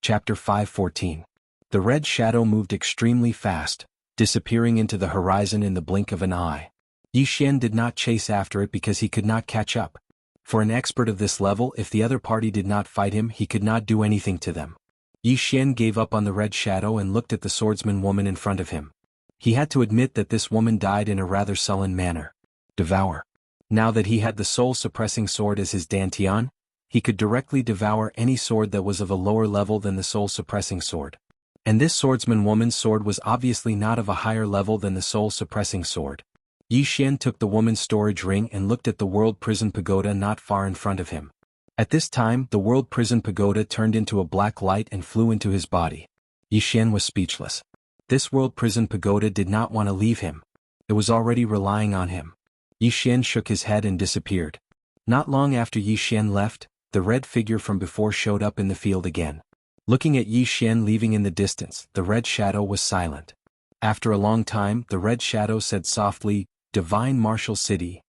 Chapter 5:14. The red shadow moved extremely fast, disappearing into the horizon in the blink of an eye. Yi Xian did not chase after it because he could not catch up. For an expert of this level, if the other party did not fight him, he could not do anything to them. Yi Xian gave up on the red shadow and looked at the swordsman woman in front of him. He had to admit that this woman died in a rather sullen manner. Devour. Now that he had the soul-suppressing sword as his dantian, he could directly devour any sword that was of a lower level than the soul-suppressing sword. And this swordsman woman's sword was obviously not of a higher level than the soul-suppressing sword. Yi Xian took the woman's storage ring and looked at the world prison pagoda not far in front of him. At this time, the world prison pagoda turned into a black light and flew into his body. Yi Xian was speechless. This world prison pagoda did not want to leave him. It was already relying on him. Yi Xian shook his head and disappeared. Not long after Yi Xian left, the red figure from before showed up in the field again. Looking at Yi Xian leaving in the distance, the red shadow was silent. After a long time, the red shadow said softly, "Divine Martial City."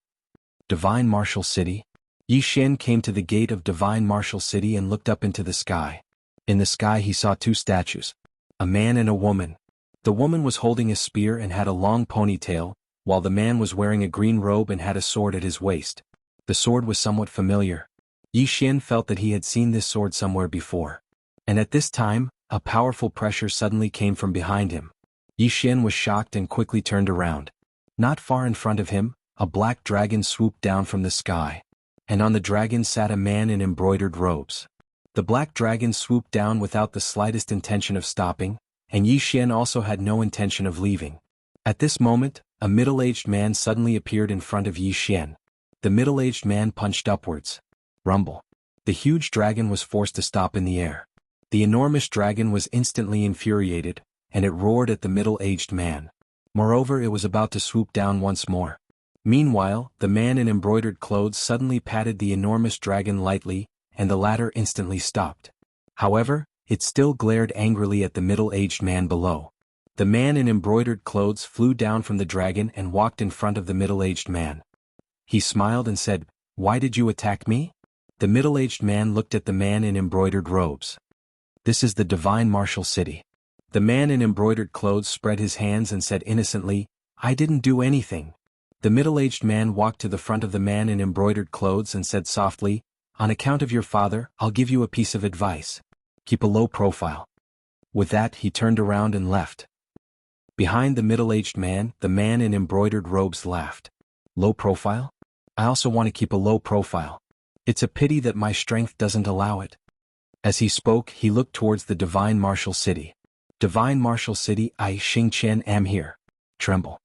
Divine Martial City? Yi Xian came to the gate of Divine Martial City and looked up into the sky. In the sky he saw two statues. A man and a woman. The woman was holding a spear and had a long ponytail, while the man was wearing a green robe and had a sword at his waist. The sword was somewhat familiar. Yi Xian felt that he had seen this sword somewhere before. And at this time, a powerful pressure suddenly came from behind him. Yi Xian was shocked and quickly turned around. Not far in front of him, a black dragon swooped down from the sky. And on the dragon sat a man in embroidered robes. The black dragon swooped down without the slightest intention of stopping, and Yi Xian also had no intention of leaving. At this moment, a middle-aged man suddenly appeared in front of Yi Xian. The middle-aged man punched upwards. Rumble. The huge dragon was forced to stop in the air. The enormous dragon was instantly infuriated, and it roared at the middle-aged man. Moreover, it was about to swoop down once more. Meanwhile, the man in embroidered clothes suddenly patted the enormous dragon lightly, and the latter instantly stopped. However, it still glared angrily at the middle-aged man below. The man in embroidered clothes flew down from the dragon and walked in front of the middle-aged man. He smiled and said, "Why did you attack me?" The middle-aged man looked at the man in embroidered robes. "This is the Divine Martial City." The man in embroidered clothes spread his hands and said innocently, "I didn't do anything." The middle-aged man walked to the front of the man in embroidered clothes and said softly, "On account of your father, I'll give you a piece of advice. Keep a low profile." With that, he turned around and left. Behind the middle-aged man, the man in embroidered robes laughed. "Low profile? I also want to keep a low profile. It's a pity that my strength doesn't allow it." As he spoke, he looked towards the Divine Martial City. "Divine Martial City, I Xingqian am here. Tremble."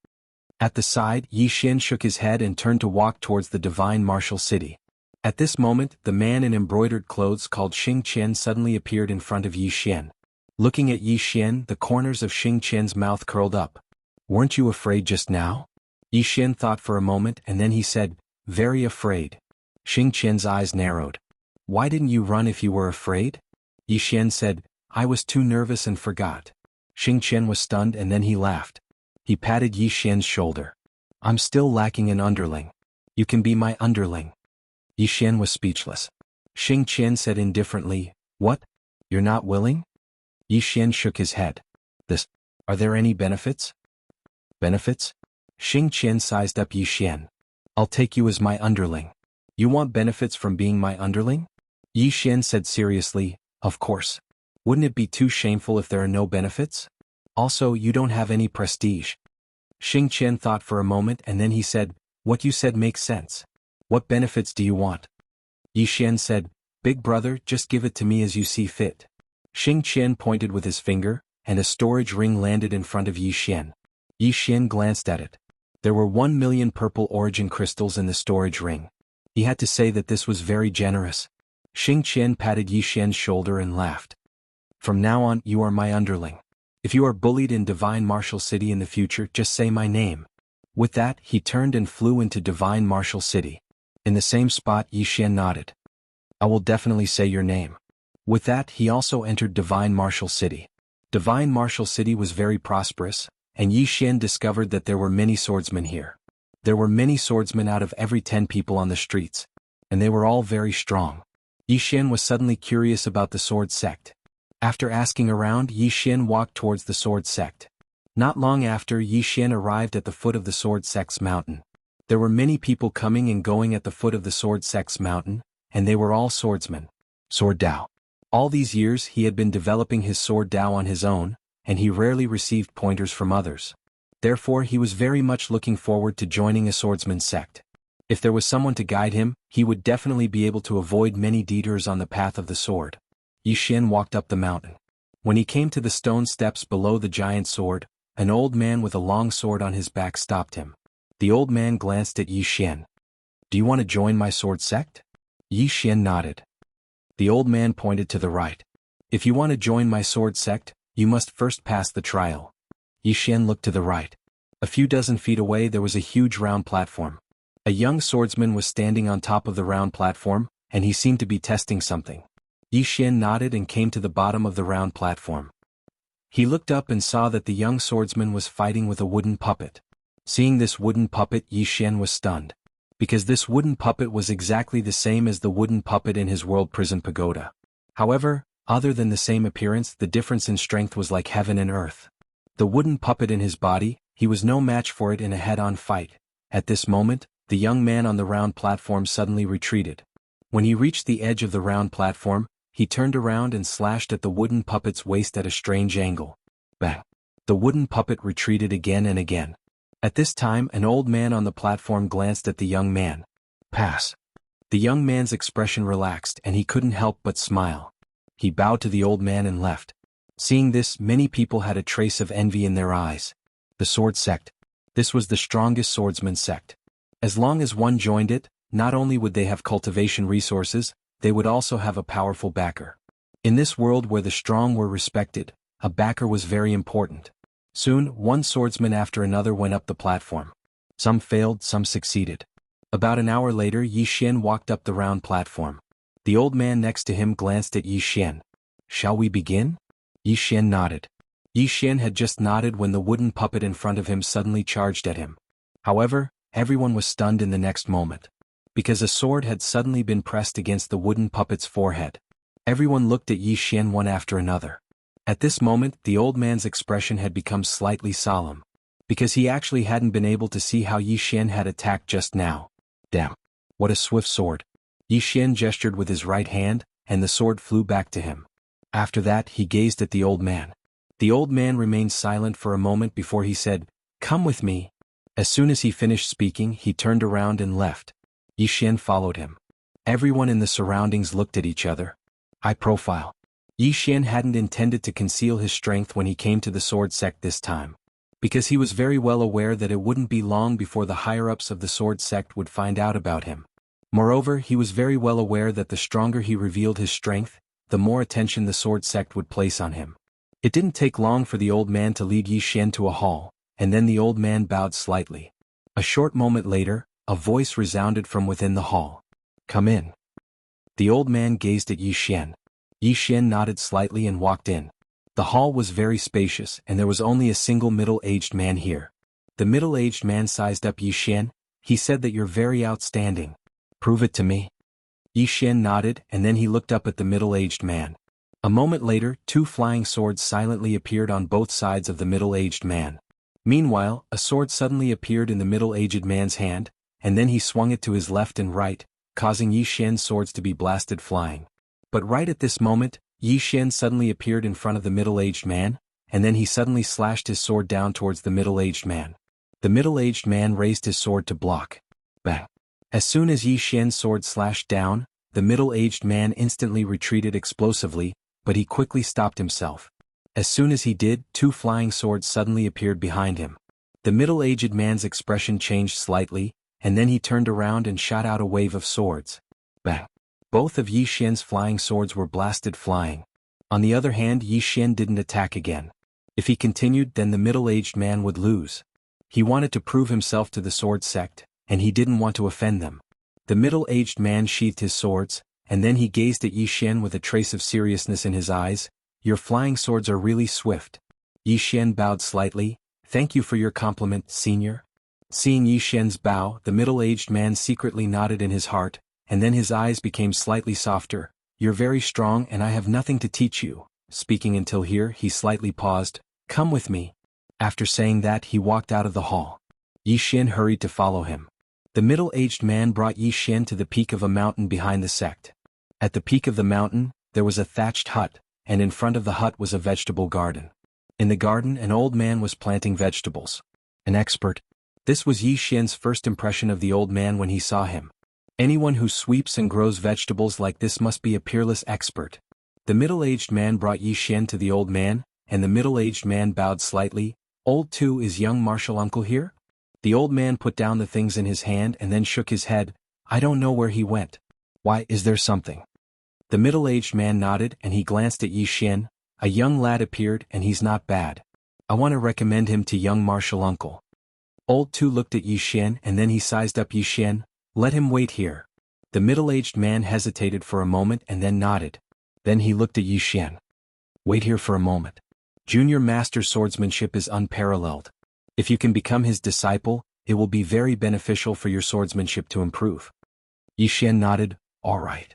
At the side, Yi Xian shook his head and turned to walk towards the Divine Martial City. At this moment, the man in embroidered clothes called Xingqian suddenly appeared in front of Yi Xian. Looking at Yi Xian, the corners of Xingqian's mouth curled up. "Weren't you afraid just now?" Yi Xian thought for a moment and then he said, "Very afraid." Xingqian's eyes narrowed. "Why didn't you run if you were afraid?" Yi Xian said, "I was too nervous and forgot." Xingqian was stunned and then he laughed. He patted Yi Xian's shoulder. "I'm still lacking an underling. You can be my underling." Yi Xian was speechless. Xingqian said indifferently, "What? You're not willing?" Yi Xian shook his head. Are there any benefits?" "Benefits?" Xingqian sized up Yi Xian. "I'll take you as my underling." "You want benefits from being my underling?" Yi Xian said seriously, "Of course. Wouldn't it be too shameful if there are no benefits? Also, you don't have any prestige." Xingqian thought for a moment and then he said, "What you said makes sense. What benefits do you want?" Yi Xian said, "Big brother, just give it to me as you see fit." Xingqian pointed with his finger, and a storage ring landed in front of Yi Xian. Yi Xian glanced at it. There were 1,000,000 purple origin crystals in the storage ring. He had to say that this was very generous. Xingqian patted Yi Xian's shoulder and laughed. "From now on, you are my underling. If you are bullied in Divine Martial City in the future, just say my name." With that, he turned and flew into Divine Martial City. In the same spot, Yi Xian nodded. "I will definitely say your name." With that, he also entered Divine Martial City. Divine Martial City was very prosperous, and Yi Xian discovered that there were many swordsmen here. There were many swordsmen out of every 10 people on the streets, and they were all very strong. Yi Xian was suddenly curious about the sword sect. After asking around, Yi Xian walked towards the sword sect. Not long after, Yi Xian arrived at the foot of the sword sect's mountain. There were many people coming and going at the foot of the sword sect's mountain, and they were all swordsmen. Sword Dao. All these years he had been developing his sword Dao on his own, and he rarely received pointers from others. Therefore he was very much looking forward to joining a swordsman sect. If there was someone to guide him, he would definitely be able to avoid many detours on the path of the sword. Yi Xian walked up the mountain. When he came to the stone steps below the giant sword, an old man with a long sword on his back stopped him. The old man glanced at Yi Xian. "Do you want to join my sword sect?" Yi Xian nodded. The old man pointed to the right. "If you want to join my sword sect, you must first pass the trial." Yi Xian looked to the right. A few dozen feet away there was a huge round platform. A young swordsman was standing on top of the round platform, and he seemed to be testing something. Yi Xian nodded and came to the bottom of the round platform. He looked up and saw that the young swordsman was fighting with a wooden puppet. Seeing this wooden puppet, Yi Xian was stunned. Because this wooden puppet was exactly the same as the wooden puppet in his world prison pagoda. However, other than the same appearance, the difference in strength was like heaven and earth. The wooden puppet in his body, he was no match for it in a head-on fight. At this moment, the young man on the round platform suddenly retreated. When he reached the edge of the round platform, he turned around and slashed at the wooden puppet's waist at a strange angle. Bang! The wooden puppet retreated again and again. At this time, an old man on the platform glanced at the young man. "Pass." The young man's expression relaxed and he couldn't help but smile. He bowed to the old man and left. Seeing this, many people had a trace of envy in their eyes. The sword sect. This was the strongest swordsman sect. As long as one joined it, not only would they have cultivation resources, they would also have a powerful backer. In this world where the strong were respected, a backer was very important. Soon, one swordsman after another went up the platform. Some failed, some succeeded. About an hour later, Yi Xian walked up the round platform. The old man next to him glanced at Yi Xian. "Shall we begin?" Yi Xian nodded. Yi Xian had just nodded when the wooden puppet in front of him suddenly charged at him. However, everyone was stunned in the next moment. Because a sword had suddenly been pressed against the wooden puppet's forehead. Everyone looked at Yi Xian one after another. At this moment, the old man's expression had become slightly solemn. Because he actually hadn't been able to see how Yi Xian had attacked just now. Damn! What a swift sword! Yi Xian gestured with his right hand, and the sword flew back to him. After that, he gazed at the old man. The old man remained silent for a moment before he said, "Come with me." As soon as he finished speaking, he turned around and left. Yi Xian followed him. Everyone in the surroundings looked at each other. High profile. Yi Xian hadn't intended to conceal his strength when he came to the sword sect this time. Because he was very well aware that it wouldn't be long before the higher-ups of the sword sect would find out about him. Moreover, he was very well aware that the stronger he revealed his strength, the more attention the sword sect would place on him. It didn't take long for the old man to lead Yi Xian to a hall, and then the old man bowed slightly. A short moment later, a voice resounded from within the hall. "Come in." The old man gazed at Yi Xian. Yi Xian nodded slightly and walked in. The hall was very spacious and there was only a single middle-aged man here. The middle-aged man sized up Yi Xian. He said that "You're very outstanding. Prove it to me." Yi Xian nodded and then he looked up at the middle-aged man. A moment later, two flying swords silently appeared on both sides of the middle-aged man. Meanwhile, a sword suddenly appeared in the middle-aged man's hand, and then he swung it to his left and right, causing Yi Xian's swords to be blasted flying. But right at this moment, Yi Xian suddenly appeared in front of the middle-aged man, and then he suddenly slashed his sword down towards the middle-aged man. The middle-aged man raised his sword to block. Bang! As soon as Yi Xian's sword slashed down, the middle-aged man instantly retreated explosively, but he quickly stopped himself. As soon as he did, two flying swords suddenly appeared behind him. The middle-aged man's expression changed slightly, and then he turned around and shot out a wave of swords. Bang! Both of Yi Xian's flying swords were blasted flying. On the other hand, Yi Xian didn't attack again. If he continued, then the middle-aged man would lose. He wanted to prove himself to the sword sect, and he didn't want to offend them. The middle-aged man sheathed his swords, and then he gazed at Yi Xian with a trace of seriousness in his eyes. "Your flying swords are really swift." Yi Xian bowed slightly. "Thank you for your compliment, senior." Seeing Yi Xian's bow, the middle-aged man secretly nodded in his heart, and then his eyes became slightly softer. "You're very strong and I have nothing to teach you, speaking until here he slightly paused. Come with me. After saying that he walked out of the hall. Yi Xian hurried to follow him. The middle-aged man brought Yi Xian to the peak of a mountain behind the sect. At the peak of the mountain, there was a thatched hut, and in front of the hut was a vegetable garden. In the garden an old man was planting vegetables. An expert. This was Yi Xian's first impression of the old man when he saw him. Anyone who sweeps and grows vegetables like this must be a peerless expert. The middle-aged man brought Yi Xian to the old man, and the middle-aged man bowed slightly. Old Two, is young martial uncle here? The old man put down the things in his hand and then shook his head. I don't know where he went. Why, is there something? The middle-aged man nodded and he glanced at Yi Xian. A young lad appeared and he's not bad. I want to recommend him to young martial uncle. Old Two looked at Yi Xian and then he sized up Yi Xian. Let him wait here. The middle-aged man hesitated for a moment and then nodded. Then he looked at Yi Xian. Wait here for a moment. Junior Master swordsmanship is unparalleled. If you can become his disciple, it will be very beneficial for your swordsmanship to improve. Yi Xian nodded. All right.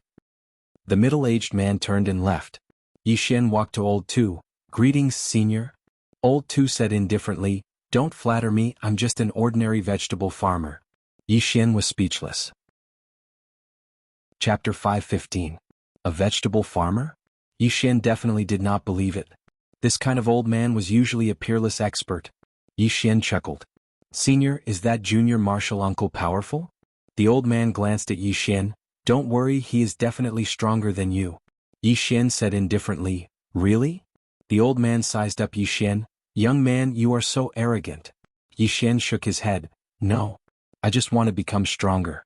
The middle-aged man turned and left. Yi Xian walked to Old Two. Greetings, senior. Old Two said indifferently, don't flatter me, I'm just an ordinary vegetable farmer. Yi Xian was speechless. Chapter 5:15. A vegetable farmer? Yi Xian definitely did not believe it. This kind of old man was usually a peerless expert. Yi Xian chuckled. Senior, is that junior martial uncle powerful? The old man glanced at Yi Xian. Don't worry, he is definitely stronger than you. Yi Xian said indifferently. Really? The old man sized up Yi Xian. Young man, you are so arrogant. Yi Xian shook his head. No. I just want to become stronger.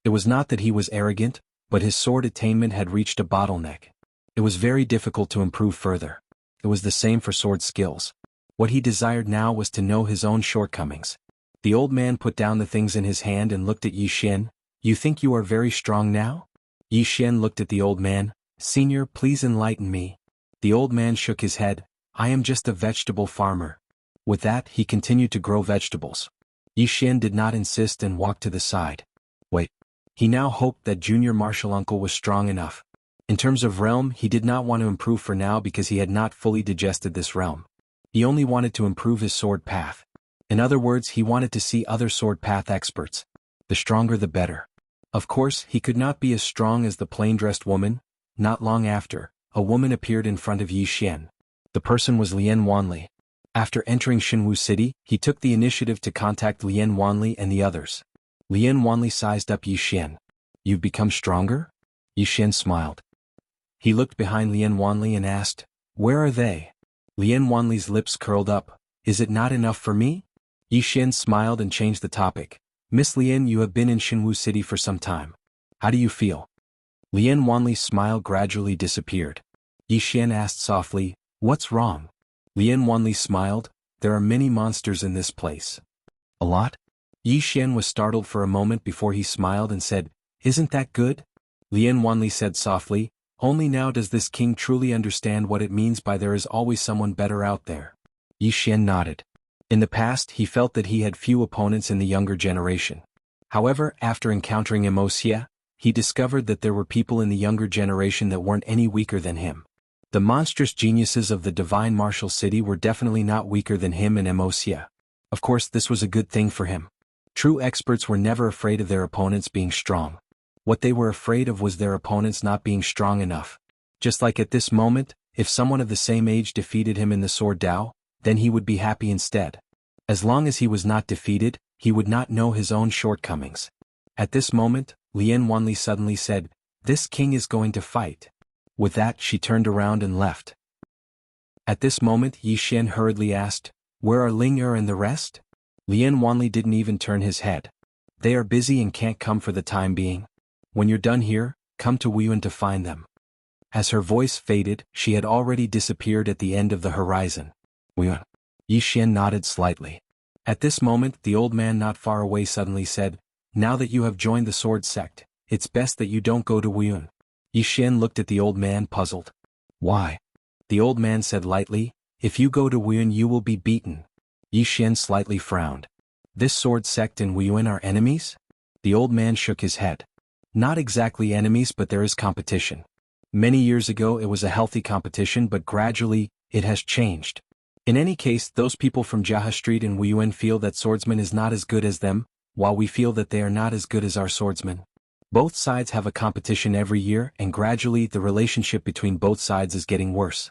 It was not that he was arrogant, but his sword attainment had reached a bottleneck. It was very difficult to improve further. It was the same for sword skills. What he desired now was to know his own shortcomings. The old man put down the things in his hand and looked at Yi Xian. You think you are very strong now? Yi Xian looked at the old man. Senior, please enlighten me. The old man shook his head. I am just a vegetable farmer. With that, he continued to grow vegetables. Yi Xian did not insist and walked to the side. Wait. He now hoped that junior martial uncle was strong enough. In terms of realm, he did not want to improve for now because he had not fully digested this realm. He only wanted to improve his sword path. In other words, he wanted to see other sword path experts. The stronger the better. Of course, he could not be as strong as the plain-dressed woman. Not long after, a woman appeared in front of Yi Xian. The person was Lian Wanli. After entering Xinwu City, he took the initiative to contact Lian Wanli and the others. Lian Wanli sized up Yi Xian. You've become stronger? Yi Xian smiled. He looked behind Lian Wanli and asked, Where are they? Lian Wanli's lips curled up. Is it not enough for me? Yi Xian smiled and changed the topic. Miss Lian, you have been in Xinwu City for some time. How do you feel? Lian Wanli's smile gradually disappeared. Yi Xian asked softly, What's wrong? Lian Wanli smiled. There are many monsters in this place. A lot? Yi Xian was startled for a moment before he smiled and said, Isn't that good? Lian Wanli said softly, Only now does this king truly understand what it means by there is always someone better out there. Yi Xian nodded. In the past he felt that he had few opponents in the younger generation. However, after encountering Wuxia, he discovered that there were people in the younger generation that weren't any weaker than him. The monstrous geniuses of the divine martial city were definitely not weaker than him and Wuxia. Of course, this was a good thing for him. True experts were never afraid of their opponents being strong. What they were afraid of was their opponents not being strong enough. Just like at this moment, if someone of the same age defeated him in the sword Dao, then he would be happy instead. As long as he was not defeated, he would not know his own shortcomings. At this moment, Lian Wanli suddenly said, This king is going to fight. With that, she turned around and left. At this moment, Yi Xian hurriedly asked, Where are Ling Er and the rest? Lian Wanli didn't even turn his head. They are busy and can't come for the time being. When you're done here, come to Wuyuan to find them. As her voice faded, she had already disappeared at the end of the horizon. Wuyuan. Yi Xian nodded slightly. At this moment, the old man not far away suddenly said, Now that you have joined the sword sect, it's best that you don't go to Wuyuan. Yi Xian looked at the old man puzzled. Why? The old man said lightly, If you go to Wuyuan you will be beaten. Yi Xian slightly frowned. This sword sect and Wuyuan are enemies? The old man shook his head. Not exactly enemies, but there is competition. Many years ago it was a healthy competition, but gradually, it has changed. In any case, those people from Jaha Street in Wuyuan feel that swordsman is not as good as them, while we feel that they are not as good as our swordsman. Both sides have a competition every year, and gradually the relationship between both sides is getting worse.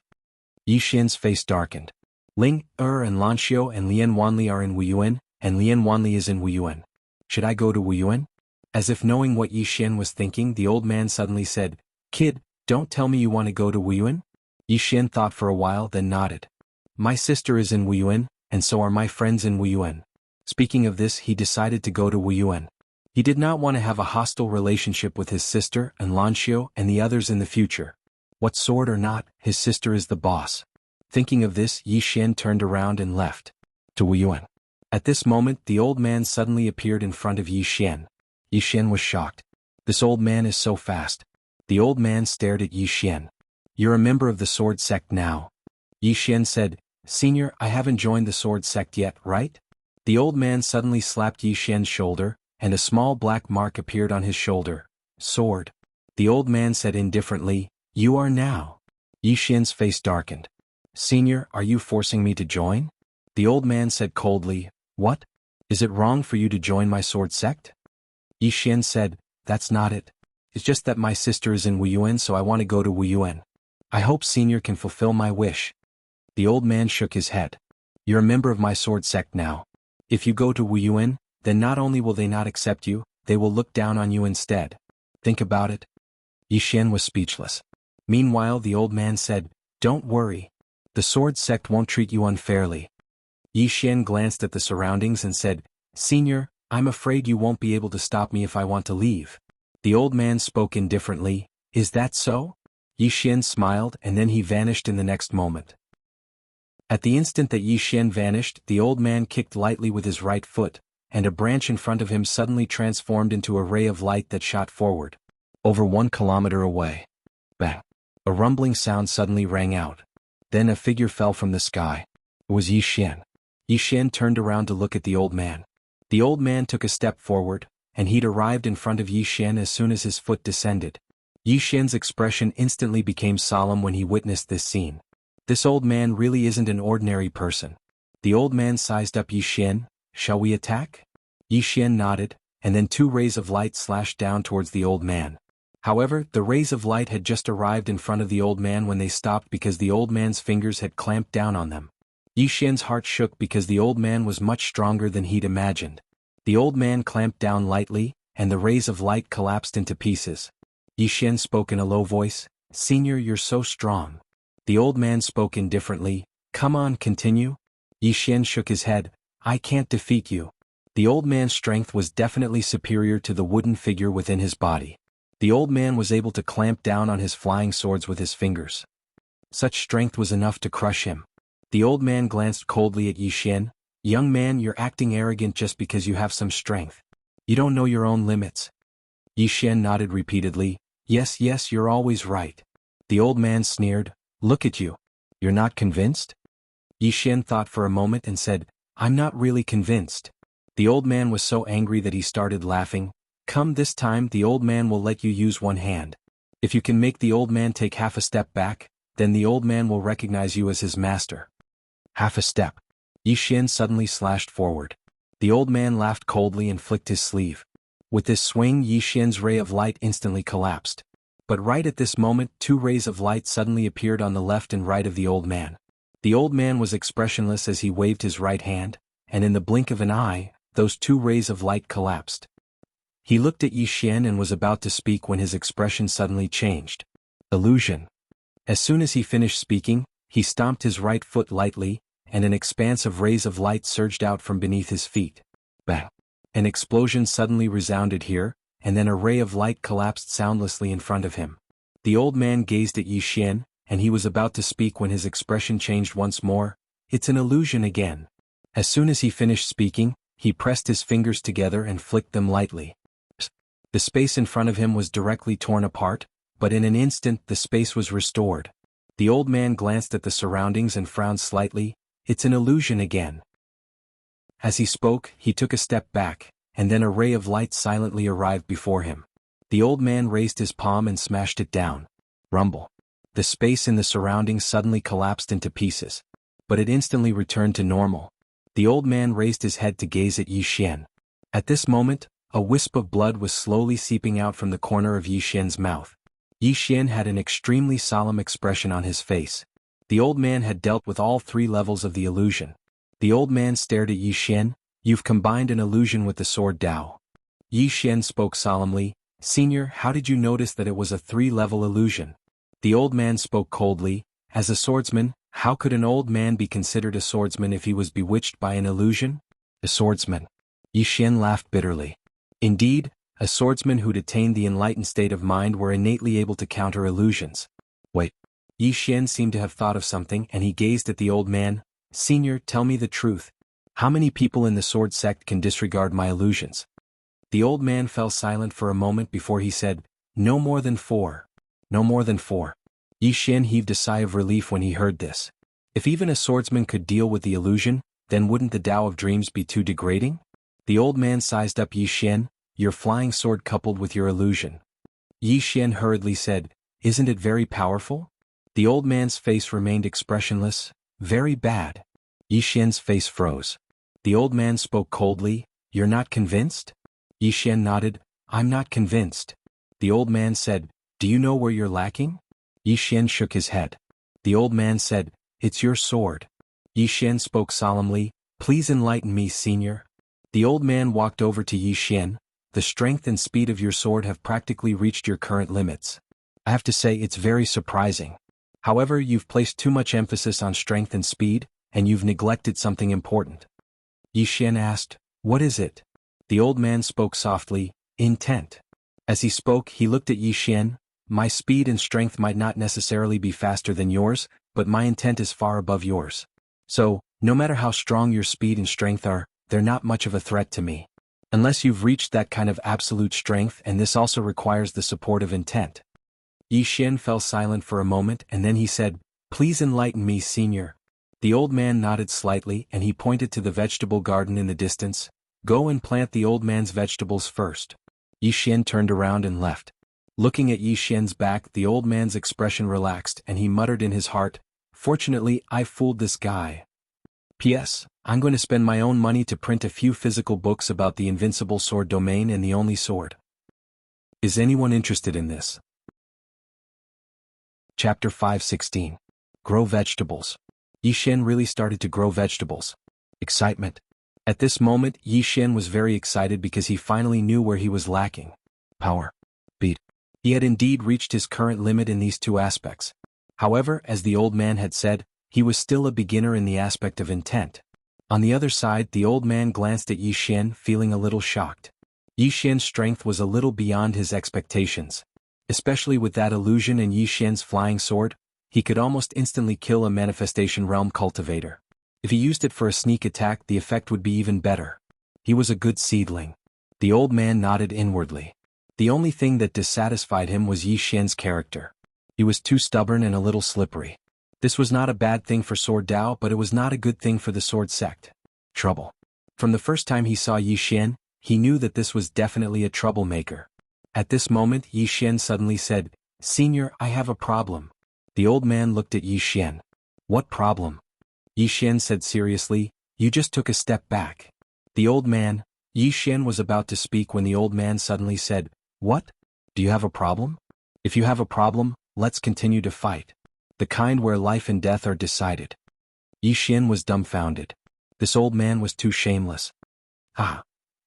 Yi Xian's face darkened. Ling, and Lan Xiu and Lian Wanli are in Wuyuan, and Lian Wanli is in Wuyuan. Should I go to Wuyuan? As if knowing what Yi Xian was thinking, the old man suddenly said, "Kid, don't tell me you want to go to Wuyuan?" Yi Xian thought for a while, then nodded. "My sister is in Wuyuan, and so are my friends in Wuyuan." Speaking of this, he decided to go to Wuyuan. He did not want to have a hostile relationship with his sister and Lan Xiu and the others in the future. What sword or not, his sister is the boss. Thinking of this, Yi Xian turned around and left. To Wuyuan. At this moment, the old man suddenly appeared in front of Yi Xian. Yi Xian was shocked. This old man is so fast. The old man stared at Yi Xian. "You're a member of the sword sect now." Yi Xian said, "Senior, I haven't joined the sword sect yet, right?" The old man suddenly slapped Yi Xian's shoulder, and a small black mark appeared on his shoulder. "Sword." The old man said indifferently, "You are now." Yi Xian's face darkened. "Senior, are you forcing me to join?" The old man said coldly, "What? Is it wrong for you to join my sword sect?" Yi Xian said, "That's not it. It's just that my sister is in Wuyuan, so I want to go to Wuyuan. I hope Senior can fulfill my wish." The old man shook his head. "You're a member of my sword sect now. If you go to Wuyuan, then not only will they not accept you, they will look down on you instead. Think about it." Yi Xian was speechless. Meanwhile, the old man said, "Don't worry. The sword sect won't treat you unfairly." Yi Xian glanced at the surroundings and said, "Senior, I'm afraid you won't be able to stop me if I want to leave." The old man spoke indifferently, "Is that so?" Yi Xian smiled, and then he vanished in the next moment. At the instant that Yi Xian vanished, the old man kicked lightly with his right foot, and a branch in front of him suddenly transformed into a ray of light that shot forward. Over 1 kilometer away. Bang! A rumbling sound suddenly rang out. Then a figure fell from the sky. It was Yi Xian. Yi Xian turned around to look at the old man. The old man took a step forward, and he'd arrived in front of Yi Xian as soon as his foot descended. Yi Xian's expression instantly became solemn when he witnessed this scene. This old man really isn't an ordinary person. The old man sized up Yi Xian. "Shall we attack?" Yi Xian nodded, and then 2 rays of light slashed down towards the old man. However, the rays of light had just arrived in front of the old man when they stopped because the old man's fingers had clamped down on them. Yi Xian's heart shook because the old man was much stronger than he'd imagined. The old man clamped down lightly, and the rays of light collapsed into pieces. Yi Xian spoke in a low voice, "Senior, you're so strong." The old man spoke indifferently, "Come on, continue." Yi Xian shook his head, "I can't defeat you." The old man's strength was definitely superior to the wooden figure within his body. The old man was able to clamp down on his flying swords with his fingers. Such strength was enough to crush him. The old man glanced coldly at Yi Xian. "Young man, you're acting arrogant just because you have some strength. You don't know your own limits." Yi Xian nodded repeatedly, Yes, you're always right." The old man sneered, "Look at you. You're not convinced?" Yi Xian thought for a moment and said, "I'm not really convinced." The old man was so angry that he started laughing. "Come, this time the old man will let you use one hand. If you can make the old man take half a step back, then the old man will recognize you as his master." Half a step. Yi Xian suddenly slashed forward. The old man laughed coldly and flicked his sleeve. With this swing, Yi Xian's ray of light instantly collapsed. But right at this moment, 2 rays of light suddenly appeared on the left and right of the old man. The old man was expressionless as he waved his right hand, and in the blink of an eye, those 2 rays of light collapsed. He looked at Yi Xian and was about to speak when his expression suddenly changed. Illusion. As soon as he finished speaking, he stomped his right foot lightly, and an expanse of rays of light surged out from beneath his feet. Bang! An explosion suddenly resounded here, and then a ray of light collapsed soundlessly in front of him. The old man gazed at Yi Xian, and he was about to speak when his expression changed once more. "It's an illusion again." As soon as he finished speaking, he pressed his fingers together and flicked them lightly. The space in front of him was directly torn apart, but in an instant the space was restored. The old man glanced at the surroundings and frowned slightly. "It's an illusion again." As he spoke, he took a step back, and then a ray of light silently arrived before him. The old man raised his palm and smashed it down. Rumble. The space in the surroundings suddenly collapsed into pieces. But it instantly returned to normal. The old man raised his head to gaze at Yi Xian. At this moment, a wisp of blood was slowly seeping out from the corner of Yi Xian's mouth. Yi Xian had an extremely solemn expression on his face. The old man had dealt with all 3 levels of the illusion. The old man stared at Yi Xian. You've combined an illusion with the sword Dao. Yi Xian spoke solemnly. Senior, how did you notice that it was a 3-level illusion? The old man spoke coldly. As a swordsman, how could an old man be considered a swordsman if he was bewitched by an illusion? A swordsman. Yi Xian laughed bitterly. Indeed, a swordsman who'd attained the enlightened state of mind were innately able to counter illusions. Wait. Yi Xian seemed to have thought of something and he gazed at the old man. Senior, tell me the truth. How many people in the sword sect can disregard my illusions? The old man fell silent for a moment before he said, No more than 4. No more than 4. Yi Xian heaved a sigh of relief when he heard this. If even a swordsman could deal with the illusion, then wouldn't the Tao of Dreams be too degrading? The old man sized up Yi Xian. Your flying sword coupled with your illusion. Yi Xian hurriedly said, Isn't it very powerful? The old man's face remained expressionless. Very bad. Yi Xian's face froze. The old man spoke coldly. You're not convinced? Yi Xian nodded. I'm not convinced. The old man said, Do you know where you're lacking? Yi Xian shook his head. The old man said, It's your sword. Yi Xian spoke solemnly. Please enlighten me, senior. The old man walked over to Yi Xian. The strength and speed of your sword have practically reached your current limits. I have to say it's very surprising. However, you've placed too much emphasis on strength and speed, and you've neglected something important. Yi Xian asked, What is it? The old man spoke softly, Intent. As he spoke, he looked at Yi Xian. My speed and strength might not necessarily be faster than yours, but my intent is far above yours. So, no matter how strong your speed and strength are, they're not much of a threat to me. Unless you've reached that kind of absolute strength, and this also requires the support of intent. Yi Xian fell silent for a moment and then he said, Please enlighten me, senior. The old man nodded slightly and he pointed to the vegetable garden in the distance. Go and plant the old man's vegetables first. Yi Xian turned around and left. Looking at Yi Xian's back, the old man's expression relaxed and he muttered in his heart, Fortunately, I fooled this guy. P.S. I'm going to spend my own money to print a few physical books about the invincible sword domain and the only sword. Is anyone interested in this? Chapter 5:16. Grow vegetables. Yi Xian really started to grow vegetables. Excitement. At this moment, Yi Xian was very excited because he finally knew where he was lacking. Power. Speed. He had indeed reached his current limit in these 2 aspects. However, as the old man had said, he was still a beginner in the aspect of intent. On the other side, the old man glanced at Yi Xian, feeling a little shocked. Yi Xian's strength was a little beyond his expectations. Especially with that illusion and Yi Xian's flying sword, he could almost instantly kill a manifestation realm cultivator. If he used it for a sneak attack, the effect would be even better. He was a good seedling. The old man nodded inwardly. The only thing that dissatisfied him was Yi Xian's character. He was too stubborn and a little slippery. This was not a bad thing for Sword Dao, but it was not a good thing for the sword sect. Trouble. From the first time he saw Yi Xian, he knew that this was definitely a troublemaker. At this moment, Yi Xian suddenly said, Senior, I have a problem. The old man looked at Yi Xian. What problem? Yi Xian said seriously, You just took a step back. The old man, Yi Xian was about to speak when the old man suddenly said, What? Do you have a problem? If you have a problem, let's continue to fight. The kind where life and death are decided. Yi Xian was dumbfounded. This old man was too shameless. Ah!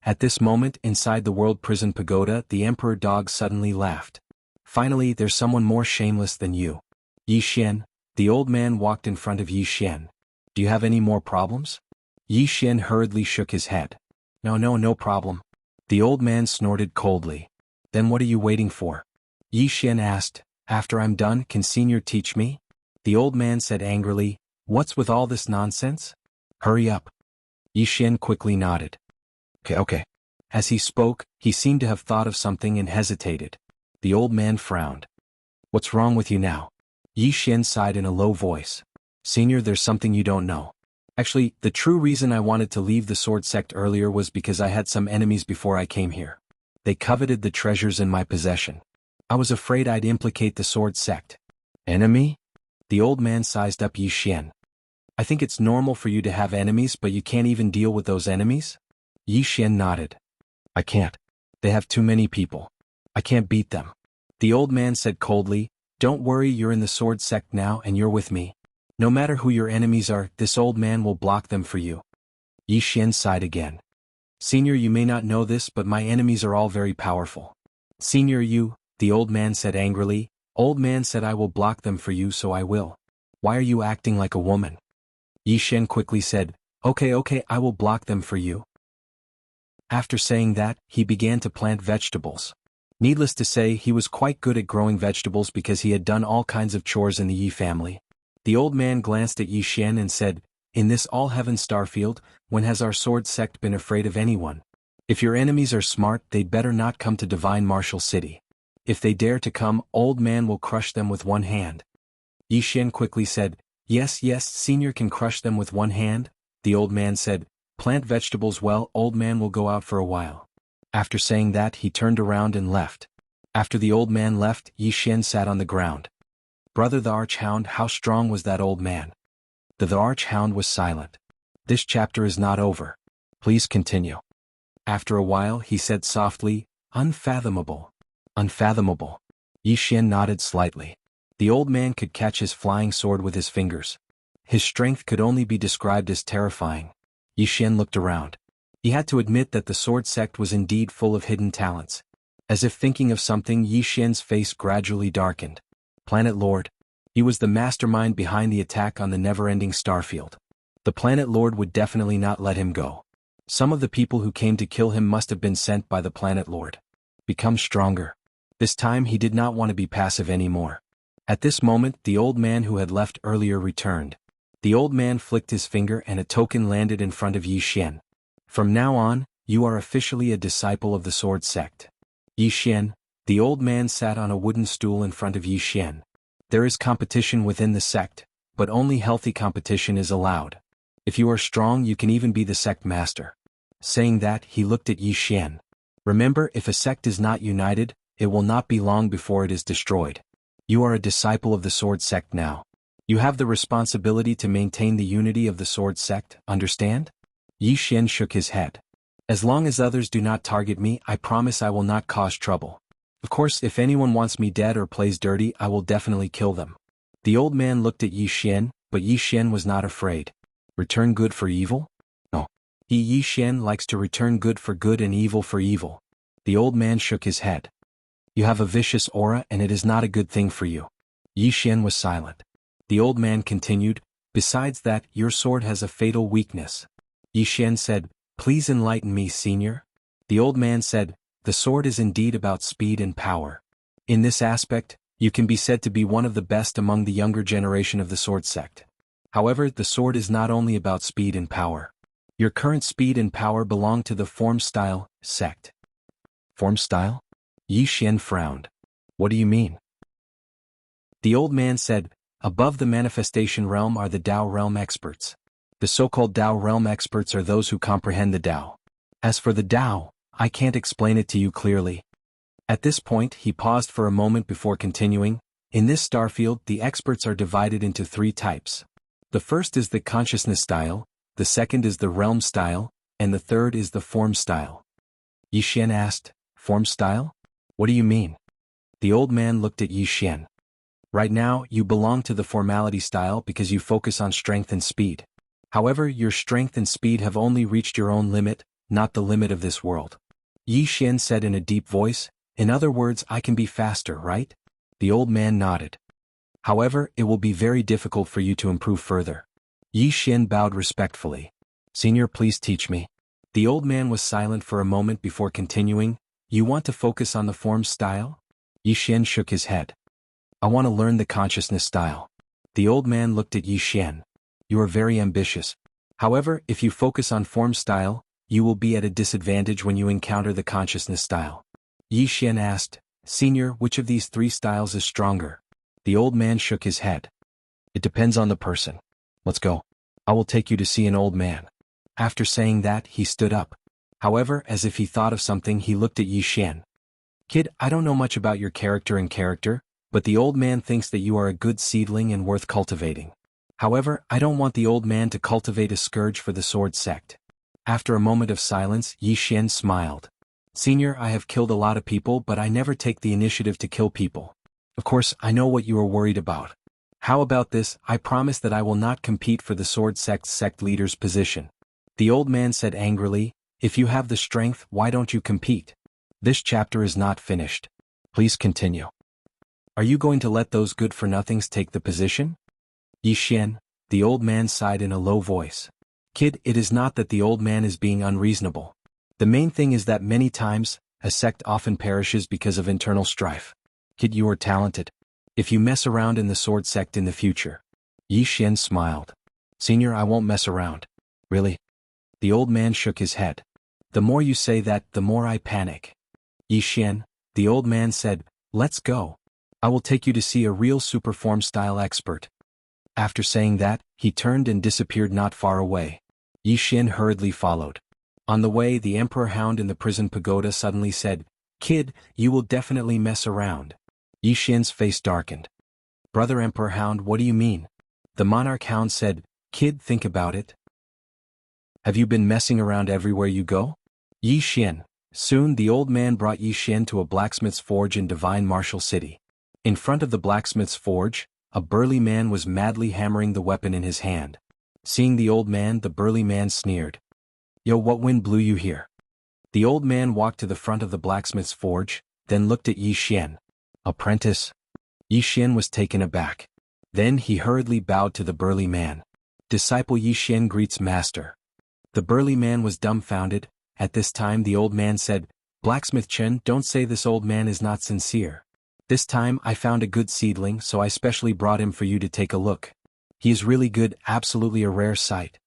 At this moment, inside the World Prison Pagoda, the Emperor Dog suddenly laughed. Finally, there's someone more shameless than you. Yi Xian, the old man walked in front of Yi Xian. Do you have any more problems? Yi Xian hurriedly shook his head. No problem. The old man snorted coldly. Then what are you waiting for? Yi Xian asked, After I'm done, can Senior teach me? The old man said angrily, What's with all this nonsense? Hurry up. Yi Xian quickly nodded. Okay. As he spoke, he seemed to have thought of something and hesitated. The old man frowned. What's wrong with you now? Yi Xian sighed in a low voice. Senior, there's something you don't know. Actually, the true reason I wanted to leave the sword sect earlier was because I had some enemies before I came here. They coveted the treasures in my possession. I was afraid I'd implicate the sword sect. Enemy? The old man sized up Yi Xian. I think it's normal for you to have enemies, but you can't even deal with those enemies? Yi Xian nodded. I can't. They have too many people. I can't beat them. The old man said coldly, don't worry, you're in the sword sect now and you're with me. No matter who your enemies are, this old man will block them for you. Yi Xian sighed again. Senior, you may not know this, but my enemies are all very powerful. Senior, the old man said angrily. Old man said I will block them for you, so I will. Why are you acting like a woman? Yi Xian quickly said, Okay, I will block them for you. After saying that, he began to plant vegetables. Needless to say, he was quite good at growing vegetables because he had done all kinds of chores in the Yi family. The old man glanced at Yi Xian and said, in this all-heaven starfield, when has our sword sect been afraid of anyone? If your enemies are smart, they'd better not come to Divine Martial City. If they dare to come, old man will crush them with one hand. Yi Xian quickly said, Yes, senior can crush them with one hand. The old man said, plant vegetables well, old man will go out for a while. After saying that, he turned around and left. After the old man left, Yi Xian sat on the ground. Brother the Archhound, how strong was that old man? The Archhound was silent. This chapter is not over. Please continue. After a while, he said softly, Unfathomable. Unfathomable. Yi Xian nodded slightly. The old man could catch his flying sword with his fingers. His strength could only be described as terrifying. Yi Xian looked around. He had to admit that the sword sect was indeed full of hidden talents. As if thinking of something, Yi Xian's face gradually darkened. Planet Lord. He was the mastermind behind the attack on the never-ending starfield. The Planet Lord would definitely not let him go. Some of the people who came to kill him must have been sent by the Planet Lord. Become stronger. This time he did not want to be passive anymore. At this moment, the old man who had left earlier returned. The old man flicked his finger and a token landed in front of Yi Xian. From now on, you are officially a disciple of the sword sect. Yi Xian, the old man sat on a wooden stool in front of Yi Xian. There is competition within the sect, but only healthy competition is allowed. If you are strong, you can even be the sect master. Saying that, he looked at Yi Xian. Remember, if a sect is not united, it will not be long before it is destroyed. You are a disciple of the sword sect now. You have the responsibility to maintain the unity of the sword sect, understand? Yi Xian shook his head. As long as others do not target me, I promise I will not cause trouble. Of course, if anyone wants me dead or plays dirty, I will definitely kill them. The old man looked at Yi Xian, but Yi Xian was not afraid. Return good for evil? No. Yi Xian likes to return good for good and evil for evil. The old man shook his head. You have a vicious aura and it is not a good thing for you. Yi Xian was silent. The old man continued, besides that, your sword has a fatal weakness. Yi Xian said, Please enlighten me, senior. The old man said, The sword is indeed about speed and power. In this aspect, you can be said to be one of the best among the younger generation of the sword sect. However, the sword is not only about speed and power. Your current speed and power belong to the form style sect. Form style? Yi Xian frowned. What do you mean? The old man said, Above the manifestation realm are the Tao realm experts. The so-called Tao realm experts are those who comprehend the Tao. As for the Tao, I can't explain it to you clearly. At this point, he paused for a moment before continuing. In this starfield, the experts are divided into 3 types. The first is the consciousness style, the second is the realm style, and the third is the form style. Yi Xian asked, Form style? What do you mean? The old man looked at Yi Xian. Right now, you belong to the formality style because you focus on strength and speed. However, your strength and speed have only reached your own limit, not the limit of this world. Yi Xian said in a deep voice, In other words, I can be faster, right? The old man nodded. However, it will be very difficult for you to improve further. Yi Xian bowed respectfully. Senior, please teach me. The old man was silent for a moment before continuing, You want to focus on the form style? Yi Xian shook his head. I want to learn the consciousness style. The old man looked at Yi Xian. You are very ambitious. However, if you focus on form style, you will be at a disadvantage when you encounter the consciousness style. Yi Xian asked, Senior, which of these 3 styles is stronger? The old man shook his head. It depends on the person. Let's go. I will take you to see an old man. After saying that, he stood up. However, as if he thought of something, he looked at Yi Xian. Kid, I don't know much about your character, but the old man thinks that you are a good seedling and worth cultivating. However, I don't want the old man to cultivate a scourge for the sword sect. After a moment of silence, Yi Xian smiled. Senior, I have killed a lot of people, but I never take the initiative to kill people. Of course, I know what you are worried about. How about this? I promise that I will not compete for the sword sect's sect leader's position. The old man said angrily, if you have the strength, why don't you compete? This chapter is not finished. Please continue. Are you going to let those good-for-nothings take the position? Yi Xian, the old man sighed in a low voice. Kid, it is not that the old man is being unreasonable. The main thing is that many times, a sect often perishes because of internal strife. Kid, you are talented. If you mess around in the sword sect in the future. Yi Xian smiled. Senior, I won't mess around. Really? The old man shook his head. The more you say that, the more I panic. Yi Xian, the old man said, let's go. I will take you to see a real superform style expert. After saying that, he turned and disappeared not far away. Yi Xian hurriedly followed. On the way, the Emperor Hound in the prison pagoda suddenly said, Kid, you will definitely mess around. Yi Xian's face darkened. Brother Emperor Hound, what do you mean? The Monarch Hound said, Kid, think about it. Have you been messing around everywhere you go? Yi Xian. Soon the old man brought Yi Xian to a blacksmith's forge in Divine Martial City. In front of the blacksmith's forge, a burly man was madly hammering the weapon in his hand. Seeing the old man, the burly man sneered. Yo, what wind blew you here? The old man walked to the front of the blacksmith's forge, then looked at Yi Xian. Apprentice? Yi Xian was taken aback. Then he hurriedly bowed to the burly man. Disciple Yi Xian greets master. The burly man was dumbfounded. At this time the old man said, Blacksmith Chen, don't say this old man is not sincere. This time I found a good seedling, so I specially brought him for you to take a look. He is really good, absolutely a rare sight.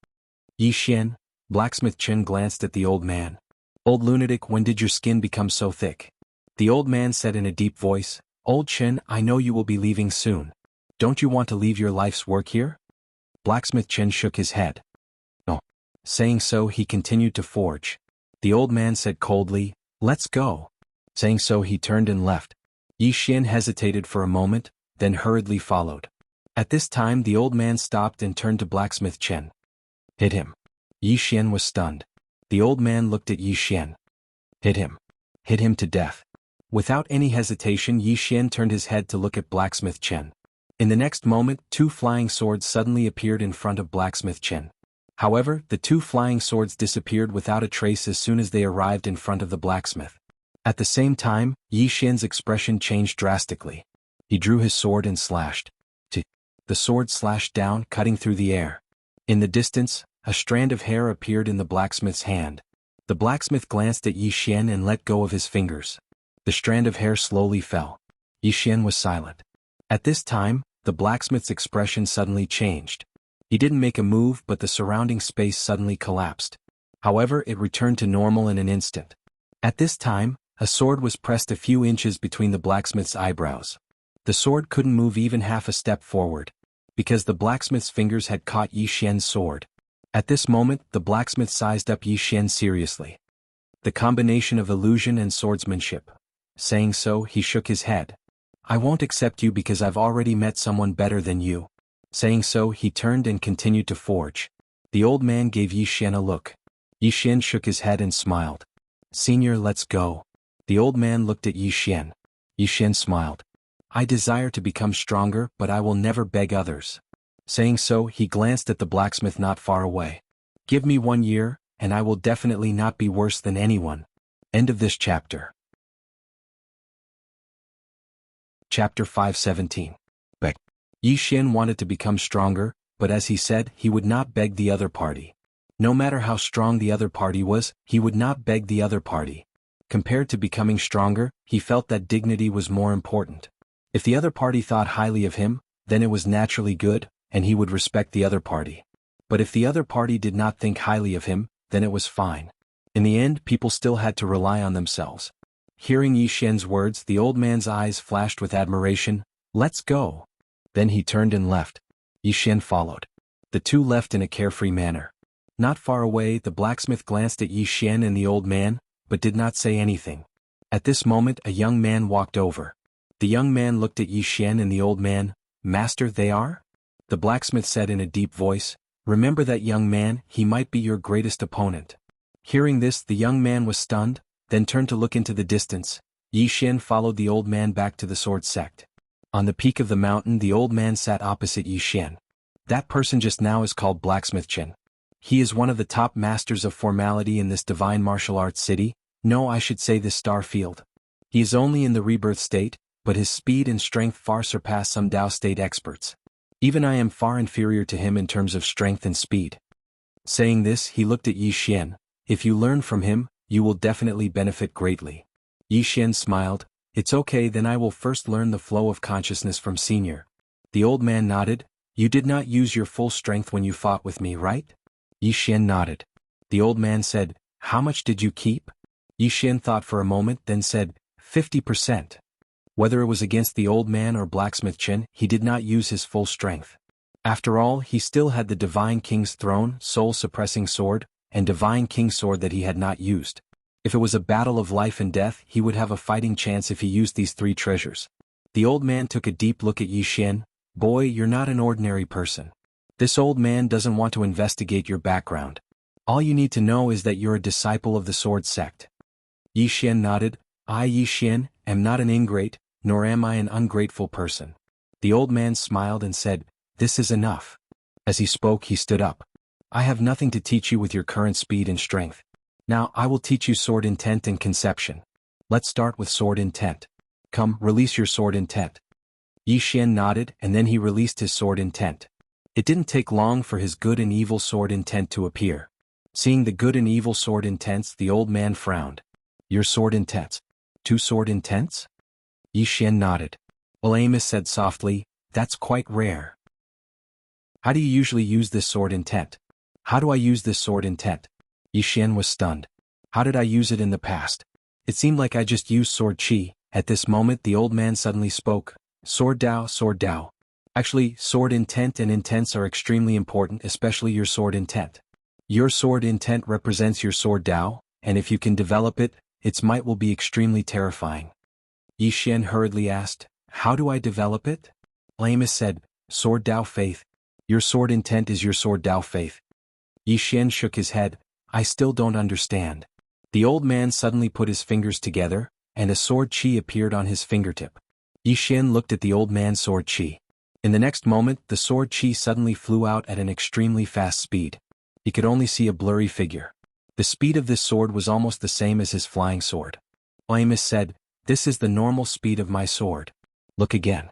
Yi Xian, Blacksmith Chen glanced at the old man. Old lunatic, when did your skin become so thick? The old man said in a deep voice, Old Chen, I know you will be leaving soon. Don't you want to leave your life's work here? Blacksmith Chen shook his head. No. Saying so, he continued to forge. The old man said coldly, Let's go. Saying so, he turned and left. Yi Xian hesitated for a moment, then hurriedly followed. At this time the old man stopped and turned to Blacksmith Chen. Hit him. Yi Xian was stunned. The old man looked at Yi Xian. Hit him. Hit him to death. Without any hesitation, Yi Xian turned his head to look at Blacksmith Chen. In the next moment, two flying swords suddenly appeared in front of Blacksmith Chen. However, the two flying swords disappeared without a trace as soon as they arrived in front of the blacksmith. At the same time, Yi Xian's expression changed drastically. He drew his sword and slashed. The sword slashed down, cutting through the air. In the distance, a strand of hair appeared in the blacksmith's hand. The blacksmith glanced at Yi Xian and let go of his fingers. The strand of hair slowly fell. Yi Xian was silent. At this time, the blacksmith's expression suddenly changed. He didn't make a move, but the surrounding space suddenly collapsed. However, it returned to normal in an instant. At this time, a sword was pressed a few inches between the blacksmith's eyebrows. The sword couldn't move even half a step forward, because the blacksmith's fingers had caught Yi Xian's sword. At this moment, the blacksmith sized up Yi Xian seriously. The combination of illusion and swordsmanship. Saying so, he shook his head. I won't accept you because I've already met someone better than you. Saying so, he turned and continued to forge. The old man gave Yi Xian a look. Yi Xian shook his head and smiled. Senior, let's go. The old man looked at Yi Xian. Yi Xian smiled. I desire to become stronger, but I will never beg others. Saying so, he glanced at the blacksmith not far away. Give me 1 year, and I will definitely not be worse than anyone. End of this chapter. Chapter 517. Beg. Yi Xian wanted to become stronger, but as he said, he would not beg the other party. No matter how strong the other party was, he would not beg the other party. Compared to becoming stronger, he felt that dignity was more important. If the other party thought highly of him, then it was naturally good, and he would respect the other party. But if the other party did not think highly of him, then it was fine. In the end, people still had to rely on themselves. Hearing Yi Xian's words, the old man's eyes flashed with admiration. Let's go. Then he turned and left. Yi Xian followed. The two left in a carefree manner. Not far away, the blacksmith glanced at Yi Xian and the old man, but did not say anything. At this moment a young man walked over. The young man looked at Yi Xian and the old man. "Master, they are?" The blacksmith said in a deep voice, "Remember that young man, he might be your greatest opponent." Hearing this, the young man was stunned, then turned to look into the distance. Yi Xian followed the old man back to the sword sect. On the peak of the mountain the old man sat opposite Yi Xian. That person just now is called Blacksmith Chen. He is one of the top masters of formality in this divine martial arts city, no, I should say this star field. He is only in the rebirth state, but his speed and strength far surpass some Dao state experts. Even I am far inferior to him in terms of strength and speed. Saying this, he looked at Yi Xian. If you learn from him, you will definitely benefit greatly. Yi Xian smiled. It's okay, then I will first learn the flow of consciousness from Senior. The old man nodded. You did not use your full strength when you fought with me, right? Yi Xian nodded. The old man said, how much did you keep? Yi Xian thought for a moment, then said, 50%. Whether it was against the old man or Blacksmith Chen, he did not use his full strength. After all, he still had the Divine King's throne, soul-suppressing sword, and Divine King sword that he had not used. If it was a battle of life and death, he would have a fighting chance if he used these three treasures. The old man took a deep look at Yi Xian. Boy, you're not an ordinary person. This old man doesn't want to investigate your background. All you need to know is that you're a disciple of the sword sect. Yi Xian nodded. I, Yi Xian, am not an ingrate, nor am I an ungrateful person. The old man smiled and said, this is enough. As he spoke, he stood up. I have nothing to teach you with your current speed and strength. Now I will teach you sword intent and conception. Let's start with sword intent. Come, release your sword intent. Yi Xian nodded, and then he released his sword intent. It didn't take long for his good and evil sword intent to appear. Seeing the good and evil sword intents, the old man frowned. Your sword intents? 2 sword intents? Yi Xian nodded. Well, Amos said softly, that's quite rare. How do you usually use this sword intent? How do I use this sword intent? Yi Xian was stunned. How did I use it in the past? It seemed like I just used sword chi. At this moment the old man suddenly spoke. Sword Dao, sword Dao. Actually, sword intent and intents are extremely important, especially your sword intent. Your sword intent represents your sword Dao, and if you can develop it, its might will be extremely terrifying. Yi Xian hurriedly asked, how do I develop it? Amos said, sword Dao faith. Your sword intent is your sword Dao faith. Yi Xian shook his head. I still don't understand. The old man suddenly put his fingers together, and a sword chi appeared on his fingertip. Yi Xian looked at the old man's sword chi. In the next moment, the sword chi suddenly flew out at an extremely fast speed. He could only see a blurry figure. The speed of this sword was almost the same as his flying sword. Amos said, this is the normal speed of my sword. Look again.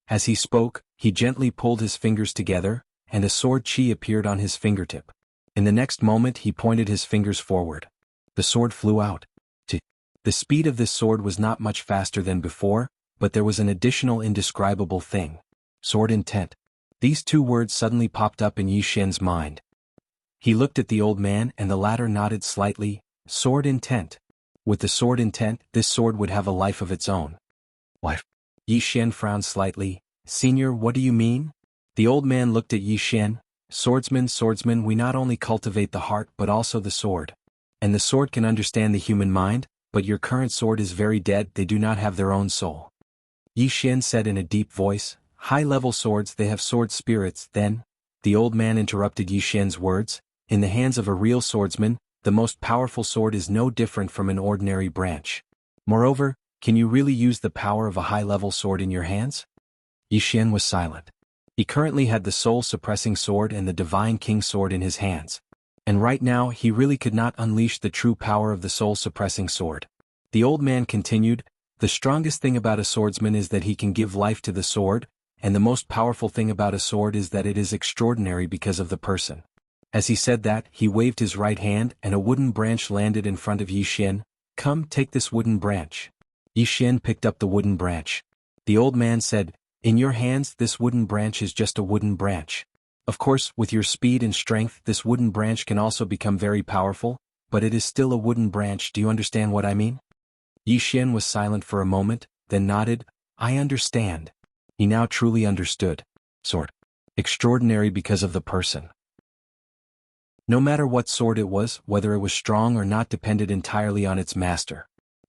As he spoke, he gently pulled his fingers together, and a sword chi appeared on his fingertip. In the next moment he pointed his fingers forward. The sword flew out. The speed of this sword was not much faster than before, but there was an additional indescribable thing. Sword intent. These 2 words suddenly popped up in Yi Xian's mind. He looked at the old man and the latter nodded slightly. Sword intent. With the sword intent, this sword would have a life of its own. Life? Yi Xian frowned slightly. Senior, what do you mean? The old man looked at Yi Xian. Swordsman, we not only cultivate the heart but also the sword. And the sword can understand the human mind, but your current sword is very dead, they do not have their own soul. Yi Xian said in a deep voice, high-level swords, they have sword spirits, then? The old man interrupted Yi Xian's words. In the hands of a real swordsman, the most powerful sword is no different from an ordinary branch. Moreover, can you really use the power of a high-level sword in your hands? Yi Xian was silent. He currently had the soul-suppressing sword and the Divine King sword in his hands. And right now he really could not unleash the true power of the soul-suppressing sword. The old man continued, the strongest thing about a swordsman is that he can give life to the sword, and the most powerful thing about a sword is that it is extraordinary because of the person. As he said that, he waved his right hand and a wooden branch landed in front of Yi Xian. Come, take this wooden branch. Yi Xian picked up the wooden branch. The old man said, in your hands this wooden branch is just a wooden branch. Of course, with your speed and strength this wooden branch can also become very powerful, but it is still a wooden branch, do you understand what I mean? Yi Xian was silent for a moment, then nodded, I understand. He now truly understood. Sword. Extraordinary because of the person. No matter what sword it was, whether it was strong or not depended entirely on its master.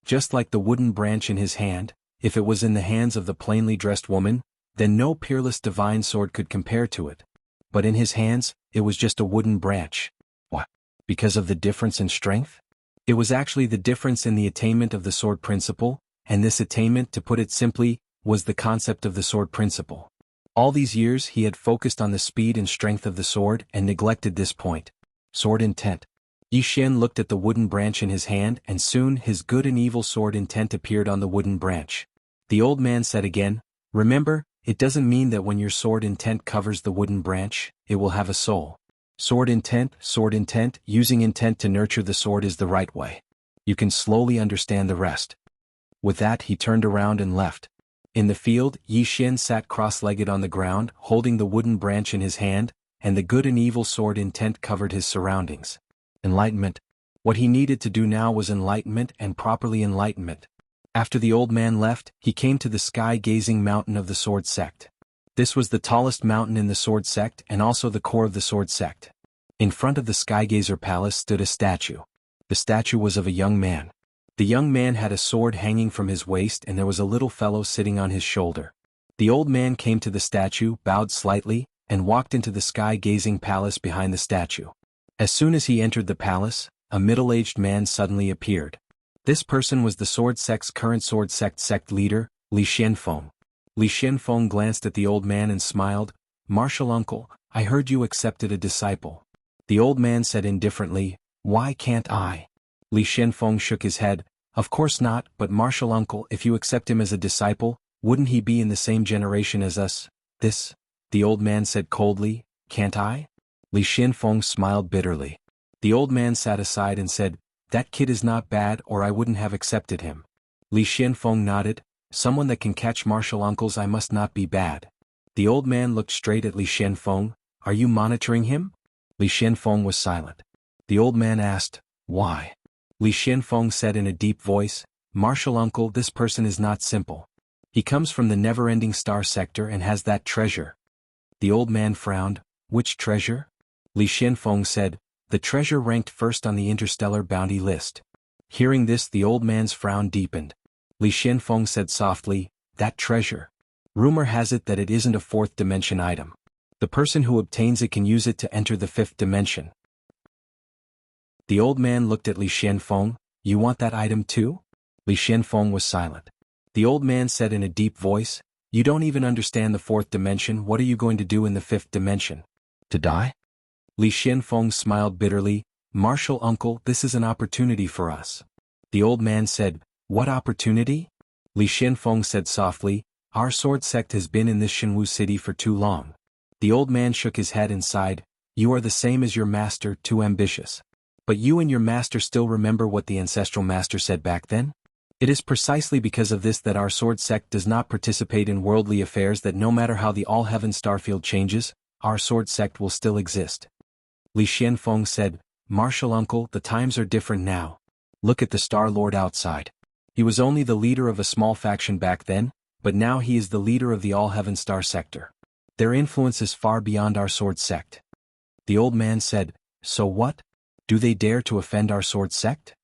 Just like the wooden branch in his hand, if it was in the hands of the plainly dressed woman, then no peerless divine sword could compare to it. But in his hands, it was just a wooden branch. What? Because of the difference in strength? It was actually the difference in the attainment of the sword principle, and this attainment, to put it simply, was the concept of the sword principle. All these years he had focused on the speed and strength of the sword and neglected this point. Sword intent. Yi Xian looked at the wooden branch in his hand, and soon his good and evil sword intent appeared on the wooden branch. The old man said again, "Remember, it doesn't mean that when your sword intent covers the wooden branch, it will have a soul. Sword intent, using intent to nurture the sword is the right way. You can slowly understand the rest." With that he turned around and left. In the field, Yi Xian sat cross-legged on the ground, holding the wooden branch in his hand, and the good and evil sword intent covered his surroundings. Enlightenment. What he needed to do now was enlightenment, and properly enlightenment. After the old man left, he came to the sky-gazing mountain of the sword sect. This was the tallest mountain in the sword sect and also the core of the sword sect. In front of the skygazer palace stood a statue. The statue was of a young man. The young man had a sword hanging from his waist, and there was a little fellow sitting on his shoulder. The old man came to the statue, bowed slightly, and walked into the sky-gazing palace behind the statue. As soon as he entered the palace, a middle-aged man suddenly appeared. This person was the sword sect's current sword sect leader, Li Xianfeng. Li Xianfeng glanced at the old man and smiled. "Martial uncle, I heard you accepted a disciple." The old man said indifferently, "Why can't I?" Li Xianfeng shook his head. "Of course not, but martial uncle, if you accept him as a disciple, wouldn't he be in the same generation as us?" The old man said coldly, "Can't I?" Li Xianfeng smiled bitterly. The old man sat aside and said, "That kid is not bad, or I wouldn't have accepted him." Li Xianfeng nodded. "Someone that can catch martial uncles, I must not be bad." The old man looked straight at Li Xianfeng. "Are you monitoring him?" Li Xianfeng was silent. The old man asked, "Why?" Li Xianfeng said in a deep voice, "Martial uncle, this person is not simple. He comes from the never-ending star sector and has that treasure." The old man frowned. "Which treasure?" Li Xianfeng said, "The treasure ranked first on the interstellar bounty list." Hearing this, the old man's frown deepened. Li Xianfeng said softly, "That treasure. Rumor has it that it isn't a fourth dimension item. The person who obtains it can use it to enter the fifth dimension." The old man looked at Li Xianfeng. "You want that item too?" Li Xianfeng was silent. The old man said in a deep voice, "You don't even understand the fourth dimension. What are you going to do in the fifth dimension? To die?" Li Xianfeng smiled bitterly. "Martial uncle, this is an opportunity for us." The old man said, "What opportunity?" Li Xianfeng said softly, "Our sword sect has been in this Shenwu city for too long." The old man shook his head and sighed. "You are the same as your master, too ambitious. But you and your master still remember what the ancestral master said back then? It is precisely because of this that our sword sect does not participate in worldly affairs, that no matter how the all-heaven starfield changes, our sword sect will still exist." Li Xianfeng said, "Martial uncle, the times are different now. Look at the Star Lord outside. He was only the leader of a small faction back then, but now he is the leader of the all-heaven star sector. Their influence is far beyond our sword sect." The old man said, "So what? Do they dare to offend our sword sect?"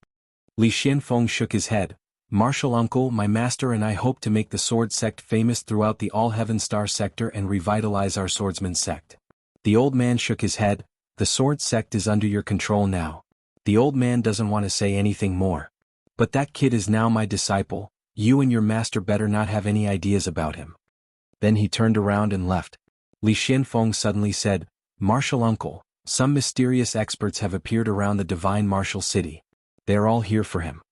Li Xianfeng shook his head. "Martial uncle, my master and I hope to make the sword sect famous throughout the all-heaven star sector and revitalize our swordsman sect." The old man shook his head. "The sword sect is under your control now." The old man doesn't want to say anything more. "But that kid is now my disciple. You and your master better not have any ideas about him." Then he turned around and left. Li Xianfeng suddenly said, "Martial uncle, some mysterious experts have appeared around the divine martial city. They are all here for him."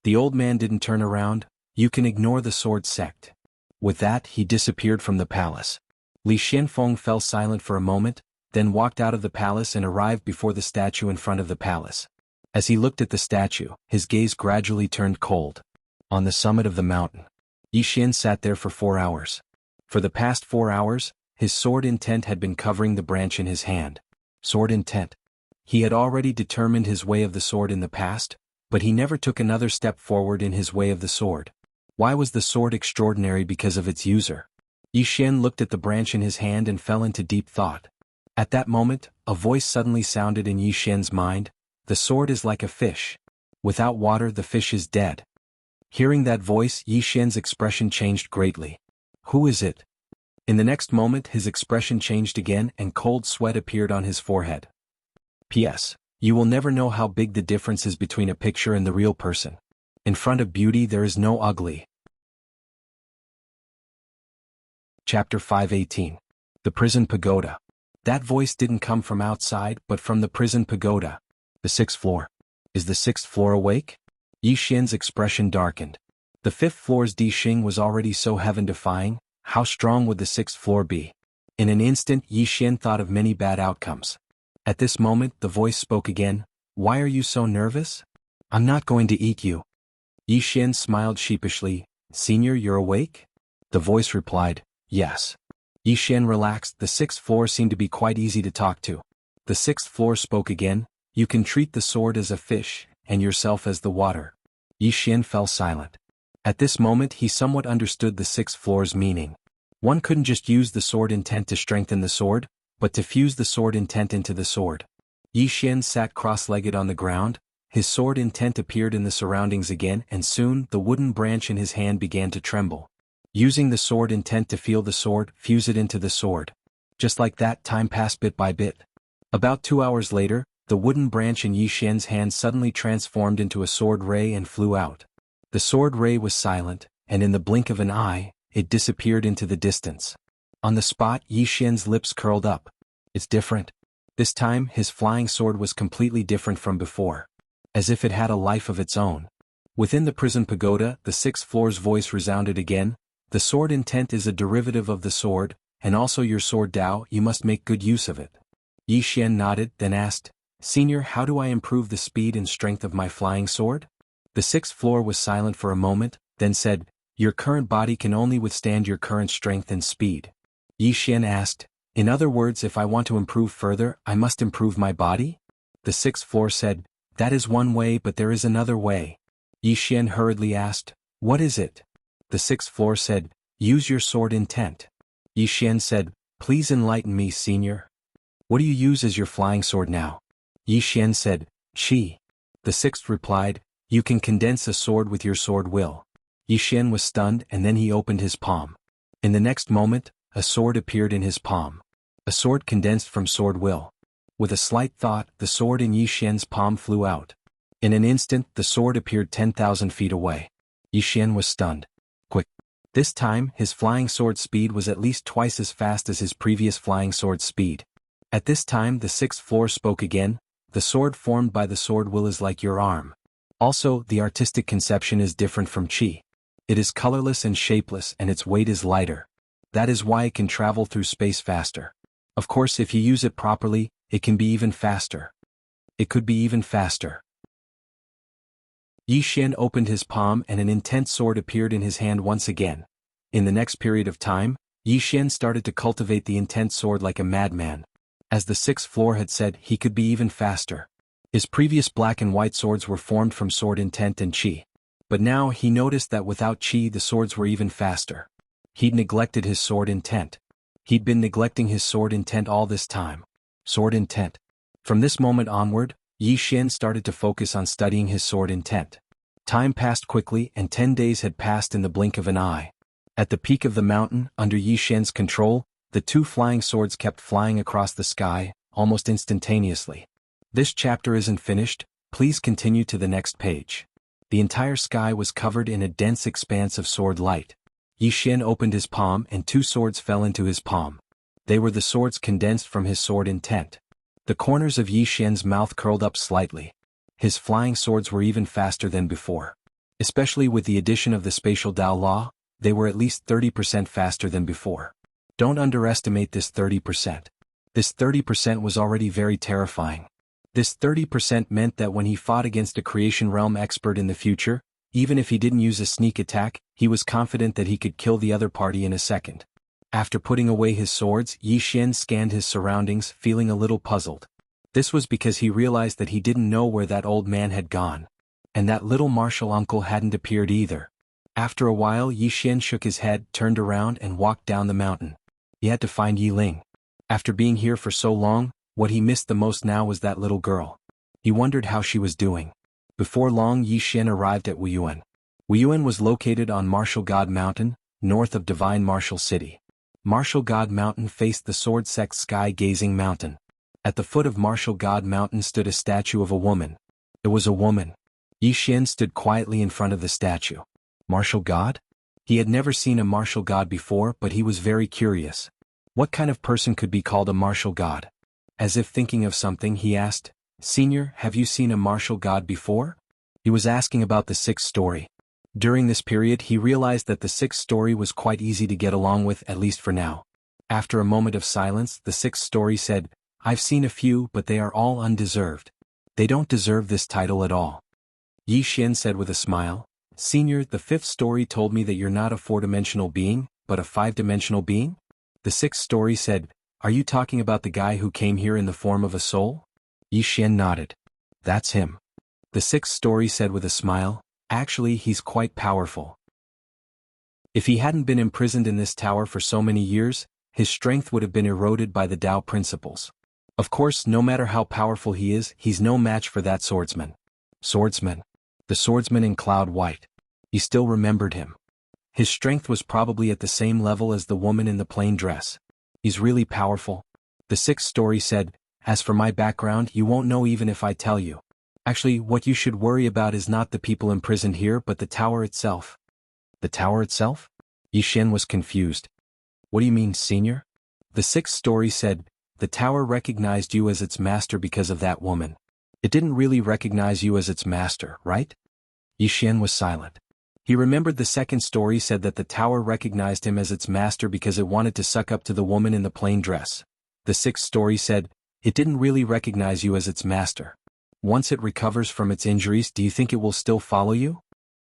The old man didn't turn around. "You can ignore the sword sect." With that, he disappeared from the palace. Li Xianfeng fell silent for a moment, then walked out of the palace and arrived before the statue in front of the palace. As he looked at the statue, his gaze gradually turned cold. On the summit of the mountain, Yi Xian sat there for 4 hours. For the past 4 hours, his sword intent had been covering the branch in his hand. Sword intent. He had already determined his way of the sword in the past, but he never took another step forward in his way of the sword. Why was the sword extraordinary? Because of its user. Yi Xian looked at the branch in his hand and fell into deep thought. At that moment, a voice suddenly sounded in Yi Xian's mind. "The sword is like a fish. Without water the fish is dead." Hearing that voice, Yi Xian's expression changed greatly. Who is it? In the next moment his expression changed again and cold sweat appeared on his forehead. P.S. You will never know how big the difference is between a picture and the real person. In front of beauty there is no ugly. Chapter 518. The Prison Pagoda. That voice didn't come from outside but from the prison pagoda. The 6th floor. Is the 6th floor awake? Yi Xian's expression darkened. The 5th floor's Di Xing was already so heaven-defying, how strong would the 6th floor be? In an instant Yi Xian thought of many bad outcomes. At this moment the voice spoke again. Why are you so nervous? I'm not going to eat you. Yi Xian smiled sheepishly. Senior, you're awake? The voice replied, yes. Yi Xian relaxed. The 6th floor seemed to be quite easy to talk to. The 6th floor spoke again. You can treat the sword as a fish, and yourself as the water. Yi Xian fell silent. At this moment he somewhat understood the 6th floor's meaning. One couldn't just use the sword intent to strengthen the sword, but to fuse the sword intent into the sword. Yi Xian sat cross-legged on the ground. His sword intent appeared in the surroundings again and soon the wooden branch in his hand began to tremble. Using the sword intent to feel the sword, fuse it into the sword. Just like that time passed bit by bit. About 2 hours later, the wooden branch in Yi Xian's hand suddenly transformed into a sword ray and flew out. The sword ray was silent, and in the blink of an eye, it disappeared into the distance. On the spot Yi Xian's lips curled up. It's different. This time his flying sword was completely different from before. As if it had a life of its own. Within the prison pagoda, the 6th floor's voice resounded again. The sword intent is a derivative of the sword, and also your sword Dao, you must make good use of it. Yi Xian nodded, then asked, Senior, how do I improve the speed and strength of my flying sword? The 6th floor was silent for a moment, then said, your current body can only withstand your current strength and speed. Yi Xian asked, in other words, if I want to improve further, I must improve my body? The 6th floor said, that is one way but there is another way. Yi Xian hurriedly asked, what is it? The 6th floor said, use your sword intent. Yi Xian said, please enlighten me, senior. What do you use as your flying sword now? Yi Xian said, Qi. The 6th replied, you can condense a sword with your sword will. Yi Xian was stunned and then he opened his palm. In the next moment, a sword appeared in his palm. A sword condensed from sword will. With a slight thought, the sword in Yi Xian's palm flew out. In an instant, the sword appeared 10,000 feet away. Yi Xian was stunned. Quick. This time, his flying sword speed was at least twice as fast as his previous flying sword speed. At this time, the 6th floor spoke again. The sword formed by the sword will is like your arm. Also, the artistic conception is different from Qi. It is colorless and shapeless and its weight is lighter. That is why it can travel through space faster. Of course, if you use it properly, it can be even faster. It could be even faster. Yi Xian opened his palm and an intense sword appeared in his hand once again. In the next period of time, Yi Xian started to cultivate the intense sword like a madman. As the 6th floor had said, he could be even faster. His previous black and white swords were formed from sword intent and Qi. But now he noticed that without Qi the swords were even faster. He'd neglected his sword intent. He'd been neglecting his sword intent all this time. Sword intent. From this moment onward, Yi Xian started to focus on studying his sword intent. Time passed quickly and 10 days had passed in the blink of an eye. At the peak of the mountain, under Yi Xian's control, the 2 flying swords kept flying across the sky, almost instantaneously. This chapter isn't finished, please continue to the next page. The entire sky was covered in a dense expanse of sword light. Yi Xian opened his palm and 2 swords fell into his palm. They were the swords condensed from his sword intent. The corners of Yi Xian's mouth curled up slightly. His flying swords were even faster than before. Especially with the addition of the spatial Dao law, they were at least 30% faster than before. Don't underestimate this 30%. This 30% was already very terrifying. This 30% meant that when he fought against a creation realm expert in the future, even if he didn't use a sneak attack, he was confident that he could kill the other party in a second. After putting away his swords, Yi Xian scanned his surroundings, feeling a little puzzled. This was because he realized that he didn't know where that old man had gone. And that little martial uncle hadn't appeared either. After a while Yi Xian shook his head, turned around and walked down the mountain. He had to find Yi Ling. After being here for so long, what he missed the most now was that little girl. He wondered how she was doing. Before long Yi Xian arrived at Wuyuan. Wuyuan was located on Martial God Mountain, north of Divine Martial City. Martial God Mountain faced the Sword Sect Sky-Gazing Mountain. At the foot of Martial God Mountain stood a statue of a woman. It was a woman. Yi Xian stood quietly in front of the statue. Martial God? He had never seen a martial god before, but he was very curious. What kind of person could be called a martial god? As if thinking of something, he asked, "Senior, have you seen a martial god before?" He was asking about the sixth story. During this period he realized that the sixth story was quite easy to get along with, at least for now. After a moment of silence, the sixth story said, "I've seen a few, but they are all undeserved. They don't deserve this title at all." Yi Xian said with a smile, "Senior, the fifth story told me that you're not a four-dimensional being, but a five-dimensional being?" The sixth story said, "Are you talking about the guy who came here in the form of a soul?" Yi Xian nodded. "That's him." The sixth story said with a smile, "Actually, he's quite powerful. If he hadn't been imprisoned in this tower for so many years, his strength would have been eroded by the Tao principles. Of course, no matter how powerful he is, he's no match for that swordsman." Swordsman. The swordsman in cloud white. He still remembered him. His strength was probably at the same level as the woman in the plain dress. "He's really powerful." The sixth story said, "As for my background, you won't know even if I tell you. Actually, what you should worry about is not the people imprisoned here but the tower itself." "The tower itself?" Yi Xian was confused. "What do you mean, senior?" The sixth story said, "The tower recognized you as its master because of that woman. It didn't really recognize you as its master, right?" Yi Xian was silent. He remembered the second story said that the tower recognized him as its master because it wanted to suck up to the woman in the plain dress. The sixth story said, "It didn't really recognize you as its master. Once it recovers from its injuries, do you think it will still follow you?"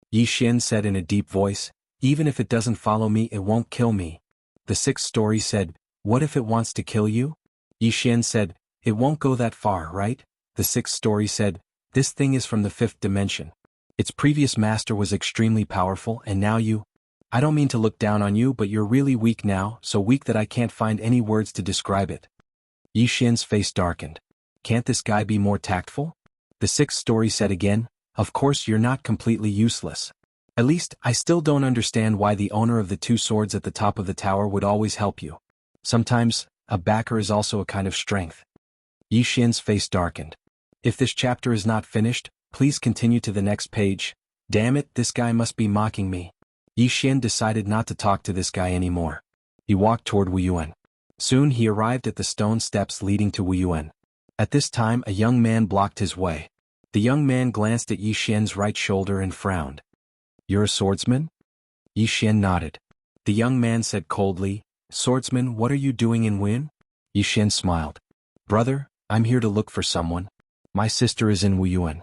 Yi Xian said in a deep voice, "Even if it doesn't follow me, it won't kill me." The sixth story said, "What if it wants to kill you?" Yi Xian said, "It won't go that far, right?" The sixth story said, "This thing is from the fifth dimension. Its previous master was extremely powerful, and now you... I don't mean to look down on you, but you're really weak now, so weak that I can't find any words to describe it." Yi Xian's face darkened. "Can't this guy be more tactful?" The sixth story said again, "Of course you're not completely useless. At least, I still don't understand why the owner of the two swords at the top of the tower would always help you. Sometimes, a backer is also a kind of strength." Yi Xian's face darkened. "If this chapter is not finished, please continue to the next page. Damn it, this guy must be mocking me." Yi Xian decided not to talk to this guy anymore. He walked toward Wuyuan. Soon he arrived at the stone steps leading to Wuyuan. At this time a young man blocked his way. The young man glanced at Yi Xian's right shoulder and frowned. "You're a swordsman?" Yi Xian nodded. The young man said coldly, "Swordsman, what are you doing in Wuyuan?" Yi Xian smiled. "Brother, I'm here to look for someone. My sister is in Wuyuan."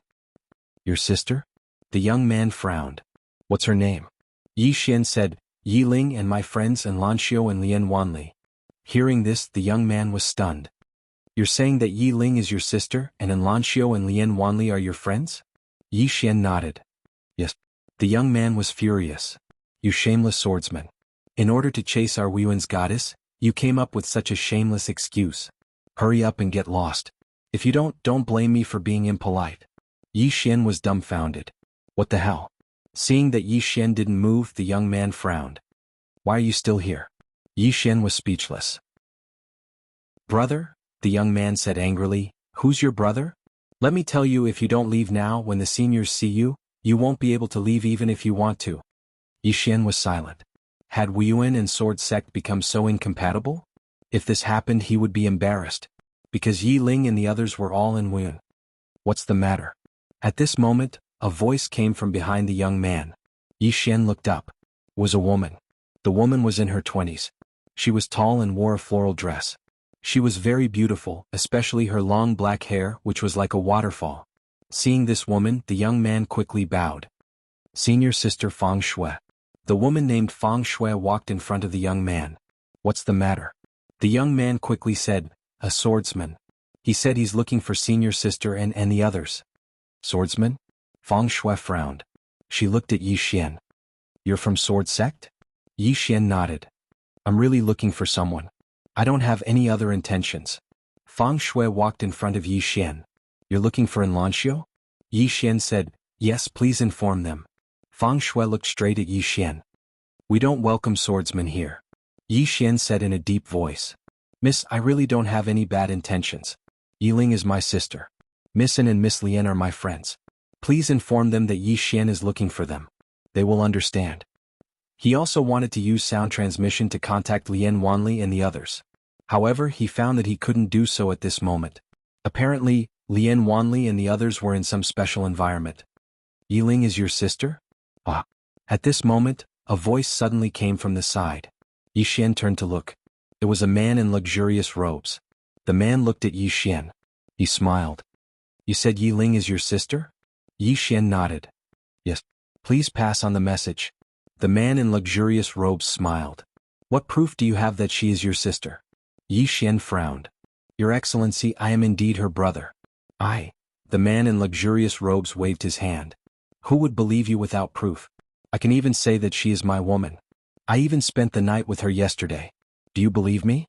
"Your sister?" The young man frowned. "What's her name?" Yi Xian said, "Yi Ling and my friends and Lanxiu and Lian Wanli." Hearing this, the young man was stunned. "You're saying that Yi Ling is your sister, and Lanxiu and Lian Wanli are your friends?" Yi Xian nodded. "Yes." The young man was furious. "You shameless swordsman. In order to chase our Wuyuan's goddess, you came up with such a shameless excuse. Hurry up and get lost. If you don't blame me for being impolite." Yi Xian was dumbfounded. "What the hell?" Seeing that Yi Xian didn't move, the young man frowned. "Why are you still here?" Yi Xian was speechless. "Brother?" The young man said angrily, "Who's your brother? Let me tell you, if you don't leave now, when the seniors see you, you won't be able to leave even if you want to." Yi Xian was silent. Had Wuyuan and Sword Sect become so incompatible? If this happened, he would be embarrassed. Because Yi Ling and the others were all in Wuyuan. "What's the matter?" At this moment, a voice came from behind the young man. Yi Xian looked up. It was a woman. The woman was in her 20s. She was tall and wore a floral dress. She was very beautiful, especially her long black hair, which was like a waterfall. Seeing this woman, the young man quickly bowed. "Senior sister Fang Shui." The woman named Fang Shui walked in front of the young man. "What's the matter?" The young man quickly said, "A swordsman. He said he's looking for senior sister and the others." "Swordsman?" Fang Shui frowned. She looked at Yi Xian. "You're from Sword Sect?" Yi Xian nodded. "I'm really looking for someone. I don't have any other intentions." Fang Shui walked in front of Yi Xian. "You're looking for Lanxiu?" Yi Xian said, "Yes, please inform them." Fang Shui looked straight at Yi Xian. "We don't welcome swordsmen here," Yi Xian said in a deep voice. "Miss, I really don't have any bad intentions. Yi Ling is my sister. Miss An and Miss Lian are my friends. Please inform them that Yi Xian is looking for them. They will understand." He also wanted to use sound transmission to contact Lian Wanli and the others. However, he found that he couldn't do so at this moment. Apparently, Lian Wanli and the others were in some special environment. "Yi Ling is your sister?" Ah. At this moment, a voice suddenly came from the side. Yi Xian turned to look. It was a man in luxurious robes. The man looked at Yi Xian. He smiled. "You said Yi Ling is your sister?" Yi Xian nodded. "Yes. Please pass on the message." The man in luxurious robes smiled. "What proof do you have that she is your sister?" Yi Xian frowned. "Your Excellency, I am indeed her brother." The man in luxurious robes waved his hand. "Who would believe you without proof? I can even say that she is my woman. I even spent the night with her yesterday. Do you believe me?"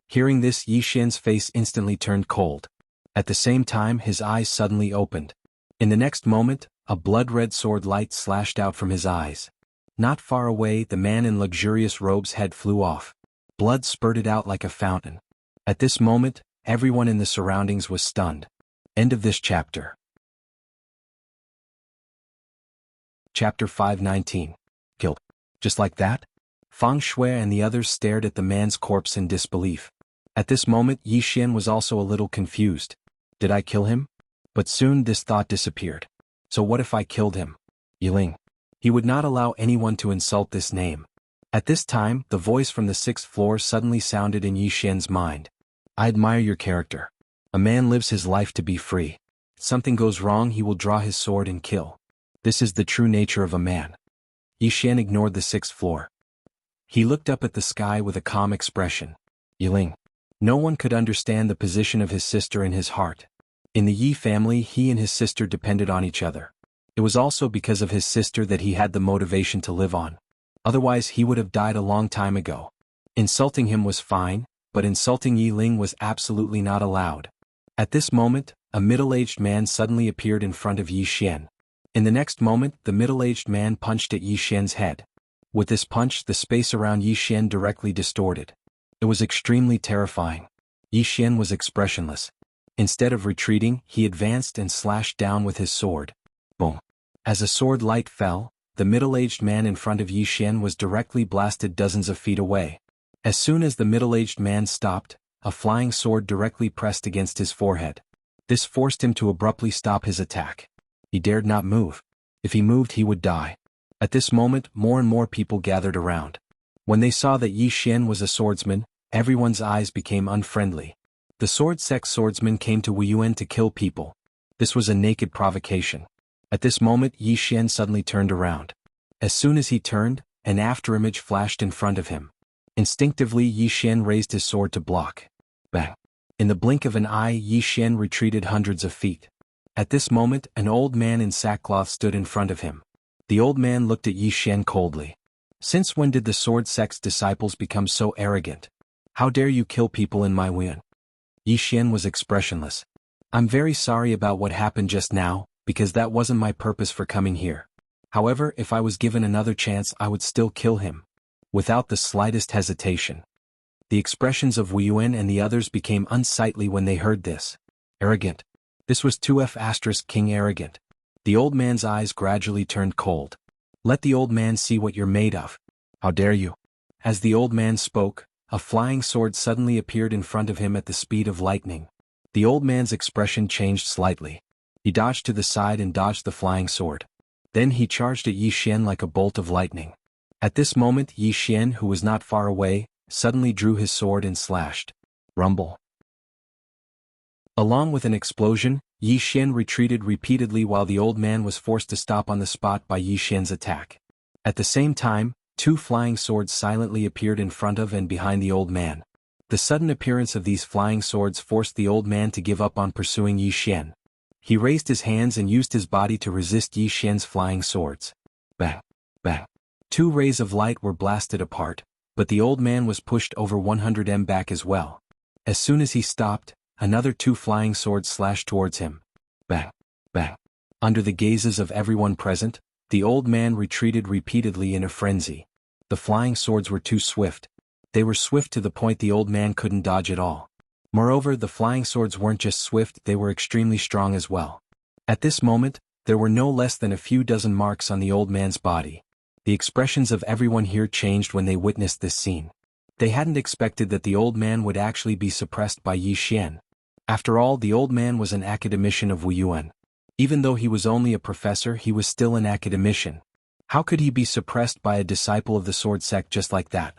Hearing this, Yi Xian's face instantly turned cold. At the same time, his eyes suddenly opened. In the next moment, a blood-red sword light slashed out from his eyes. Not far away, the man in luxurious robes' head flew off. Blood spurted out like a fountain. At this moment, everyone in the surroundings was stunned. End of this chapter. Chapter 519. Killed. Just like that? Fang Shui and the others stared at the man's corpse in disbelief. At this moment, Yi Xian was also a little confused. Did I kill him? But soon this thought disappeared. So what if I killed him? Yi Ling. He would not allow anyone to insult this name. At this time, the voice from the 6th floor suddenly sounded in Yi Xian's mind. "I admire your character. A man lives his life to be free. If something goes wrong, he will draw his sword and kill. This is the true nature of a man." Yi Xian ignored the 6th floor. He looked up at the sky with a calm expression. Yi Ling. No one could understand the position of his sister in his heart. In the Yi family, he and his sister depended on each other. It was also because of his sister that he had the motivation to live on. Otherwise, he would have died a long time ago. Insulting him was fine, but insulting Yi Ling was absolutely not allowed. At this moment, a middle-aged man suddenly appeared in front of Yi Xian. In the next moment, the middle-aged man punched at Yi Xian's head. With this punch, the space around Yi Xian directly distorted. It was extremely terrifying. Yi Xian was expressionless. Instead of retreating, he advanced and slashed down with his sword. Boom. As a sword light fell, the middle-aged man in front of Yi Xian was directly blasted dozens of feet away. As soon as the middle-aged man stopped, a flying sword directly pressed against his forehead. This forced him to abruptly stop his attack. He dared not move. If he moved, he would die. At this moment, more and more people gathered around. When they saw that Yi Xian was a swordsman, everyone's eyes became unfriendly. The sword-sex swordsman came to Wuyuan to kill people. This was a naked provocation. At this moment, Yi Xian suddenly turned around. As soon as he turned, an afterimage flashed in front of him. Instinctively, Yi Xian raised his sword to block. Bang! In the blink of an eye, Yi Xian retreated hundreds of feet. At this moment, an old man in sackcloth stood in front of him. The old man looked at Yi Xian coldly. "Since when did the sword-sex disciples become so arrogant? How dare you kill people in my Wuyuan?" Yi Xian was expressionless. "I'm very sorry about what happened just now, because that wasn't my purpose for coming here. However, if I was given another chance, I would still kill him." Without the slightest hesitation. The expressions of Wuyuan and the others became unsightly when they heard this. Arrogant. This was 2F** King arrogant. The old man's eyes gradually turned cold. "Let the old man see what you're made of. How dare you?" As the old man spoke, a flying sword suddenly appeared in front of him at the speed of lightning. The old man's expression changed slightly. He dodged to the side and dodged the flying sword. Then he charged at Yi Xian like a bolt of lightning. At this moment, Yi Xian, who was not far away, suddenly drew his sword and slashed. Rumble. Along with an explosion, Yi Xian retreated repeatedly while the old man was forced to stop on the spot by Yi Xian's attack. At the same time, two flying swords silently appeared in front of and behind the old man. The sudden appearance of these flying swords forced the old man to give up on pursuing Yi Xian. He raised his hands and used his body to resist Yi Xian's flying swords. Bang! Bang! Two rays of light were blasted apart, but the old man was pushed over 100 m back as well. As soon as he stopped, another two flying swords slashed towards him. Bang! Bang! Under the gazes of everyone present, The old man retreated repeatedly in a frenzy. The flying swords were too swift. They were swift to the point the old man couldn't dodge at all. Moreover, the flying swords weren't just swift, they were extremely strong as well. At this moment, there were no less than a few dozen marks on the old man's body. The expressions of everyone here changed when they witnessed this scene. They hadn't expected that the old man would actually be suppressed by Yi Xian. After all, the old man was an academician of Wuyuan. Even though he was only a professor, he was still an academician. How could he be suppressed by a disciple of the sword sect just like that?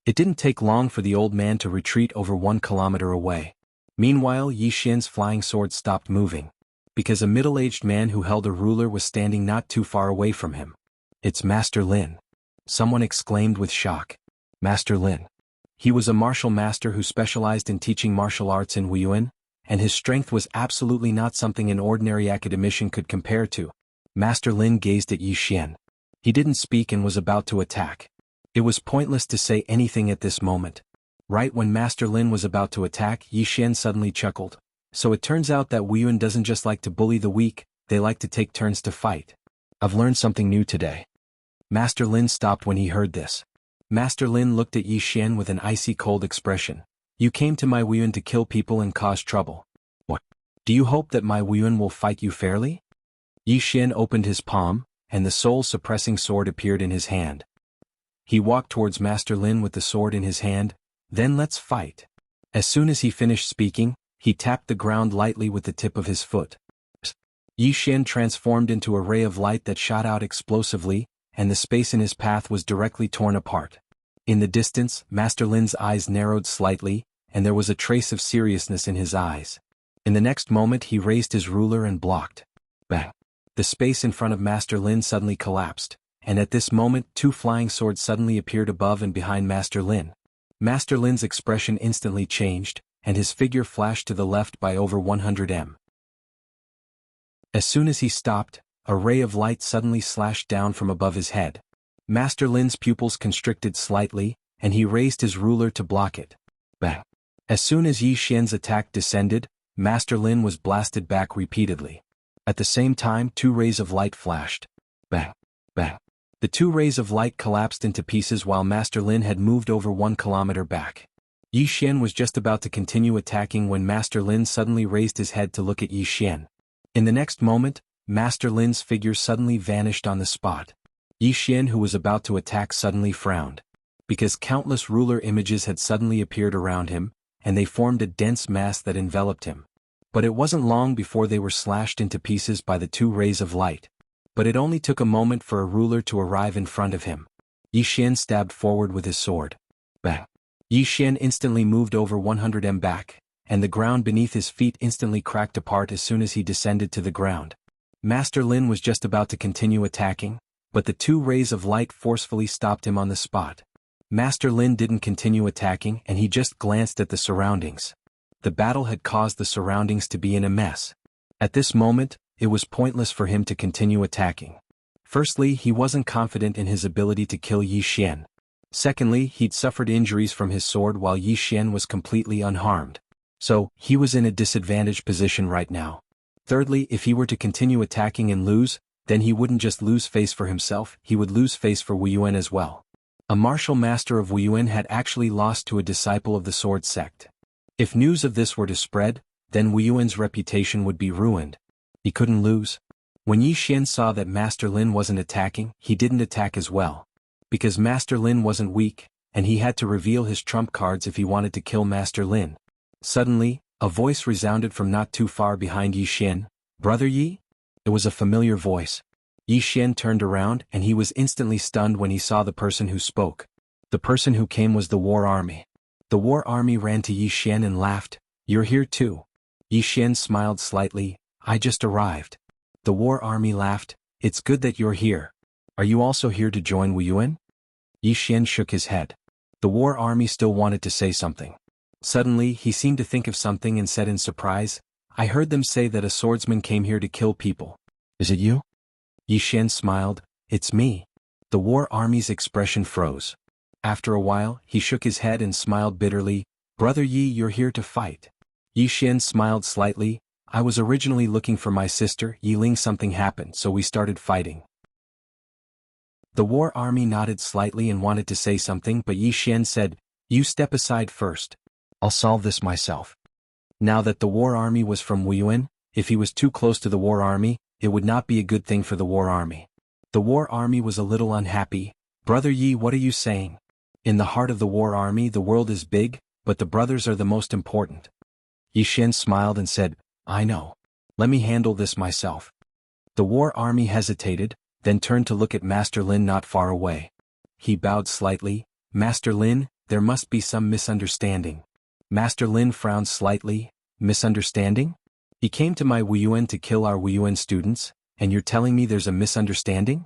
It didn't take long for the old man to retreat over 1 kilometer away. Meanwhile, Yi Xian's flying sword stopped moving, because a middle-aged man who held a ruler was standing not too far away from him. "It's Master Lin," someone exclaimed with shock. Master Lin. He was a martial master who specialized in teaching martial arts in Wuyuan, and his strength was absolutely not something an ordinary academician could compare to. Master Lin gazed at Yi Xian. He didn't speak and was about to attack. It was pointless to say anything at this moment. Right when Master Lin was about to attack, Yi Xian suddenly chuckled. So it turns out that Wuyuan doesn't just like to bully the weak, they like to take turns to fight. I've learned something new today. Master Lin stopped when he heard this. Master Lin looked at Yi Xian with an icy cold expression. "You came to my Wuyuan to kill people and cause trouble. What? Do you hope that my Wuyuan will fight you fairly?" Yi Xian opened his palm, and the soul-suppressing sword appeared in his hand. He walked towards Master Lin with the sword in his hand. "Then let's fight." As soon as he finished speaking, he tapped the ground lightly with the tip of his foot. Yi Xian transformed into a ray of light that shot out explosively, and the space in his path was directly torn apart. In the distance, Master Lin's eyes narrowed slightly, and there was a trace of seriousness in his eyes. In the next moment he raised his ruler and blocked. Bang! The space in front of Master Lin suddenly collapsed, and at this moment 2 flying swords suddenly appeared above and behind Master Lin. Master Lin's expression instantly changed, and his figure flashed to the left by over 100 m. As soon as he stopped, a ray of light suddenly slashed down from above his head. Master Lin's pupils constricted slightly, and he raised his ruler to block it. Bang! As soon as Yi Xian's attack descended, Master Lin was blasted back repeatedly. At the same time, 2 rays of light flashed. Bang! Bang! The 2 rays of light collapsed into pieces while Master Lin had moved over 1 kilometer back. Yi Xian was just about to continue attacking when Master Lin suddenly raised his head to look at Yi Xian. In the next moment, Master Lin's figure suddenly vanished on the spot. Yi Xian, who was about to attack, suddenly frowned, because countless ruler images had suddenly appeared around him, and they formed a dense mass that enveloped him. But it wasn't long before they were slashed into pieces by the 2 rays of light. But it only took a moment for a ruler to arrive in front of him. Yi Xian stabbed forward with his sword. Bang! Yi Xian instantly moved over 100 m back, and the ground beneath his feet instantly cracked apart as soon as he descended to the ground. Master Lin was just about to continue attacking, but the 2 rays of light forcefully stopped him on the spot. Master Lin didn't continue attacking, and he just glanced at the surroundings. The battle had caused the surroundings to be in a mess. At this moment, it was pointless for him to continue attacking. Firstly, he wasn't confident in his ability to kill Yi Xian. Secondly, he'd suffered injuries from his sword while Yi Xian was completely unharmed. So, he was in a disadvantaged position right now. Thirdly, if he were to continue attacking and lose, then he wouldn't just lose face for himself, he would lose face for Wuyuan as well. A martial master of Wuyuan had actually lost to a disciple of the sword sect. If news of this were to spread, then Wuyuan's reputation would be ruined. He couldn't lose. When Yi Xian saw that Master Lin wasn't attacking, he didn't attack as well. Because Master Lin wasn't weak, and he had to reveal his trump cards if he wanted to kill Master Lin. Suddenly, a voice resounded from not too far behind Yi Xian. "Brother Yi?" It was a familiar voice. Yi Xian turned around and he was instantly stunned when he saw the person who spoke. The person who came was the war army. The war army ran to Yi Xian and laughed. "You're here too." Yi Xian smiled slightly. "I just arrived." The war army laughed. "It's good that you're here. Are you also here to join Wuyuan?" Yi Xian shook his head. The war army still wanted to say something. Suddenly, he seemed to think of something and said in surprise, "I heard them say that a swordsman came here to kill people. Is it you?" Yi Xian smiled. "It's me." The war army's expression froze. After a while, he shook his head and smiled bitterly. "Brother Yi, you're here to fight." Yi Xian smiled slightly. "I was originally looking for my sister, Yi Ling. Something happened, so we started fighting." The war army nodded slightly and wanted to say something, but Yi Xian said, "You step aside first. I'll solve this myself." Now that the war army was from Wuyuan, if he was too close to the war army, it would not be a good thing for the war army. The war army was a little unhappy. "Brother Yi, what are you saying? In the heart of the war army the world is big, but the brothers are the most important." Yi Xian smiled and said, "I know. Let me handle this myself." The war army hesitated, then turned to look at Master Lin not far away. He bowed slightly. "Master Lin, there must be some misunderstanding." Master Lin frowned slightly. "Misunderstanding? He came to my Wuyuan to kill our Wuyuan students, and you're telling me there's a misunderstanding?"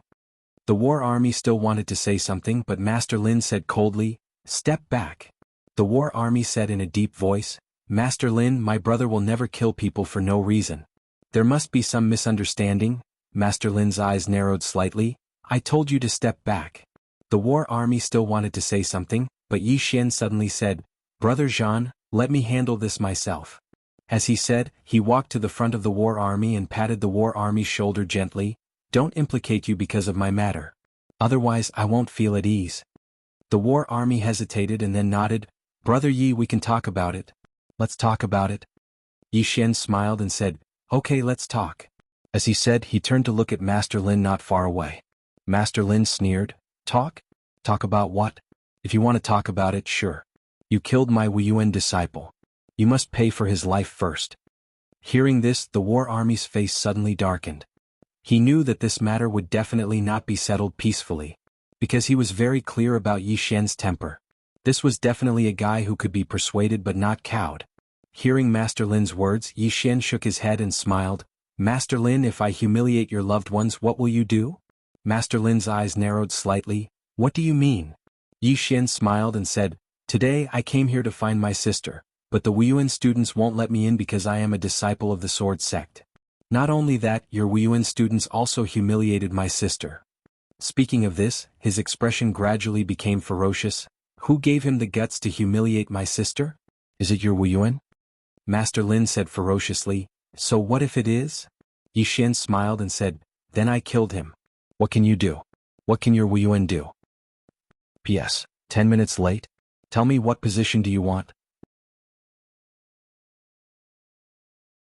The war army still wanted to say something, but Master Lin said coldly, "Step back." The war army said in a deep voice, "Master Lin, my brother will never kill people for no reason. There must be some misunderstanding." Master Lin's eyes narrowed slightly. "I told you to step back." The war army still wanted to say something, but Yi Xian suddenly said, "Brother Zhan, let me handle this myself." As he said, he walked to the front of the war army and patted the war army's shoulder gently. "Don't implicate you because of my matter. Otherwise I won't feel at ease." The war army hesitated and then nodded. "Brother Yi, we can talk about it." "Let's talk about it." Yi Xian smiled and said, "Okay, let's talk." As he said, he turned to look at Master Lin not far away. Master Lin sneered, "Talk? Talk about what? If you want to talk about it, sure. You killed my Wuyuan disciple. You must pay for his life first." Hearing this, the war army's face suddenly darkened. He knew that this matter would definitely not be settled peacefully, because he was very clear about Yi Xian's temper. This was definitely a guy who could be persuaded but not cowed. Hearing Master Lin's words, Yi Xian shook his head and smiled. "Master Lin, if I humiliate your loved ones, what will you do?" Master Lin's eyes narrowed slightly. "What do you mean?" Yi Xian smiled and said, "Today I came here to find my sister, but the Wuyuan students won't let me in because I am a disciple of the sword sect. Not only that, your Wuyuan students also humiliated my sister." Speaking of this, his expression gradually became ferocious. "Who gave him the guts to humiliate my sister? Is it your Wuyuan?" Master Lin said ferociously, "So what if it is?" Yi Xian smiled and said, "Then I killed him. What can you do? What can your Wuyuan do?" P.S. 10 minutes late? Tell me, what position do you want?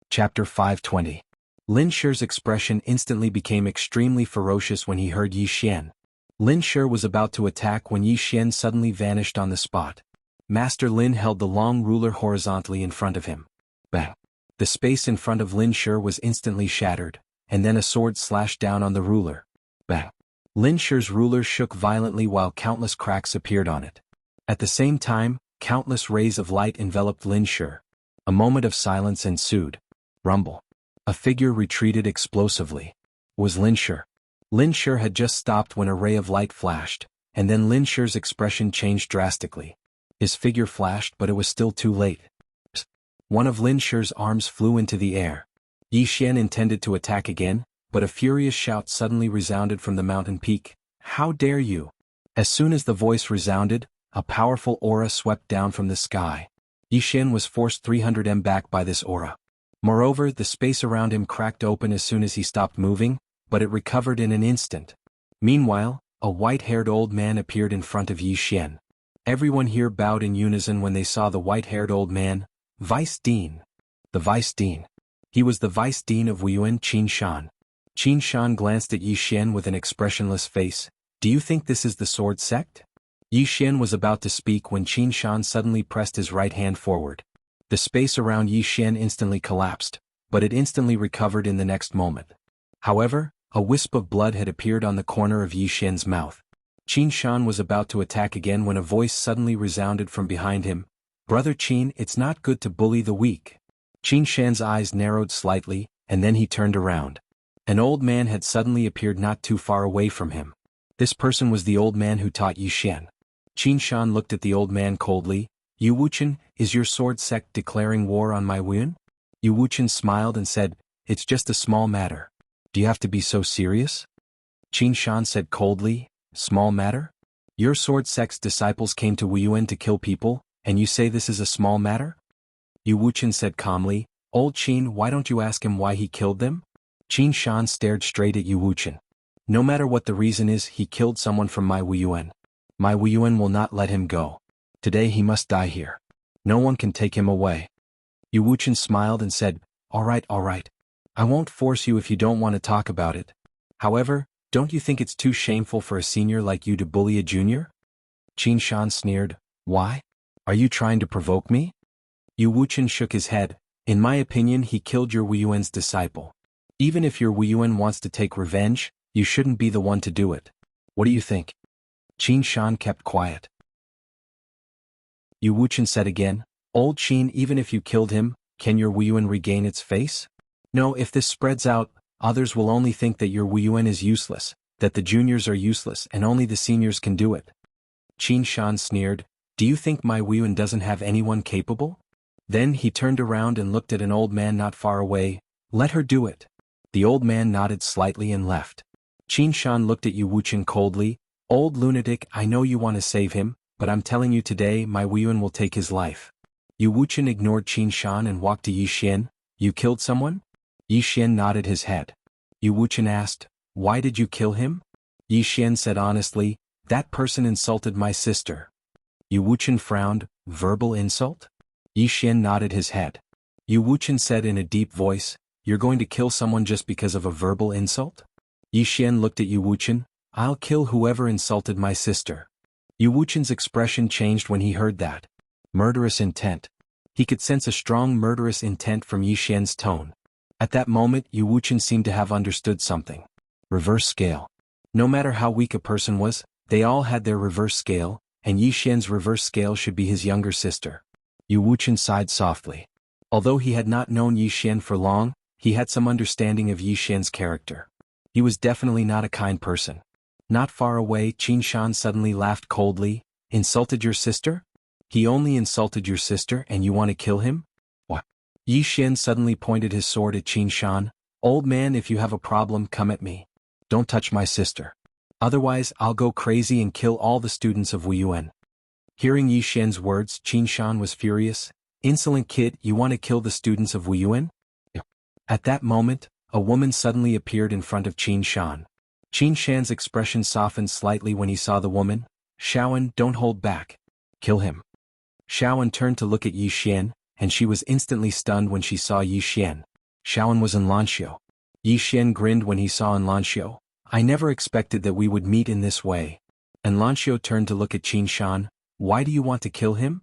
Chapter 520. Lin Shi's expression instantly became extremely ferocious when he heard Yi Xian. Lin Shi was about to attack when Yi Xian suddenly vanished on the spot. Master Lin held the long ruler horizontally in front of him. Bang! The space in front of Lin Shi was instantly shattered, and then a sword slashed down on the ruler. Bang! Lin Shi's ruler shook violently while countless cracks appeared on it. At the same time, countless rays of light enveloped Lin Shi. A moment of silence ensued. Rumble. A figure retreated explosively. Was Lin Shi. Lin Shi had just stopped when a ray of light flashed, and then Lin Shi's expression changed drastically. His figure flashed, but it was still too late. One of Lin Shi's arms flew into the air. Yi Xian intended to attack again, but a furious shout suddenly resounded from the mountain peak. "How dare you!" As soon as the voice resounded, a powerful aura swept down from the sky. Yi Xian was forced 300 m back by this aura. Moreover, the space around him cracked open as soon as he stopped moving, but it recovered in an instant. Meanwhile, a white-haired old man appeared in front of Yi Xian. Everyone here bowed in unison when they saw the white-haired old man. Vice Dean. The Vice Dean. He was the Vice Dean of Wuyuan, Qin Shan. Qin Shan glanced at Yi Xian with an expressionless face. "Do you think this is the sword sect?" Yi Xian was about to speak when Qin Shan suddenly pressed his right hand forward. The space around Yi Xian instantly collapsed, but it instantly recovered in the next moment. However, a wisp of blood had appeared on the corner of Yi Xian's mouth. Qin Shan was about to attack again when a voice suddenly resounded from behind him. "Brother Qin, it's not good to bully the weak." Qin Shan's eyes narrowed slightly, and then he turned around. An old man had suddenly appeared not too far away from him. This person was the old man who taught Yi Xian. Qin Shan looked at the old man coldly. "Yu Wuchen, is your sword sect declaring war on my Wuyuan?" Yu Wuchen smiled and said, "It's just a small matter. Do you have to be so serious?" Qin Shan said coldly, "Small matter? Your sword sect's disciples came to Wuyuan to kill people, and you say this is a small matter?" Yu Wuchen said calmly, "Old Qin, why don't you ask him why he killed them?" Qin Shan stared straight at Yu Wuchen. No matter what the reason is, he killed someone from my Wuyuan. My Wuyuan will not let him go. Today he must die here. No one can take him away. Yu Wuchen smiled and said, all right. I won't force you if you don't want to talk about it. However, don't you think it's too shameful for a senior like you to bully a junior? Qin Shan sneered, why? Are you trying to provoke me? Yu Wuchen shook his head. In my opinion, he killed your Wuyuan's disciple. Even if your Wuyuan wants to take revenge, you shouldn't be the one to do it. What do you think? Qin Shan kept quiet. Yu Wuchen said again, old Qin, even if you killed him, can your Wuyuan regain its face? No, if this spreads out, others will only think that your Wuyuan is useless, that the juniors are useless and only the seniors can do it. Qin Shan sneered, do you think my Wuyuan doesn't have anyone capable? Then he turned around and looked at an old man not far away. Let her do it. The old man nodded slightly and left. Qin Shan looked at Yu Wuchen coldly. Old lunatic, I know you want to save him, but I'm telling you today my Wuyuan will take his life. Yu Wuchen ignored Qin Shan and walked to Yi Xian. You killed someone? Yi Xian nodded his head. Yu Wuchen asked, why did you kill him? Yi Xian said honestly, that person insulted my sister. Yu Wuchen frowned, verbal insult? Yi Xian nodded his head. Yu Wuchen said in a deep voice, you're going to kill someone just because of a verbal insult? Yi Xian looked at Yu Wuchen, I'll kill whoever insulted my sister. Yu Wuchen's expression changed when he heard that. Murderous intent. He could sense a strong murderous intent from Yi Xian's tone. At that moment, Yu Wuchen seemed to have understood something. Reverse scale. No matter how weak a person was, they all had their reverse scale, and Yi Xian's reverse scale should be his younger sister. Yu Wuchen sighed softly. Although he had not known Yi Xian for long, he had some understanding of Yi Xian's character. He was definitely not a kind person. Not far away, Qin Shan suddenly laughed coldly. Insulted your sister? He only insulted your sister and you want to kill him? What? Yi Xian suddenly pointed his sword at Qin Shan. Old man, if you have a problem, come at me. Don't touch my sister. Otherwise, I'll go crazy and kill all the students of Wuyuan. Hearing Yi Xian's words, Qin Shan was furious. Insolent kid, you want to kill the students of Wuyuan? At that moment, a woman suddenly appeared in front of Qin Shan. Qin Shan's expression softened slightly when he saw the woman. Shaoan, don't hold back. Kill him. Shaoan turned to look at Yi Xian, and she was instantly stunned when she saw Yi Xian. Shaoan was Enlanxiu. Yi Xian grinned when he saw Enlanxiu. I never expected that we would meet in this way. Enlanxiu turned to look at Qin Shan. Why do you want to kill him?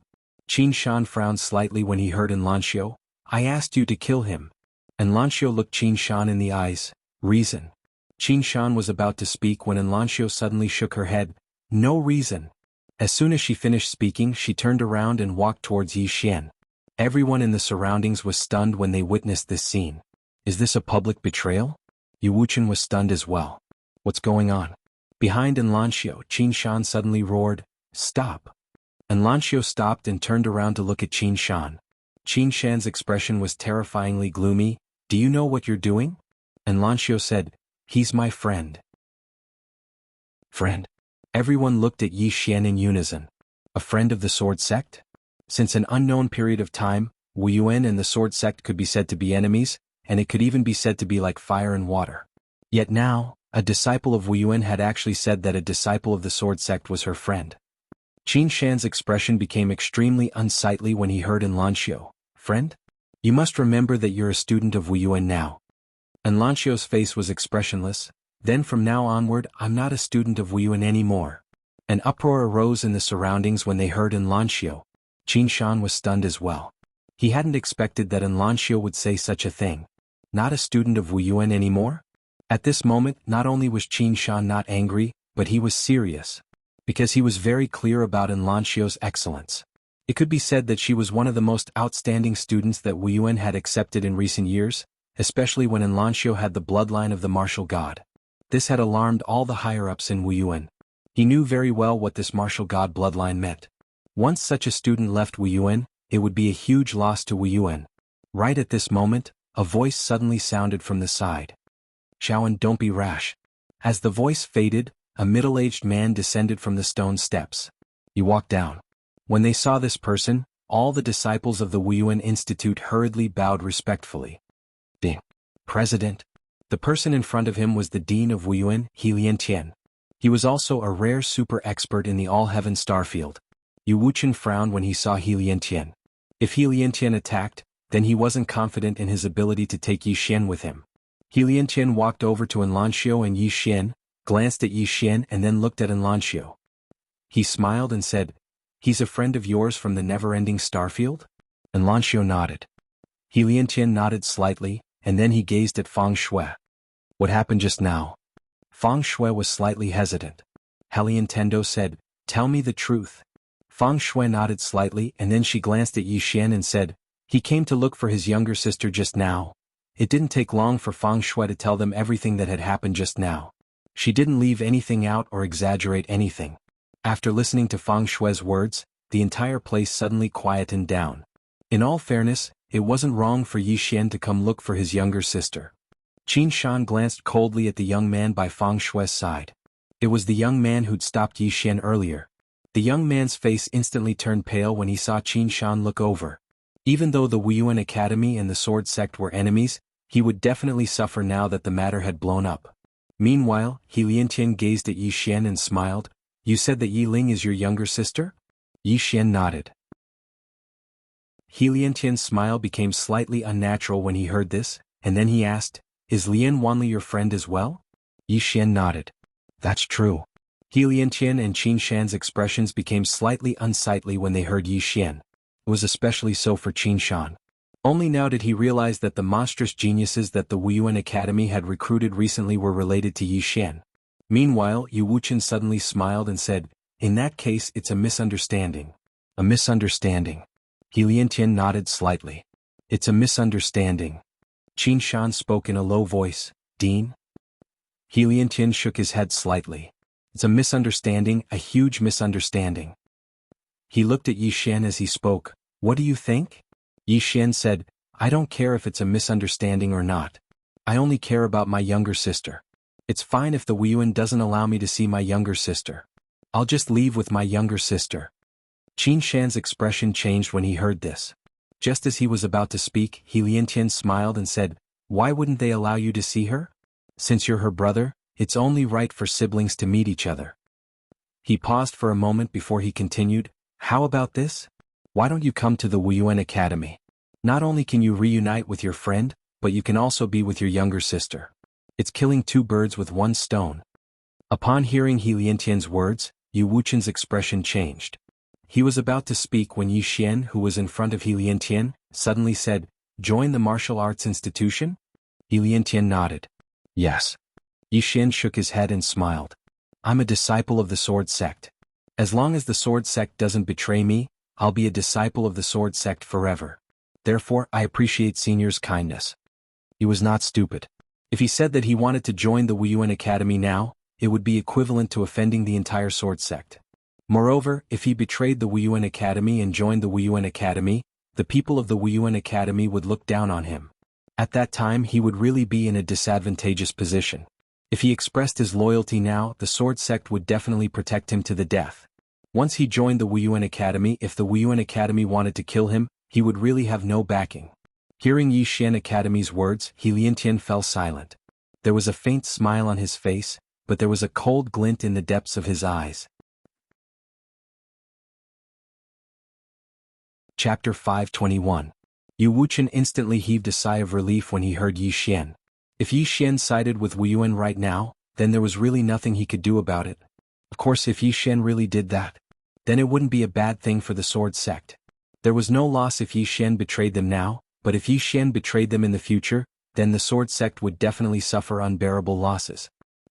Qin Shan frowned slightly when he heard Enlanxiu. I asked you to kill him. Enlanxiu looked Qin Shan in the eyes. Reason. Qin Shan was about to speak when Enlanxiu suddenly shook her head. No reason. As soon as she finished speaking, she turned around and walked towards Yi Xian. Everyone in the surroundings was stunned when they witnessed this scene. Is this a public betrayal? Yu Wuchen was stunned as well. What's going on? Behind Enlanxiu, Qin Shan suddenly roared, Stop! Enlanxiu stopped and turned around to look at Qin Shan. Qin Shan's expression was terrifyingly gloomy. Do you know what you're doing? Enlanxiu said, He's my friend. Friend? Everyone looked at Yi Xian in unison. A friend of the sword sect? Since an unknown period of time, Wuyuan and the sword sect could be said to be enemies, and it could even be said to be like fire and water. Yet now, a disciple of Wuyuan had actually said that a disciple of the sword sect was her friend. Qin Shan's expression became extremely unsightly when he heard Enlanxiu. Friend? You must remember that you're a student of Wuyuan now. Enlanxiu's face was expressionless. Then from now onward, I'm not a student of Wuyuan anymore. An uproar arose in the surroundings when they heard Enlanxiu. Qin Shan was stunned as well. He hadn't expected that Enlanxiu would say such a thing. Not a student of Wuyuan anymore? At this moment, not only was Qin Shan not angry, but he was serious. Because he was very clear about Enlanxiu's excellence. It could be said that she was one of the most outstanding students that Wuyuan had accepted in recent years, especially when Enlanxiu had the bloodline of the martial god. This had alarmed all the higher-ups in Wuyuan. He knew very well what this martial god bloodline meant. Once such a student left Wuyuan, it would be a huge loss to Wuyuan. Right at this moment, a voice suddenly sounded from the side. Shaoan, don't be rash. As the voice faded, a middle-aged man descended from the stone steps. He walked down. When they saw this person, all the disciples of the Wuyuan Institute hurriedly bowed respectfully. Ding. President. The person in front of him was the dean of Wuyuan, He Liantian. He was also a rare super expert in the all-heaven starfield. Yu Wuchen frowned when he saw He Liantian. If He Liantian attacked, then he wasn't confident in his ability to take Yi Xian with him. He Liantian walked over to Enlanxiu and Yi Xian, glanced at Yi Xian and then looked at Enlanxiu. He smiled and said, "He's a friend of yours from the never-ending starfield?" Enlanxiu nodded. He Liantian nodded slightly, and then he gazed at Feng Shui. "What happened just now?" Feng Shui was slightly hesitant. Heliantendo said, "Tell me the truth." Feng Shui nodded slightly and then she glanced at Yi Xian and said, "He came to look for his younger sister just now." It didn't take long for Feng Shui to tell them everything that had happened just now. She didn't leave anything out or exaggerate anything. After listening to Feng Shui's words, the entire place suddenly quietened down. In all fairness, it wasn't wrong for Yi Xian to come look for his younger sister. Qin Shan glanced coldly at the young man by Feng Shui's side. It was the young man who'd stopped Yi Xian earlier. The young man's face instantly turned pale when he saw Qin Shan look over. Even though the Wuyuan Academy and the Sword Sect were enemies, he would definitely suffer now that the matter had blown up. Meanwhile, He Liantian gazed at Yi Xian and smiled. "You said that Yi Ling is your younger sister?" Yi Xian nodded. He Liantian's smile became slightly unnatural when he heard this, and then he asked, "Is Lian Wanli your friend as well?" Yi Xian nodded. "That's true." He Liantian and Qin Shan's expressions became slightly unsightly when they heard Yi Xian. It was especially so for Qin Shan. Only now did he realize that the monstrous geniuses that the Wuyuan Academy had recruited recently were related to Yi Xian. Meanwhile, Yu Wuchen suddenly smiled and said, "In that case it's a misunderstanding." "A misunderstanding?" He Liantian nodded slightly. "It's a misunderstanding." Qin Shan spoke in a low voice, "Dean?" He Liantian shook his head slightly. "It's a misunderstanding, a huge misunderstanding." He looked at Yi Xian as he spoke. "What do you think?" Yi Xian said, "I don't care if it's a misunderstanding or not. I only care about my younger sister. It's fine if the Wuyuan doesn't allow me to see my younger sister. I'll just leave with my younger sister." Qin Shan's expression changed when he heard this. Just as he was about to speak, He Liantian smiled and said, "Why wouldn't they allow you to see her? Since you're her brother, it's only right for siblings to meet each other." He paused for a moment before he continued, "How about this? Why don't you come to the Wuyuan Academy? Not only can you reunite with your friend, but you can also be with your younger sister. It's killing two birds with one stone." Upon hearing He Liantian's words, Yu Wuchen's expression changed. He was about to speak when Yi Xian, who was in front of He Liantian, suddenly said, "Join the martial arts institution?" He Liantian nodded. "Yes." Yi Xian shook his head and smiled. "I'm a disciple of the Sword Sect. As long as the Sword Sect doesn't betray me, I'll be a disciple of the Sword Sect forever. Therefore, I appreciate Senior's kindness." He was not stupid. If he said that he wanted to join the Wuyuan Academy now, it would be equivalent to offending the entire Sword Sect. Moreover, if he betrayed the Wuyuan Academy and joined the Wuyuan Academy, the people of the Wuyuan Academy would look down on him. At that time he would really be in a disadvantageous position. If he expressed his loyalty now, the Sword Sect would definitely protect him to the death. Once he joined the Wuyuan Academy, if the Wuyuan Academy wanted to kill him, he would really have no backing. Hearing Yi Xian Academy's words, He Liantian fell silent. There was a faint smile on his face, but there was a cold glint in the depths of his eyes. Chapter 521. Yu Wuchen instantly heaved a sigh of relief when he heard Yi Xian. If Yi Xian sided with Wuyuan right now, then there was really nothing he could do about it. Of course, if Yi Xian really did that, then it wouldn't be a bad thing for the Sword Sect. There was no loss if Yi Xian betrayed them now, but if Yi Xian betrayed them in the future, then the Sword Sect would definitely suffer unbearable losses.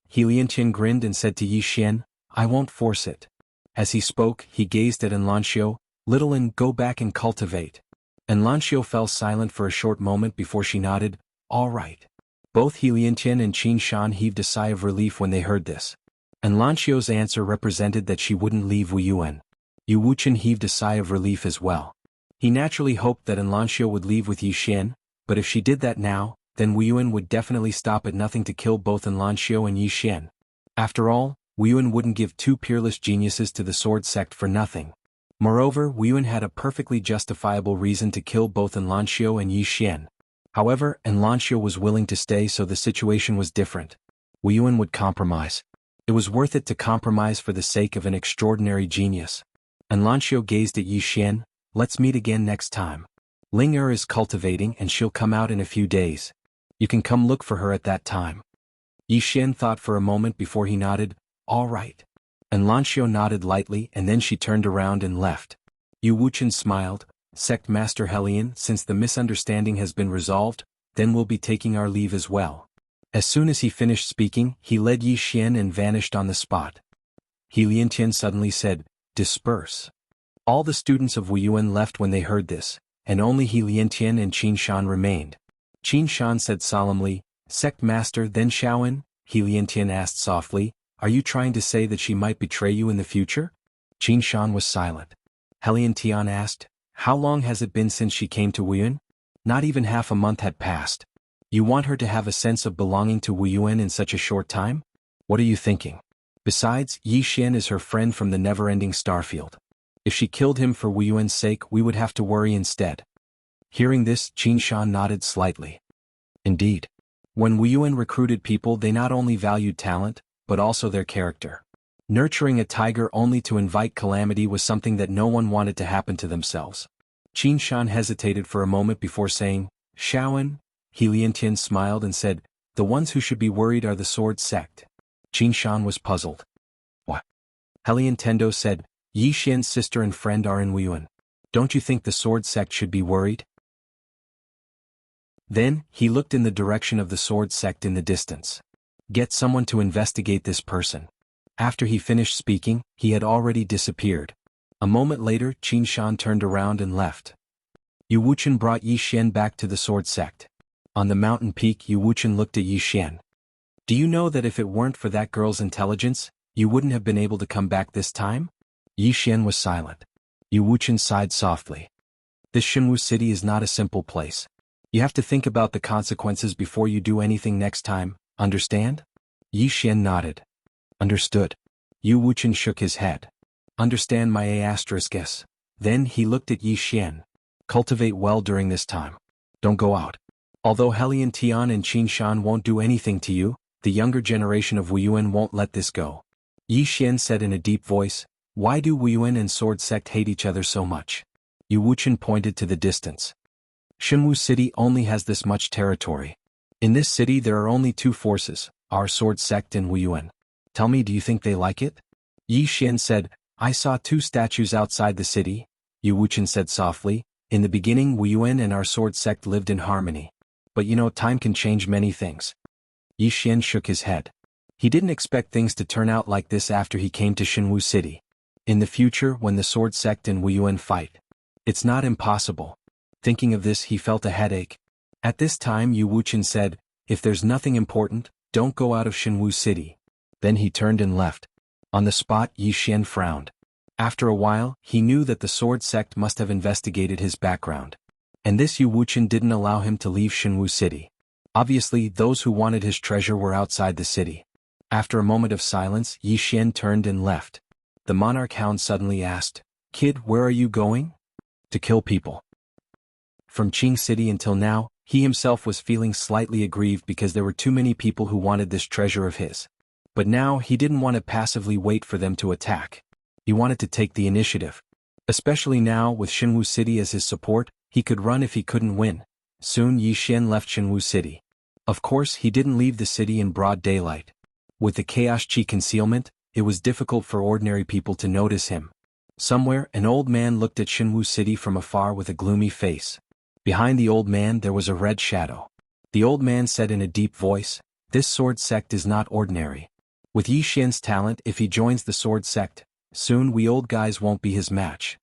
He Liantian grinned and said to Yi Xian, "I won't force it." As he spoke, he gazed at Enlanxiu. "Little N, go back and cultivate." Enlanxiu fell silent for a short moment before she nodded, "All right." Both He Liantian and Qin Shan heaved a sigh of relief when they heard this. Enlanxiu's answer represented that she wouldn't leave Wuyuan. Yu Wuchen heaved a sigh of relief as well. He naturally hoped that Enlanxiu would leave with Yi Xian, but if she did that now, then Wuyuan would definitely stop at nothing to kill both Enlanxiu and Yi Xian. After all, Wuyuan wouldn't give two peerless geniuses to the Sword Sect for nothing. Moreover, Wuyuan had a perfectly justifiable reason to kill both Enlanxiu and Yi Xian. However, Enlancio was willing to stay, so the situation was different. Wu Yuan would compromise. It was worth it to compromise for the sake of an extraordinary genius. Enlancio gazed at Yi Xian. Let's meet again next time. Ling Er is cultivating and she'll come out in a few days. You can come look for her at that time. Yi Xian thought for a moment before he nodded, all right. Enlancio nodded lightly and then she turned around and left. Yu Wuchen smiled, Sect Master Helion, since the misunderstanding has been resolved, then we'll be taking our leave as well. As soon as he finished speaking, he led Yi Xian and vanished on the spot. He Liantian suddenly said, disperse. All the students of Wu Yuan left when they heard this, and only He Liantian and Qin Shan remained. Qin Shan said solemnly, Sect Master, then Shaoan? He Liantian asked softly, are you trying to say that she might betray you in the future? Qin Shan was silent. Helian Tian asked, how long has it been since she came to Wu Yuan? Not even half a month had passed. You want her to have a sense of belonging to Wu Yuan in such a short time? What are you thinking? Besides, Yi Xian is her friend from the never-ending starfield. If she killed him for Wu Yuan's sake, we would have to worry instead. Hearing this, Qin Shan nodded slightly. Indeed. When Wu Yuan recruited people, they not only valued talent, but also their character. Nurturing a tiger only to invite calamity was something that no one wanted to happen to themselves. Qin Shan hesitated for a moment before saying, Shaoan? He Liantian smiled and said, the ones who should be worried are the sword sect. Qin Shan was puzzled. What? Helian Tendo said, Yi Xian's sister and friend are in Wu Yuan. Don't you think the sword sect should be worried? Then, he looked in the direction of the sword sect in the distance. Get someone to investigate this person. After he finished speaking, he had already disappeared. A moment later, Qin Shan turned around and left. Yu Wuchen brought Yi Xian back to the sword sect. On the mountain peak, Yu Wuchen looked at Yi Xian. Do you know that if it weren't for that girl's intelligence, you wouldn't have been able to come back this time? Yi Xian was silent. Yu Wuchen sighed softly. This Shenwu city is not a simple place. You have to think about the consequences before you do anything next time, understand? Yi Xian nodded. Understood. Yu Wuchen shook his head. Understand my A**s. Then he looked at Yi Xian. Cultivate well during this time. Don't go out. Although Helian Tian and Qin Shan won't do anything to you, the younger generation of Wu Yuan won't let this go. Yi Xian said in a deep voice, why do Wu Yuan and Sword Sect hate each other so much? Yu Wuchen pointed to the distance. Shenwu City only has this much territory. In this city there are only two forces, our Sword Sect and Wu Yuan. Tell me, do you think they like it? Yi Xian said, I saw two statues outside the city. Yu Wuchen said softly, in the beginning Wu Yuan and our Sword Sect lived in harmony. But you know, time can change many things. Yi Xian shook his head. He didn't expect things to turn out like this after he came to Shenwu City. In the future, when the Sword Sect and Wu Yuan fight, it's not impossible. Thinking of this, he felt a headache. At this time, Yu Wuchen said, if there's nothing important, don't go out of Shenwu City. Then he turned and left. On the spot, Yi Xian frowned. After a while, he knew that the Sword Sect must have investigated his background. And this Yu Wuchen didn't allow him to leave Shenwu City. Obviously, those who wanted his treasure were outside the city. After a moment of silence, Yi Xian turned and left. The monarch hound suddenly asked, Kid, where are you going? To kill people. From Qing City until now, he himself was feeling slightly aggrieved because there were too many people who wanted this treasure of his. But now he didn't want to passively wait for them to attack. He wanted to take the initiative. Especially now, with Shenwu City as his support, he could run if he couldn't win. Soon Yi Xian left Shenwu City. Of course, he didn't leave the city in broad daylight. With the Chaos Chi concealment, it was difficult for ordinary people to notice him. Somewhere, an old man looked at Shenwu City from afar with a gloomy face. Behind the old man there was a red shadow. The old man said in a deep voice, this sword sect is not ordinary. With Yi Xian's talent, if he joins the sword sect, soon we old guys won't be his match.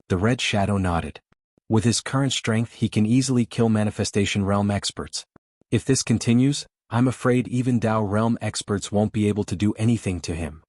The red shadow nodded. With his current strength he can easily kill Manifestation Realm experts. If this continues, I'm afraid even Dao Realm experts won't be able to do anything to him.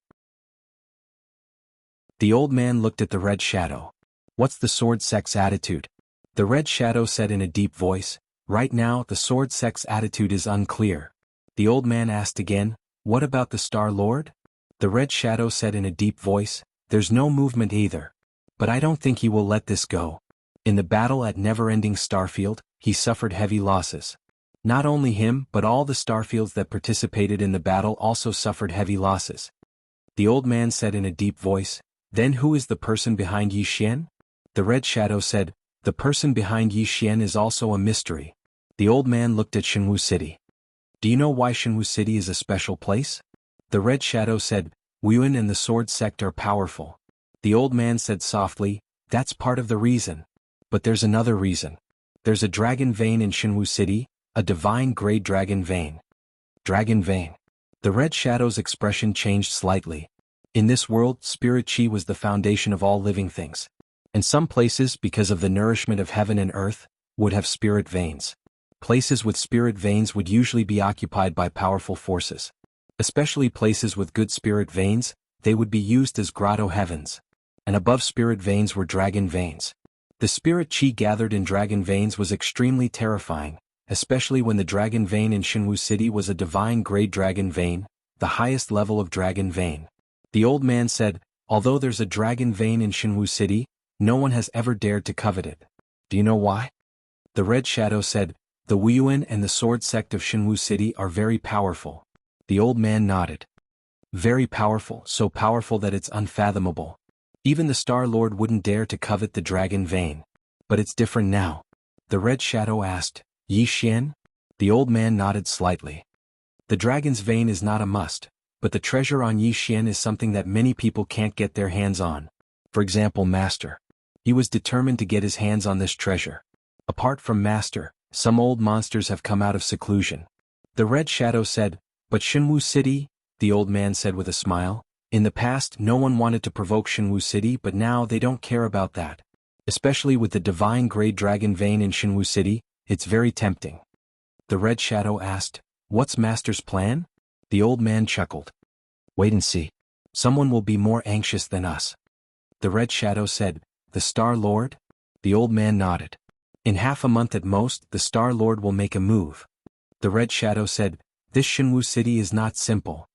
The old man looked at the red shadow. What's the sword sect's attitude? The red shadow said in a deep voice, right now the sword sect's attitude is unclear. The old man asked again, what about the Star Lord? The red shadow said in a deep voice, there's no movement either. But I don't think he will let this go. In the battle at Never-Ending Starfield, he suffered heavy losses. Not only him but all the starfields that participated in the battle also suffered heavy losses. The old man said in a deep voice, "Then who is the person behind Yi Xian?" The red shadow said, "The person behind Yi Xian is also a mystery." The old man looked at Shenwu City. "Do you know why Shenwu City is a special place?" The red shadow said, "Wuyuan and the sword sect are powerful." The old man said softly, "That's part of the reason. But there's another reason. There's a dragon vein in Shenwu City, a divine grade dragon vein." Dragon vein. The red shadow's expression changed slightly. In this world, spirit chi was the foundation of all living things. And some places, because of the nourishment of heaven and earth, would have spirit veins. Places with spirit veins would usually be occupied by powerful forces. Especially places with good spirit veins, they would be used as grotto heavens. And above spirit veins were dragon veins. The spirit chi gathered in dragon veins was extremely terrifying, especially when the dragon vein in Shenwu City was a divine grade dragon vein, the highest level of dragon vein. The old man said, "Although there's a dragon vein in Shenwu City, no one has ever dared to covet it. Do you know why?" The red shadow said, "The Wuyuan and the sword sect of Shenwu City are very powerful." The old man nodded. "Very powerful, so powerful that it's unfathomable. Even the Star Lord wouldn't dare to covet the dragon vein. But it's different now." The red shadow asked, "Yi Xian?" The old man nodded slightly. "The dragon's vein is not a must, but the treasure on Yi Xian is something that many people can't get their hands on. For example, Master. He was determined to get his hands on this treasure. Apart from Master, some old monsters have come out of seclusion." The red shadow said, "But Shenwu City?" The old man said with a smile, "In the past no one wanted to provoke Shenwu City, but now they don't care about that. Especially with the divine grade dragon vein in Shenwu City, it's very tempting." The red shadow asked, "What's Master's plan?" The old man chuckled. "Wait and see. Someone will be more anxious than us." The red shadow said, "The Star Lord?" The old man nodded. "In half a month at most, the Star Lord will make a move." The red shadow said, "This Shenwu City is not simple."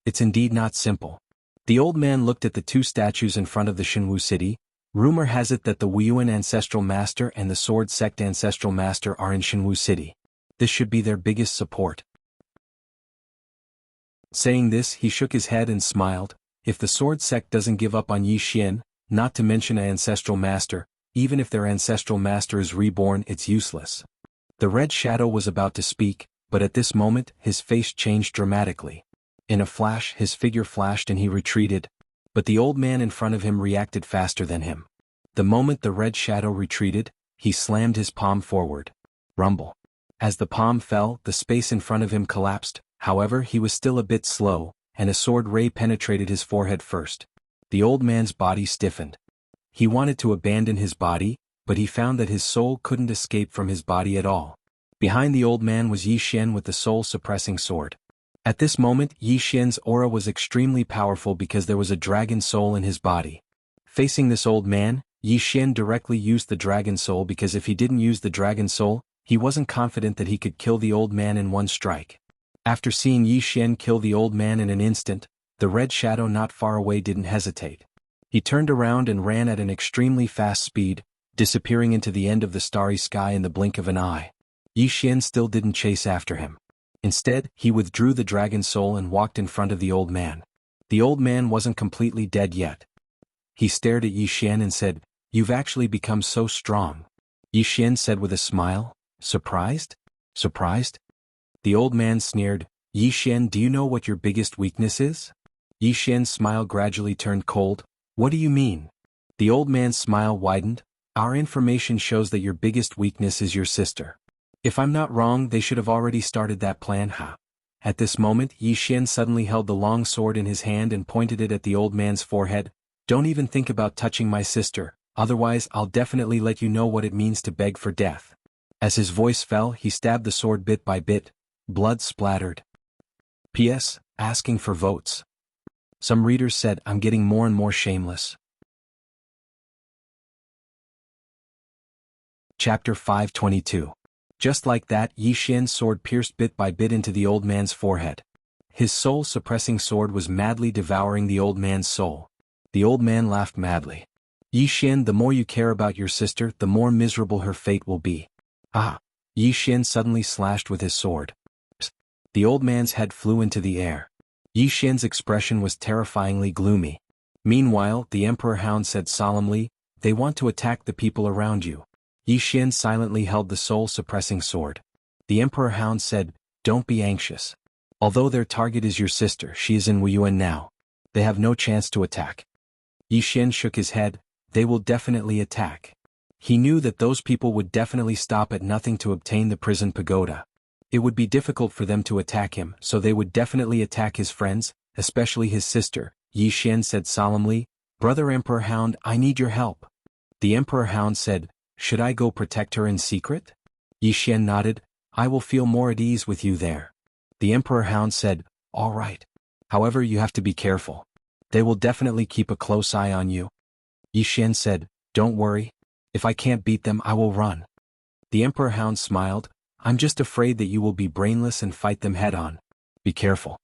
"It's indeed not simple." The old man looked at the two statues in front of the Shenwu City. "Rumor has it that the Wuyuan Ancestral Master and the Sword Sect Ancestral Master are in Shenwu City. This should be their biggest support." Saying this, he shook his head and smiled. "If the Sword Sect doesn't give up on Yi Xian, not to mention an Ancestral Master, even if their Ancestral Master is reborn, it's useless." The red shadow was about to speak, but at this moment, his face changed dramatically. In a flash, his figure flashed and he retreated. But the old man in front of him reacted faster than him. The moment the red shadow retreated, he slammed his palm forward. Rumble. As the palm fell, the space in front of him collapsed. However, he was still a bit slow, and a sword ray penetrated his forehead first. The old man's body stiffened. He wanted to abandon his body, but he found that his soul couldn't escape from his body at all. Behind the old man was Yi Xian with the soul-suppressing sword. At this moment, Yi Xian's aura was extremely powerful because there was a dragon soul in his body. Facing this old man, Yi Xian directly used the dragon soul because if he didn't use the dragon soul, he wasn't confident that he could kill the old man in one strike. After seeing Yi Xian kill the old man in an instant, the red shadow not far away didn't hesitate. He turned around and ran at an extremely fast speed, disappearing into the end of the starry sky in the blink of an eye. Yi Xian still didn't chase after him. Instead, he withdrew the dragon soul and walked in front of the old man. The old man wasn't completely dead yet. He stared at Yi Xian and said, "You've actually become so strong." Yi Xian said with a smile, "Surprised? Surprised?" The old man sneered, "Yi Xian, do you know what your biggest weakness is?" Yi Xian's smile gradually turned cold. "What do you mean?" The old man's smile widened. "Our information shows that your biggest weakness is your sister. If I'm not wrong, they should have already started that plan, huh?" At this moment, Yi Xian suddenly held the long sword in his hand and pointed it at the old man's forehead. "Don't even think about touching my sister, otherwise I'll definitely let you know what it means to beg for death." As his voice fell, he stabbed the sword bit by bit. Blood splattered. P.S. Asking for votes. Some readers said, "I'm getting more and more shameless." Chapter 522. Just like that, Yi Xian's sword pierced bit by bit into the old man's forehead. His soul-suppressing sword was madly devouring the old man's soul. The old man laughed madly. "Yi Xian, the more you care about your sister, the more miserable her fate will be." "Ah, Yi Xian suddenly slashed with his sword. The old man's head flew into the air. Yi Xian's expression was terrifyingly gloomy. Meanwhile, the Emperor Hound said solemnly, "They want to attack the people around you." Yi Xian silently held the soul-suppressing sword. The Emperor Hound said, "Don't be anxious. Although their target is your sister, she is in Wuyuan now. They have no chance to attack." Yi Xian shook his head. "They will definitely attack." He knew that those people would definitely stop at nothing to obtain the prison pagoda. It would be difficult for them to attack him, so they would definitely attack his friends, especially his sister. Yi Xian said solemnly, "Brother Emperor Hound, I need your help." The Emperor Hound said, "Should I go protect her in secret?" Yi Xian nodded, "I will feel more at ease with you there." The Emperor Hound said, "All right. However, you have to be careful. They will definitely keep a close eye on you." Yi Xian said, "Don't worry. If I can't beat them, I will run." The Emperor Hound smiled, "I'm just afraid that you will be brainless and fight them head-on. Be careful."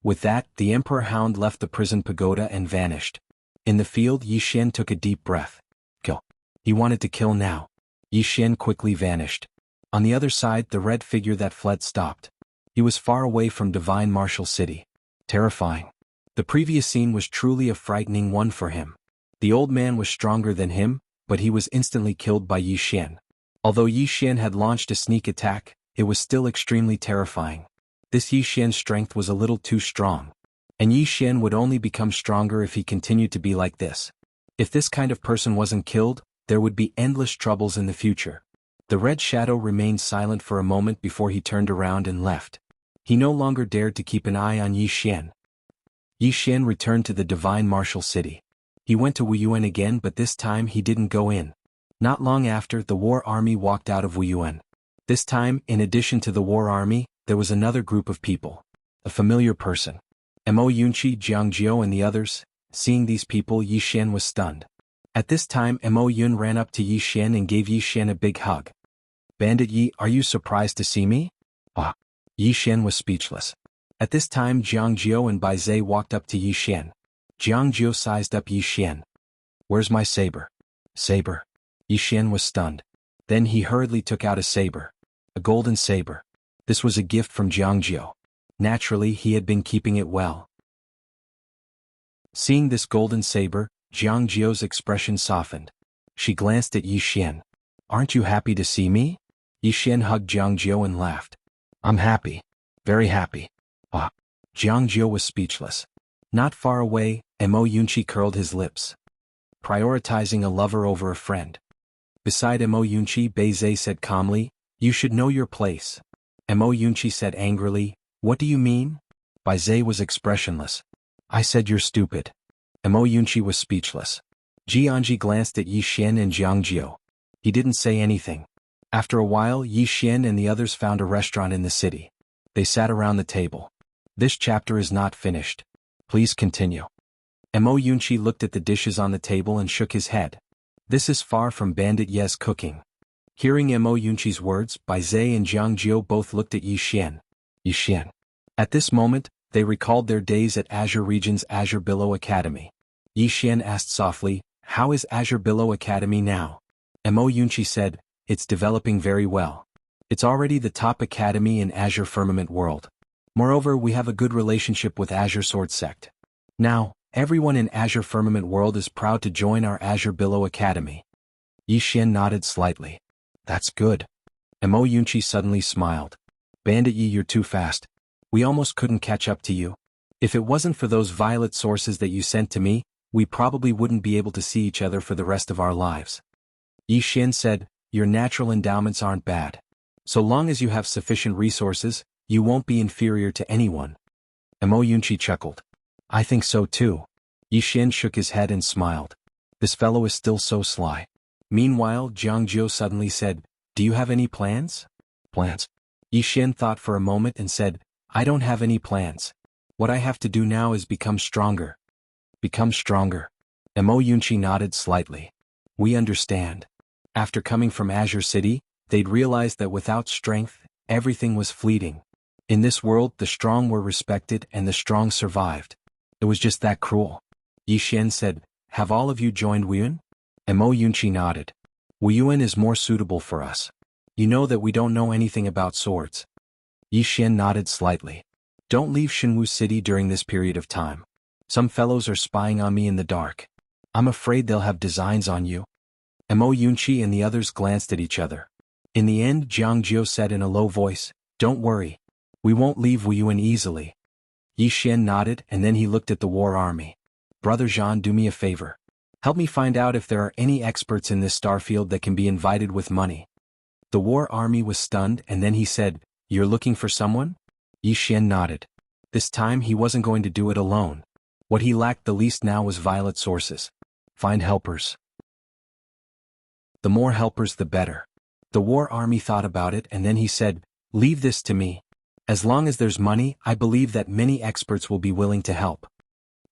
With that, the Emperor Hound left the prison pagoda and vanished. In the field, Yi Xian took a deep breath. Kill. He wanted to kill now. Yi Xian quickly vanished. On the other side, the red figure that fled stopped. He was far away from Divine Martial City. Terrifying. The previous scene was truly a frightening one for him. The old man was stronger than him, but he was instantly killed by Yi Xian. Although Yi Xian had launched a sneak attack, it was still extremely terrifying. This Yi Xian's strength was a little too strong. And Yi Xian would only become stronger if he continued to be like this. If this kind of person wasn't killed, there would be endless troubles in the future. The red shadow remained silent for a moment before he turned around and left. He no longer dared to keep an eye on Yi Xian. Yi Xian returned to the Divine Martial City. He went to Wuyuan again, but this time he didn't go in. Not long after, the war army walked out of Wuyuan. This time, in addition to the war army, there was another group of people. A familiar person. Mo Yunqi, Jiang Jiao and the others. Seeing these people, Yi Xian was stunned. At this time, Mo Yun ran up to Yi Xian and gave Yi Xian a big hug. "Bandit Yi, are you surprised to see me?" Ah. Yi Xian was speechless. At this time, Jiang Jiao and Bai Zhe walked up to Yi Xian. Jiang Jiao sized up Yi Xian. "Where's my saber?" "Saber?" Yi Xian was stunned. Then he hurriedly took out a saber. A golden saber. This was a gift from Jiang Jiao. Naturally, he had been keeping it well. Seeing this golden saber, Jiang Jiao's expression softened. She glanced at Yi Xian. "Aren't you happy to see me?" Yi Xian hugged Jiang Jiao and laughed. "I'm happy. Very happy." Ah. Jiang Jiao was speechless. Not far away, Mo Yunqi curled his lips. Prioritizing a lover over a friend. Beside Mo Yunqi, Bai Zhe said calmly, "You should know your place." Mo Yunqi said angrily, "What do you mean?" Bai Zhe was expressionless. "I said you're stupid." Mo Yunqi was speechless. Jianji glanced at Yi Xian and Jiang Jiao. He didn't say anything. After a while, Yi Xian and the others found a restaurant in the city. They sat around the table. This chapter is not finished. Please continue. Mo Yunqi looked at the dishes on the table and shook his head. This is far from Bandit Ye's cooking. Hearing Mo Yunqi's words, Bai Zhe and Jiang Jiao both looked at Yi Xian. Yi Xian. At this moment, they recalled their days at Azure Region's Azure Billow Academy. Yi Xian asked softly, "How is Azure Billow Academy now?" Mo Yunqi said, "It's developing very well. It's already the top academy in Azure Firmament World. Moreover, we have a good relationship with Azure Sword Sect. Now, everyone in Azure Firmament World is proud to join our Azure Billow Academy." Yi Xian nodded slightly. "That's good." Mo Yunqi suddenly smiled. "Bandit Yi, you're too fast. We almost couldn't catch up to you. If it wasn't for those violet sources that you sent to me, we probably wouldn't be able to see each other for the rest of our lives." Yi Xian said, "Your natural endowments aren't bad. So long as you have sufficient resources, you won't be inferior to anyone." Mo Yunqi chuckled. "I think so too." Yi Xian shook his head and smiled. This fellow is still so sly. Meanwhile, Jiang Jiao suddenly said, "Do you have any plans?" "Plans?" Yi Xian thought for a moment and said, "I don't have any plans. What I have to do now is become stronger." "Become stronger?" Mo Yunqi nodded slightly. "We understand." After coming from Azure City, they'd realized that without strength, everything was fleeting. In this world, the strong were respected and the strong survived. It was just that cruel. Yi Xian said, "Have all of you joined Wuyuan?" Mo Yunqi nodded. "Wuyuan is more suitable for us." You know that we don't know anything about swords. Yi Xian nodded slightly. Don't leave Shenwu City during this period of time. Some fellows are spying on me in the dark. I'm afraid they'll have designs on you. Mo Yunqi and the others glanced at each other. In the end, Jiang Jiu said in a low voice, Don't worry. We won't leave Wuyuan easily. Yi Xian nodded and then he looked at the war army. Brother Zhan, do me a favor. Help me find out if there are any experts in this starfield that can be invited with money. The war army was stunned and then he said, You're looking for someone? Yi Xian nodded. This time he wasn't going to do it alone. What he lacked the least now was violet sources. Find helpers. The more helpers the better. The war army thought about it and then he said, Leave this to me. As long as there's money, I believe that many experts will be willing to help.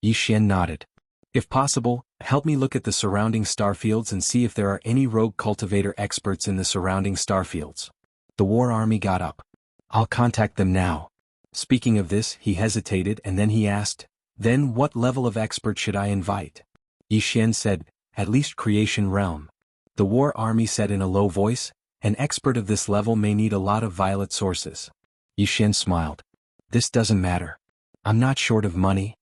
Yi Xian nodded. If possible, help me look at the surrounding starfields and see if there are any rogue cultivator experts in the surrounding starfields. The war army got up. I'll contact them now. Speaking of this, he hesitated and then he asked, Then what level of expert should I invite? Yi Xian said, At least creation realm. The war army said in a low voice, An expert of this level may need a lot of violet sources. Yi Xian smiled. This doesn't matter. I'm not short of money.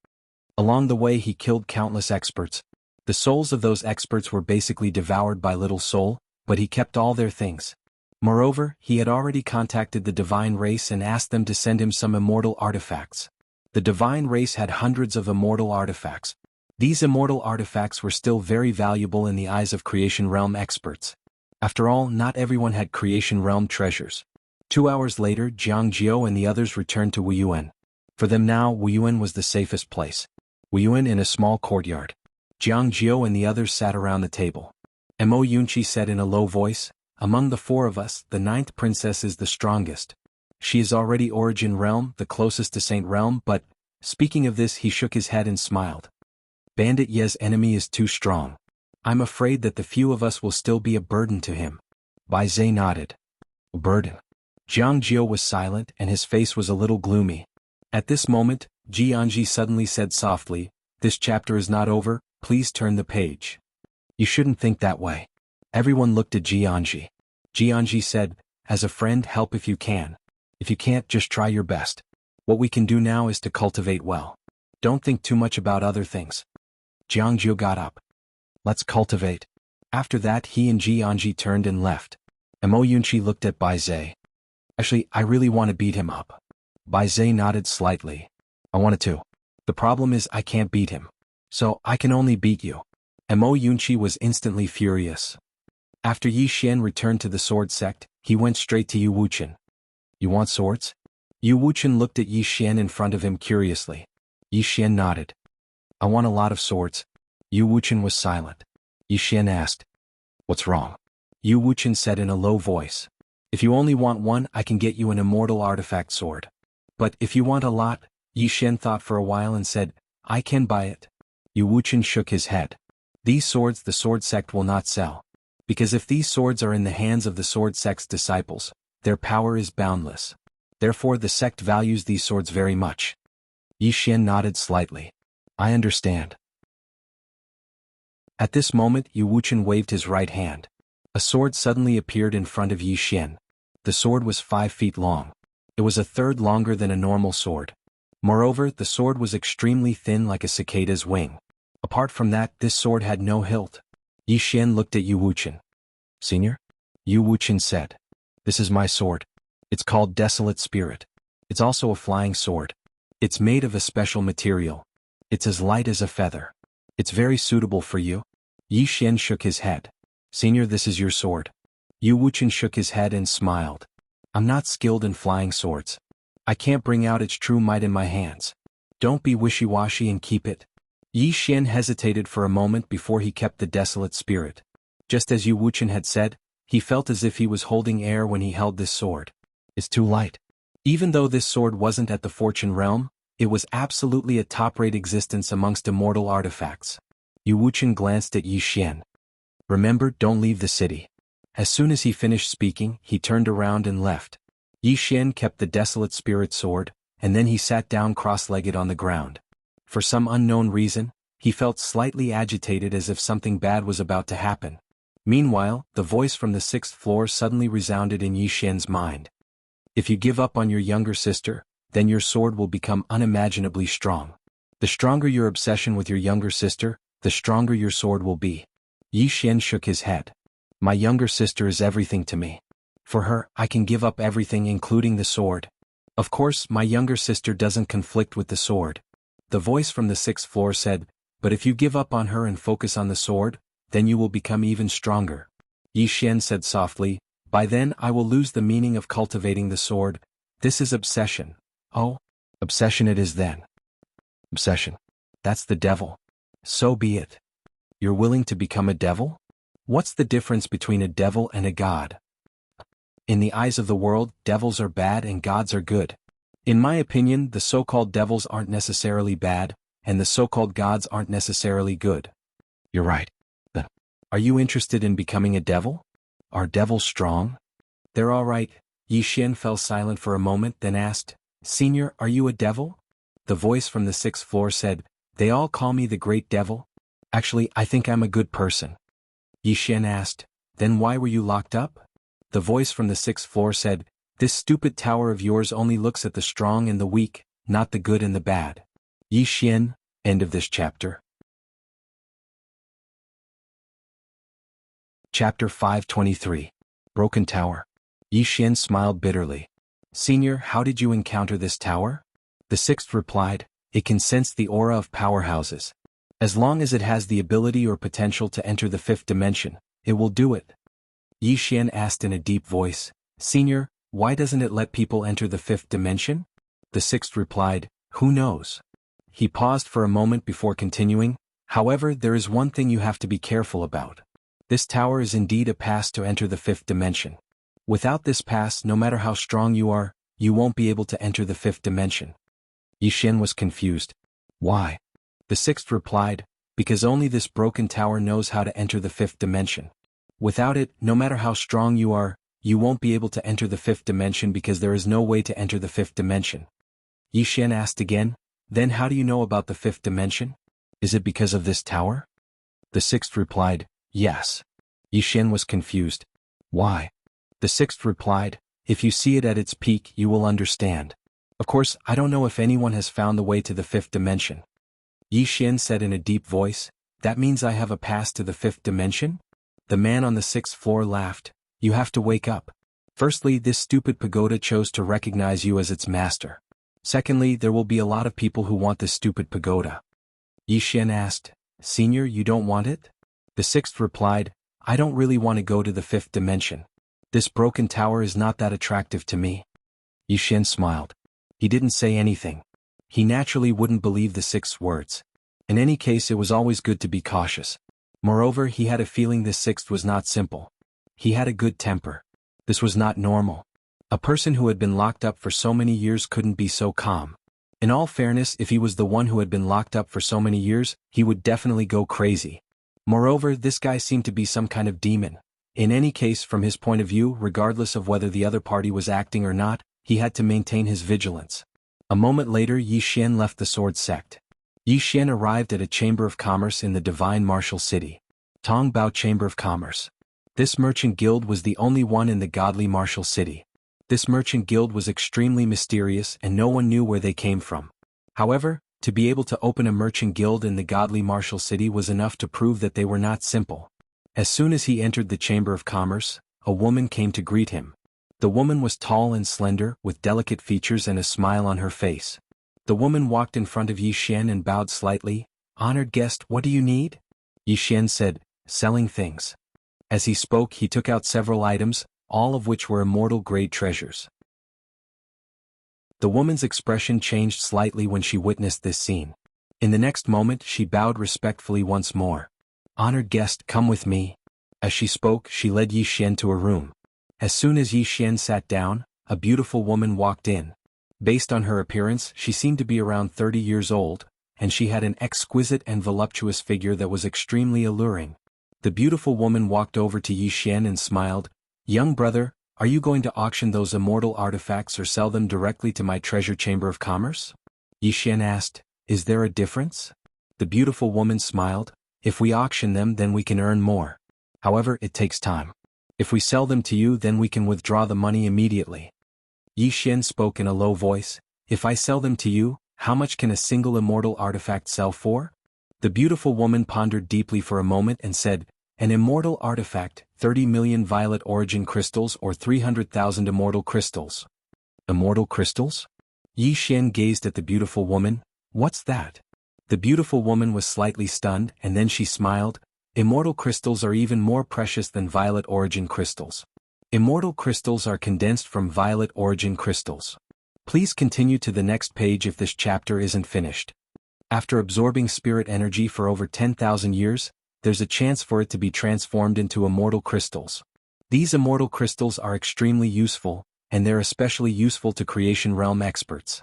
Along the way he killed countless experts. The souls of those experts were basically devoured by Little Soul, but he kept all their things. Moreover, he had already contacted the divine race and asked them to send him some immortal artifacts. The divine race had hundreds of immortal artifacts. These immortal artifacts were still very valuable in the eyes of Creation Realm experts. After all, not everyone had Creation Realm treasures. 2 hours later, Jiang Jiu and the others returned to Wuyuan. For them now, Wuyuan was the safest place. Wuyuan in a small courtyard. Jiang Jiu and the others sat around the table. Mo Yunqi said in a low voice, Among the 4 of us, the 9th princess is the strongest. She is already Origin Realm, the closest to Saint Realm, but, speaking of this he shook his head and smiled. Bandit Ye's enemy is too strong. I'm afraid that the few of us will still be a burden to him. Bai Zhe nodded. A burden. Jiang Jiu was silent and his face was a little gloomy. At this moment, Jiangji suddenly said softly, This chapter is not over, please turn the page. You shouldn't think that way. Everyone looked at Jiangji. Jiangji said, As a friend, help if you can. If you can't, just try your best. What we can do now is to cultivate well. Don't think too much about other things. Jiang Jiu got up. Let's cultivate. After that he and Jiangji turned and left. Mo Yunqi looked at Bai Zhe. Actually, I really want to beat him up. Bai Zhe nodded slightly. I wanted to. The problem is I can't beat him. So, I can only beat you. Mo Yunqi was instantly furious. After Yi Xian returned to the sword sect, he went straight to Yu Wuchen. You want swords? Yu Wuchen looked at Yi Xian in front of him curiously. Yi Xian nodded. I want a lot of swords. Yu Wuchen was silent. Yi Xian asked. What's wrong? Yu Wuchen said in a low voice. If you only want one, I can get you an immortal artifact sword. But if you want a lot, Yi Xian thought for a while and said, I can buy it. Yu Wuchen shook his head. These swords the sword sect will not sell. Because if these swords are in the hands of the sword sect's disciples, their power is boundless. Therefore the sect values these swords very much. Yi Xian nodded slightly. I understand. At this moment Yu Wuchen waved his right hand. A sword suddenly appeared in front of Yi Xian. The sword was 5 feet long. It was a third longer than a normal sword. Moreover, the sword was extremely thin like a cicada's wing. Apart from that, this sword had no hilt. Yi Xian looked at Yu Wuchen. Senior? Yu Wuchen said. This is my sword. It's called Desolate Spirit. It's also a flying sword. It's made of a special material. It's as light as a feather. It's very suitable for you. Yi Xian shook his head. Senior, this is your sword. Yu Wuchen shook his head and smiled. I'm not skilled in flying swords. I can't bring out its true might in my hands. Don't be wishy-washy and keep it. Yi Xian hesitated for a moment before he kept the Desolate Spirit. Just as Yu Wuchen had said, he felt as if he was holding air when he held this sword. It's too light. Even though this sword wasn't at the Fortune Realm, it was absolutely a top-rate existence amongst immortal artifacts. Yu Wuchen glanced at Yi Xian. Remember, don't leave the city. As soon as he finished speaking, he turned around and left. Yi Xian kept the Desolate Spirit sword, and then he sat down cross-legged on the ground. For some unknown reason, he felt slightly agitated as if something bad was about to happen. Meanwhile, the voice from the 6th floor suddenly resounded in Yi Xian's mind. If you give up on your younger sister, then your sword will become unimaginably strong. The stronger your obsession with your younger sister, the stronger your sword will be. Yi Xian shook his head. My younger sister is everything to me. For her, I can give up everything including the sword. Of course, my younger sister doesn't conflict with the sword. The voice from the 6th floor said, but if you give up on her and focus on the sword, then you will become even stronger. Yi Xian said softly, by then I will lose the meaning of cultivating the sword. This is obsession. Oh, obsession it is then. Obsession. That's the devil. So be it. You're willing to become a devil? What's the difference between a devil and a god? In the eyes of the world, devils are bad and gods are good. In my opinion, the so-called devils aren't necessarily bad, and the so-called gods aren't necessarily good. You're right. Then, are you interested in becoming a devil? Are devils strong? They're all right. Yi Xian fell silent for a moment, then asked, Senior, are you a devil? The voice from the 6th floor said, they all call me the Great Devil. Actually, I think I'm a good person. Yi Xian asked, then why were you locked up? The voice from the 6th floor said, this stupid tower of yours only looks at the strong and the weak, not the good and the bad. Yi Xian, end of this chapter. Chapter 523. Broken Tower. Yi Xian smiled bitterly. Senior, how did you encounter this tower? The 6th replied, it can sense the aura of powerhouses. As long as it has the ability or potential to enter the 5th dimension, it will do it. Yi Xian asked in a deep voice, Senior, why doesn't it let people enter the 5th dimension? The 6th replied, who knows? He paused for a moment before continuing, however, there is one thing you have to be careful about. This tower is indeed a pass to enter the 5th dimension. Without this pass, no matter how strong you are, you won't be able to enter the 5th dimension. Yi Xian was confused. Why? The 6th replied, because only this broken tower knows how to enter the 5th dimension. Without it, no matter how strong you are, you won't be able to enter the 5th dimension because there is no way to enter the 5th dimension. Yi Xian asked again, then how do you know about the 5th dimension? Is it because of this tower? The 6th replied, yes. Yi Xian was confused. Why? The 6th replied, if you see it at its peak, you will understand. Of course, I don't know if anyone has found the way to the 5th dimension. Yi Xian said in a deep voice, that means I have a pass to the 5th dimension? The man on the 6th floor laughed, you have to wake up. Firstly, this stupid pagoda chose to recognize you as its master. Secondly, there will be a lot of people who want this stupid pagoda. Yi Xian asked, Senior, you don't want it? The 6th replied, I don't really want to go to the 5th dimension. This broken tower is not that attractive to me. Yi Xian smiled. He didn't say anything. He naturally wouldn't believe the 6th's words. In any case, it was always good to be cautious. Moreover, he had a feeling this 6th was not simple. He had a good temper. This was not normal. A person who had been locked up for so many years couldn't be so calm. In all fairness, if he was the one who had been locked up for so many years, he would definitely go crazy. Moreover, this guy seemed to be some kind of demon. In any case, from his point of view, regardless of whether the other party was acting or not, he had to maintain his vigilance. A moment later, Yi Xian left the sword sect. Yi Xian arrived at a chamber of commerce in the divine martial city. Tong Bao Chamber of Commerce. This merchant guild was the only one in the godly martial city. This merchant guild was extremely mysterious and no one knew where they came from. However, to be able to open a merchant guild in the godly martial city was enough to prove that they were not simple. As soon as he entered the chamber of commerce, a woman came to greet him. The woman was tall and slender, with delicate features and a smile on her face. The woman walked in front of Yi Xian and bowed slightly. Honored guest, what do you need? Yi Xian said, selling things. As he spoke, he took out several items, all of which were immortal-grade treasures. The woman's expression changed slightly when she witnessed this scene. In the next moment, she bowed respectfully once more. Honored guest, come with me. As she spoke, she led Yi Xian to a room. As soon as Yi Xian sat down, a beautiful woman walked in. Based on her appearance, she seemed to be around 30 years old, and she had an exquisite and voluptuous figure that was extremely alluring. The beautiful woman walked over to Yi Xian and smiled. Young brother, are you going to auction those immortal artifacts or sell them directly to my treasure chamber of commerce? Yi Xian asked, is there a difference? The beautiful woman smiled. If we auction them, then we can earn more. However, it takes time. If we sell them to you, then we can withdraw the money immediately. Yi Xian spoke in a low voice. If I sell them to you, how much can a single immortal artifact sell for? The beautiful woman pondered deeply for a moment and said, an immortal artifact, 30 million violet origin crystals or 300,000 immortal crystals. Immortal crystals? Yi Xian gazed at the beautiful woman. What's that? The beautiful woman was slightly stunned, and then she smiled. Immortal crystals are even more precious than violet origin crystals. Immortal crystals are condensed from violet origin crystals. Please continue to the next page if this chapter isn't finished. After absorbing spirit energy for over 10,000 years, there's a chance for it to be transformed into immortal crystals. These immortal crystals are extremely useful, and they're especially useful to creation realm experts.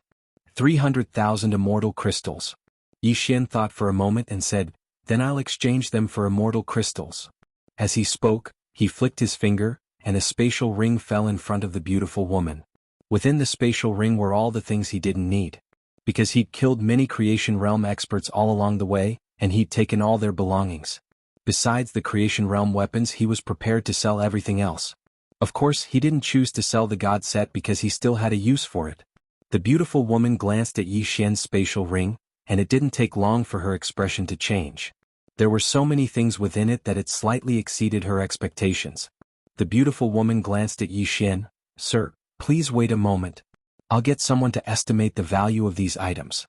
300,000 immortal crystals. Yi Xian thought for a moment and said, then I'll exchange them for immortal crystals. As he spoke, he flicked his finger, and a spatial ring fell in front of the beautiful woman. Within the spatial ring were all the things he didn't need. Because he'd killed many creation realm experts all along the way, and he'd taken all their belongings. Besides the creation realm weapons, he was prepared to sell everything else. Of course, he didn't choose to sell the god set because he still had a use for it. The beautiful woman glanced at Yi Xian's spatial ring, and it didn't take long for her expression to change. There were so many things within it that it slightly exceeded her expectations. The beautiful woman glanced at Yi Xian. Sir, please wait a moment. I'll get someone to estimate the value of these items.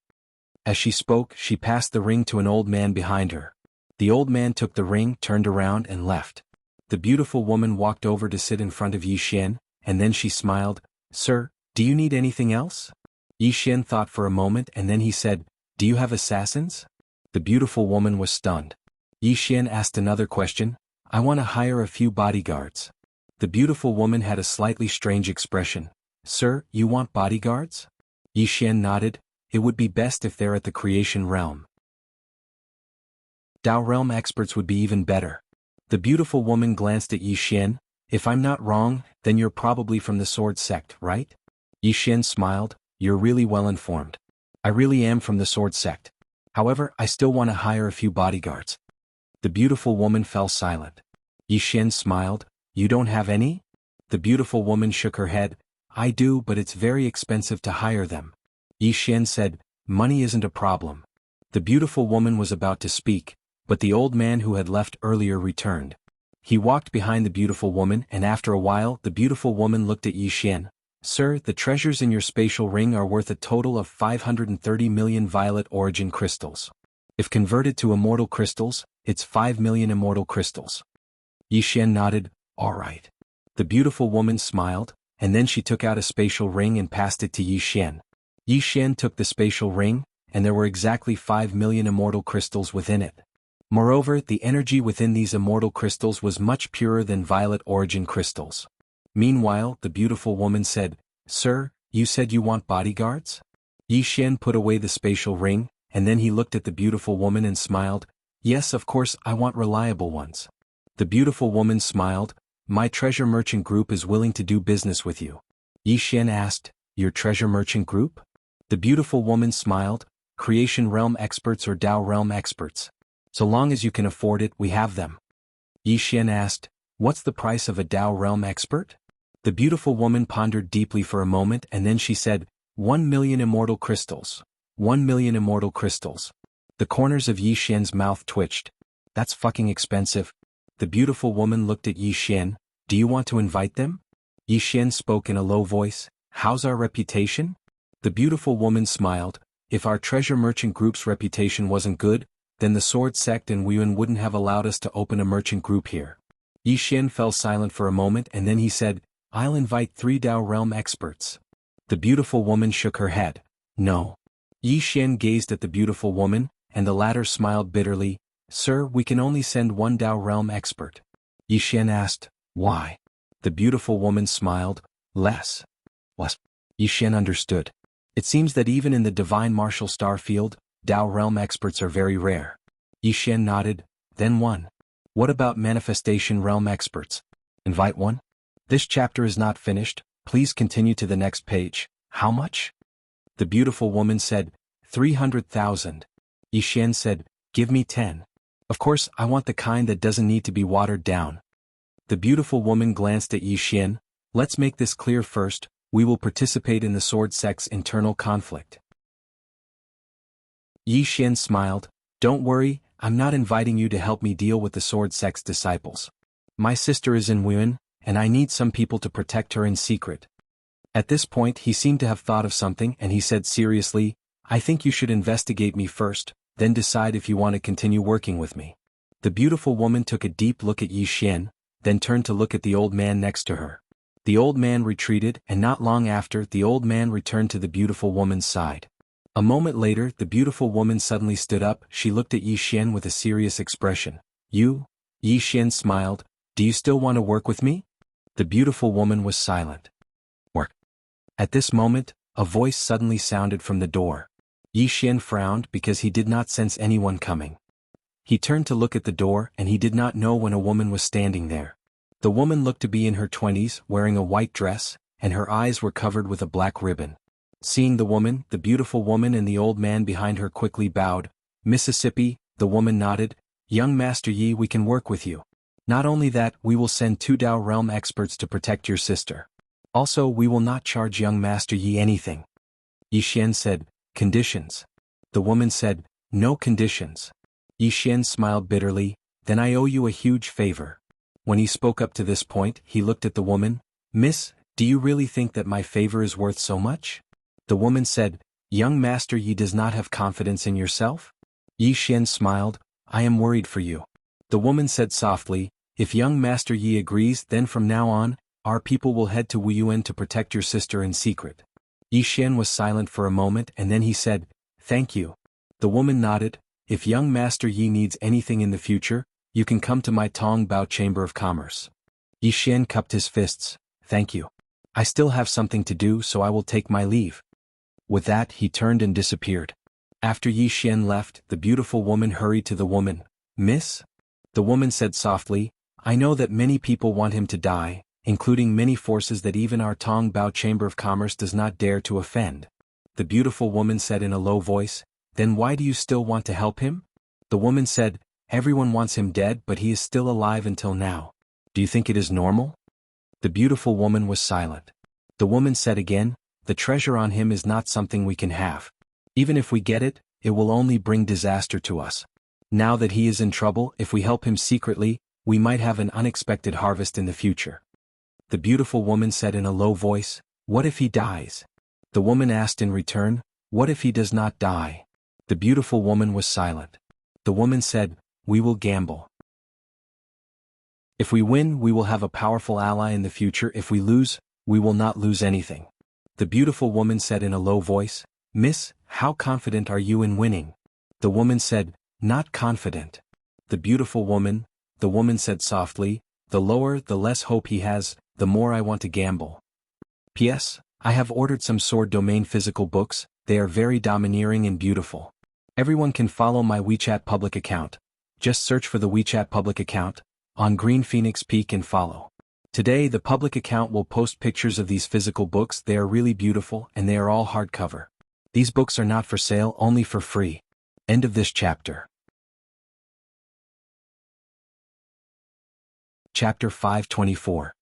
As she spoke, she passed the ring to an old man behind her. The old man took the ring, turned around, and left. The beautiful woman walked over to sit in front of Yi Xian, and then she smiled. Sir, do you need anything else? Yi Xian thought for a moment and then he said, do you have assassins? The beautiful woman was stunned. Yi Xian asked another question. I want to hire a few bodyguards. The beautiful woman had a slightly strange expression. Sir, you want bodyguards? Yi Xian nodded. It would be best if they're at the creation realm. Dao realm experts would be even better. The beautiful woman glanced at Yi Xian. If I'm not wrong, then you're probably from the sword sect, right? Yi Xian smiled. You're really well informed. I really am from the sword sect. However, I still want to hire a few bodyguards. The beautiful woman fell silent. Yi Xian smiled. You don't have any? The beautiful woman shook her head. I do, but it's very expensive to hire them. Yi Xian said, money isn't a problem. The beautiful woman was about to speak, but the old man who had left earlier returned. He walked behind the beautiful woman, and after a while the beautiful woman looked at Yi Xian. Sir, the treasures in your spatial ring are worth a total of 530 million violet origin crystals. If converted to immortal crystals, it's 5 million immortal crystals. Yi Xian nodded. All right. The beautiful woman smiled, and then she took out a spatial ring and passed it to Yi Xian. Yi Xian took the spatial ring, and there were exactly 5 million immortal crystals within it. Moreover, the energy within these immortal crystals was much purer than violet origin crystals. Meanwhile, the beautiful woman said, Sir, you said you want bodyguards? Yi Xian put away the spatial ring, and then he looked at the beautiful woman and smiled. Yes, of course, I want reliable ones. The beautiful woman smiled. My treasure merchant group is willing to do business with you. Yi Xian asked, Your treasure merchant group? The beautiful woman smiled. Creation realm experts or Dao realm experts. So long as you can afford it, we have them. Yi Xian asked, What's the price of a Dao realm expert? The beautiful woman pondered deeply for a moment and then she said, 1 million immortal crystals. 1 million immortal crystals. The corners of Yi Xian's mouth twitched. That's fucking expensive. The beautiful woman looked at Yi Xian. Do you want to invite them? Yi Xian spoke in a low voice. How's our reputation? The beautiful woman smiled. If our treasure merchant group's reputation wasn't good, then the sword sect and Wuyuan wouldn't have allowed us to open a merchant group here. Yi Xian fell silent for a moment and then he said, I'll invite 3 Dao realm experts. The beautiful woman shook her head. No. Yi Xian gazed at the beautiful woman, and the latter smiled bitterly. Sir, we can only send 1 Dao realm expert. Yi Xian asked, Why? The beautiful woman smiled. Less. What? Yi Xian understood. It seems that even in the divine martial star field, Dao realm experts are very rare. Yi Xian nodded. Then 1. What about manifestation realm experts? Invite 1? This chapter is not finished. Please continue to the next page. How much? The beautiful woman said, 300,000. Yi Xian said, Give me 10. Of course, I want the kind that doesn't need to be watered down, The beautiful woman glanced at Yi Xian. Let's make this clear first, we will participate in the sword sect's internal conflict. Yi Xian smiled. Don't worry, I'm not inviting you to help me deal with the sword sect's disciples. My sister is in Wuhan, and I need some people to protect her in secret. At this point he seemed to have thought of something and he said seriously, I think you should investigate me first, then decide if you want to continue working with me. The beautiful woman took a deep look at Yi Xian, then turned to look at the old man next to her. The old man retreated and not long after the old man returned to the beautiful woman's side. A moment later the beautiful woman suddenly stood up, she looked at Yi Xian with a serious expression. You? Yi Xian smiled, do you still want to work with me? The beautiful woman was silent. Work. At this moment, a voice suddenly sounded from the door. Yi Xian frowned because he did not sense anyone coming. He turned to look at the door and he did not know when a woman was standing there. The woman looked to be in her 20s, wearing a white dress, and her eyes were covered with a black ribbon. Seeing the woman, the beautiful woman and the old man behind her quickly bowed. Mississippi, the woman nodded. Young Master Yi, we can work with you. Not only that, we will send 2 Dao realm experts to protect your sister. Also, we will not charge young Master Yi anything. Yi Xian said, conditions. The woman said, no conditions. Yi Xian smiled bitterly, then I owe you a huge favor. When he spoke up to this point, he looked at the woman. Miss, do you really think that my favor is worth so much? The woman said, young Master Yi does not have confidence in yourself? Yi Xian smiled, I am worried for you. The woman said softly, if young Master Yi agrees, then from now on, our people will head to Wuyuan to protect your sister in secret. Yi Xian was silent for a moment and then he said, thank you. The woman nodded, if young Master Yi needs anything in the future, you can come to my Tong Bao Chamber of Commerce. Yi Xian cupped his fists, thank you. I still have something to do so I will take my leave. With that he turned and disappeared. After Yi Xian left, the beautiful woman hurried to the woman. Miss? The woman said softly, I know that many people want him to die, including many forces that even our Tong Bao Chamber of Commerce does not dare to offend. The beautiful woman said in a low voice, then why do you still want to help him? The woman said, everyone wants him dead but he is still alive until now. Do you think it is normal? The beautiful woman was silent. The woman said again, the treasure on him is not something we can have. Even if we get it, it will only bring disaster to us. Now that he is in trouble, if we help him secretly, we might have an unexpected harvest in the future. The beautiful woman said in a low voice, what if he dies? The woman asked in return, what if he does not die? The beautiful woman was silent. The woman said, we will gamble. If we win, we will have a powerful ally in the future. If we lose, we will not lose anything. The beautiful woman said in a low voice, Miss, how confident are you in winning? The woman said, not confident. The beautiful woman, the woman said softly, the lower, the less hope he has, the more I want to gamble. P.S. I have ordered some sword domain physical books, they are very domineering and beautiful. Everyone can follow my WeChat public account. Just search for the WeChat public account, on Green Phoenix Peak and follow. Today the public account will post pictures of these physical books, they are really beautiful and they are all hardcover. These books are not for sale, only for free. End of this chapter. Chapter 524.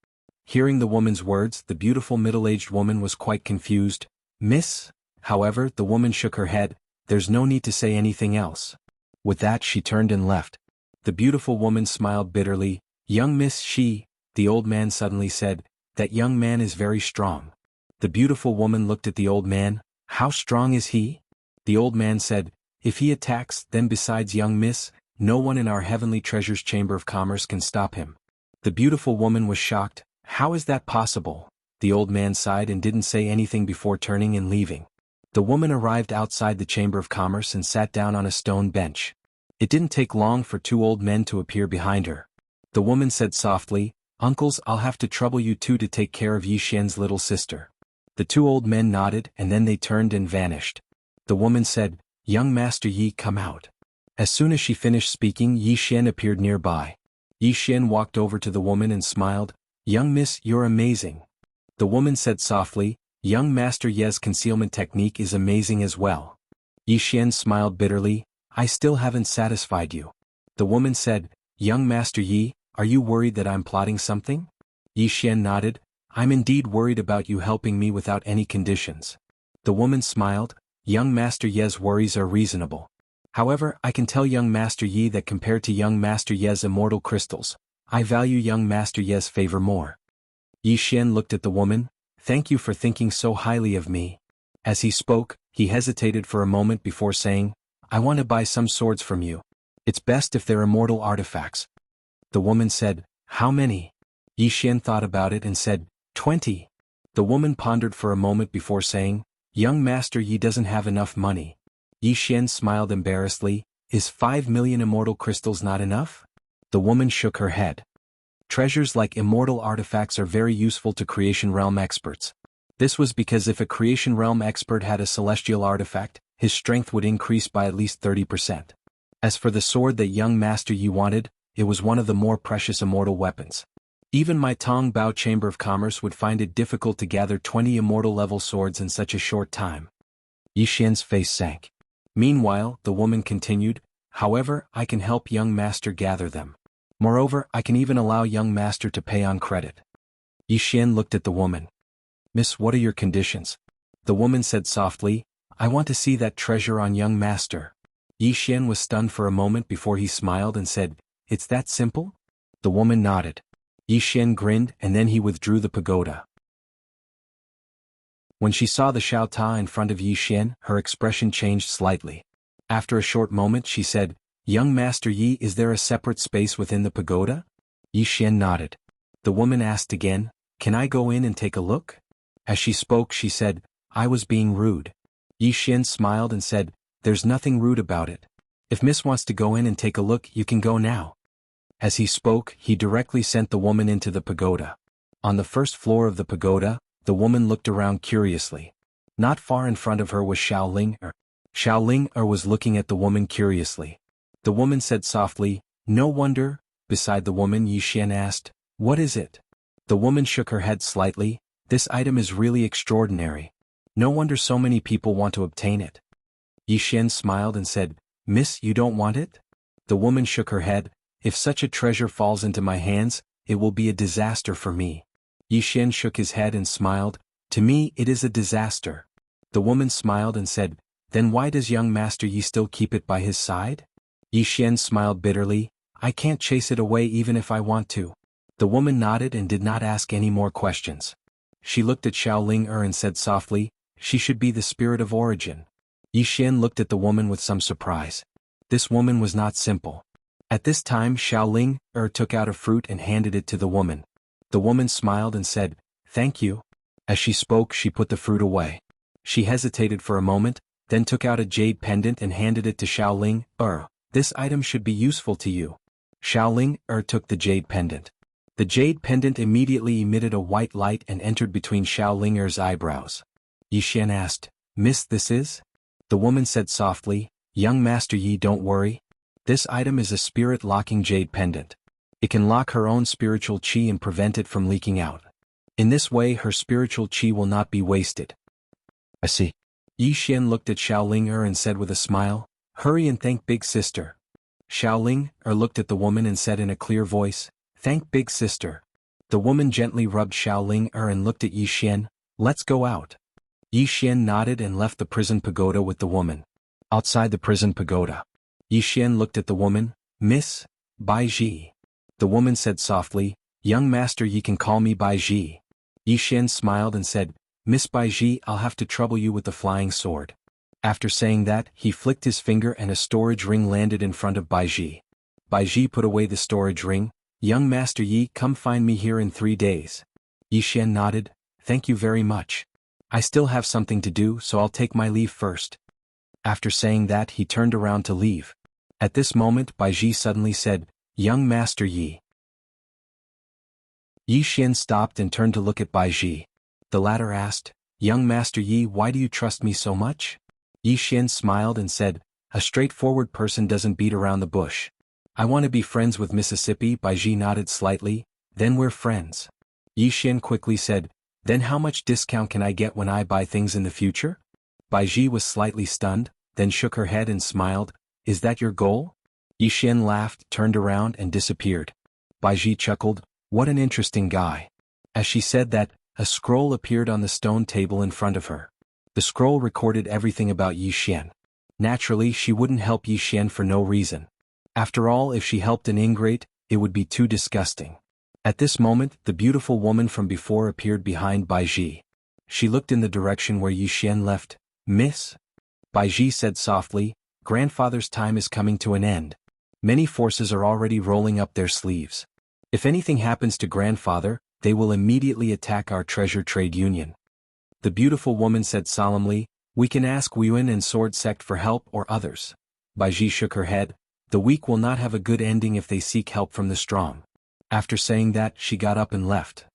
Hearing the woman's words, the beautiful middle-aged woman was quite confused. Miss? However, the woman shook her head, there's no need to say anything else. With that she turned and left. The beautiful woman smiled bitterly. Young Miss Shi, the old man suddenly said, that young man is very strong. The beautiful woman looked at the old man. How strong is he? The old man said, if he attacks, then besides young Miss, no one in our Heavenly Treasures Chamber of Commerce can stop him. The beautiful woman was shocked. How is that possible? The old man sighed and didn't say anything before turning and leaving. The woman arrived outside the Chamber of Commerce and sat down on a stone bench. It didn't take long for two old men to appear behind her. The woman said softly, Uncles, I'll have to trouble you two to take care of Yi Xian's little sister. The two old men nodded and then they turned and vanished. The woman said, Young Master Yi, come out. As soon as she finished speaking, Yi Xian appeared nearby. Yi Xian walked over to the woman and smiled, Young Miss, you're amazing. The woman said softly, Young Master Ye's concealment technique is amazing as well. Yi Xian smiled bitterly, I still haven't satisfied you. The woman said, Young Master Yi, Are you worried that I'm plotting something? Yi Xian nodded. I'm indeed worried about you helping me without any conditions. The woman smiled. Young Master Ye's worries are reasonable. However, I can tell young Master Yi that compared to young Master Ye's immortal crystals, I value young Master Ye's favor more. Yi Xian looked at the woman. Thank you for thinking so highly of me. As he spoke, he hesitated for a moment before saying, I want to buy some swords from you. It's best if they're immortal artifacts. The woman said, How many? Yi Xian thought about it and said, 20. The woman pondered for a moment before saying, Young Master Yi doesn't have enough money. Yi Xian smiled embarrassedly. Is 5 million immortal crystals not enough? The woman shook her head. Treasures like immortal artifacts are very useful to Creation Realm experts. This was because if a Creation Realm expert had a celestial artifact, his strength would increase by at least 30%. As for the sword that young Master Yi wanted, it was one of the more precious immortal weapons. Even my Tong Bao Chamber of Commerce would find it difficult to gather 20 immortal-level swords in such a short time. Yi Xian's face sank. Meanwhile, the woman continued, However, I can help young Master gather them. Moreover, I can even allow young Master to pay on credit. Yi Xian looked at the woman. Miss, what are your conditions? The woman said softly, I want to see that treasure on young Master. Yi Xian was stunned for a moment before he smiled and said, It's that simple? The woman nodded. Yi Xian grinned and then he withdrew the pagoda. When she saw the Xiao Ta in front of Yi Xian, her expression changed slightly. After a short moment she said, Young Master Yi, is there a separate space within the pagoda? Yi Xian nodded. The woman asked again, Can I go in and take a look? As she spoke she said, I was being rude. Yi Xian smiled and said, There's nothing rude about it. If Miss wants to go in and take a look, you can go now. As he spoke, he directly sent the woman into the pagoda. On the first floor of the pagoda, the woman looked around curiously. Not far in front of her was Xiao Ling was looking at the woman curiously. The woman said softly, No wonder. Beside the woman, Yi Xian asked, What is it? The woman shook her head slightly. This item is really extraordinary. No wonder so many people want to obtain it. Yi Xian smiled and said, Miss, you don't want it? The woman shook her head. If such a treasure falls into my hands, it will be a disaster for me. Yi Xian shook his head and smiled. To me it is a disaster. The woman smiled and said, Then why does young Master Yi still keep it by his side? Yi Xian smiled bitterly. I can't chase it away even if I want to. The woman nodded and did not ask any more questions. She looked at Xiao Ling and said softly, She should be the spirit of origin. Yi Xian looked at the woman with some surprise. This woman was not simple. At this time Xiao Ling took out a fruit and handed it to the woman. The woman smiled and said, Thank you. As she spoke she put the fruit away. She hesitated for a moment, then took out a jade pendant and handed it to Xiao Ling. This item should be useful to you. Xiao Ling took the jade pendant. The jade pendant immediately emitted a white light and entered between Xiao Ling's eyebrows. Yi Xian asked, Miss, this is? The woman said softly, Young Master Yi, don't worry. This item is a spirit-locking jade pendant. It can lock her own spiritual qi and prevent it from leaking out. In this way her spiritual qi will not be wasted. I see. Yi Xian looked at Xiao Ling and said with a smile, Hurry and thank Big Sister. Xiao Ling looked at the woman and said in a clear voice, Thank Big Sister. The woman gently rubbed Xiao Ling and looked at Yi Xian. Let's go out. Yi Xian nodded and left the prison pagoda with the woman. Outside the prison pagoda, Yi Xian looked at the woman. Miss, Bai Ji. The woman said softly, Young Master Yi can call me Bai Ji. Yi Xian smiled and said, Miss Bai Ji, I'll have to trouble you with the flying sword. After saying that, he flicked his finger and a storage ring landed in front of Bai Ji. Bai Ji put away the storage ring. Young Master Yi, come find me here in 3 days. Yi Xian nodded. Thank you very much. I still have something to do, so I'll take my leave first. After saying that, he turned around to leave. At this moment, Bai Ji suddenly said, Young Master Yi. Yi Xian stopped and turned to look at Bai Ji. The latter asked, Young Master Yi, why do you trust me so much? Yi Xian smiled and said, A straightforward person doesn't beat around the bush. I want to be friends with Mississippi. Bai Ji nodded slightly. Then we're friends. Yi Xian quickly said, Then how much discount can I get when I buy things in the future? Bai Ji was slightly stunned, then shook her head and smiled. Is that your goal? Yi Xian laughed, turned around and disappeared. Baiji chuckled, "What an interesting guy." As she said that, a scroll appeared on the stone table in front of her. The scroll recorded everything about Yi Xian. Naturally, she wouldn't help Yi Xian for no reason. After all, if she helped an ingrate, it would be too disgusting. At this moment, the beautiful woman from before appeared behind Baiji. She looked in the direction where Yi Xian left. "Miss?" Baiji said softly, "Grandfather's time is coming to an end. Many forces are already rolling up their sleeves. If anything happens to grandfather, they will immediately attack our treasure trade union." The beautiful woman said solemnly, "We can ask Wuyuan and Sword Sect for help or others." Baiji shook her head. "The weak will not have a good ending if they seek help from the strong." After saying that, she got up and left.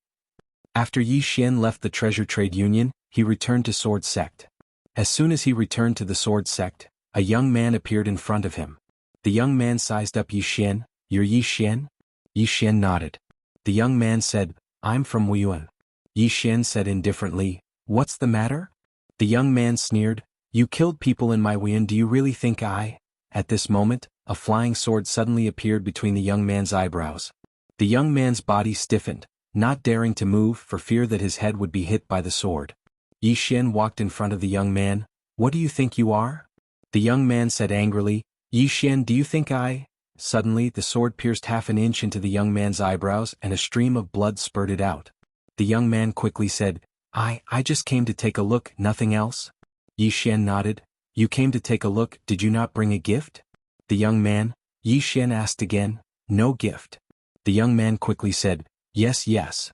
After Yi Xian left the treasure trade union, he returned to Sword Sect. As soon as he returned to the Sword Sect, a young man appeared in front of him. The young man sized up Yi Xian. "You're Yi Xian?" Yi Xian nodded. The young man said, "I'm from Wuyuan." Yi Xian said indifferently, "What's the matter?" The young man sneered, "You killed people in my Wuyuan. Do you really think I—" At this moment, a flying sword suddenly appeared between the young man's eyebrows. The young man's body stiffened, not daring to move for fear that his head would be hit by the sword. Yi Xian walked in front of the young man. "What do you think you are?" The young man said angrily, "Yi Xian, do you think I—" Suddenly, the sword pierced half an inch into the young man's eyebrows and a stream of blood spurted out. The young man quickly said, I just came to take a look, nothing else." Yi Xian nodded. "You came to take a look, did you not bring a gift?" The young man, Yi Xian asked again. "No gift." The young man quickly said, "Yes, yes."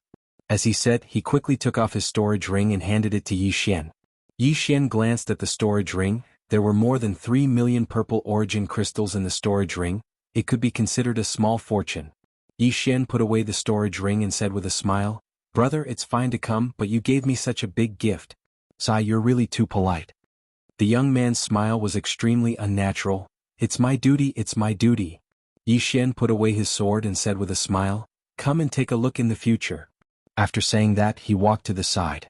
As he said, he quickly took off his storage ring and handed it to Yi Xian. Yi Xian glanced at the storage ring. There were more than 3 million purple origin crystals in the storage ring. It could be considered a small fortune. Yi Xian put away the storage ring and said with a smile, "Brother, it's fine to come, but you gave me such a big gift. Sai, you're really too polite." The young man's smile was extremely unnatural. "It's my duty, it's my duty." Yi Xian put away his sword and said with a smile, "Come and take a look in the future." After saying that, he walked to the side.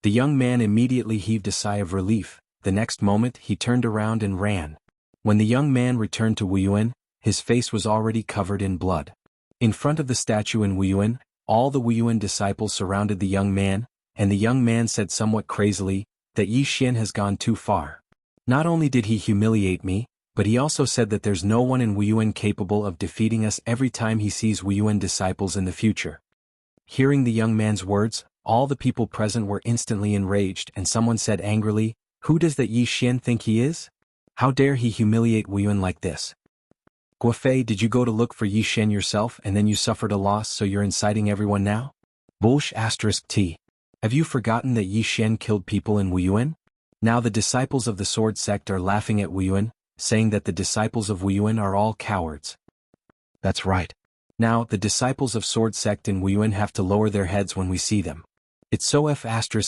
The young man immediately heaved a sigh of relief. The next moment, he turned around and ran. When the young man returned to Wuyuan, his face was already covered in blood. In front of the statue in Wuyuan, all the Wuyuan disciples surrounded the young man, and the young man said somewhat crazily, that Yi Xian has gone too far. Not only did he humiliate me, but he also said that there's no one in Wuyuan capable of defeating us every time he sees Wuyuan disciples in the future. Hearing the young man's words, all the people present were instantly enraged, and someone said angrily, "Who does that Yi Xian think he is? How dare he humiliate Wuyuan like this? Guofei, did you go to look for Yi Xian yourself and then you suffered a loss, so you're inciting everyone now? Bullsh *T. Have you forgotten that Yi Xian killed people in Wuyuan?" Now the disciples of the Sword Sect are laughing at Wuyuan, saying that the disciples of Wuyuan are all cowards. That's right. Now the disciples of Sword Sect in Wuyuan have to lower their heads when we see them. It's so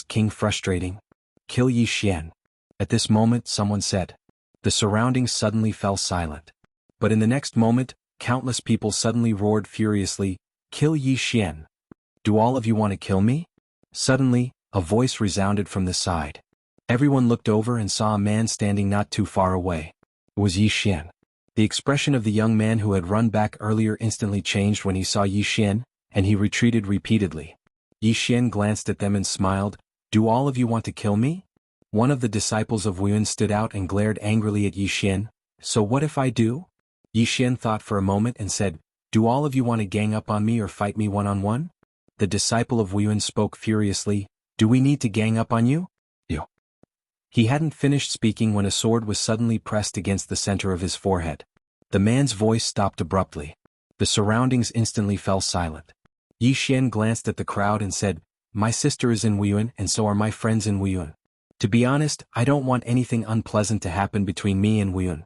King frustrating. Kill Yi Xian. At this moment someone said. The surroundings suddenly fell silent. But in the next moment, countless people suddenly roared furiously, "Kill Yi Xian. Do all of you want to kill me?" Suddenly, a voice resounded from the side. Everyone looked over and saw a man standing not too far away. It was Yi Xian. The expression of the young man who had run back earlier instantly changed when he saw Yi Xian, and he retreated repeatedly. Yi Xian glanced at them and smiled, "Do all of you want to kill me?" One of the disciples of Wuyuan stood out and glared angrily at Yi Xian. "So what if I do?" Yi Xian thought for a moment and said, "Do all of you want to gang up on me or fight me one-on-one?" The disciple of Wuyuan spoke furiously, "Do we need to gang up on you?" You. He hadn't finished speaking when a sword was suddenly pressed against the center of his forehead. The man's voice stopped abruptly. The surroundings instantly fell silent. Yi Xian glanced at the crowd and said, "My sister is in Wuyuan and so are my friends in Wuyuan. To be honest, I don't want anything unpleasant to happen between me and Wuyuan."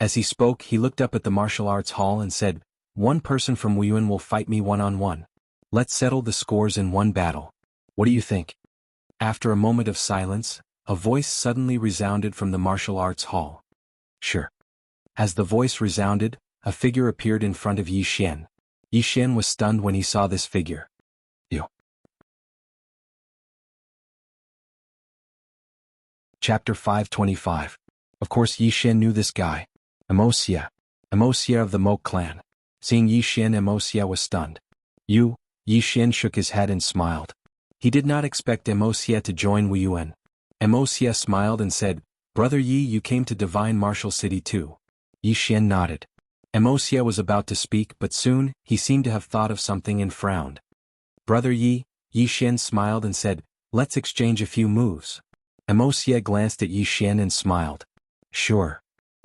As he spoke, he looked up at the martial arts hall and said, "One person from Wuyuan will fight me one-on-one. Let's settle the scores in one battle. What do you think?" After a moment of silence, a voice suddenly resounded from the martial arts hall. "Sure." As the voice resounded, a figure appeared in front of Yi Xian. Yi Xian was stunned when he saw this figure. You. Chapter 525. Of course Yi Xian knew this guy. Wuxia of the Mo clan. Seeing Yi Xian and Wuxia was stunned. Yi Xian shook his head and smiled. He did not expect Wuxia to join Wu Yuan. Wuxia smiled and said, "Brother Yi, you came to Divine Martial City too." Yi Xian nodded. Wuxia was about to speak, but soon, he seemed to have thought of something and frowned. "Brother Yi," Yi Xian smiled and said, "let's exchange a few moves." Wuxia glanced at Yi Xian and smiled. Sure.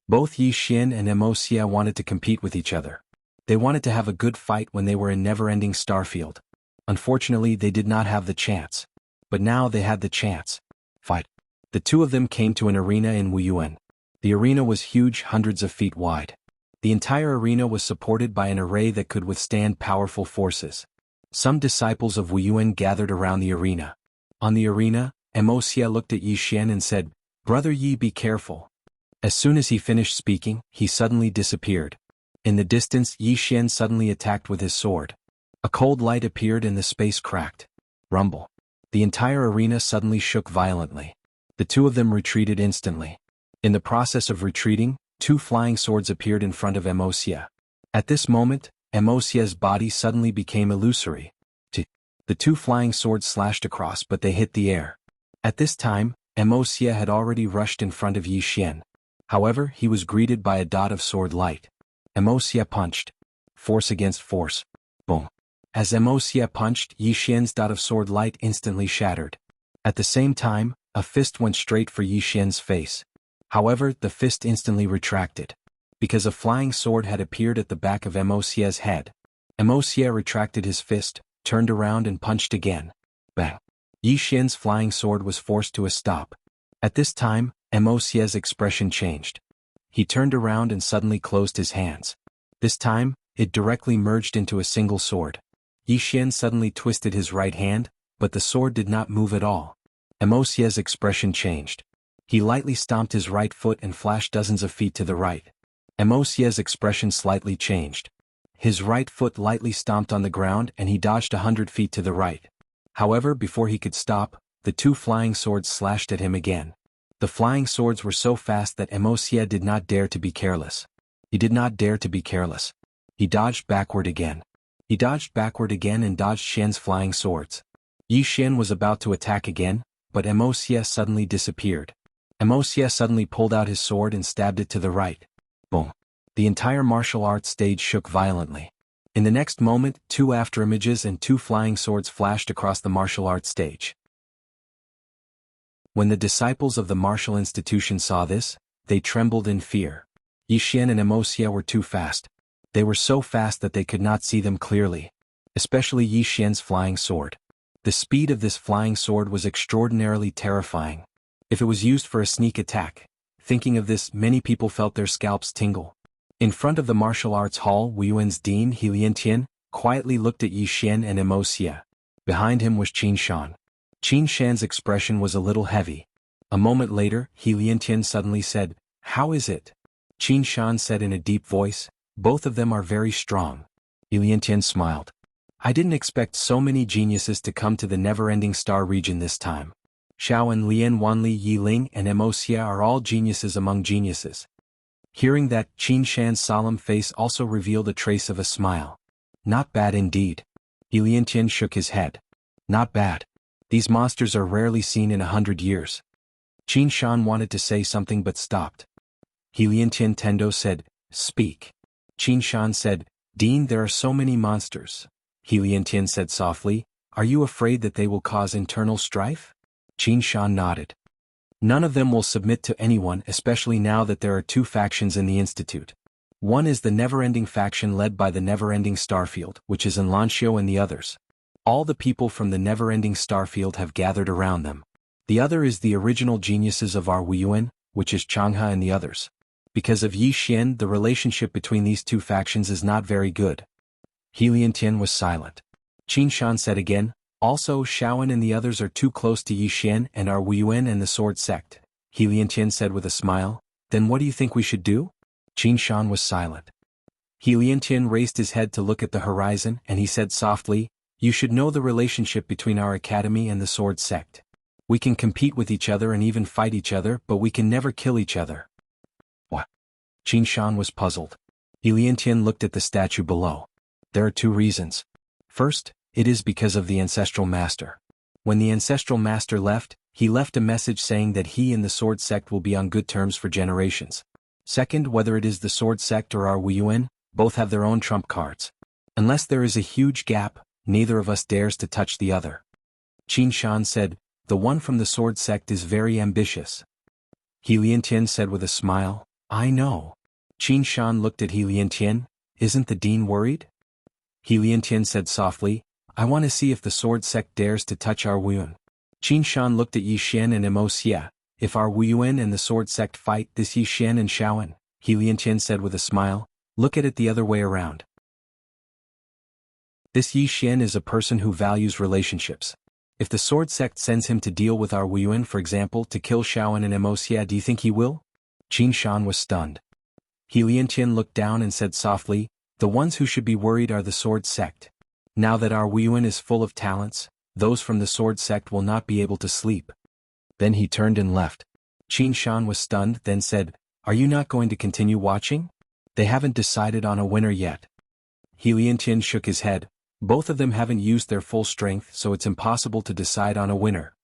Both Yi Xian and Wuxia wanted to compete with each other. They wanted to have a good fight when they were in Never-Ending Starfield. Unfortunately, they did not have the chance. But now they had the chance. Fight. The two of them came to an arena in Wu Yuan. The arena was huge, hundreds of feet wide. The entire arena was supported by an array that could withstand powerful forces. Some disciples of Wu Yuan gathered around the arena. On the arena, Wuxia looked at Yi Xian and said, "Brother Yi, be careful." As soon as he finished speaking, he suddenly disappeared. In the distance, Yi Xian suddenly attacked with his sword. A cold light appeared and the space cracked. Rumble. The entire arena suddenly shook violently. The two of them retreated instantly. In the process of retreating, two flying swords appeared in front of Wuxia. At this moment, Wuxia's body suddenly became illusory. The two flying swords slashed across, but they hit the air. At this time, Wuxia had already rushed in front of Yi Xian. However, he was greeted by a dot of sword light. Wuxia punched. Force against force. Boom. As Wuxia punched, Yi Xian's dot of sword light instantly shattered. At the same time, a fist went straight for Yi Xian's face. However, the fist instantly retracted. Because a flying sword had appeared at the back of Wuxia's head. Wuxia retracted his fist, turned around and punched again. Bang. Yi Xian's flying sword was forced to a stop. At this time, Wuxia's expression changed. He turned around and suddenly closed his hands. This time, it directly merged into a single sword. Yi Xian suddenly twisted his right hand, but the sword did not move at all. Wuxia's expression changed. He lightly stomped his right foot and flashed dozens of feet to the right. Wuxia's expression slightly changed. His right foot lightly stomped on the ground and he dodged 100 feet to the right. However, before he could stop, the two flying swords slashed at him again. The flying swords were so fast that Wuxia did not dare to be careless. He did not dare to be careless. He dodged backward again. He dodged backward again and dodged Xian's flying swords. Yi Xian was about to attack again, but Wuxia suddenly disappeared. Wuxia suddenly pulled out his sword and stabbed it to the right. Boom. The entire martial arts stage shook violently. In the next moment, two afterimages and two flying swords flashed across the martial arts stage. When the disciples of the martial institution saw this, they trembled in fear. Yi Xian and Wuxia were too fast. They were so fast that they could not see them clearly. Especially Yi Xian's flying sword. The speed of this flying sword was extraordinarily terrifying. If it was used for a sneak attack. Thinking of this, many people felt their scalps tingle. In front of the martial arts hall, Wu Yuan's dean, He Liantian, quietly looked at Yi Xian and Wuxia. Behind him was Qin Shan. Qin Shan's expression was a little heavy. A moment later, He Liantian suddenly said, "How is it?" Qin Shan said in a deep voice, "Both of them are very strong." He Liantian smiled. "I didn't expect so many geniuses to come to the never-ending star region this time. Xiao and Lian Wanli, Yi Ling and Wuxia are all geniuses among geniuses." Hearing that, Qin Shan's solemn face also revealed a trace of a smile. "Not bad indeed." He Liantian shook his head. "Not bad. These monsters are rarely seen in 100 years. Qin Shan wanted to say something but stopped. He Liantian Tendo said, "Speak." Qin Shan said, "Dean, there are so many monsters." He Liantian said softly, "Are you afraid that they will cause internal strife?" Qin Shan nodded. "None of them will submit to anyone, especially now that there are two factions in the Institute. One is the never-ending faction led by the never-ending Starfield, which is in Lanxiu, and the others. All the people from the never-ending Starfield have gathered around them. The other is the original geniuses of our Wu Yuan, which is Changhe and the others. Because of Yi Xian, the relationship between these two factions is not very good." He Liantian was silent. Qin Shan said again, "Also, Shaoan and the others are too close to Yi Xian and our Wu Yuan and the Sword Sect." He Liantian said with a smile, "Then what do you think we should do?" Qin Shan was silent. He Liantian raised his head to look at the horizon and he said softly, "You should know the relationship between our academy and the Sword Sect. We can compete with each other and even fight each other, but we can never kill each other." What? Qin Shan was puzzled. He Liantian looked at the statue below. There are two reasons. First, it is because of the ancestral master. When the ancestral master left, he left a message saying that he and the sword sect will be on good terms for generations. Second, whether it is the sword sect or our Wuyuan, both have their own trump cards. Unless there is a huge gap, neither of us dares to touch the other. Qin Shan said, the one from the sword sect is very ambitious. He Liantian said with a smile, I know. Qin Shan looked at He Liantian, isn't the dean worried? He Liantian said softly, I want to see if the sword sect dares to touch our Wuyuan. Qin Shan looked at Yi Xian and Mo Xia. If our Wuyuan and the sword sect fight this Yi Xian and Shaoan, He Liantian said with a smile, look at it the other way around. This Yi Xian is a person who values relationships. If the sword sect sends him to deal with our Wuyuan, for example, to kill Shaoan and Mo Xia, do you think he will? Qin Shan was stunned. He Liantian looked down and said softly, the ones who should be worried are the sword sect. Now that our Wuyuan is full of talents, those from the sword sect will not be able to sleep. Then he turned and left. Qin Shan was stunned, then said, are you not going to continue watching? They haven't decided on a winner yet. He Liantian shook his head. Both of them haven't used their full strength, so it's impossible to decide on a winner.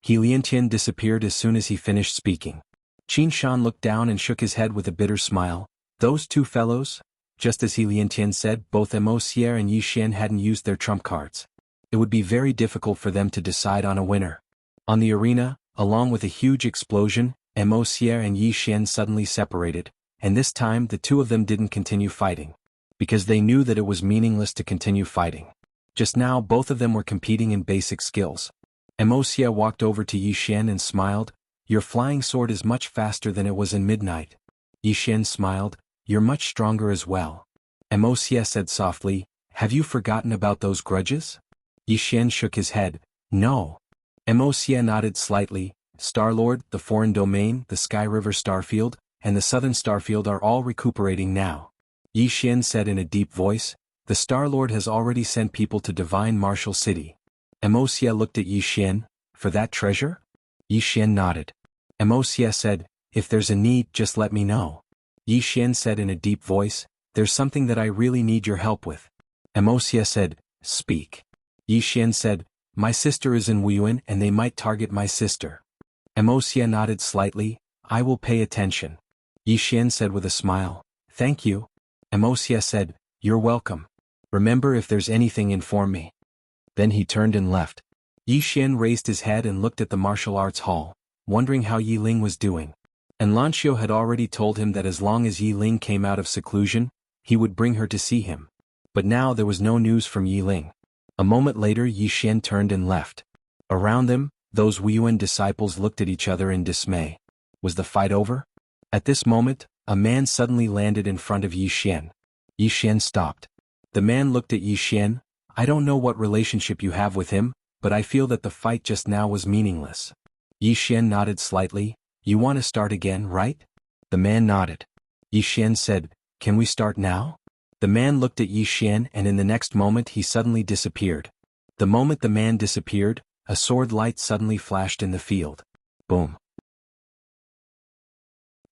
He Liantian disappeared as soon as he finished speaking. Qin Shan looked down and shook his head with a bitter smile. Those two fellows? Just as He Liantian said, both Mo Xia and Yi Xian hadn't used their trump cards. It would be very difficult for them to decide on a winner. On the arena, along with a huge explosion, Mo Xia and Yi Xian suddenly separated, and this time the two of them didn't continue fighting. Because they knew that it was meaningless to continue fighting. Just now both of them were competing in basic skills. Mo Xia walked over to Yi Xian and smiled, your flying sword is much faster than it was in midnight. Yi Xian smiled, you're much stronger as well. Mo Xia said softly, have you forgotten about those grudges? Yi Xian shook his head, no. Mo Xia nodded slightly, Star-Lord, the foreign domain, the Sky River Starfield, and the Southern Starfield are all recuperating now. Yi Xian said in a deep voice, the Star-Lord has already sent people to Divine Martial City. Mo Xia looked at Yi Xian, for that treasure? Yi Xian nodded. Mo Xia said, if there's a need, just let me know. Yi Xian said in a deep voice, there's something that I really need your help with. Mo Xia said, speak. Yi Xian said, my sister is in Wuyuan and they might target my sister. Mo Xia nodded slightly, I will pay attention. Yi Xian said with a smile, thank you. Mo Xia said, you're welcome. Remember, if there's anything, inform me. Then he turned and left. Yi Xian raised his head and looked at the martial arts hall, wondering how Yi Ling was doing. And Lanxiu had already told him that as long as Yi Ling came out of seclusion, he would bring her to see him. But now there was no news from Yi Ling. A moment later Yi Xian turned and left. Around them, those Wuyuan disciples looked at each other in dismay. Was the fight over? At this moment, a man suddenly landed in front of Yi Xian. Yi Xian stopped. The man looked at Yi Xian, I don't know what relationship you have with him, but I feel that the fight just now was meaningless. Yi Xian nodded slightly, you want to start again, right? The man nodded. Yi Xian said, can we start now? The man looked at Yi Xian and in the next moment he suddenly disappeared. The moment the man disappeared, a sword light suddenly flashed in the field. Boom.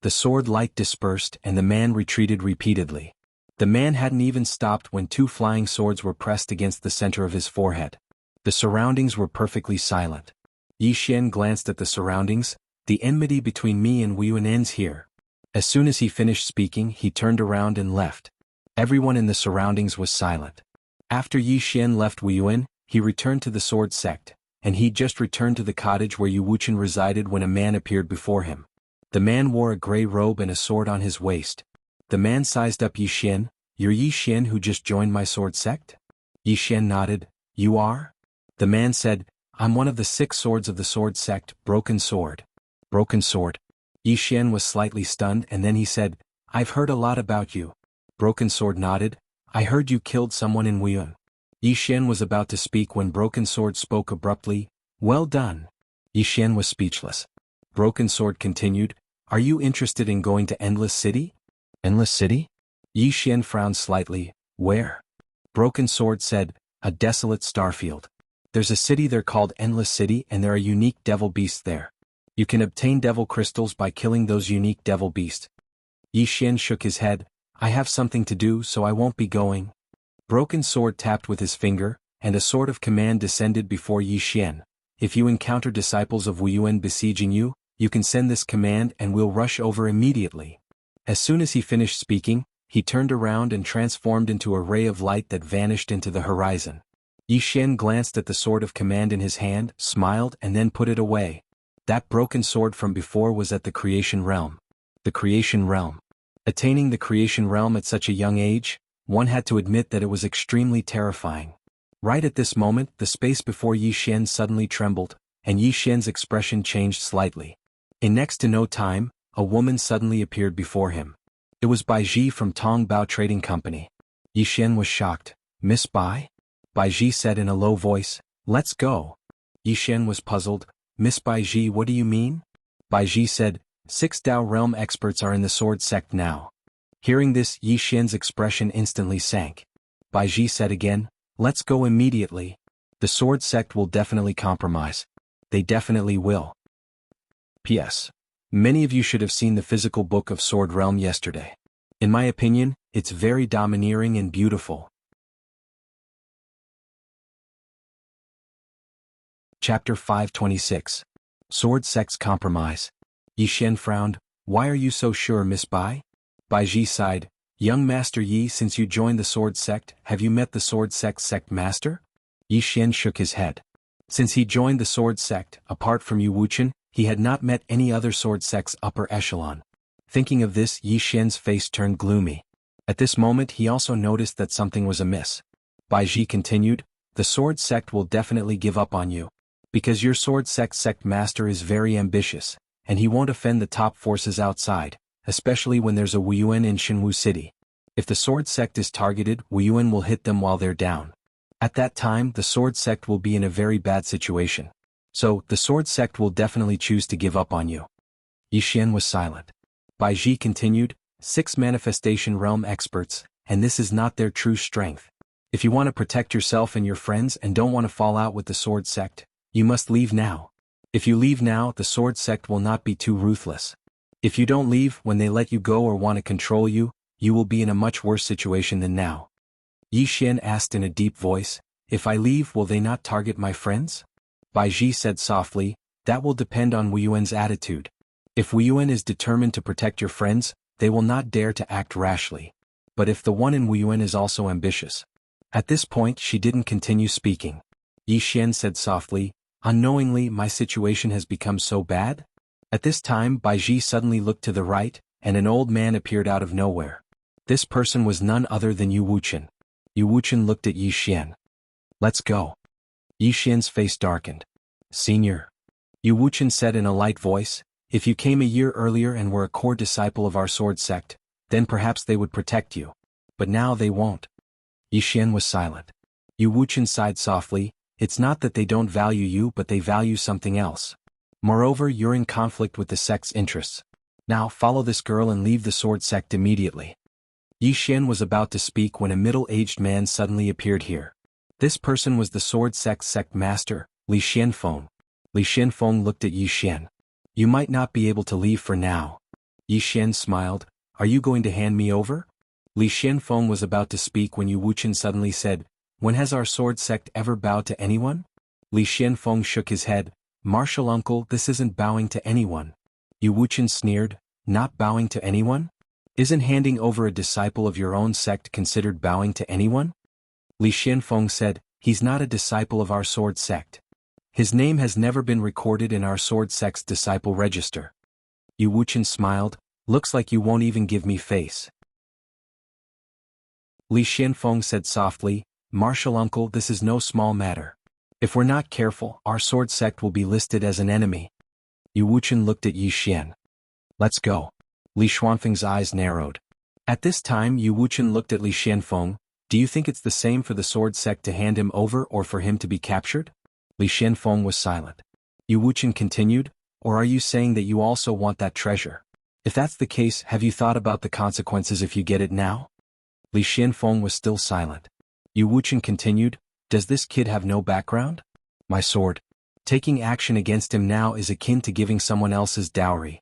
The sword light dispersed and the man retreated repeatedly. The man hadn't even stopped when two flying swords were pressed against the center of his forehead. The surroundings were perfectly silent. Yi Xian glanced at the surroundings, the enmity between me and Wuyuan ends here. As soon as he finished speaking, he turned around and left. Everyone in the surroundings was silent. After Yi Xian left Wuyuan, he returned to the sword sect, and he'd just returned to the cottage where Yu Wuchen resided when a man appeared before him. The man wore a gray robe and a sword on his waist. The man sized up Yi Xian, you're Yi Xian who just joined my sword sect? Yi Xian nodded, you are? The man said, I'm one of the 6 swords of the sword sect, Broken Sword. Broken Sword. Yi Xian was slightly stunned and then he said, I've heard a lot about you. Broken Sword nodded, I heard you killed someone in Wuyuan. Yi Xian was about to speak when Broken Sword spoke abruptly, well done. Yi Xian was speechless. Broken Sword continued, are you interested in going to Endless City? Endless City? Yi Xian frowned slightly, where? Broken Sword said, a desolate starfield. There's a city there called Endless City and there are unique devil beasts there. You can obtain devil crystals by killing those unique devil beasts. Yi Xian shook his head, I have something to do, so I won't be going. Broken Sword tapped with his finger, and a sword of command descended before Yi Xian. If you encounter disciples of Wu Yuan besieging you, you can send this command and we'll rush over immediately. As soon as he finished speaking, he turned around and transformed into a ray of light that vanished into the horizon. Yi Xian glanced at the sword of command in his hand, smiled and then put it away. That broken sword from before was at the creation realm. The creation realm. Attaining the creation realm at such a young age, one had to admit that it was extremely terrifying. Right at this moment, the space before Yi Xian suddenly trembled, and Yi Xian's expression changed slightly. In next to no time, a woman suddenly appeared before him. It was Bai Ji from Tong Bao Trading Company. Yi Xian was shocked. Miss Bai? Bai Ji said in a low voice, let's go. Yi Xian was puzzled. Miss Bai Ji, what do you mean? Bai Ji said, 6 Dao realm experts are in the sword sect now. Hearing this, Yi Xian's expression instantly sank. Bai Ji said again, let's go immediately. The sword sect will definitely compromise. They definitely will. P.S. Many of you should have seen the physical book of Sword Realm yesterday. In my opinion, it's very domineering and beautiful. Chapter 526. Sword Sect's Compromise. Yi Xian frowned. Why are you so sure, Miss Bai? Bai Ji sighed. Young Master Yi, since you joined the Sword Sect, have you met the Sword Sect's sect master? Yi Xian shook his head. Since he joined the Sword Sect, apart from Yu Wuchen, he had not met any other Sword Sect's upper echelon. Thinking of this, Yi Xian's face turned gloomy. At this moment he also noticed that something was amiss. Bai Ji continued, the Sword Sect will definitely give up on you. Because your Sword Sect master is very ambitious, and he won't offend the top forces outside, especially when there's a Wu Yuan in Xinwu City. If the Sword Sect is targeted, Wu Yuan will hit them while they're down. At that time, the Sword Sect will be in a very bad situation. So, the Sword Sect will definitely choose to give up on you. Yi Xian was silent. Bai Ji continued, 6 manifestation realm experts, and this is not their true strength. If you want to protect yourself and your friends and don't want to fall out with the Sword Sect, you must leave now. If you leave now, the Sword Sect will not be too ruthless. If you don't leave when they let you go or want to control you, you will be in a much worse situation than now. Yi Xian asked in a deep voice, if I leave, will they not target my friends? Bai Ji said softly, that will depend on Wu Yuan's attitude. If Wu Yuan is determined to protect your friends, they will not dare to act rashly. But if the one in Wu Yuan is also ambitious. At this point she didn't continue speaking. Yi Xian said softly, unknowingly my situation has become so bad? At this time Bai Ji suddenly looked to the right, and an old man appeared out of nowhere. This person was none other than Yu Wuchen. Yu Wuchen looked at Yi Xian. Let's go. Yi Xian's face darkened. Senior. Yu Wuchen said in a light voice, if you came a year earlier and were a core disciple of our sword sect, then perhaps they would protect you. But now they won't. Yi Xian was silent. Yu Wuchen sighed softly, it's not that they don't value you but they value something else. Moreover, you're in conflict with the sect's interests. Now follow this girl and leave the sword sect immediately. Yi Xian was about to speak when a middle-aged man suddenly appeared here. This person was the sword sect's sect master, Li Xianfeng. Li Xianfeng looked at Yi Xian. You might not be able to leave for now. Yi Xian smiled, are you going to hand me over? Li Xianfeng was about to speak when Yu Wuchen suddenly said, when has our sword sect ever bowed to anyone? Li Xianfeng shook his head, Martial uncle, this isn't bowing to anyone. Yu Wuchen sneered, not bowing to anyone? Isn't handing over a disciple of your own sect considered bowing to anyone? Li Xianfeng said, he's not a disciple of our sword sect. His name has never been recorded in our sword sect's disciple register. Yu Wuchen smiled, looks like you won't even give me face. Li Xianfeng said softly, Martial uncle, this is no small matter. If we're not careful, our sword sect will be listed as an enemy. Yu Wuchen looked at Yi Xian. Let's go. Li Xuanfeng's eyes narrowed. At this time Yu Wuchen looked at Li Xianfeng, do you think it's the same for the sword sect to hand him over or for him to be captured? Li Xianfeng was silent. Yu Wuchen continued, or are you saying that you also want that treasure? If that's the case, have you thought about the consequences if you get it now? Li Xianfeng was still silent. Yu Wuchen continued, does this kid have no background? My sword. Taking action against him now is akin to giving someone else's dowry.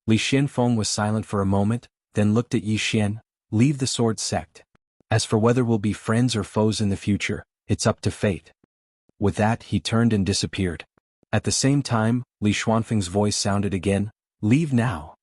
Li Xianfeng was silent for a moment, then looked at Yi Xian. leave the sword sect. As for whether we'll be friends or foes in the future, it's up to fate. With that, he turned and disappeared. At the same time, Li Xuanfeng's voice sounded again, leave now.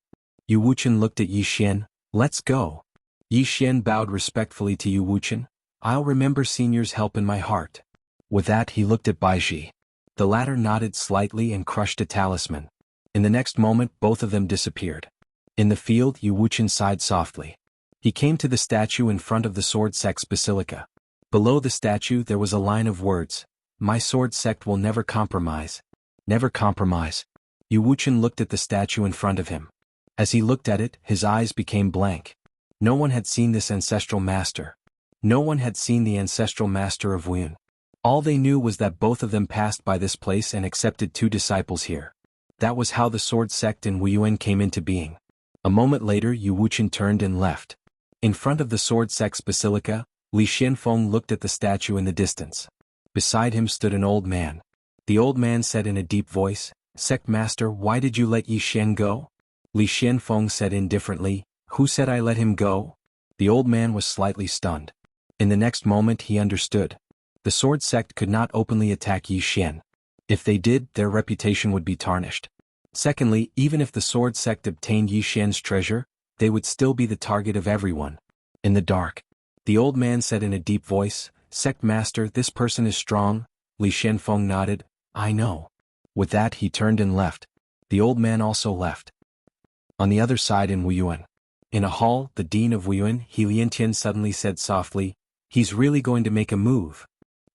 Yu Wuchen looked at Yi Xian, let's go. Yi Xian bowed respectfully to Yu Wuchen, I'll remember senior's help in my heart. With that, he looked at Baizhi. The latter nodded slightly and crushed a talisman. In the next moment, both of them disappeared. In the field, Yu Wuchen sighed softly. He came to the statue in front of the sword sect's basilica. Below the statue there was a line of words, my sword sect will never compromise. Never compromise. Yu Wuchen looked at the statue in front of him. As he looked at it, his eyes became blank. No one had seen this ancestral master. No one had seen the ancestral master of Wuyun. All they knew was that both of them passed by this place and accepted 2 disciples here. That was how the sword sect in Wuyuan came into being. A moment later, Yu Wuchen turned and left. In front of the sword sect's basilica, Li Xianfeng looked at the statue in the distance. Beside him stood an old man. The old man said in a deep voice, Sect Master, why did you let Yi Xian go? Li Xianfeng said indifferently, who said I let him go? The old man was slightly stunned. In the next moment he understood. The sword sect could not openly attack Yi Xian. If they did, their reputation would be tarnished. Secondly, even if the sword sect obtained Yi Xian's treasure, they would still be the target of everyone. In the dark, the old man said in a deep voice, Sect Master, this person is strong. Li Xianfeng nodded, I know. With that he turned and left. The old man also left. On the other side in Wuyuan. In a hall, the dean of Wuyuan, He Liantian, suddenly said softly, he's really going to make a move.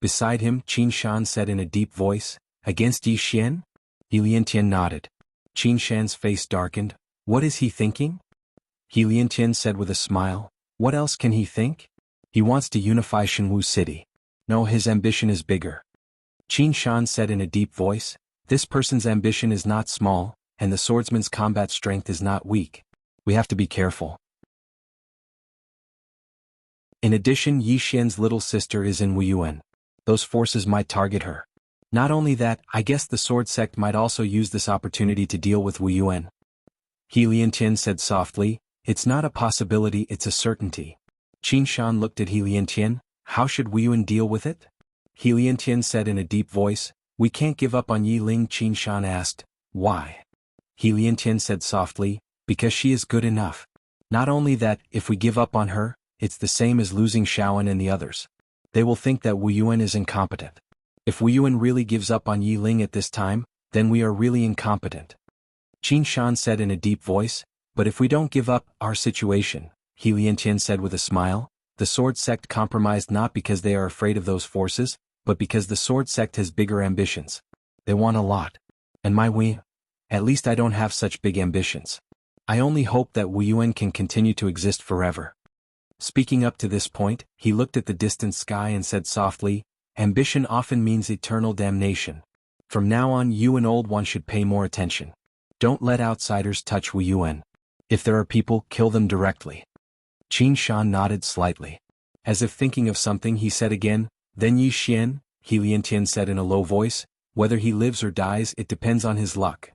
Beside him, Qin Shan said in a deep voice, against Yi Xian? He Liantian nodded. Qin Shan's face darkened, what is he thinking? He Liantian said with a smile, what else can he think? He wants to unify Shenwu City. No, his ambition is bigger. Qin Shan said in a deep voice, this person's ambition is not small, and the swordsman's combat strength is not weak. We have to be careful. In addition, Yi Xian's little sister is in Wuyuan. Those forces might target her. Not only that, I guess the sword sect might also use this opportunity to deal with Wuyuan. He Liantian said softly, it's not a possibility, it's a certainty. Qin Shan looked at He Liantian, how should Wuyuan deal with it? He Liantian said in a deep voice, we can't give up on Yi Ling. Qin Shan asked, why? He Liantian said softly, because she is good enough. Not only that, if we give up on her, it's the same as losing Shaoan and the others. They will think that Wuyuan is incompetent. If Wuyuan really gives up on Yi Ling at this time, then we are really incompetent. Qin Shan said in a deep voice, but if we don't give up our situation, He Liantian said with a smile, the sword sect compromised not because they are afraid of those forces, but because the sword sect has bigger ambitions. They want a lot. And at least I don't have such big ambitions. I only hope that Wuyuan can continue to exist forever. Speaking up to this point, he looked at the distant sky and said softly, ambition often means eternal damnation. From now on, you and Old One should pay more attention. Don't let outsiders touch Wuyuan. If there are people, kill them directly. Qin Shan nodded slightly. As if thinking of something, he said again, then Yi Xian, He Liantian said in a low voice, whether he lives or dies, it depends on his luck.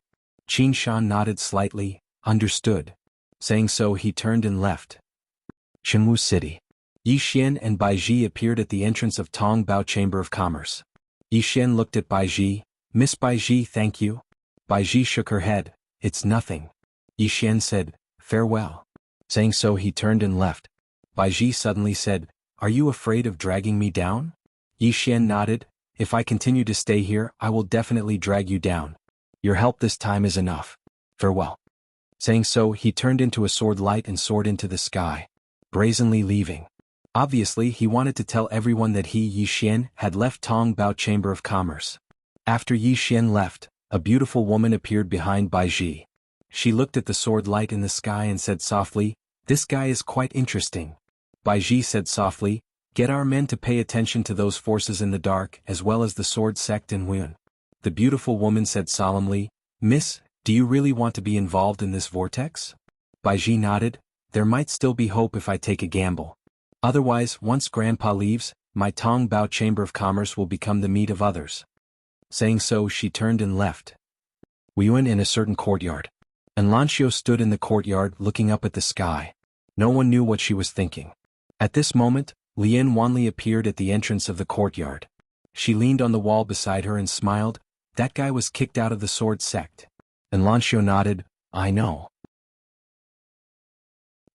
Qin Shan nodded slightly, understood. Saying so, he turned and left. Shenwu City. Yi Xian and Baizhi appeared at the entrance of Tong Bao Chamber of Commerce. Yi Xian looked at Baizhi, Miss Baizhi, thank you. Baizhi shook her head, it's nothing. Yi Xian said, farewell. Saying so, he turned and left. Baizhi suddenly said, are you afraid of dragging me down? Yi Xian nodded, if I continue to stay here, I will definitely drag you down. Your help this time is enough. Farewell. Saying so, he turned into a sword light and soared into the sky, brazenly leaving. Obviously, he wanted to tell everyone that he, Yi Xian, had left Tong Bao Chamber of Commerce. After Yi Xian left, a beautiful woman appeared behind Baizhi. She looked at the sword light in the sky and said softly, this guy is quite interesting. Baizhi said softly, get our men to pay attention to those forces in the dark as well as the sword sect in Wuyuan. The beautiful woman said solemnly, Miss, do you really want to be involved in this vortex? Baizhi nodded, there might still be hope if I take a gamble. Otherwise, once Grandpa leaves, my Tong Bao Chamber of Commerce will become the meat of others. Saying so, she turned and left. Wuyuan in a certain courtyard. And Lanxiu stood in the courtyard looking up at the sky. No one knew what she was thinking. At this moment, Lien Wanli appeared at the entrance of the courtyard. She leaned on the wall beside her and smiled. That guy was kicked out of the sword sect. And Lanxiu nodded, I know.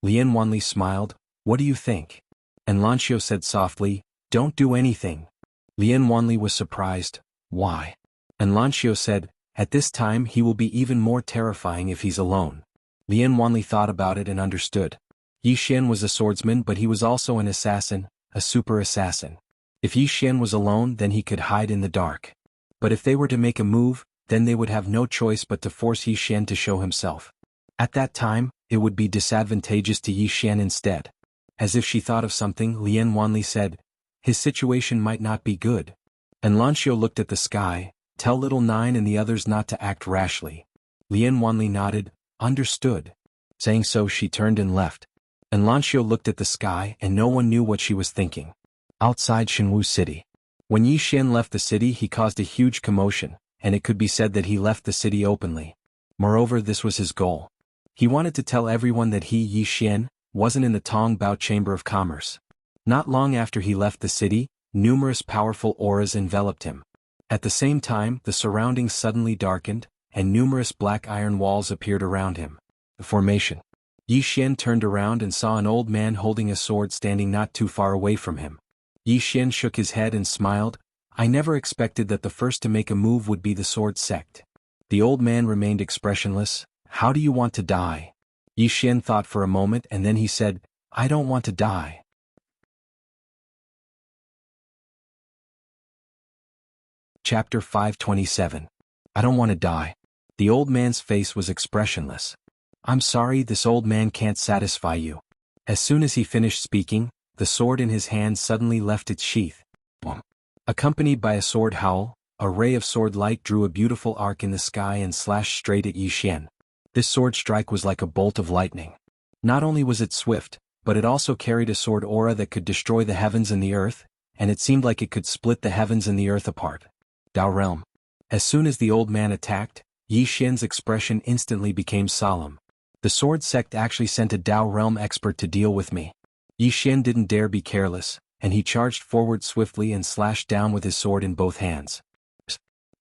Lien Wanli smiled, what do you think? And Lanxiu said softly, don't do anything. Lien Wanli was surprised, why? And Lanxiu said, at this time he will be even more terrifying if he's alone. Lien Wanli thought about it and understood. Yi Xian was a swordsman, but he was also an assassin, a super assassin. If Yi Xian was alone, then he could hide in the dark. But if they were to make a move, then they would have no choice but to force Yi Xian to show himself. At that time, it would be disadvantageous to Yi Xian instead. As if she thought of something, Lien Wanli said, his situation might not be good. And Lanxiu looked at the sky, tell little Nine and the others not to act rashly. Lien Wanli nodded, understood. Saying so, she turned and left. And Lanxiu looked at the sky and no one knew what she was thinking. Outside Shenwu City. When Yi Xian left the city, he caused a huge commotion, and it could be said that he left the city openly. Moreover, this was his goal. He wanted to tell everyone that he, Yi Xian, wasn't in the Tongbao Chamber of Commerce. Not long after he left the city, numerous powerful auras enveloped him. At the same time, the surroundings suddenly darkened, and numerous black iron walls appeared around him. The formation. Yi Xian turned around and saw an old man holding a sword standing not too far away from him. Yi Xian shook his head and smiled, I never expected that the first to make a move would be the sword sect. The old man remained expressionless, how do you want to die? Yi Xian thought for a moment and then he said, I don't want to die. Chapter 527. I don't want to die. The old man's face was expressionless. I'm sorry, this old man can't satisfy you. As soon as he finished speaking, the sword in his hand suddenly left its sheath. Boom. Accompanied by a sword howl, a ray of sword light drew a beautiful arc in the sky and slashed straight at Yi Xian. This sword strike was like a bolt of lightning. Not only was it swift, but it also carried a sword aura that could destroy the heavens and the earth, and it seemed like it could split the heavens and the earth apart. Dao Realm. As soon as the old man attacked, Yi Xian's expression instantly became solemn. The sword sect actually sent a Dao Realm expert to deal with me. Yi Xian didn't dare be careless, and he charged forward swiftly and slashed down with his sword in both hands.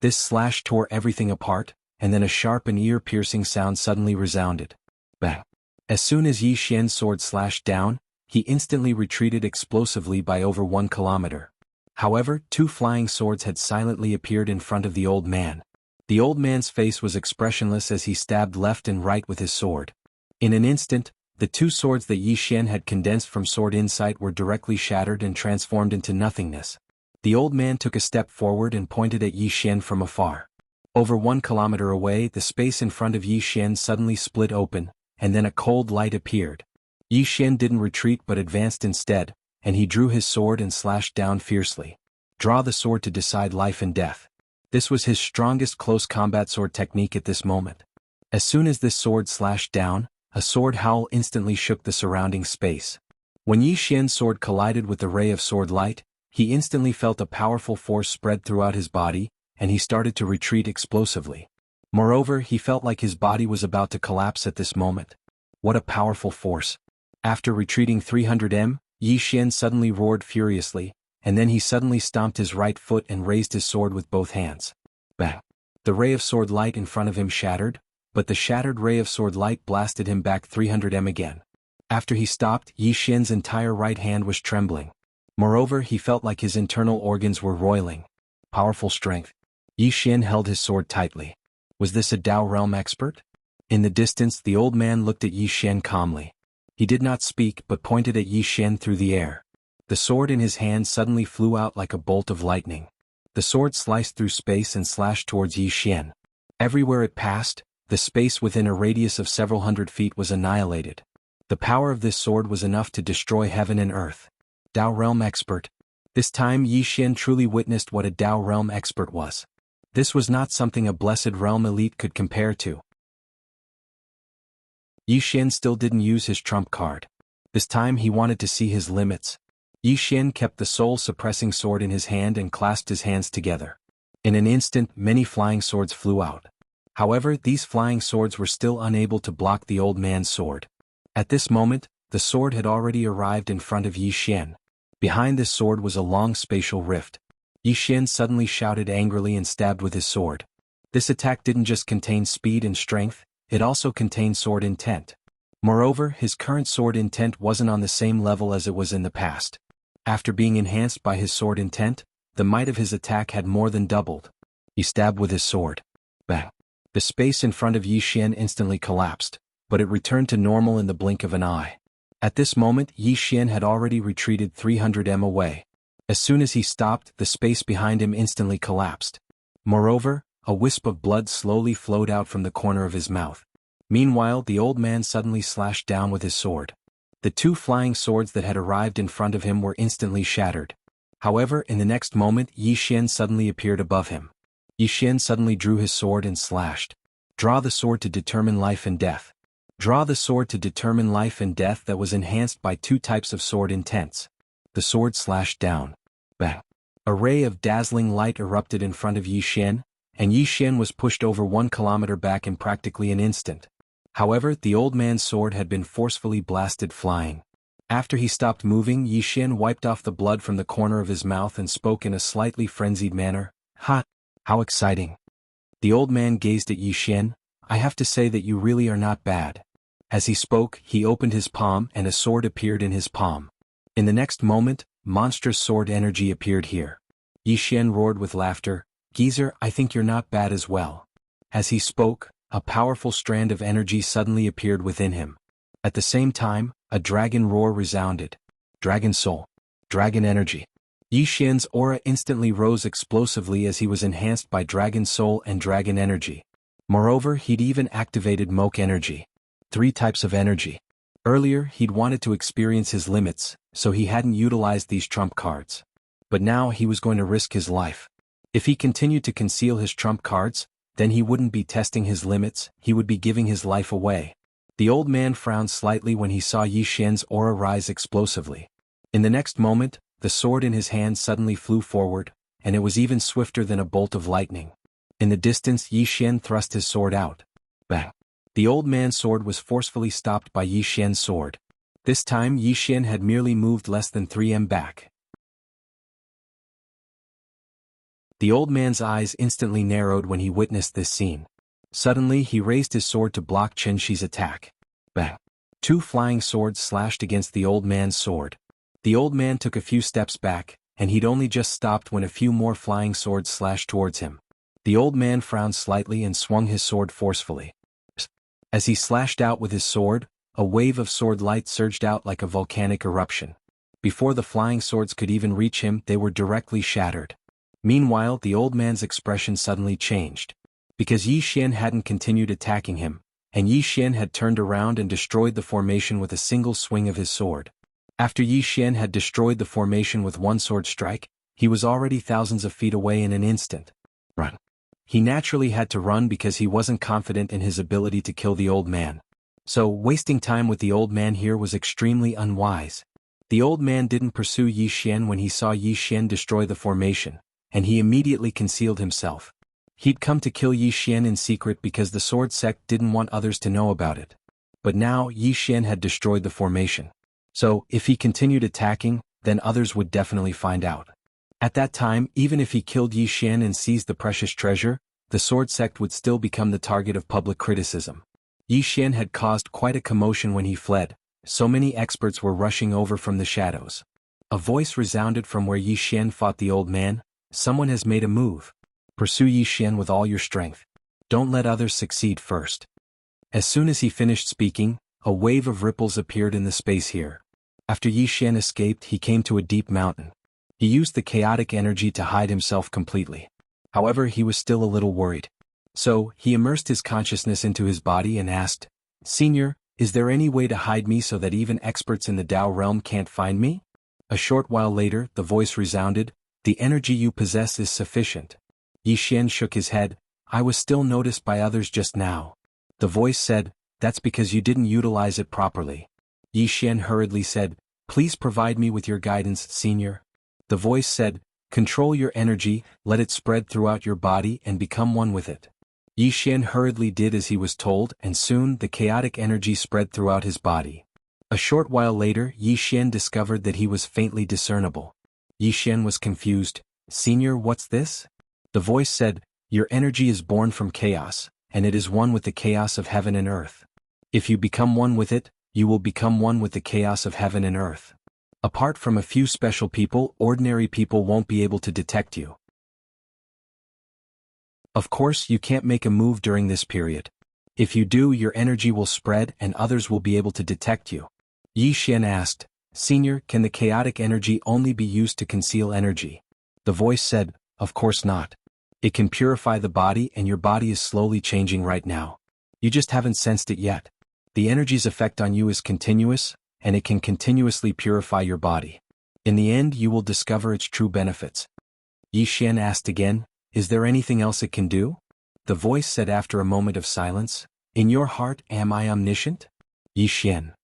This slash tore everything apart, and then a sharp and ear-piercing sound suddenly resounded. Bang! As soon as Yi Xian's sword slashed down, he instantly retreated explosively by over 1 kilometer. However, 2 flying swords had silently appeared in front of the old man. The old man's face was expressionless as he stabbed left and right with his sword. In an instant, the 2 swords that Yi Xian had condensed from sword insight were directly shattered and transformed into nothingness. The old man took a step forward and pointed at Yi Xian from afar. Over 1 kilometer away, the space in front of Yi Xian suddenly split open, and then a cold light appeared. Yi Xian didn't retreat but advanced instead, and he drew his sword and slashed down fiercely. Draw the sword to decide life and death. This was his strongest close combat sword technique at this moment. As soon as this sword slashed down, a sword howl instantly shook the surrounding space. When Yi Xian's sword collided with the ray of sword light, he instantly felt a powerful force spread throughout his body, and he started to retreat explosively. Moreover, he felt like his body was about to collapse at this moment. What a powerful force. After retreating 300 m, Yi Xian suddenly roared furiously, and then he suddenly stomped his right foot and raised his sword with both hands. Bang! The ray of sword light in front of him shattered, but the shattered ray of sword light blasted him back 300 m again. After he stopped, Yi Xian's entire right hand was trembling. Moreover, he felt like his internal organs were roiling. Powerful strength. Yi Xian held his sword tightly. Was this a Dao Realm expert? In the distance, the old man looked at Yi Xian calmly. He did not speak but pointed at Yi Xian through the air. The sword in his hand suddenly flew out like a bolt of lightning. The sword sliced through space and slashed towards Yi Xian. Everywhere it passed, the space within a radius of several hundred feet was annihilated. The power of this sword was enough to destroy heaven and earth. Dao Realm expert. This time Yi Xian truly witnessed what a Dao Realm expert was. This was not something a Blessed Realm elite could compare to. Yi Xian still didn't use his trump card. This time he wanted to see his limits. Yi Xian kept the soul-suppressing sword in his hand and clasped his hands together. In an instant, many flying swords flew out. However, these flying swords were still unable to block the old man's sword. At this moment, the sword had already arrived in front of Yi Xian. Behind this sword was a long spatial rift. Yi Xian suddenly shouted angrily and stabbed with his sword. This attack didn't just contain speed and strength, it also contained sword intent. Moreover, his current sword intent wasn't on the same level as it was in the past. After being enhanced by his sword intent, the might of his attack had more than doubled. He stabbed with his sword. Bang! The space in front of Yi Xian instantly collapsed, but it returned to normal in the blink of an eye. At this moment, Yi Xian had already retreated 300 m away. As soon as he stopped, the space behind him instantly collapsed. Moreover, a wisp of blood slowly flowed out from the corner of his mouth. Meanwhile, the old man suddenly slashed down with his sword. The two flying swords that had arrived in front of him were instantly shattered. However, in the next moment, Yi Xian suddenly appeared above him. Yi Xian suddenly drew his sword and slashed. Draw the sword to determine life and death. Draw the sword to determine life and death that was enhanced by two types of sword intents. The sword slashed down. Bang! A ray of dazzling light erupted in front of Yi Xian, and Yi Xian was pushed over 1 kilometer back in practically an instant. However, the old man's sword had been forcefully blasted flying. After he stopped moving, Yi Xian wiped off the blood from the corner of his mouth and spoke in a slightly frenzied manner. "Ha! How exciting!" The old man gazed at Yi Xian. "I have to say that you really are not bad." As he spoke, he opened his palm and a sword appeared in his palm. In the next moment, monstrous sword energy appeared here. Yi Xian roared with laughter. "Geezer, I think you're not bad as well." As he spoke, a powerful strand of energy suddenly appeared within him. At the same time, a dragon roar resounded. Dragon soul. Dragon energy. Yi Xian's aura instantly rose explosively as he was enhanced by dragon soul and dragon energy. Moreover, he'd even activated Moke energy. 3 types of energy. Earlier, he'd wanted to experience his limits, so he hadn't utilized these trump cards. But now he was going to risk his life. If he continued to conceal his trump cards, then he wouldn't be testing his limits, he would be giving his life away. The old man frowned slightly when he saw Yi Xian's aura rise explosively. In the next moment, the sword in his hand suddenly flew forward, and it was even swifter than a bolt of lightning. In the distance, Yi Xian thrust his sword out. Bang! The old man's sword was forcefully stopped by Yi Xian's sword. This time Yi Xian had merely moved less than 3 m back. The old man's eyes instantly narrowed when he witnessed this scene. Suddenly he raised his sword to block Chen Shi's attack. Bang! 2 flying swords slashed against the old man's sword. The old man took a few steps back, and he'd only just stopped when a few more flying swords slashed towards him. The old man frowned slightly and swung his sword forcefully. As he slashed out with his sword, a wave of sword light surged out like a volcanic eruption. Before the flying swords could even reach him, they were directly shattered. Meanwhile, the old man's expression suddenly changed. Because Yi Xian hadn't continued attacking him, and Yi Xian had turned around and destroyed the formation with a single swing of his sword. After Yi Xian had destroyed the formation with one sword strike, he was already thousands of feet away in an instant. Run. He naturally had to run because he wasn't confident in his ability to kill the old man. So, wasting time with the old man here was extremely unwise. The old man didn't pursue Yi Xian when he saw Yi Xian destroy the formation, and he immediately concealed himself. He'd come to kill Yi Xian in secret because the sword sect didn't want others to know about it. But now Yi Xian had destroyed the formation. So, if he continued attacking, then others would definitely find out. At that time, even if he killed Yi Xian and seized the precious treasure, the sword sect would still become the target of public criticism. Yi Xian had caused quite a commotion when he fled, so many experts were rushing over from the shadows. A voice resounded from where Yi Xian fought the old man. "Someone has made a move. Pursue Yi Xian with all your strength. Don't let others succeed first." As soon as he finished speaking, a wave of ripples appeared in the space here. After Yi Xian escaped, he came to a deep mountain. He used the chaotic energy to hide himself completely. However, he was still a little worried. So, he immersed his consciousness into his body and asked, "Senior, is there any way to hide me so that even experts in the Tao realm can't find me?" A short while later, the voice resounded, "The energy you possess is sufficient." Yi Xian shook his head. "I was still noticed by others just now." The voice said, "That's because you didn't utilize it properly." Yi Xian hurriedly said, "Please provide me with your guidance, Senior." The voice said, "Control your energy, let it spread throughout your body and become one with it." Yi Xian hurriedly did as he was told, and soon the chaotic energy spread throughout his body. A short while later, Yi Xian discovered that he was faintly discernible. Yi Xian was confused. "Senior, what's this?" The voice said, "Your energy is born from chaos, and it is one with the chaos of heaven and earth. If you become one with it, you will become one with the chaos of heaven and earth. Apart from a few special people, ordinary people won't be able to detect you. Of course, you can't make a move during this period. If you do, your energy will spread and others will be able to detect you." Yi Xian asked, "Senior, can the chaotic energy only be used to conceal energy?" The voice said, "Of course not. It can purify the body, and your body is slowly changing right now. You just haven't sensed it yet. The energy's effect on you is continuous, and it can continuously purify your body. In the end, you will discover its true benefits." Yi Xian asked again, "Is there anything else it can do?" The voice said after a moment of silence, "In your heart, am I omniscient?" Yi Xian.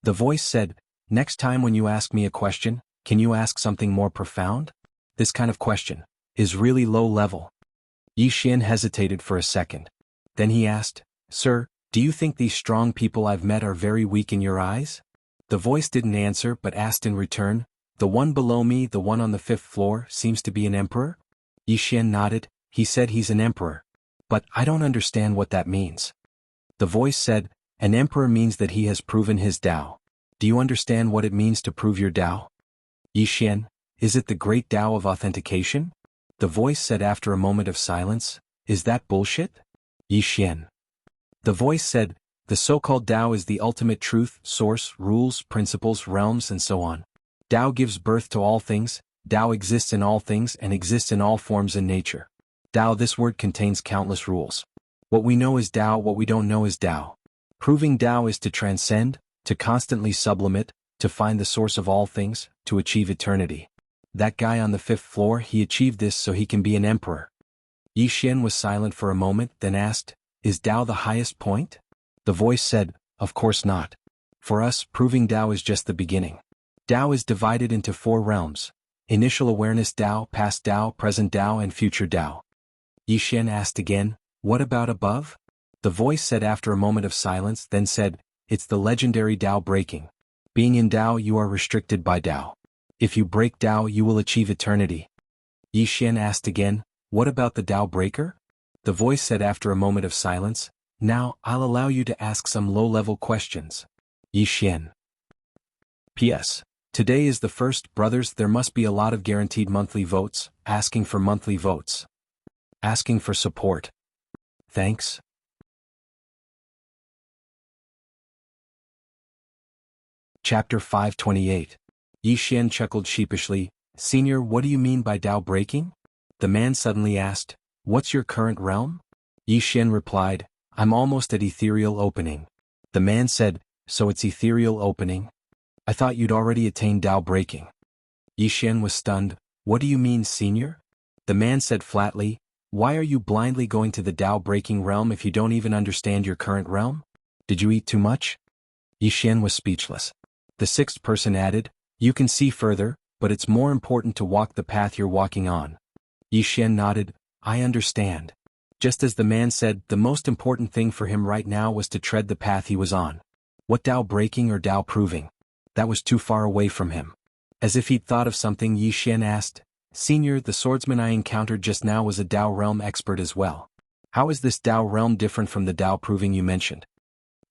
The voice said, "Next time when you ask me a question, can you ask something more profound? This kind of question is really low level." Yi Xian hesitated for a second. Then he asked, "Sir, do you think these strong people I've met are very weak in your eyes?" The voice didn't answer but asked in return, "The one below me, the one on the 5th floor, seems to be an emperor?" Yi Xian nodded. "He said he's an emperor. But I don't understand what that means." The voice said, "An emperor means that he has proven his Tao. Do you understand what it means to prove your Tao?" Yi Xian, "Is it the great Tao of authentication?" The voice said after a moment of silence, "Is that bullshit?" Yi Xian. The voice said, "The so-called Tao is the ultimate truth, source, rules, principles, realms, and so on. Tao gives birth to all things, Tao exists in all things and exists in all forms in nature. Tao, this word contains countless rules. What we know is Tao, what we don't know is Tao. Proving Tao is to transcend, to constantly sublimate, to find the source of all things, to achieve eternity. That guy on the 5th floor, he achieved this so he can be an emperor." Yi Xian was silent for a moment, then asked, "Is Tao the highest point?" The voice said, "Of course not. For us, proving Tao is just the beginning. Tao is divided into 4 realms: initial awareness Tao, past Tao, present Tao, and future Tao." Yi Xian asked again, "What about above?" The voice said after a moment of silence, then said, "It's the legendary Tao breaking. Being in Tao, you are restricted by Tao. If you break Tao, you will achieve eternity." Yi Xian asked again, "What about the Tao breaker?" The voice said after a moment of silence, "Now, I'll allow you to ask some low-level questions." Yi Xian. P.S. Today is the 1st, brothers. There must be a lot of guaranteed monthly votes, asking for monthly votes. Asking for support. Thanks. Chapter 528. Yi Xian chuckled sheepishly. "Senior, what do you mean by Tao breaking?" The man suddenly asked, "What's your current realm?" Yi Xian replied, "I'm almost at ethereal opening." The man said, "So it's ethereal opening? I thought you'd already attained Tao breaking." Yi Xian was stunned. "What do you mean, senior?" The man said flatly, "Why are you blindly going to the Tao breaking realm if you don't even understand your current realm? Did you eat too much?" Yi Xian was speechless. The 6th person added, "You can see further, but it's more important to walk the path you're walking on." Yi Xian nodded, "I understand." Just as the man said, the most important thing for him right now was to tread the path he was on. What Tao breaking or Tao proving? That was too far away from him. As if he'd thought of something, Yi Xian asked, "Senior, the swordsman I encountered just now was a Tao realm expert as well. How is this Tao realm different from the Tao proving you mentioned?"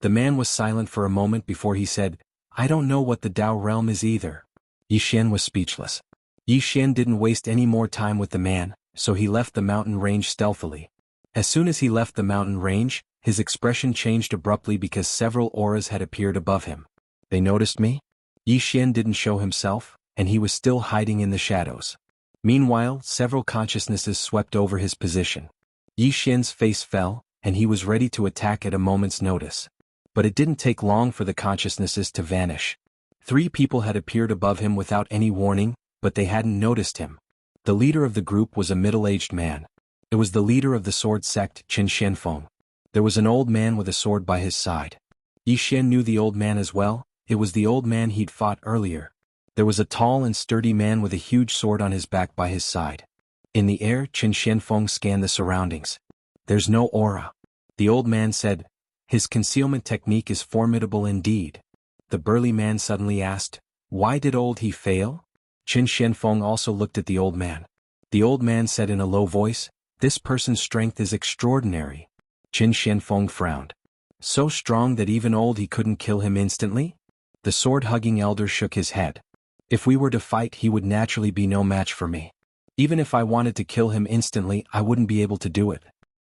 The man was silent for a moment before he said, "I don't know what the Tao realm is either." Yi Xian was speechless. Yi Xian didn't waste any more time with the man, so he left the mountain range stealthily. As soon as he left the mountain range, his expression changed abruptly because several auras had appeared above him. They noticed me? Yi Xian didn't show himself, and he was still hiding in the shadows. Meanwhile, several consciousnesses swept over his position. Yi Xian's face fell, and he was ready to attack at a moment's notice. But it didn't take long for the consciousnesses to vanish. 3 people had appeared above him without any warning, but they hadn't noticed him. The leader of the group was a middle-aged man. It was the leader of the sword sect, Qin Xianfeng. There was an old man with a sword by his side. Yi Xian knew the old man as well. It was the old man he'd fought earlier. There was a tall and sturdy man with a huge sword on his back by his side. In the air, Qin Xianfeng scanned the surroundings. "There's no aura." The old man said, "His concealment technique is formidable indeed." the burly man suddenly asked. Why did old he fail? Qin Xianfeng also looked at the old man. The old man said in a low voice, this person's strength is extraordinary. Qin Xianfeng frowned. So strong that even old he couldn't kill him instantly? The sword-hugging elder shook his head. If we were to fight, he would naturally be no match for me. Even if I wanted to kill him instantly, I wouldn't be able to do it.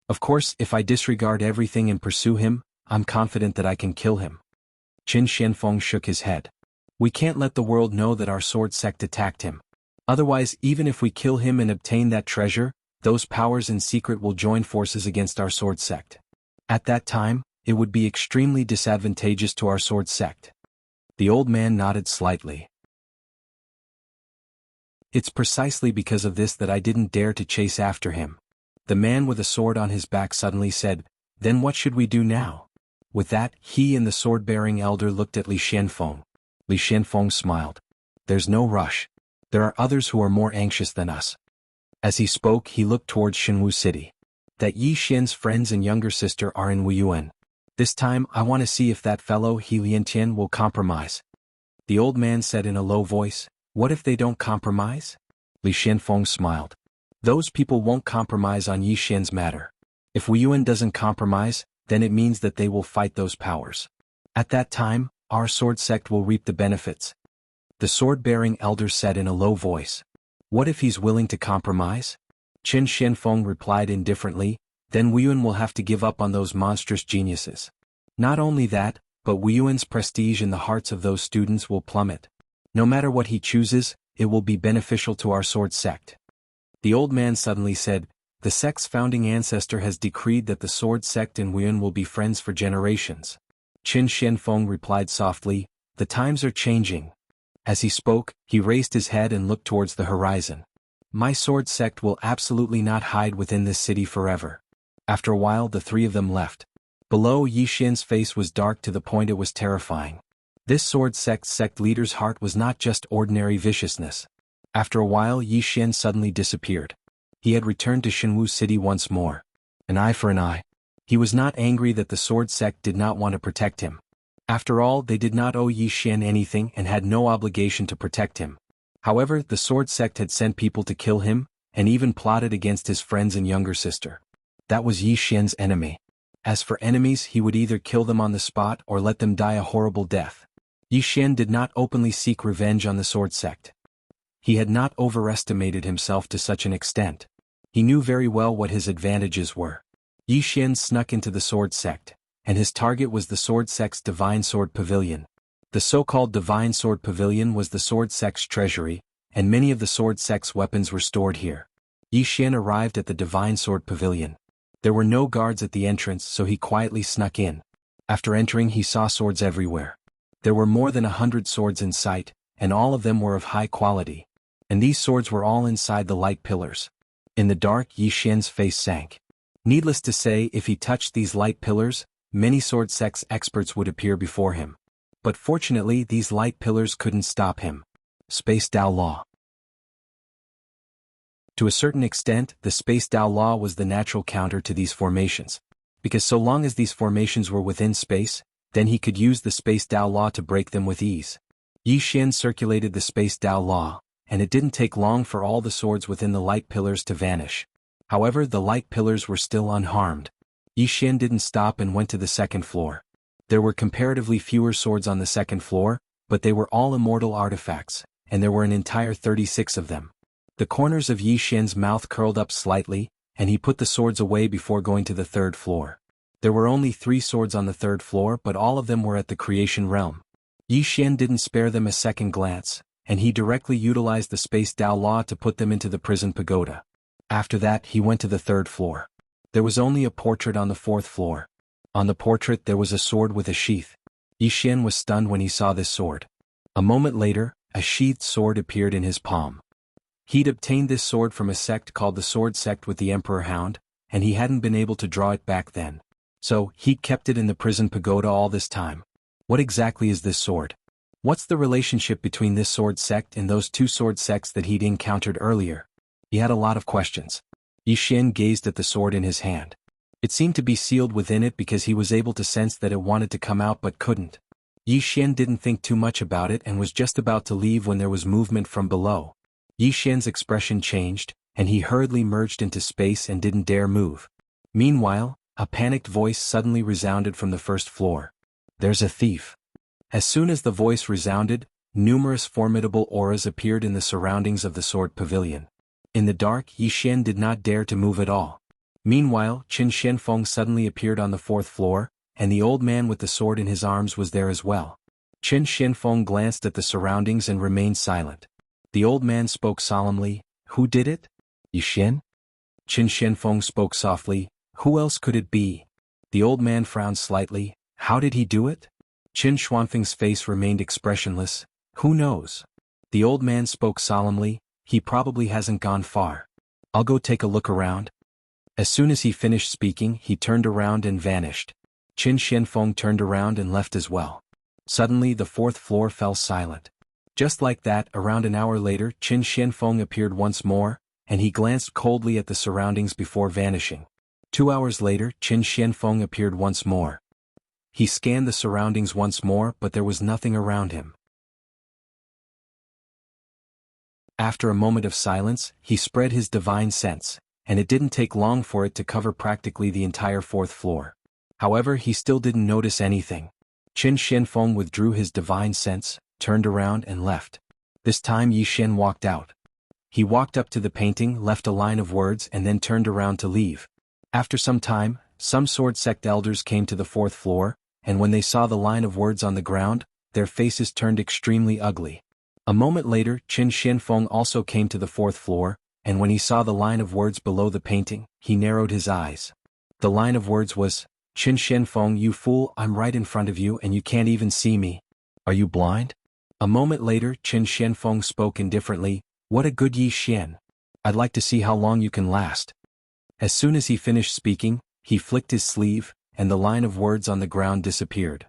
Of course, if I disregard everything and pursue him, I'm confident that I can kill him. Qin Xianfeng shook his head. We can't let the world know that our sword sect attacked him. Otherwise, even if we kill him and obtain that treasure, those powers in secret will join forces against our sword sect. At that time, it would be extremely disadvantageous to our sword sect. The old man nodded slightly. It's precisely because of this that I didn't dare to chase after him. The man with a sword on his back suddenly said, then what should we do now? With that, he and the sword-bearing elder looked at Li Xianfeng. Li Xianfeng smiled. There's no rush. There are others who are more anxious than us. As he spoke, he looked towards Xinwu City. That Yi Xian's friends and younger sister are in Wuyuan. This time, I want to see if that fellow He Liantian will compromise. The old man said in a low voice, what if they don't compromise? Li Xianfeng smiled. Those people won't compromise on Yi Xian's matter. If Wuyuan doesn't compromise, then it means that they will fight those powers. At that time, our sword sect will reap the benefits. The sword-bearing elder said in a low voice. What if he's willing to compromise? Qin Xianfeng replied indifferently, then Wuyuan will have to give up on those monstrous geniuses. Not only that, but Wuyuan's prestige in the hearts of those students will plummet. No matter what he chooses, it will be beneficial to our sword sect. The old man suddenly said, the sect's founding ancestor has decreed that the sword sect and Wuyuan will be friends for generations. Qin Xianfeng replied softly, the times are changing. As he spoke, he raised his head and looked towards the horizon. My sword sect will absolutely not hide within this city forever. After a while, the three of them left. Below, Yi Xian's face was dark to the point it was terrifying. This sword sect leader's heart was not just ordinary viciousness. After a while, Yi Xian suddenly disappeared. He had returned to Xinwu City once more. An eye for an eye. He was not angry that the sword sect did not want to protect him. After all, they did not owe Yi Xian anything and had no obligation to protect him. However, the sword sect had sent people to kill him, and even plotted against his friends and younger sister. That was Yi Xian's enemy. As for enemies, he would either kill them on the spot or let them die a horrible death. Yi Xian did not openly seek revenge on the sword sect. He had not overestimated himself to such an extent. He knew very well what his advantages were. Yi Xian snuck into the sword sect, and his target was the sword sect's Divine Sword Pavilion. The so-called Divine Sword Pavilion was the sword sect's treasury, and many of the sword sect's weapons were stored here. Yi Xian arrived at the Divine Sword Pavilion. There were no guards at the entrance, so he quietly snuck in. After entering, he saw swords everywhere. There were more than 100 swords in sight, and all of them were of high quality. And these swords were all inside the light pillars. In the dark, Yi Xian's face sank. Needless to say, if he touched these light pillars, many sword sect's experts would appear before him. But fortunately, these light pillars couldn't stop him. Space Dao Law. To a certain extent, the Space Dao Law was the natural counter to these formations. Because so long as these formations were within space, then he could use the Space Dao Law to break them with ease. Yi Xian circulated the Space Dao Law, and it didn't take long for all the swords within the light pillars to vanish. However, the light pillars were still unharmed. Yi Xian didn't stop and went to the second floor. There were comparatively fewer swords on the second floor, but they were all immortal artifacts, and there were an entire 36 of them. The corners of Yi Xian's mouth curled up slightly, and he put the swords away before going to the third floor. There were only 3 swords on the third floor, but all of them were at the creation realm. Yi Xian didn't spare them a second glance, and he directly utilized the Space Dao Law to put them into the prison pagoda. After that, he went to the third floor. There was only a portrait on the 4th floor. On the portrait there was a sword with a sheath. Yi Xian was stunned when he saw this sword. A moment later, a sheathed sword appeared in his palm. He'd obtained this sword from a sect called the Sword Sect with the Emperor Hound, and he hadn't been able to draw it back then. So, he'd kept it in the prison pagoda all this time. What exactly is this sword? What's the relationship between this sword sect and those 2 sword sects that he'd encountered earlier? He had a lot of questions. Yi Xian gazed at the sword in his hand. It seemed to be sealed within it because he was able to sense that it wanted to come out but couldn't. Yi Xian didn't think too much about it and was just about to leave when there was movement from below. Yi Xian's expression changed, and he hurriedly merged into space and didn't dare move. Meanwhile, a panicked voice suddenly resounded from the first floor. "There's a thief." As soon as the voice resounded, numerous formidable auras appeared in the surroundings of the sword pavilion. In the dark, Yi Xian did not dare to move at all. Meanwhile, Qin Xianfeng suddenly appeared on the fourth floor, and the old man with the sword in his arms was there as well. Qin Xianfeng glanced at the surroundings and remained silent. The old man spoke solemnly, "Who did it?" "Yi Xian?" Qin Xianfeng spoke softly, "Who else could it be?" The old man frowned slightly, "How did he do it?" Qin Xuanfeng's face remained expressionless, "Who knows?" The old man spoke solemnly, "He probably hasn't gone far. I'll go take a look around." As soon as he finished speaking, he turned around and vanished. Qin Xianfeng turned around and left as well. Suddenly the fourth floor fell silent. Just like that, around an hour later, Qin Xianfeng appeared once more, and he glanced coldly at the surroundings before vanishing. 2 hours later, Qin Xianfeng appeared once more. He scanned the surroundings once more, but there was nothing around him. After a moment of silence, he spread his divine sense, and it didn't take long for it to cover practically the entire fourth floor. However, he still didn't notice anything. Qin Xianfeng withdrew his divine sense, turned around and left. This time Yi Xian walked out. He walked up to the painting, left a line of words and then turned around to leave. After some time, some sword sect elders came to the fourth floor, and when they saw the line of words on the ground, their faces turned extremely ugly. A moment later, Qin Xianfeng also came to the fourth floor, and when he saw the line of words below the painting, he narrowed his eyes. The line of words was, "Qin Xianfeng, you fool, I'm right in front of you and you can't even see me. Are you blind?" A moment later, Qin Xianfeng spoke indifferently, "What a good Yi Xian. I'd like to see how long you can last." As soon as he finished speaking, he flicked his sleeve, and the line of words on the ground disappeared.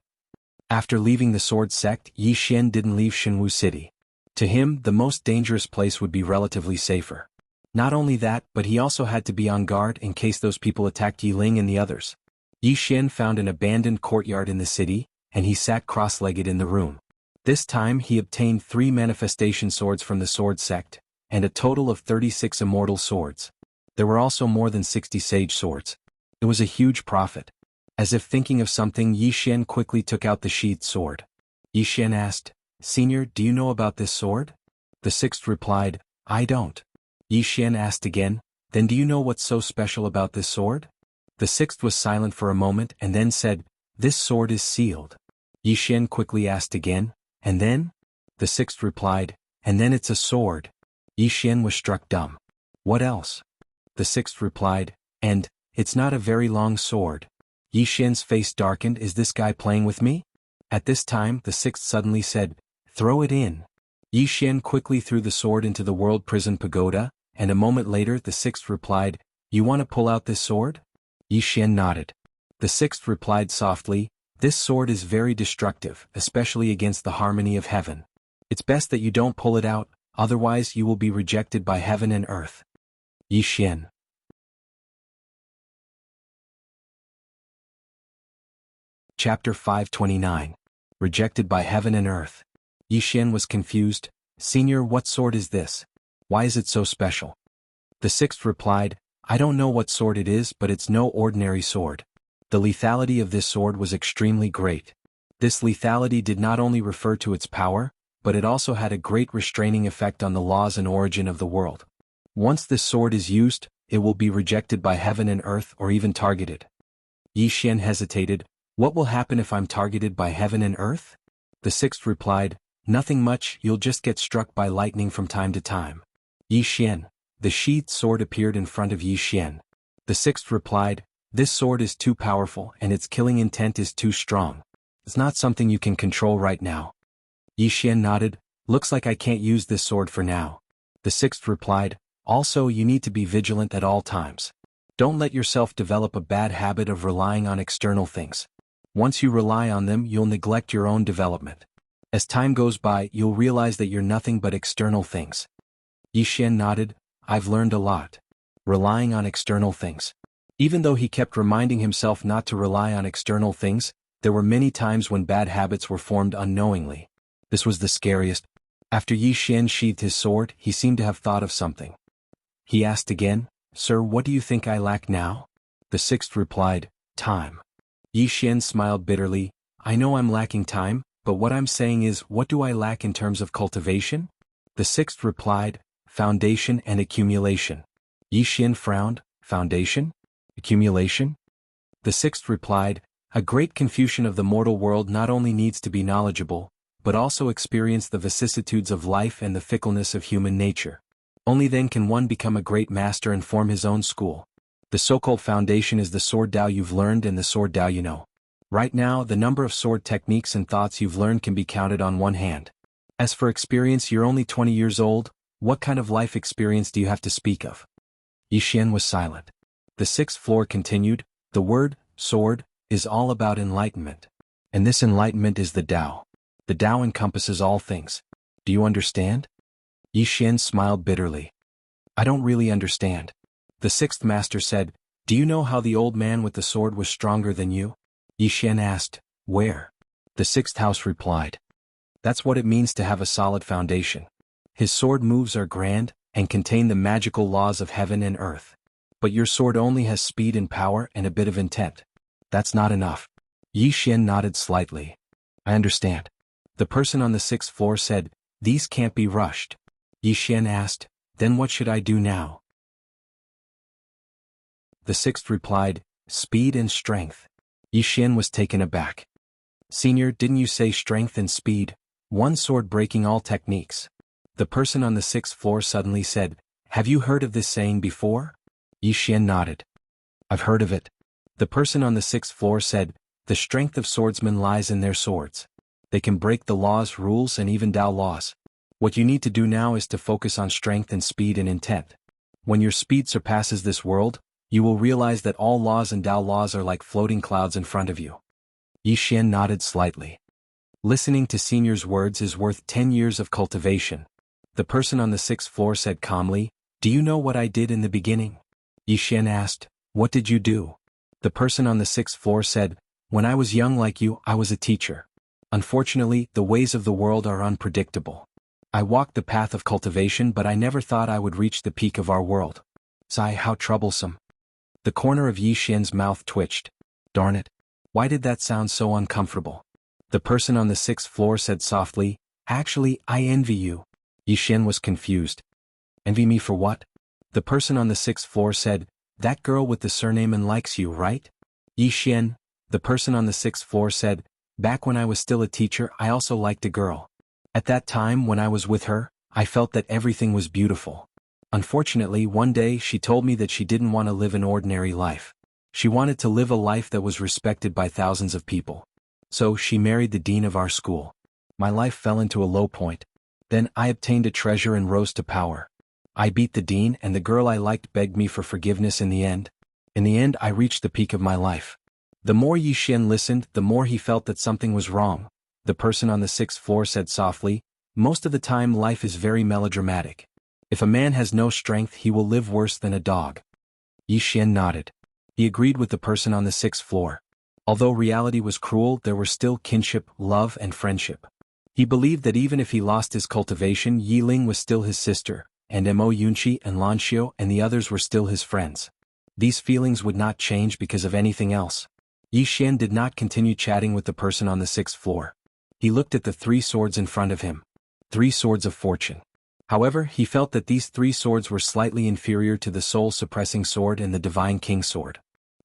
After leaving the sword sect, Yi Xian didn't leave Shenwu City. To him, the most dangerous place would be relatively safer. Not only that, but he also had to be on guard in case those people attacked Yi Ling and the others. Yi Xian found an abandoned courtyard in the city, and he sat cross-legged in the room. This time he obtained 3 manifestation swords from the sword sect, and a total of 36 immortal swords. There were also more than 60 sage swords. It was a huge profit. As if thinking of something, Yi Xian quickly took out the sheathed sword. Yi Xian asked, "Senior, do you know about this sword?" The sixth replied, "I don't." Yi Xian asked again, "Then do you know what's so special about this sword?" The sixth was silent for a moment and then said, "This sword is sealed." Yi Xian quickly asked again, "And then?" The sixth replied, "And then it's a sword." Yi Xian was struck dumb. "What else?" The sixth replied, "And it's not a very long sword." Yi Xian's face darkened. "Is this guy playing with me?" At this time, the sixth suddenly said, "Throw it in." Yi Xian quickly threw the sword into the world prison pagoda, and a moment later the sixth replied, "You want to pull out this sword?" Yi Xian nodded. The sixth replied softly, "This sword is very destructive, especially against the harmony of heaven. It's best that you don't pull it out, otherwise you will be rejected by heaven and earth." Yi Xian. Chapter 529. Rejected by Heaven and Earth. Yi Xian was confused. "Senior, what sword is this? Why is it so special?" The sixth replied, "I don't know what sword it is, but it's no ordinary sword. The lethality of this sword was extremely great. This lethality did not only refer to its power, but it also had a great restraining effect on the laws and origin of the world. Once this sword is used, it will be rejected by heaven and earth or even targeted." Yi Xian hesitated. "What will happen if I'm targeted by heaven and earth?" The sixth replied, "Nothing much, you'll just get struck by lightning from time to time." Yi Xian. The sheathed sword appeared in front of Yi Xian. The sixth replied, "This sword is too powerful and its killing intent is too strong. It's not something you can control right now." Yi Xian nodded. "Looks like I can't use this sword for now." The sixth replied, "Also you need to be vigilant at all times. Don't let yourself develop a bad habit of relying on external things. Once you rely on them, you'll neglect your own development. As time goes by, you'll realize that you're nothing but external things." Yi Xian nodded. "I've learned a lot. Relying on external things." Even though he kept reminding himself not to rely on external things, There were many times when bad habits were formed unknowingly. This was the scariest. After Yi Xian sheathed his sword, he seemed to have thought of something. He asked again, "Sir, what do you think I lack now?" The sixth replied, "Time." Yi Xian smiled bitterly, "I know I'm lacking time, but what I'm saying is, what do I lack in terms of cultivation?" The sixth replied, "Foundation and accumulation." Yi Xian frowned, "Foundation? Accumulation?" The sixth replied, "A great Confucian of the mortal world not only needs to be knowledgeable, but also experience the vicissitudes of life and the fickleness of human nature. Only then can one become a great master and form his own school. The so-called foundation is the sword Tao you've learned and the sword Tao you know. Right now, the number of sword techniques and thoughts you've learned can be counted on one hand. As for experience, you're only 20 years old. What kind of life experience do you have to speak of?" Yi Xian was silent. The sixth floor continued, "The word, sword, is all about enlightenment. And this enlightenment is the Tao. The Tao encompasses all things. Do you understand?" Yi Xian smiled bitterly. "I don't really understand." The sixth master said, "Do you know how the old man with the sword was stronger than you?" Yi Xian asked, "Where?" The sixth house replied, "That's what it means to have a solid foundation. His sword moves are grand, and contain the magical laws of heaven and earth. But your sword only has speed and power and a bit of intent. That's not enough." Yi Xian nodded slightly. "I understand." The person on the sixth floor said, "These can't be rushed." Yi Xian asked, "Then what should I do now?" The sixth replied, "Speed and strength." Yi Xian was taken aback. "Senior, didn't you say strength and speed? One sword breaking all techniques." The person on the sixth floor suddenly said, "Have you heard of this saying before?" Yi Xian nodded. "I've heard of it." The person on the sixth floor said, "The strength of swordsmen lies in their swords. They can break the laws, rules, and even Tao laws. What you need to do now is to focus on strength and speed and intent. When your speed surpasses this world, you will realize that all laws and Tao laws are like floating clouds in front of you." Yi Xian nodded slightly. Listening to Senior's words is worth 10 years of cultivation. The person on the sixth floor said calmly, "Do you know what I did in the beginning?" Yi Xian asked, "What did you do?" The person on the sixth floor said, "When I was young like you, I was a teacher. Unfortunately, the ways of the world are unpredictable. I walked the path of cultivation, but I never thought I would reach the peak of our world. Sigh, how troublesome." The corner of Yi Xian's mouth twitched. "Darn it. Why did that sound so uncomfortable?" The person on the sixth floor said softly, "Actually, I envy you." Yi Xian was confused. "Envy me for what?" The person on the sixth floor said, "That girl with the surname and likes you, right?" Yi Xian, the person on the sixth floor said, "Back when I was still a teacher, I also liked a girl. At that time, when I was with her, I felt that everything was beautiful. Unfortunately, one day she told me that she didn't want to live an ordinary life. She wanted to live a life that was respected by thousands of people. So she married the dean of our school. My life fell into a low point. Then I obtained a treasure and rose to power. I beat the dean, and the girl I liked begged me for forgiveness in the end. In the end, I reached the peak of my life." The more Yi Xian listened, the more he felt that something was wrong. The person on the sixth floor said softly, "Most of the time life is very melodramatic. If a man has no strength, he will live worse than a dog." Yi Xian nodded. He agreed with the person on the sixth floor. Although reality was cruel, there were still kinship, love, and friendship. He believed that even if he lost his cultivation, Yi Ling was still his sister, and Mo Yunqi and Lan Xiu and the others were still his friends. These feelings would not change because of anything else. Yi Xian did not continue chatting with the person on the sixth floor. He looked at the 3 swords in front of him. 3 swords of fortune. However, he felt that these 3 swords were slightly inferior to the soul-suppressing sword and the divine king sword.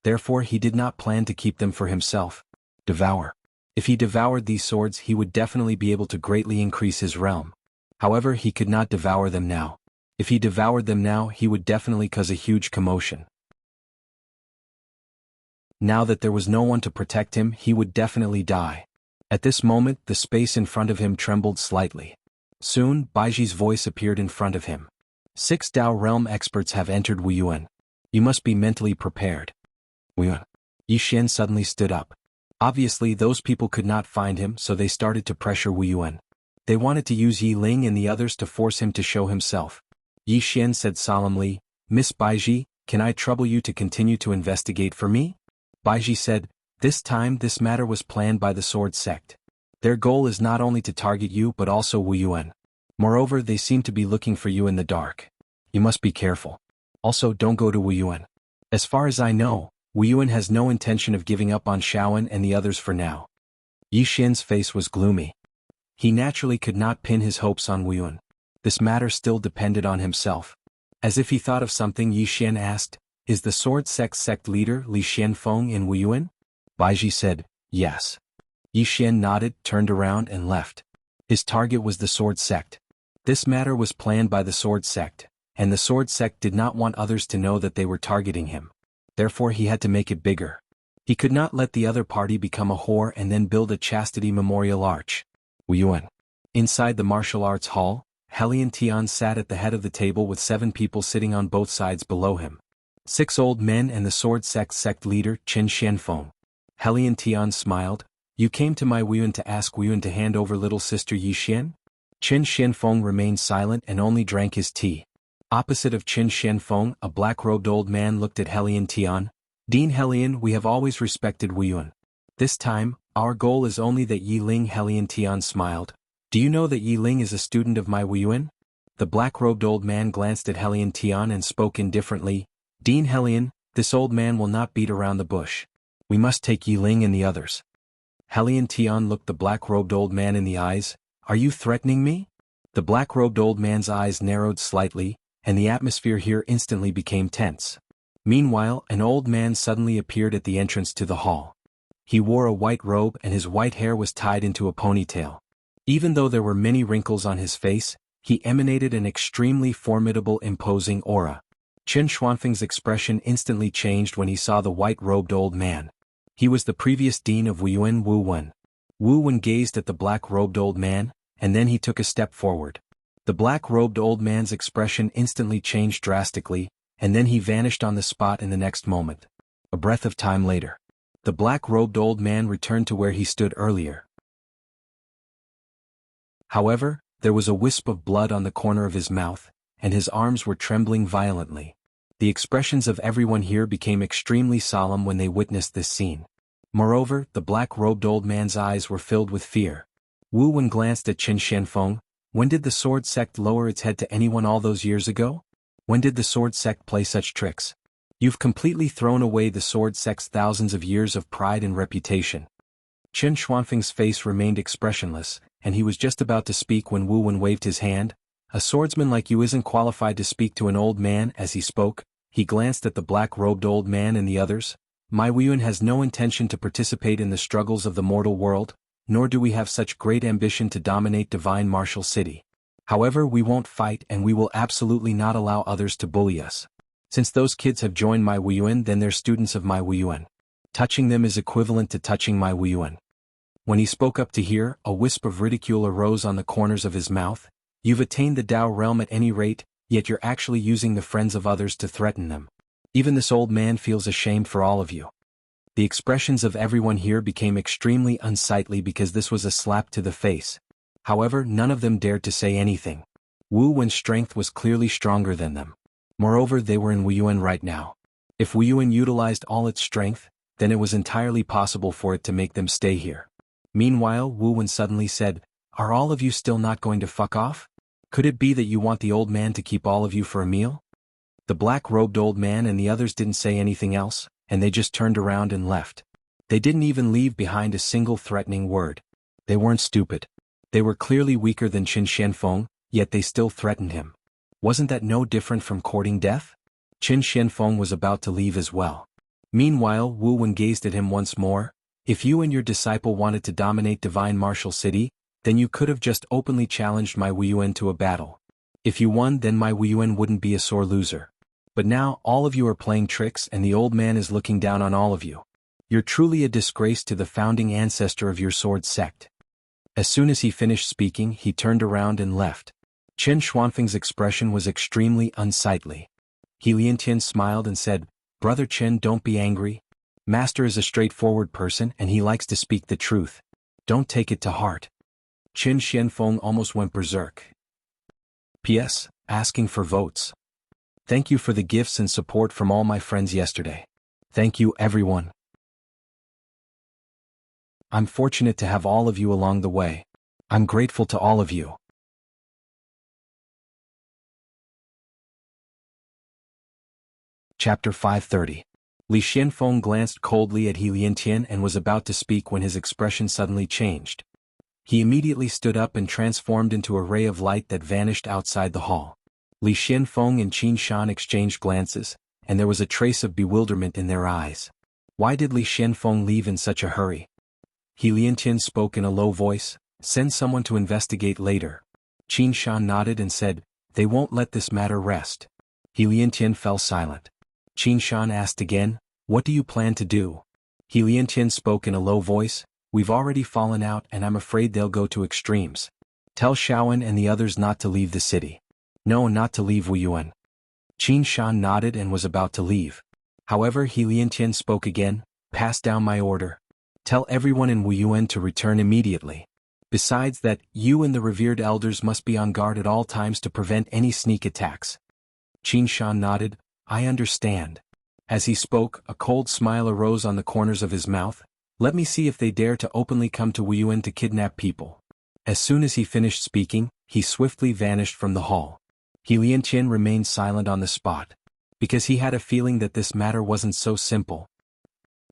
Therefore he did not plan to keep them for himself. Devour. If he devoured these swords, he would definitely be able to greatly increase his realm. However, he could not devour them now. If he devoured them now, he would definitely cause a huge commotion. Now that there was no one to protect him, he would definitely die. At this moment, the space in front of him trembled slightly. Soon, Baiji's voice appeared in front of him. 6 Tao realm experts have entered Wuyuan. You must be mentally prepared. Wuyuan. Yi Xian suddenly stood up. Obviously, those people could not find him, so they started to pressure Wuyuan. They wanted to use Yi Ling and the others to force him to show himself. Yi Xian said solemnly, "Miss Baiji, can I trouble you to continue to investigate for me?" Baiji said, This time this matter was planned by the Sword Sect. Their goal is not only to target you but also Wu Yuan. Moreover, they seem to be looking for you in the dark. You must be careful. Also, don't go to Wu Yuan. As far as I know, Wu Yuan has no intention of giving up on Shaoan and the others for now. Yi Xian's face was gloomy. He naturally could not pin his hopes on Wu Yuan. This matter still depended on himself. As if he thought of something, Yi Xian asked, "Is the Sword sect leader Li Xianfeng in Wu Yuan?" Baizhi said, "Yes." Yi Xian nodded, turned around and left. His target was the Sword Sect. This matter was planned by the Sword Sect, and the Sword Sect did not want others to know that they were targeting him. Therefore he had to make it bigger. He could not let the other party become a whore and then build a chastity memorial arch. Wu Yuan. Inside the martial arts hall, Helian Tian sat at the head of the table with 7 people sitting on both sides below him. 6 old men and the Sword sect leader Qin Xianfeng. Helian Tian smiled. "You came to my Wu Yuan to ask Wu Yuan to hand over little sister Yi Xian?" Qin Xianfeng remained silent and only drank his tea. Opposite of Qin Xianfeng, a black-robed old man looked at Helian Tian. "Dean Helian, we have always respected Wu Yuan. This time, our goal is only that Yi Ling." Helian Tian smiled. "Do you know that Yi Ling is a student of my Wu Yuan?" The black-robed old man glanced at Helian Tian and spoke indifferently. "Dean Helian, this old man will not beat around the bush. We must take Yi Ling and the others." Helian Tian looked the black-robed old man in the eyes. "Are you threatening me?" The black-robed old man's eyes narrowed slightly, and the atmosphere here instantly became tense. Meanwhile, an old man suddenly appeared at the entrance to the hall. He wore a white robe and his white hair was tied into a ponytail. Even though there were many wrinkles on his face, he emanated an extremely formidable, imposing aura. Qin Xuanfeng's expression instantly changed when he saw the white-robed old man. He was the previous dean of Wu Yuan, Wu Wen. Wu Wen gazed at the black-robed old man, and then he took a step forward. The black-robed old man's expression instantly changed drastically, and then he vanished on the spot in the next moment. A breath of time later, the black-robed old man returned to where he stood earlier. However, there was a wisp of blood on the corner of his mouth, and his arms were trembling violently. The expressions of everyone here became extremely solemn when they witnessed this scene. Moreover, the black-robed old man's eyes were filled with fear. Wu Wen glanced at Qin Xianfeng. "When did the Sword Sect lower its head to anyone all those years ago? When did the Sword Sect play such tricks? You've completely thrown away the Sword Sect's thousands of years of pride and reputation." Qin Xuanfeng's face remained expressionless, and he was just about to speak when Wu Wen waved his hand. "A swordsman like you isn't qualified to speak to an old man." As he spoke, he glanced at the black-robed old man and the others. "My Wu Yuan has no intention to participate in the struggles of the mortal world, nor do we have such great ambition to dominate Divine Martial City. However, we won't fight and we will absolutely not allow others to bully us. Since those kids have joined my Wu Yuan, then they're students of my Wu Yuan. Touching them is equivalent to touching my Wu Yuan." When he spoke up to here, a wisp of ridicule arose on the corners of his mouth. "You've attained the Tao realm at any rate, yet you're actually using the friends of others to threaten them. Even this old man feels ashamed for all of you." The expressions of everyone here became extremely unsightly because this was a slap to the face. However, none of them dared to say anything. Wu Wen's strength was clearly stronger than them. Moreover, they were in Wu Yuan right now. If Wu Yuan utilized all its strength, then it was entirely possible for it to make them stay here. Meanwhile, Wu Wen suddenly said, "Are all of you still not going to fuck off? Could it be that you want the old man to keep all of you for a meal?" The black-robed old man and the others didn't say anything else, and they just turned around and left. They didn't even leave behind a single threatening word. They weren't stupid. They were clearly weaker than Qin Xianfeng, yet they still threatened him. Wasn't that no different from courting death? Qin Xianfeng was about to leave as well. Meanwhile, Wu Wen gazed at him once more. "If you and your disciple wanted to dominate Divine Martial City, then you could have just openly challenged my Wu Yuan to a battle. If you won, then my Wu Yuan wouldn't be a sore loser. But now, all of you are playing tricks and the old man is looking down on all of you. You're truly a disgrace to the founding ancestor of your Sword Sect." As soon as he finished speaking, he turned around and left. Qin Xuanfeng's expression was extremely unsightly. He Liantian smiled and said, "Brother Qin, don't be angry. Master is a straightforward person and he likes to speak the truth. Don't take it to heart." Qin Xianfeng almost went berserk. P.S. Asking for votes. Thank you for the gifts and support from all my friends yesterday. Thank you, everyone. I'm fortunate to have all of you along the way. I'm grateful to all of you. Chapter 530. Li Xianfeng glanced coldly at He Liantian and was about to speak when his expression suddenly changed. He immediately stood up and transformed into a ray of light that vanished outside the hall. Li Xianfeng and Qin Shan exchanged glances, and there was a trace of bewilderment in their eyes. Why did Li Xianfeng leave in such a hurry? He Liantian spoke in a low voice, "Send someone to investigate later." Qin Shan nodded and said, "They won't let this matter rest." He Liantian fell silent. Qin Shan asked again, "What do you plan to do?" He Liantian spoke in a low voice, "We've already fallen out and I'm afraid they'll go to extremes. Tell Shaoan and the others not to leave the city. No, not to leave Wuyuan." Qin Shan nodded and was about to leave. However, He Liantian spoke again, "Pass down my order. Tell everyone in Wuyuan to return immediately. Besides that, you and the revered elders must be on guard at all times to prevent any sneak attacks." Qin Shan nodded, "I understand." As he spoke, a cold smile arose on the corners of his mouth. "Let me see if they dare to openly come to Wuyuan to kidnap people." As soon as he finished speaking, he swiftly vanished from the hall. He Liantian remained silent on the spot, because he had a feeling that this matter wasn't so simple.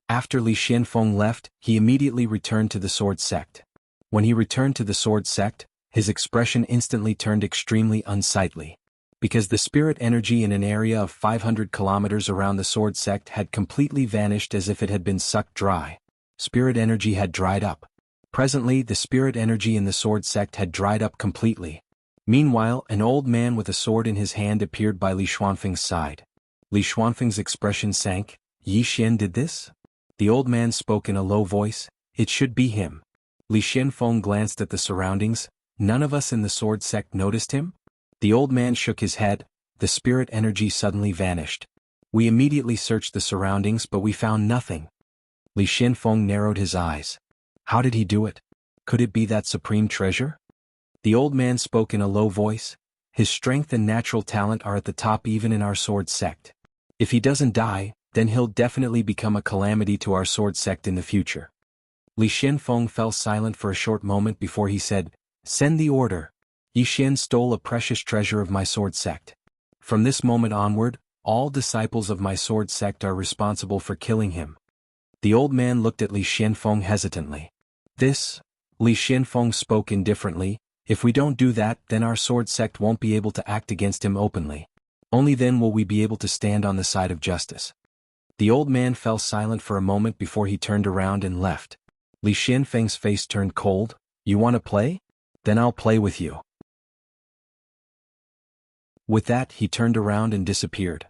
After Li Xianfeng left, he immediately returned to the sword sect. When he returned to the sword sect, his expression instantly turned extremely unsightly. Because the spirit energy in an area of 500 kilometers around the sword sect had completely vanished as if it had been sucked dry. Spirit energy had dried up. Presently, the spirit energy in the sword sect had dried up completely. Meanwhile, an old man with a sword in his hand appeared by Li Xuanfeng's side. Li Xuanfeng's expression sank. "Yi Xian did this?" The old man spoke in a low voice, "It should be him." Li Xianfeng glanced at the surroundings. "None of us in the sword sect noticed him?" The old man shook his head. The spirit energy suddenly vanished. "We immediately searched the surroundings but we found nothing." Li Xianfeng narrowed his eyes. How did he do it? Could it be that supreme treasure? The old man spoke in a low voice. "His strength and natural talent are at the top even in our sword sect. If he doesn't die, then he'll definitely become a calamity to our sword sect in the future." Li Xianfeng fell silent for a short moment before he said, "Send the order. Yi Xian stole a precious treasure of my sword sect. From this moment onward, all disciples of my sword sect are responsible for killing him." The old man looked at Li Xianfeng hesitantly. "This," Li Xianfeng spoke indifferently, "if we don't do that, then our sword sect won't be able to act against him openly. Only then will we be able to stand on the side of justice." The old man fell silent for a moment before he turned around and left. Li Xianfeng's face turned cold. "You want to play? Then I'll play with you." With that, he turned around and disappeared.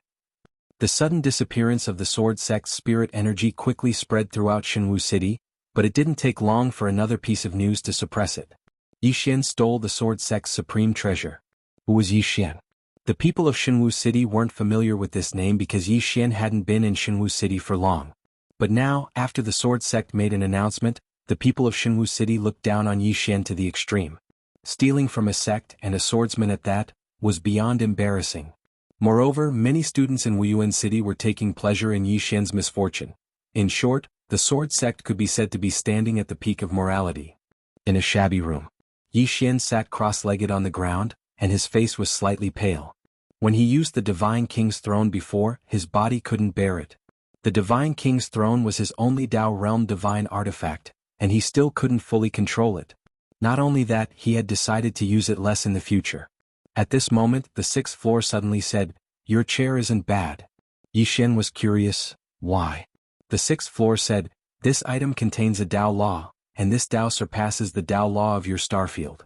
The sudden disappearance of the sword sect's spirit energy quickly spread throughout Shenwu City, but it didn't take long for another piece of news to suppress it. Yi Xian stole the sword sect's supreme treasure. Who was Yi Xian? The people of Shenwu City weren't familiar with this name because Yi Xian hadn't been in Shenwu City for long. But now, after the sword sect made an announcement, the people of Shenwu City looked down on Yi Xian to the extreme. Stealing from a sect, and a swordsman at that, was beyond embarrassing. Moreover, many students in Wuyuan City were taking pleasure in Yi Xian's misfortune. In short, the sword sect could be said to be standing at the peak of morality. In a shabby room, Yi Xian sat cross-legged on the ground, and his face was slightly pale. When he used the Divine King's throne before, his body couldn't bear it. The Divine King's throne was his only Dao realm divine artifact, and he still couldn't fully control it. Not only that, he had decided to use it less in the future. At this moment, the sixth floor suddenly said, "Your chair isn't bad." Yi Xian was curious. Why? The sixth floor said, "This item contains a Dao law, and this Dao surpasses the Dao law of your starfield."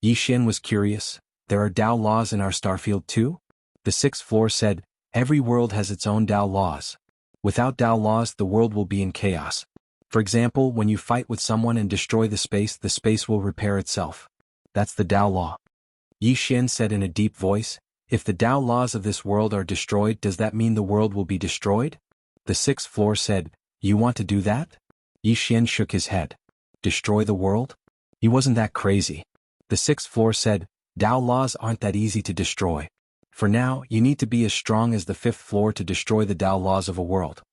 Yi Xian was curious. There are Dao laws in our starfield too? The sixth floor said, "Every world has its own Dao laws. Without Dao laws, the world will be in chaos. For example, when you fight with someone and destroy the space will repair itself. That's the Dao law." Yi Xian said in a deep voice, "If the Dao laws of this world are destroyed, does that mean the world will be destroyed?" The sixth floor said, "You want to do that?" Yi Xian shook his head. Destroy the world? He wasn't that crazy. The sixth floor said, "Dao laws aren't that easy to destroy. For now, you need to be as strong as the fifth floor to destroy the Dao laws of a world."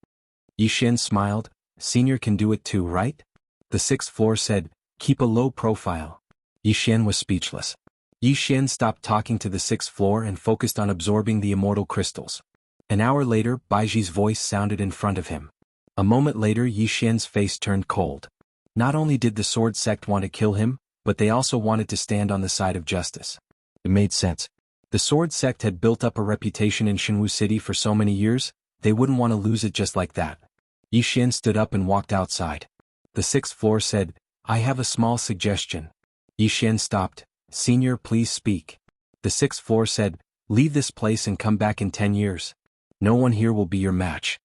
Yi Xian smiled. "Senior can do it too, right?" The sixth floor said, keep a low profile. Yixian was speechless. Yixian stopped talking to the sixth floor and focused on absorbing the immortal crystals. An hour later, Baiji's voice sounded in front of him. A moment later, Yixian's face turned cold. Not only did the sword sect want to kill him, but they also wanted to stand on the side of justice. It made sense. The sword sect had built up a reputation in Shenwu City for so many years, they wouldn't want to lose it just like that. Yixian stood up and walked outside. The sixth floor said, I have a small suggestion. Yixian stopped. Senior, please speak. The sixth floor said, leave this place and come back in 10 years. No one here will be your match.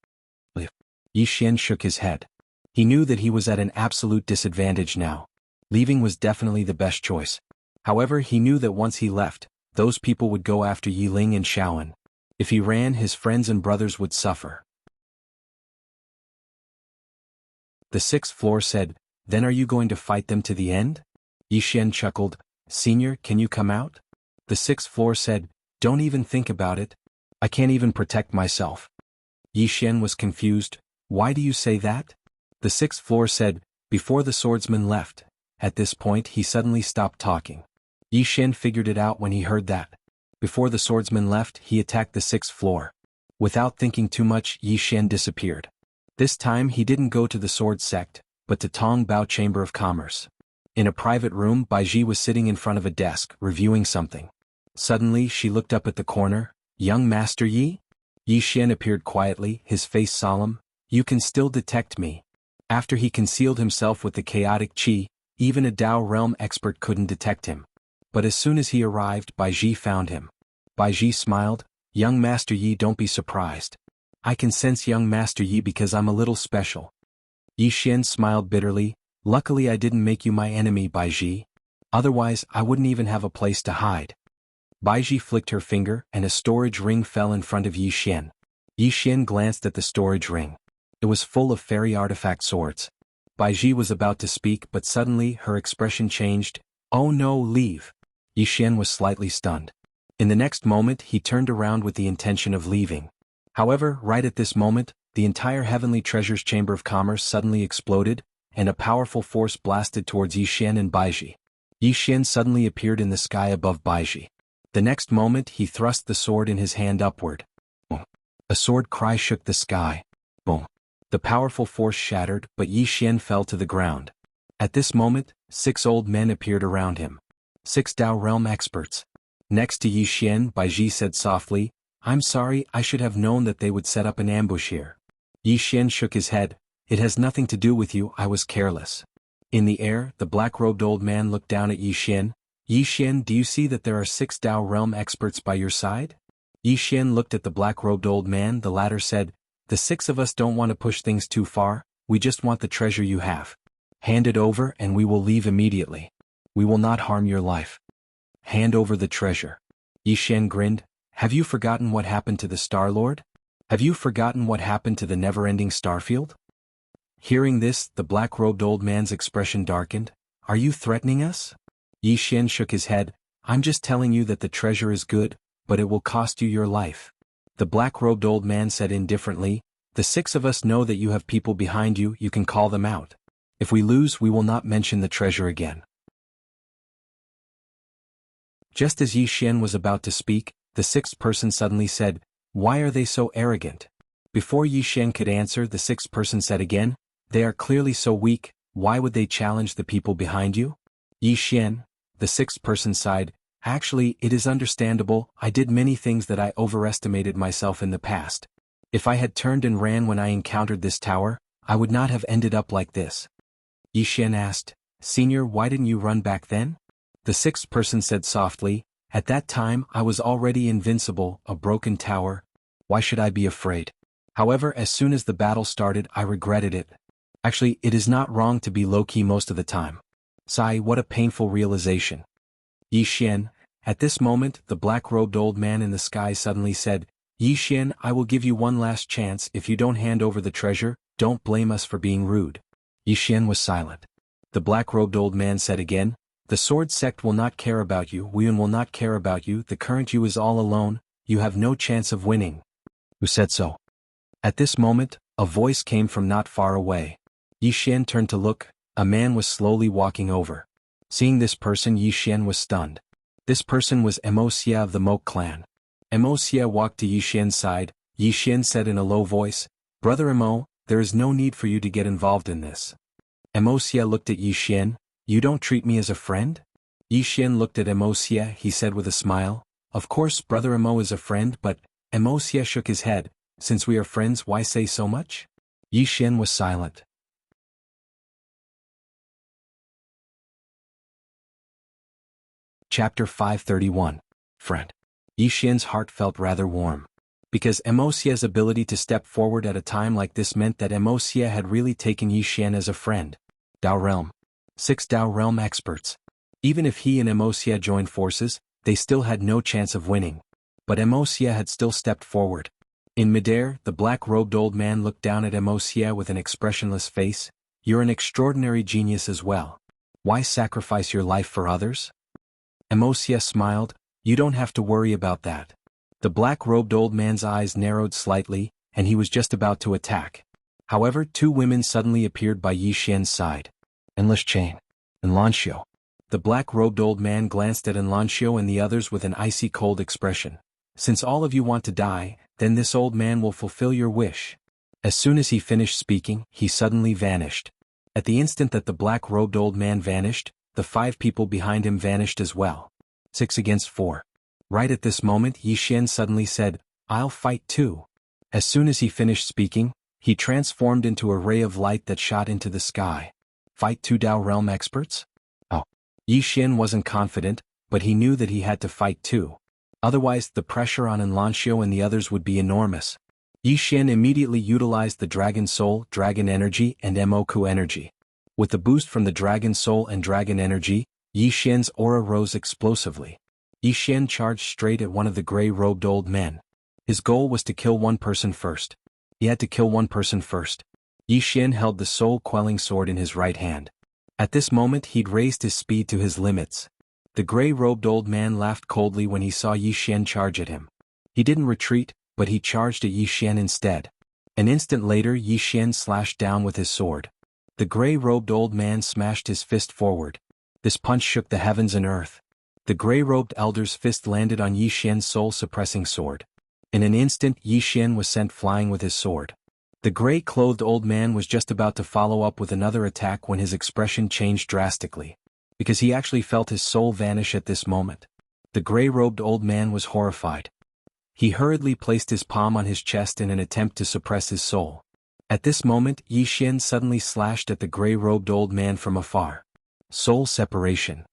Yixian shook his head. He knew that he was at an absolute disadvantage now. Leaving was definitely the best choice. However, he knew that once he left, those people would go after Yiling and Shaoan. If he ran, his friends and brothers would suffer. The sixth floor said, then are you going to fight them to the end? Yixian chuckled, Senior, can you come out? The sixth floor said, don't even think about it. I can't even protect myself. Yixian was confused, why do you say that? The sixth floor said, before the swordsman left. At this point he suddenly stopped talking. Yixian figured it out when he heard that. Before the swordsman left, he attacked the sixth floor. Without thinking too much, Yixian disappeared. This time he didn't go to the sword sect, but to Tong Bao Chamber of Commerce. In a private room, Baiji was sitting in front of a desk, reviewing something. Suddenly she looked up at the corner, young Master Yi? Yixian appeared quietly, his face solemn, you can still detect me. After he concealed himself with the chaotic qi, even a Dao realm expert couldn't detect him. But as soon as he arrived, Baiji found him. Baiji smiled, young Master Yi, don't be surprised. I can sense young Master Yi because I'm a little special. Yixian smiled bitterly, luckily I didn't make you my enemy, Baiji. Otherwise I wouldn't even have a place to hide. Baiji flicked her finger and a storage ring fell in front of Yixian. Yixian glanced at the storage ring. It was full of fairy artifact swords. Baiji was about to speak but suddenly her expression changed. Oh no, leave. Yixian was slightly stunned. In the next moment he turned around with the intention of leaving. However, right at this moment, the entire Heavenly Treasures Chamber of Commerce suddenly exploded, and a powerful force blasted towards Yixian and Baiji. Yixian suddenly appeared in the sky above Baiji. The next moment he thrust the sword in his hand upward. Boom. A sword cry shook the sky. Boom. The powerful force shattered, but Yixian fell to the ground. At this moment, 6 old men appeared around him. 6 Dao realm experts. Next to Yixian, Baiji said softly, I'm sorry, I should have known that they would set up an ambush here. Yixian shook his head, it has nothing to do with you, I was careless. In the air, the black-robed old man looked down at Yixian. Yixian, do you see that there are 6 Dao realm experts by your side? Yixian looked at the black-robed old man, the latter said, the 6 of us don't want to push things too far, we just want the treasure you have. Hand it over and we will leave immediately. We will not harm your life. Hand over the treasure. Yixian grinned, have you forgotten what happened to the Star Lord? Have you forgotten what happened to the never-ending starfield? Hearing this, the black-robed old man's expression darkened. Are you threatening us? Yixian shook his head, I'm just telling you that the treasure is good, but it will cost you your life. The black-robed old man said indifferently, the 6 of us know that you have people behind you, you can call them out. If we lose, we will not mention the treasure again. Just as Yixian was about to speak, the 6th person suddenly said, why are they so arrogant? Before Yixian could answer, the 6th person said again, they are clearly so weak, why would they challenge the people behind you? Yixian, the 6th person sighed, actually, it is understandable, I did many things that I overestimated myself in the past. If I had turned and ran when I encountered this tower, I would not have ended up like this. Yixian asked, Senior, why didn't you run back then? The 6th person said softly, at that time I was already invincible, a broken tower. Why should I be afraid? However, as soon as the battle started, I regretted it. Actually, it is not wrong to be low-key most of the time. Sigh, what a painful realization. Yixian, at this moment, the black-robed old man in the sky suddenly said, Yixian, I will give you one last chance, if you don't hand over the treasure, don't blame us for being rude. Yixian was silent. The black-robed old man said again, the sword sect will not care about you, Wuyan will not care about you, the current you is all alone, you have no chance of winning. Who said so? At this moment, a voice came from not far away. Yixian turned to look, A man was slowly walking over. Seeing this person, Yi Xian was stunned. This person was Wuxia of the Moke clan. Wuxia walked to Yi Xian's side. Yi Xian said in a low voice, "Brother Mo, there is no need for you to get involved in this." Wuxia looked at Yi Xian. "You don't treat me as a friend?" Yi Xian looked at Wuxia. He said with a smile, "Of course Brother Mo is a friend, but..." Wuxia shook his head. "Since we are friends, why say so much?" Yi Xian was silent. Chapter 531. Friend. Yi Xian's heart felt rather warm. Because Wuxia's ability to step forward at a time like this meant that Wuxia had really taken Yi Xian as a friend. Dao Realm. 6 Dao Realm experts. Even if he and Wuxia joined forces, they still had no chance of winning. But Wuxia had still stepped forward. In midair, the black-robed old man looked down at Wuxia with an expressionless face. "You're an extraordinary genius as well. Why sacrifice your life for others?" Wuxia smiled. "You don't have to worry about that." The black-robed old man's eyes narrowed slightly, and he was just about to attack. However, 2 women suddenly appeared by Yi Xian's side. Enlish Chain. and Lancio. The black-robed old man glanced at Lancio and the others with an icy cold expression. "Since all of you want to die, then this old man will fulfill your wish." As soon as he finished speaking, he suddenly vanished. At the instant that the black-robed old man vanished, the 5 people behind him vanished as well. 6 against 4. Right at this moment, Yi Xian suddenly said, "I'll fight too." As soon as he finished speaking, he transformed into a ray of light that shot into the sky. Fight 2 Dao Realm experts? Oh. Yi Xian wasn't confident, but he knew that he had to fight too. Otherwise, the pressure on Lancio and the others would be enormous. Yi Xian immediately utilized the Dragon Soul, Dragon Energy, and Moku Energy. With the boost from the Dragon Soul and Dragon Energy, Yi Xian's aura rose explosively. Yi Xian charged straight at one of the gray-robed old men. His goal was to kill one person first. He had to kill one person first. Yi Xian held the soul-quelling sword in his right hand. At this moment he'd raised his speed to his limits. The gray-robed old man laughed coldly when he saw Yi Xian charge at him. He didn't retreat, but he charged at Yi Xian instead. An instant later Yi Xian slashed down with his sword. The gray-robed old man smashed his fist forward. This punch shook the heavens and earth. The gray-robed elder's fist landed on Yi Xian's soul-suppressing sword. In an instant Yi Xian was sent flying with his sword. The gray-clothed old man was just about to follow up with another attack when his expression changed drastically. Because he actually felt his soul vanish at this moment. The gray-robed old man was horrified. He hurriedly placed his palm on his chest in an attempt to suppress his soul. At this moment Yi Xian suddenly slashed at the gray-robed old man from afar. Soul separation.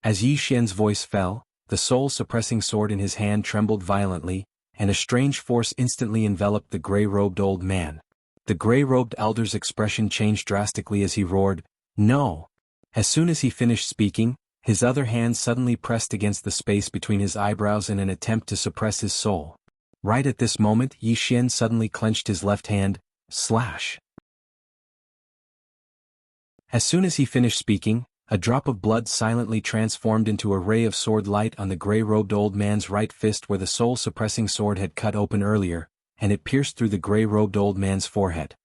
As Yi Xian's voice fell, the soul-suppressing sword in his hand trembled violently, and a strange force instantly enveloped the gray-robed old man. The gray-robed elder's expression changed drastically as he roared, "No!" As soon as he finished speaking, his other hand suddenly pressed against the space between his eyebrows in an attempt to suppress his soul. Right at this moment Yi Xian suddenly clenched his left hand, slash. As soon as he finished speaking, a drop of blood silently transformed into a ray of sword light on the gray-robed old man's right fist where the soul-suppressing sword had cut open earlier, and it pierced through the gray-robed old man's forehead.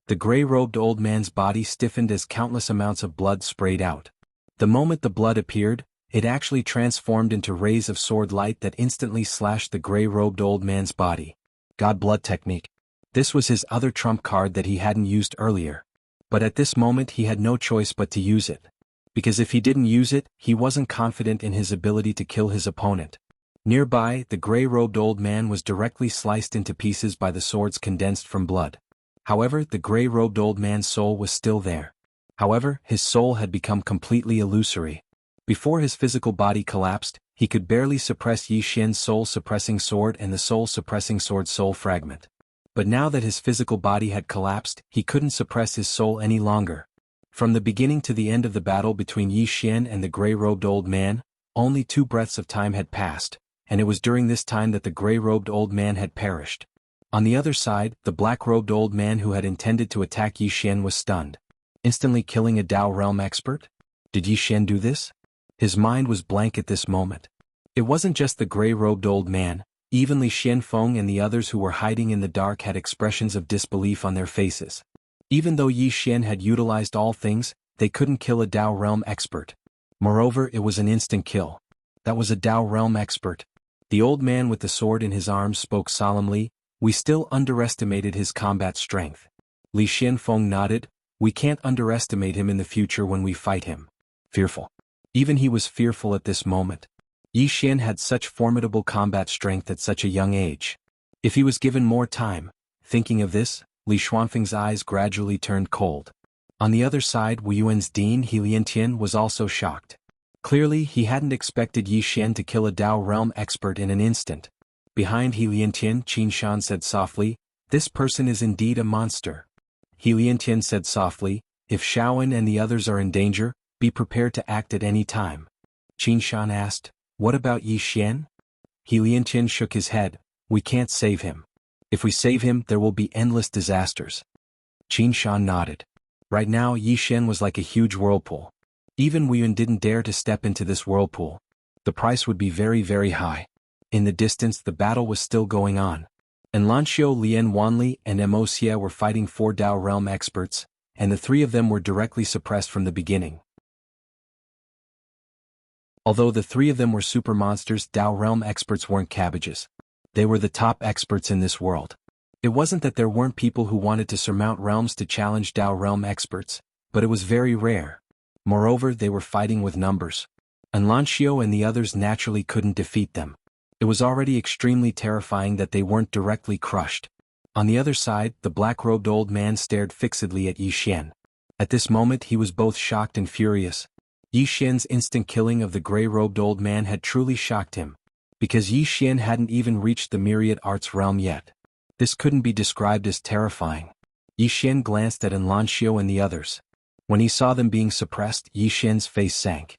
The gray-robed old man's body stiffened as countless amounts of blood sprayed out. The moment the blood appeared, it actually transformed into rays of sword light that instantly slashed the gray-robed old man's body. God Blood Technique. This was his other trump card that he hadn't used earlier. But at this moment he had no choice but to use it. Because if he didn't use it, he wasn't confident in his ability to kill his opponent. Nearby, the gray-robed old man was directly sliced into pieces by the swords condensed from blood. However, the gray-robed old man's soul was still there. However, his soul had become completely illusory. Before his physical body collapsed, he could barely suppress Yi Xian's soul-suppressing sword and the soul-suppressing sword's soul fragment. But now that his physical body had collapsed, he couldn't suppress his soul any longer. From the beginning to the end of the battle between Yi Xian and the gray-robed old man, only 2 breaths of time had passed, and it was during this time that the gray-robed old man had perished. On the other side, the black-robed old man who had intended to attack Yi Xian was stunned. Instantly killing a Dao Realm expert? Did Yi Xian do this? His mind was blank at this moment. It wasn't just the gray-robed old man. Even Li Xianfeng and the others who were hiding in the dark had expressions of disbelief on their faces. Even though Yi Xian had utilized all things, they couldn't kill a Dao realm expert. Moreover, it was an instant kill. That was a Dao realm expert. The old man with the sword in his arms spoke solemnly. We still underestimated his combat strength. Li Xianfeng nodded. We can't underestimate him in the future when we fight him. Fearful. Even he was fearful at this moment. Yi Xian had such formidable combat strength at such a young age. If he was given more time, thinking of this, Li Xuanfeng's eyes gradually turned cold. On the other side, Wu Yuan's Dean He Liantian was also shocked. Clearly, he hadn't expected Yi Xian to kill a Dao realm expert in an instant. Behind He Liantian, Qin Shan said softly, "This person is indeed a monster." He Liantian said softly, "If Shaoan and the others are in danger, be prepared to act at any time." Qin Shan asked, "What about Yi Xian?" He Liantian shook his head, "We can't save him. If we save him, there will be endless disasters." Qin Shan nodded. Right now Yi Xian was like a huge whirlpool. Even Wu Yun didn't dare to step into this whirlpool. The price would be very, very high. In the distance the battle was still going on. And Lanxiu, Lian Wanli, and Wuxia were fighting 4 Dao realm experts, and the 3 of them were directly suppressed from the beginning. Although the 3 of them were super monsters, Dao realm experts weren't cabbages. They were the top experts in this world. It wasn't that there weren't people who wanted to surmount realms to challenge Dao realm experts, but it was very rare. Moreover, they were fighting with numbers. And Lanxiu and the others naturally couldn't defeat them. It was already extremely terrifying that they weren't directly crushed. On the other side, the black-robed old man stared fixedly at Yi Xian. At this moment he was both shocked and furious. Yi Xian's instant killing of the gray-robed old man had truly shocked him. Because Yi Xian hadn't even reached the myriad arts realm yet. This couldn't be described as terrifying. Yi Xian glanced at Lanxiu and the others. When he saw them being suppressed, Yi Xian's face sank.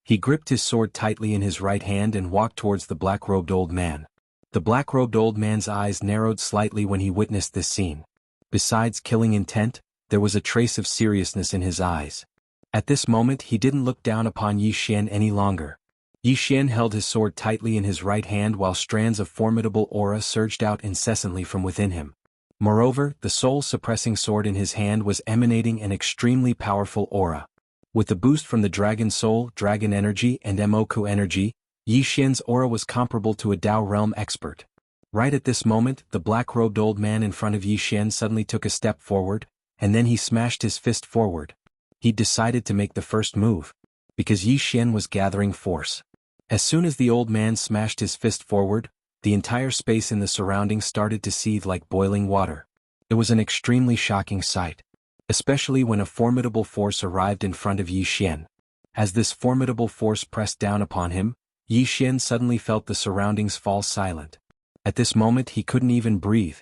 He gripped his sword tightly in his right hand and walked towards the black-robed old man. The black-robed old man's eyes narrowed slightly when he witnessed this scene. Besides killing intent, there was a trace of seriousness in his eyes. At this moment he didn't look down upon Yi Xian any longer. Yi Xian held his sword tightly in his right hand while strands of formidable aura surged out incessantly from within him. Moreover, the soul-suppressing sword in his hand was emanating an extremely powerful aura. With the boost from the Dragon Soul, Dragon Energy and Emoku Energy, Yi Xian's aura was comparable to a Dao realm expert. Right at this moment, the black-robed old man in front of Yi Xian suddenly took a step forward, and then he smashed his fist forward. He decided to make the first move. Because Yi Xian was gathering force. As soon as the old man smashed his fist forward, the entire space in the surroundings started to seethe like boiling water. It was an extremely shocking sight. Especially when a formidable force arrived in front of Yi Xian. As this formidable force pressed down upon him, Yi Xian suddenly felt the surroundings fall silent. At this moment he couldn't even breathe.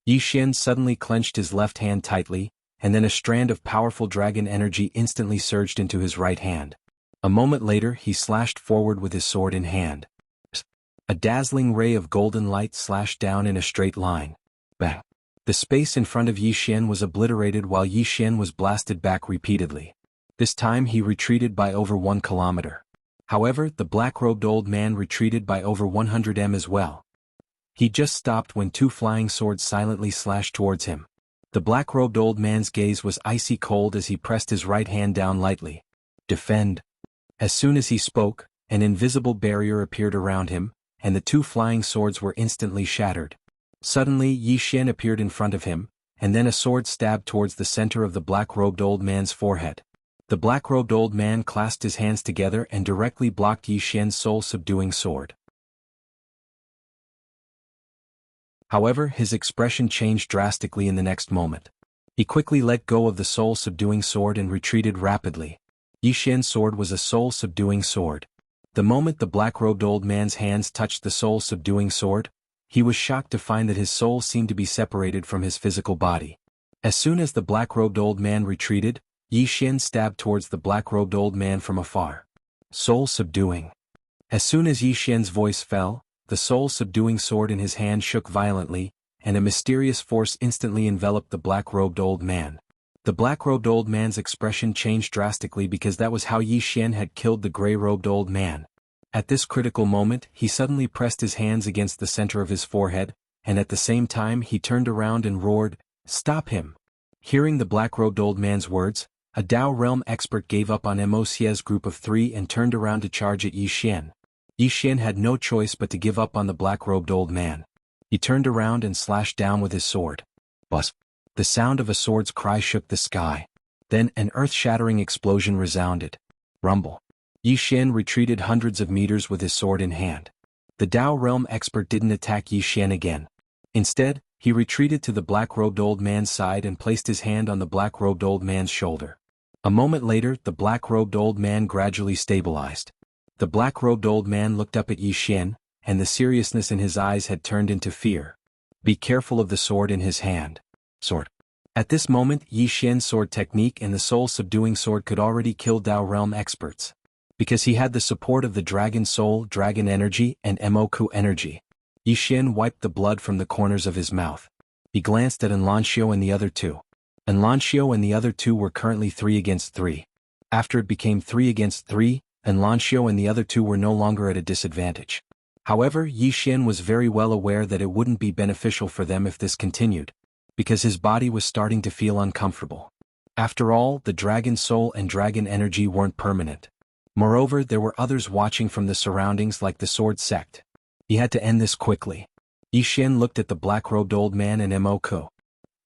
Yi Xian suddenly clenched his left hand tightly, and then a strand of powerful dragon energy instantly surged into his right hand. A moment later he slashed forward with his sword in hand. A dazzling ray of golden light slashed down in a straight line. Bang! The space in front of Yi Xian was obliterated while Yi Xian was blasted back repeatedly. This time he retreated by over 1 kilometer. However, the black-robed old man retreated by over 100 m as well. He just stopped when 2 flying swords silently slashed towards him. The black-robed old man's gaze was icy cold as he pressed his right hand down lightly. Defend. As soon as he spoke, an invisible barrier appeared around him, and the 2 flying swords were instantly shattered. Suddenly Yi Xian appeared in front of him, and then a sword stabbed towards the center of the black-robed old man's forehead. The black-robed old man clasped his hands together and directly blocked Yi Xian's soul-subduing sword. However, his expression changed drastically in the next moment. He quickly let go of the soul-subduing sword and retreated rapidly. Yi Xian's sword was a soul-subduing sword. The moment the black-robed old man's hands touched the soul-subduing sword, he was shocked to find that his soul seemed to be separated from his physical body. As soon as the black-robed old man retreated, Yi Xian stabbed towards the black-robed old man from afar. Soul-subduing. As soon as Yi Xian's voice fell, the soul-subduing sword in his hand shook violently, and a mysterious force instantly enveloped the black-robed old man. The black-robed old man's expression changed drastically because that was how Yi Xian had killed the gray-robed old man. At this critical moment, he suddenly pressed his hands against the center of his forehead, and at the same time he turned around and roared, "Stop him!" Hearing the black-robed old man's words, a Dao realm expert gave up on Moc's group of 3 and turned around to charge at Yi Xian. Yi Xian had no choice but to give up on the black-robed old man. He turned around and slashed down with his sword. Buzz! The sound of a sword's cry shook the sky. Then an earth-shattering explosion resounded. Rumble! Yi Xian retreated hundreds of meters with his sword in hand. The Dao realm expert didn't attack Yi Xian again. Instead, he retreated to the black-robed old man's side and placed his hand on the black-robed old man's shoulder. A moment later, the black-robed old man gradually stabilized. The black-robed old man looked up at Yi Xian, and the seriousness in his eyes had turned into fear. Be careful of the sword in his hand. Sword. At this moment, Yi Xian's sword technique and the soul-subduing sword could already kill Dao realm experts. Because he had the support of the dragon soul, dragon energy, and Moku energy. Yi Xian wiped the blood from the corners of his mouth. He glanced at Enlancio and the other two. Enlancio and the other two were currently 3 against 3. After it became 3 against 3, Enlancio and the other two were no longer at a disadvantage. However, Yi Xian was very well aware that it wouldn't be beneficial for them if this continued, because his body was starting to feel uncomfortable. After all, the dragon soul and dragon energy weren't permanent. Moreover, there were others watching from the surroundings like the sword sect. He had to end this quickly. Yi Xian looked at the black-robed old man and Moku.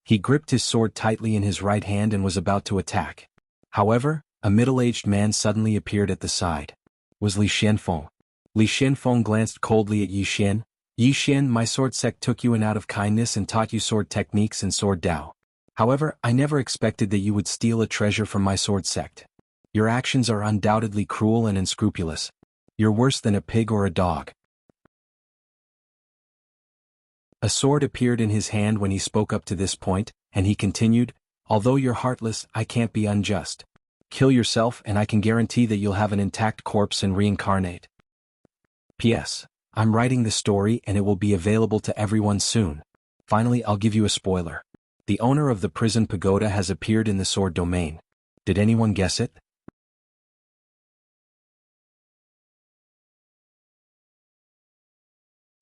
He gripped his sword tightly in his right hand and was about to attack. However, a middle-aged man suddenly appeared at the side. Was Li Xianfeng. Li Xianfeng glanced coldly at Yi Xian. Yi Xian, my sword sect took you in out of kindness and taught you sword techniques and sword Dao. However, I never expected that you would steal a treasure from my sword sect. Your actions are undoubtedly cruel and unscrupulous. You're worse than a pig or a dog. A sword appeared in his hand when he spoke up to this point, and he continued, although you're heartless, I can't be unjust. Kill yourself and I can guarantee that you'll have an intact corpse and reincarnate. P.S. I'm writing the story and it will be available to everyone soon. Finally, I'll give you a spoiler. The owner of the prison pagoda has appeared in the sword domain. Did anyone guess it?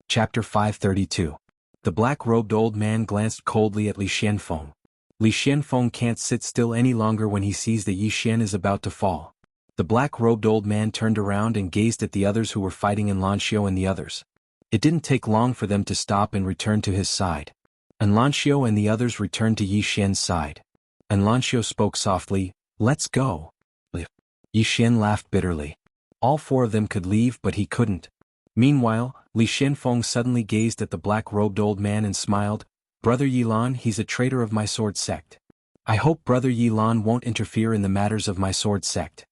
Chapter 532. The black-robed old man glanced coldly at Li Xianfeng. Li Xianfeng can't sit still any longer when he sees that Yi Xian is about to fall. The black-robed old man turned around and gazed at the others who were fighting Enlancio and the others. It didn't take long for them to stop and return to his side. Enlancio and the others returned to Yi Xian's side. Enlancio spoke softly, let's go. Yi Xian laughed bitterly. All 4 of them could leave but he couldn't. Meanwhile, Li Xianfeng suddenly gazed at the black-robed old man and smiled, Brother Yilan, he's a traitor of my sword sect. I hope Brother Yilan won't interfere in the matters of my sword sect.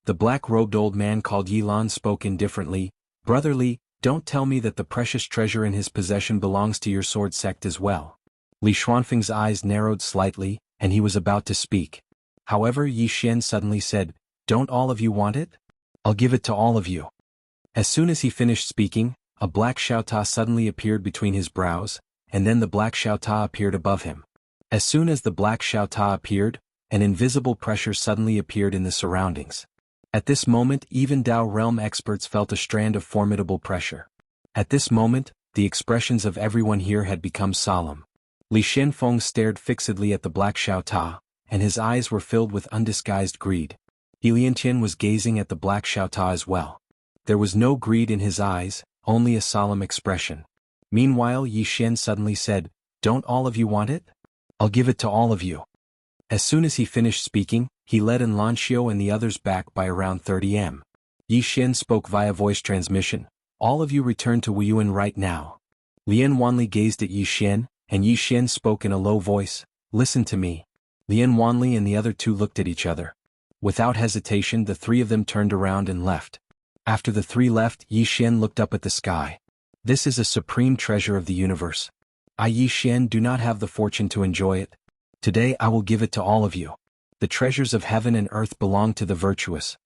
The black-robed old man called Yilan spoke indifferently, Brother Li, don't tell me that the precious treasure in his possession belongs to your sword sect as well. Li Xuanfeng's eyes narrowed slightly, and he was about to speak. However, Yi Xian suddenly said, don't all of you want it? I'll give it to all of you. As soon as he finished speaking, a black Xiaota suddenly appeared between his brows, and then the black Xiaota appeared above him. As soon as the black Xiaota appeared, an invisible pressure suddenly appeared in the surroundings. At this moment, even Dao realm experts felt a strand of formidable pressure. At this moment, the expressions of everyone here had become solemn. Li Xianfeng stared fixedly at the black Xiaota, and his eyes were filled with undisguised greed. He Liantian was gazing at the black Xiaota as well. There was no greed in his eyes, only a solemn expression. Meanwhile, Yi Xian suddenly said, don't all of you want it? I'll give it to all of you. As soon as he finished speaking, he led Enlancio and the others back by around 30 m. Yi Xian spoke via voice transmission, all of you return to Wuyuan right now. Lian Wanli gazed at Yi Xian, and Yi Xian spoke in a low voice, listen to me. Lian Wanli and the other two looked at each other. Without hesitation, the 3 of them turned around and left. After the 3 left, Yi Xian looked up at the sky. This is a supreme treasure of the universe. I Yi Xian do not have the fortune to enjoy it. Today I will give it to all of you. The treasures of heaven and earth belong to the virtuous.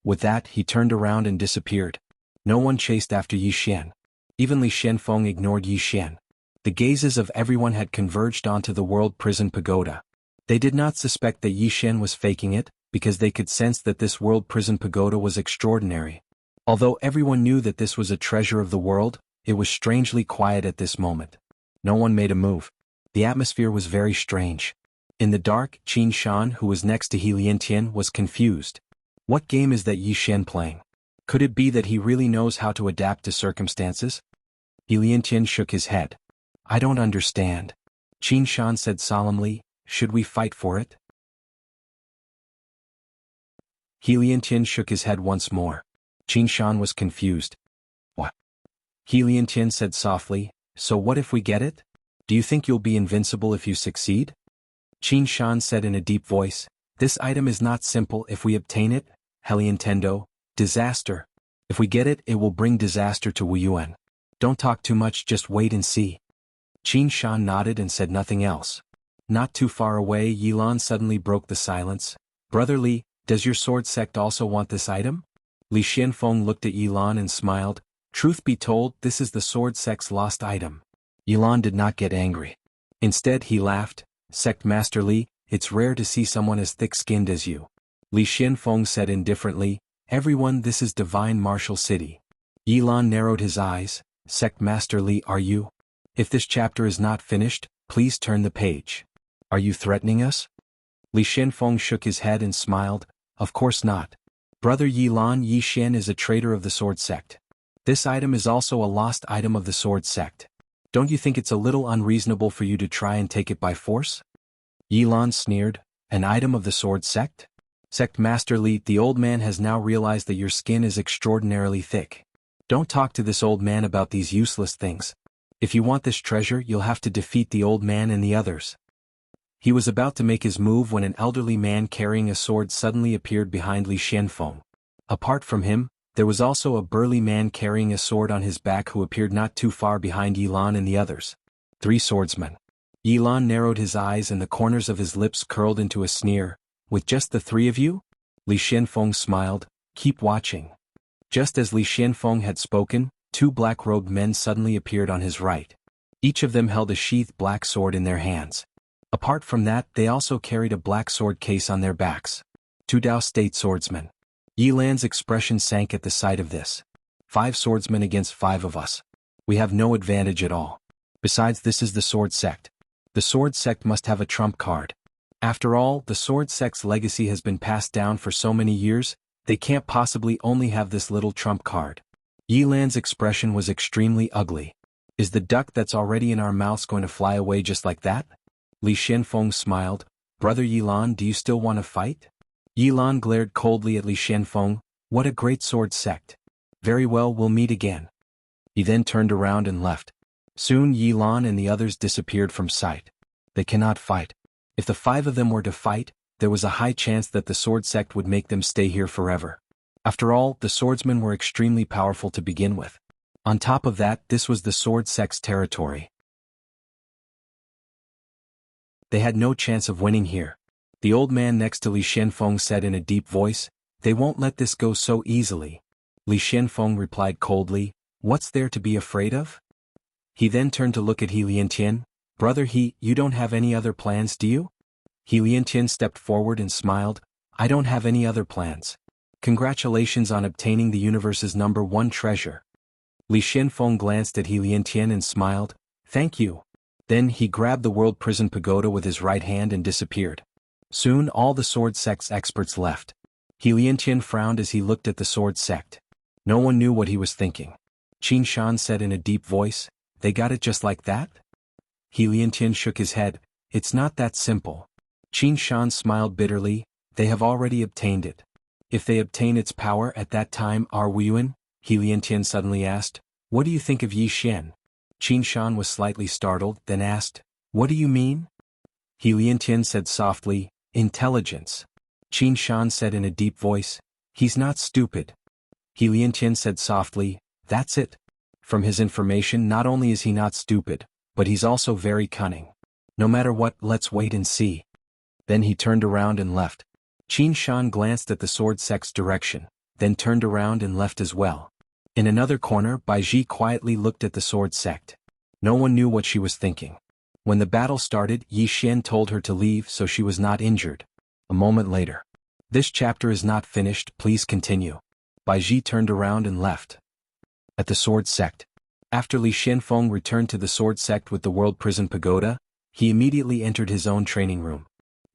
With that, he turned around and disappeared. No one chased after Yi Xian. Even Li Xianfeng ignored Yi Xian. The gazes of everyone had converged onto the world prison pagoda. They did not suspect that Yi Xian was faking it, because they could sense that this world prison pagoda was extraordinary. Although everyone knew that this was a treasure of the world, it was strangely quiet at this moment. No one made a move. The atmosphere was very strange. In the dark, Qin Shan, who was next to He Liantian, was confused. What game is that Yi Xian playing? Could it be that he really knows how to adapt to circumstances? He Liantian shook his head. I don't understand. Qin Shan said solemnly, should we fight for it? He Liantian shook his head once more. Qin Shan was confused. What? He Liantian said softly, so what if we get it? Do you think you'll be invincible if you succeed? Qin Shan said in a deep voice, this item is not simple if we obtain it, Heliantendo, disaster. If we get it, it will bring disaster to Wuyuan. Don't talk too much, just wait and see. Qin Shan nodded and said nothing else. Not too far away, Yilan suddenly broke the silence. Brother Li, does your sword sect also want this item? Li Xianfeng looked at Yilan and smiled. Truth be told, this is the sword sect's lost item. Yilan did not get angry. Instead he laughed. Sect Master Li, it's rare to see someone as thick-skinned as you. Li Xianfeng said indifferently, everyone, this is divine martial city. Yilan narrowed his eyes. Sect Master Li, are you? If this chapter is not finished, please turn the page. Are you threatening us? Li Xianfeng shook his head and smiled. Of course not. Brother Yilan, Yi Xian is a traitor of the sword sect. This item is also a lost item of the sword sect. Don't you think it's a little unreasonable for you to try and take it by force? Yilan sneered. An item of the sword sect? Sect Master Li, the old man has now realized that your skin is extraordinarily thick. Don't talk to this old man about these useless things. If you want this treasure, you'll have to defeat the old man and the others. He was about to make his move when an elderly man carrying a sword suddenly appeared behind Li Xianfeng. Apart from him, there was also a burly man carrying a sword on his back who appeared not too far behind Yilan and the others. 3 swordsmen. Yilan narrowed his eyes and the corners of his lips curled into a sneer. With just the 3 of you? Li Xianfeng smiled. Keep watching. Just as Li Xianfeng had spoken, 2 black-robed men suddenly appeared on his right. Each of them held a sheathed black sword in their hands. Apart from that, they also carried a black sword case on their backs. 2 Dao State swordsmen. Yilan's expression sank at the sight of this. 5 swordsmen against 5 of us. We have no advantage at all. Besides, this is the sword sect. The sword sect must have a trump card. After all, the sword sect's legacy has been passed down for so many years, they can't possibly only have this little trump card. Yilan's expression was extremely ugly. Is the duck that's already in our mouths going to fly away just like that? Li Xianfeng smiled. Brother Yilan, do you still want to fight? Yilan glared coldly at Li Xianfeng. What a great sword sect. Very well, we'll meet again. He then turned around and left. Soon Yilan and the others disappeared from sight. They cannot fight. If the 5 of them were to fight, there was a high chance that the sword sect would make them stay here forever. After all, the swordsmen were extremely powerful to begin with. On top of that, this was the sword sect's territory. They had no chance of winning here. The old man next to Li Xianfeng said in a deep voice, they won't let this go so easily. Li Xianfeng replied coldly, what's there to be afraid of? He then turned to look at He Liantian. Brother He, you don't have any other plans, do you? He Liantian stepped forward and smiled. I don't have any other plans. Congratulations on obtaining the universe's #1 treasure. Li Xianfeng glanced at He Liantian and smiled. Thank you. Then he grabbed the World Prison Pagoda with his right hand and disappeared. Soon all the sword sect's experts left. He Liantian frowned as he looked at the sword sect. No one knew what he was thinking. Qin Shan said in a deep voice, they got it just like that? He Liantian shook his head. It's not that simple. Qin Shan smiled bitterly. They have already obtained it. If they obtain its power at that time, are Wuyuan? He Liantian suddenly asked. What do you think of Yi Xian? Qin Shan was slightly startled, then asked, what do you mean? He Liantian said softly, intelligence. Qin Shan said in a deep voice, he's not stupid. He Liantian said softly, that's it. From his information, not only is he not stupid, but he's also very cunning. No matter what, let's wait and see. Then he turned around and left. Qin Shan glanced at the sword sect's direction, then turned around and left as well. In another corner, Baiji quietly looked at the sword sect. No one knew what she was thinking. When the battle started, Yi Xian told her to leave so she was not injured. A moment later. This chapter is not finished, please continue. Baiji turned around and left. At the sword sect. After Li Xianfeng returned to the sword sect with the World Prison Pagoda, he immediately entered his own training room.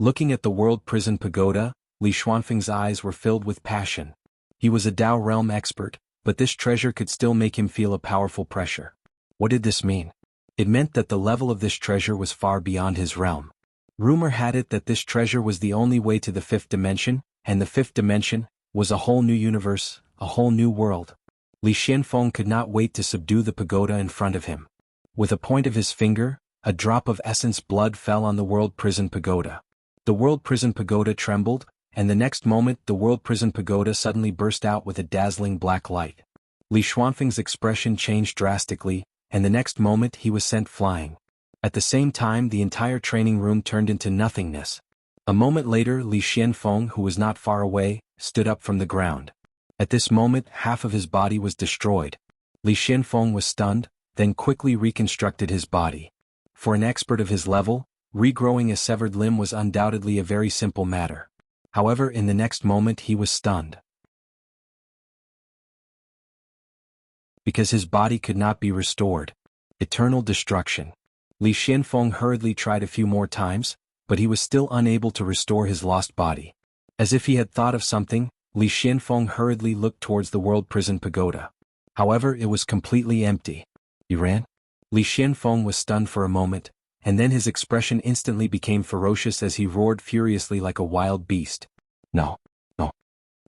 Looking at the world prison pagoda, Li Xuanfeng's eyes were filled with passion. He was a Dao realm expert, but this treasure could still make him feel a powerful pressure. What did this mean? It meant that the level of this treasure was far beyond his realm. Rumor had it that this treasure was the only way to the fifth dimension, and the fifth dimension was a whole new universe, a whole new world. Li Xianfeng could not wait to subdue the pagoda in front of him. With a point of his finger, a drop of essence blood fell on the world prison pagoda. The world prison pagoda trembled, and the next moment the world prison pagoda suddenly burst out with a dazzling black light. Li Xuanfeng's expression changed drastically, and the next moment he was sent flying. At the same time the entire training room turned into nothingness. A moment later Li Xianfeng, who was not far away, stood up from the ground. At this moment half of his body was destroyed. Li Xianfeng was stunned, then quickly reconstructed his body. For an expert of his level, regrowing a severed limb was undoubtedly a very simple matter. However, in the next moment he was stunned. Because his body could not be restored. Eternal destruction. Li Xianfeng hurriedly tried a few more times, but he was still unable to restore his lost body. As if he had thought of something, Li Xianfeng hurriedly looked towards the world prison pagoda. However, it was completely empty. He ran? Li Xianfeng was stunned for a moment, and then his expression instantly became ferocious as he roared furiously like a wild beast. No. No.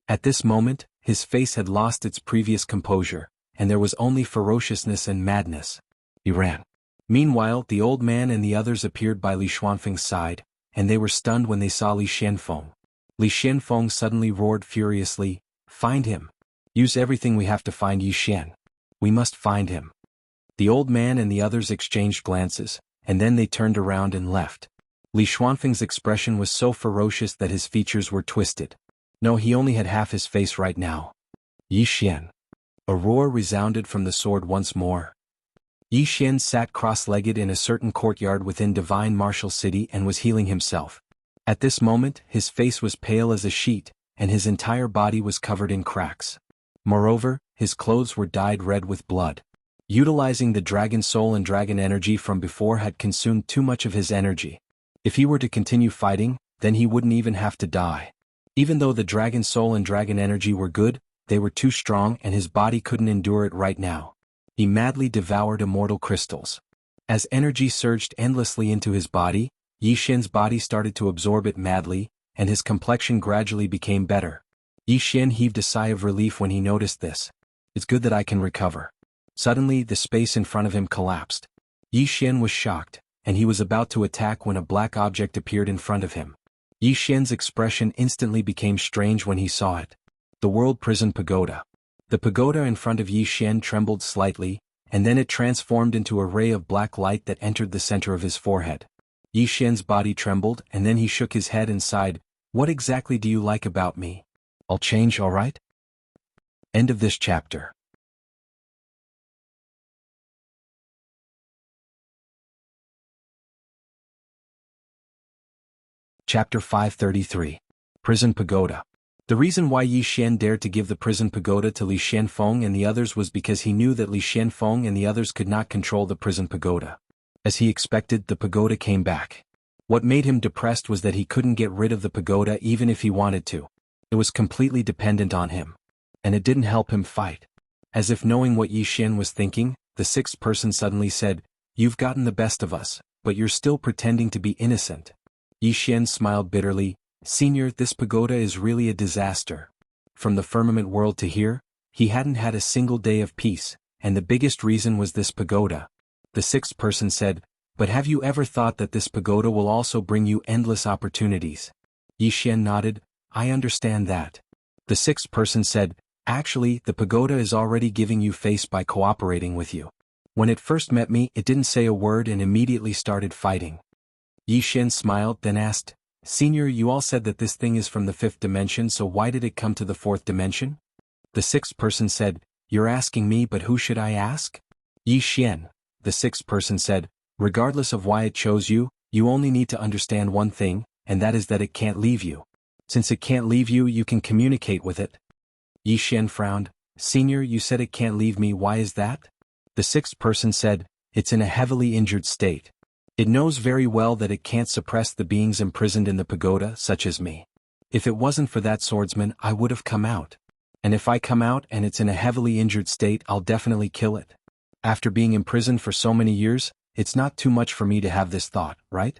At this moment, his face had lost its previous composure, and there was only ferociousness and madness. He ran. Meanwhile, the old man and the others appeared by Li Xuanfeng's side, and they were stunned when they saw Li Xianfeng. Li Xianfeng suddenly roared furiously, "Find him! Use everything we have to find Yi Xian. We must find him." The old man and the others exchanged glances, and then they turned around and left. Li Xuanfeng's expression was so ferocious that his features were twisted. No, he only had half his face right now. Yi Xian. A roar resounded from the sword once more. Yi Xian sat cross-legged in a certain courtyard within Divine Martial City and was healing himself. At this moment, his face was pale as a sheet, and his entire body was covered in cracks. Moreover, his clothes were dyed red with blood. Utilizing the dragon soul and dragon energy from before had consumed too much of his energy. If he were to continue fighting, then he wouldn't even have to die. Even though the dragon soul and dragon energy were good, they were too strong and his body couldn't endure it right now. He madly devoured immortal crystals. As energy surged endlessly into his body, Yi Xian's body started to absorb it madly, and his complexion gradually became better. Yi Xian heaved a sigh of relief when he noticed this. It's good that I can recover. Suddenly, the space in front of him collapsed. Yi Xian was shocked, and he was about to attack when a black object appeared in front of him. Yi Xian's expression instantly became strange when he saw it. The world prison pagoda. The pagoda in front of Yi Xian trembled slightly, and then it transformed into a ray of black light that entered the center of his forehead. Yi Xian's body trembled, and then he shook his head and sighed, "What exactly do you like about me? I'll change, all right?" End of this chapter. Chapter 533. Prison Pagoda. The reason why Yi Xian dared to give the prison pagoda to Li Xianfeng and the others was because he knew that Li Xianfeng and the others could not control the prison pagoda. As he expected, the pagoda came back. What made him depressed was that he couldn't get rid of the pagoda even if he wanted to. It was completely dependent on him. And it didn't help him fight. As if knowing what Yi Xian was thinking, the sixth person suddenly said, "You've gotten the best of us, but you're still pretending to be innocent." Yi Xian smiled bitterly, "Senior, this pagoda is really a disaster." From the firmament world to here, he hadn't had a single day of peace, and the biggest reason was this pagoda. The sixth person said, "But have you ever thought that this pagoda will also bring you endless opportunities?" Yi Xian nodded, "I understand that." The sixth person said, "Actually, the pagoda is already giving you face by cooperating with you. When it first met me, it didn't say a word and immediately started fighting." Yi Xian smiled, then asked, "Senior, you all said that this thing is from the fifth dimension, so why did it come to the fourth dimension?" The sixth person said, "You're asking me, but who should I ask?" Yi Xian. The sixth person said, "Regardless of why it chose you, you only need to understand one thing, and that is that it can't leave you. Since it can't leave you, you can communicate with it." Yi Xian frowned, "Senior, you said it can't leave me, why is that?" The sixth person said, "It's in a heavily injured state. It knows very well that it can't suppress the beings imprisoned in the pagoda, such as me. If it wasn't for that swordsman, I would have come out. And if I come out and it's in a heavily injured state, I'll definitely kill it. After being imprisoned for so many years, it's not too much for me to have this thought, right?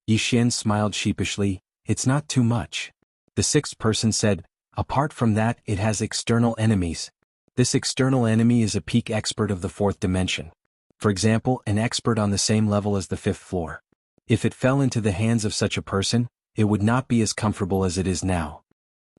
Yi Xian smiled sheepishly. It's not too much. The sixth person said, apart from that, it has external enemies. This external enemy is a peak expert of the fourth dimension. For example, an expert on the same level as the fifth floor. If it fell into the hands of such a person, it would not be as comfortable as it is now.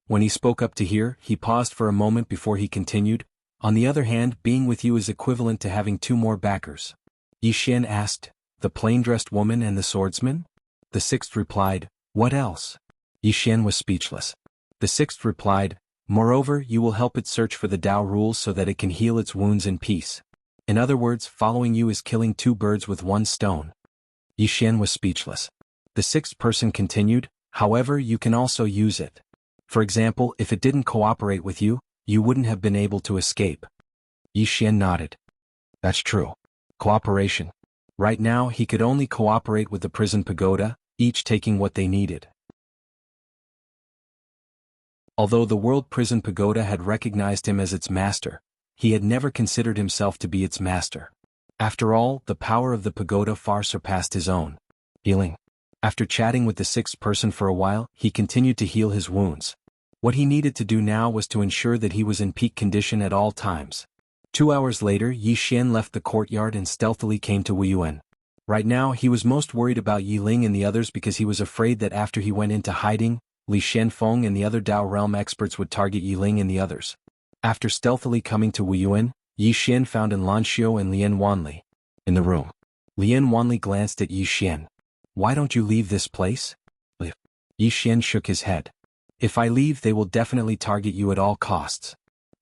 When he spoke up to here, he paused for a moment before he continued. On the other hand, being with you is equivalent to having 2 more backers. Yi Xian asked, the plain-dressed woman and the swordsman? The sixth replied, what else? Yi Xian was speechless. The sixth replied, moreover, you will help it search for the Tao rules so that it can heal its wounds in peace. In other words, following you is killing 2 birds with 1 stone. Yi Xian was speechless. The sixth person continued, however, you can also use it. For example, if it didn't cooperate with you, you wouldn't have been able to escape. Yi Xian nodded. That's true. Cooperation. Right now, he could only cooperate with the prison pagoda, each taking what they needed. Although the World Prison Pagoda had recognized him as its master, he had never considered himself to be its master. After all, the power of the pagoda far surpassed his own. Healing. After chatting with the sixth person for a while, he continued to heal his wounds. What he needed to do now was to ensure that he was in peak condition at all times. 2 hours later, Yi Xian left the courtyard and stealthily came to Wuyuan. Right now, he was most worried about Yi Ling and the others because he was afraid that after he went into hiding, Li Shenfeng and the other Dao realm experts would target Yi Ling and the others. After stealthily coming to Wuyuan, Yi Xian found Lanxiu and Lian Wanli in the room. Lian Wanli glanced at Yi Xian. Why don't you leave this place? Yi Xian shook his head. If I leave, they will definitely target you at all costs.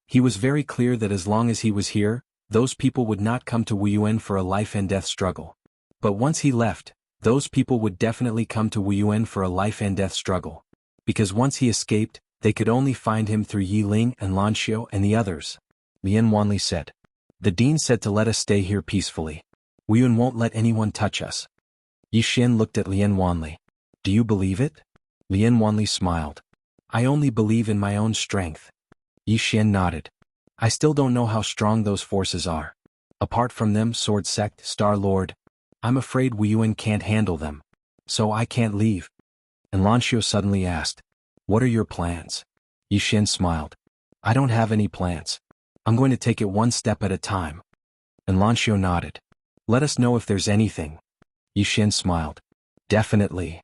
He was very clear that as long as he was here, those people would not come to Wuyuan for a life and death struggle. But once he left, those people would definitely come to Wuyuan for a life and death struggle. Because once he escaped, they could only find him through Yi Ling and Lanxiu and the others. Lian Wanli said. The dean said to let us stay here peacefully. Wuyuan won't let anyone touch us. Yi Xian looked at Lian Wanli. Do you believe it? Lian Wanli smiled. I only believe in my own strength. Yi Xian nodded. I still don't know how strong those forces are. Apart from them, Sword Sect, Star Lord, I'm afraid Wuyuan can't handle them. So I can't leave. And Lanxiu suddenly asked, what are your plans? Yi Xian smiled. I don't have any plans. I'm going to take it one step at a time. And Lanxiu nodded. Let us know if there's anything. Yi Xian smiled. Definitely.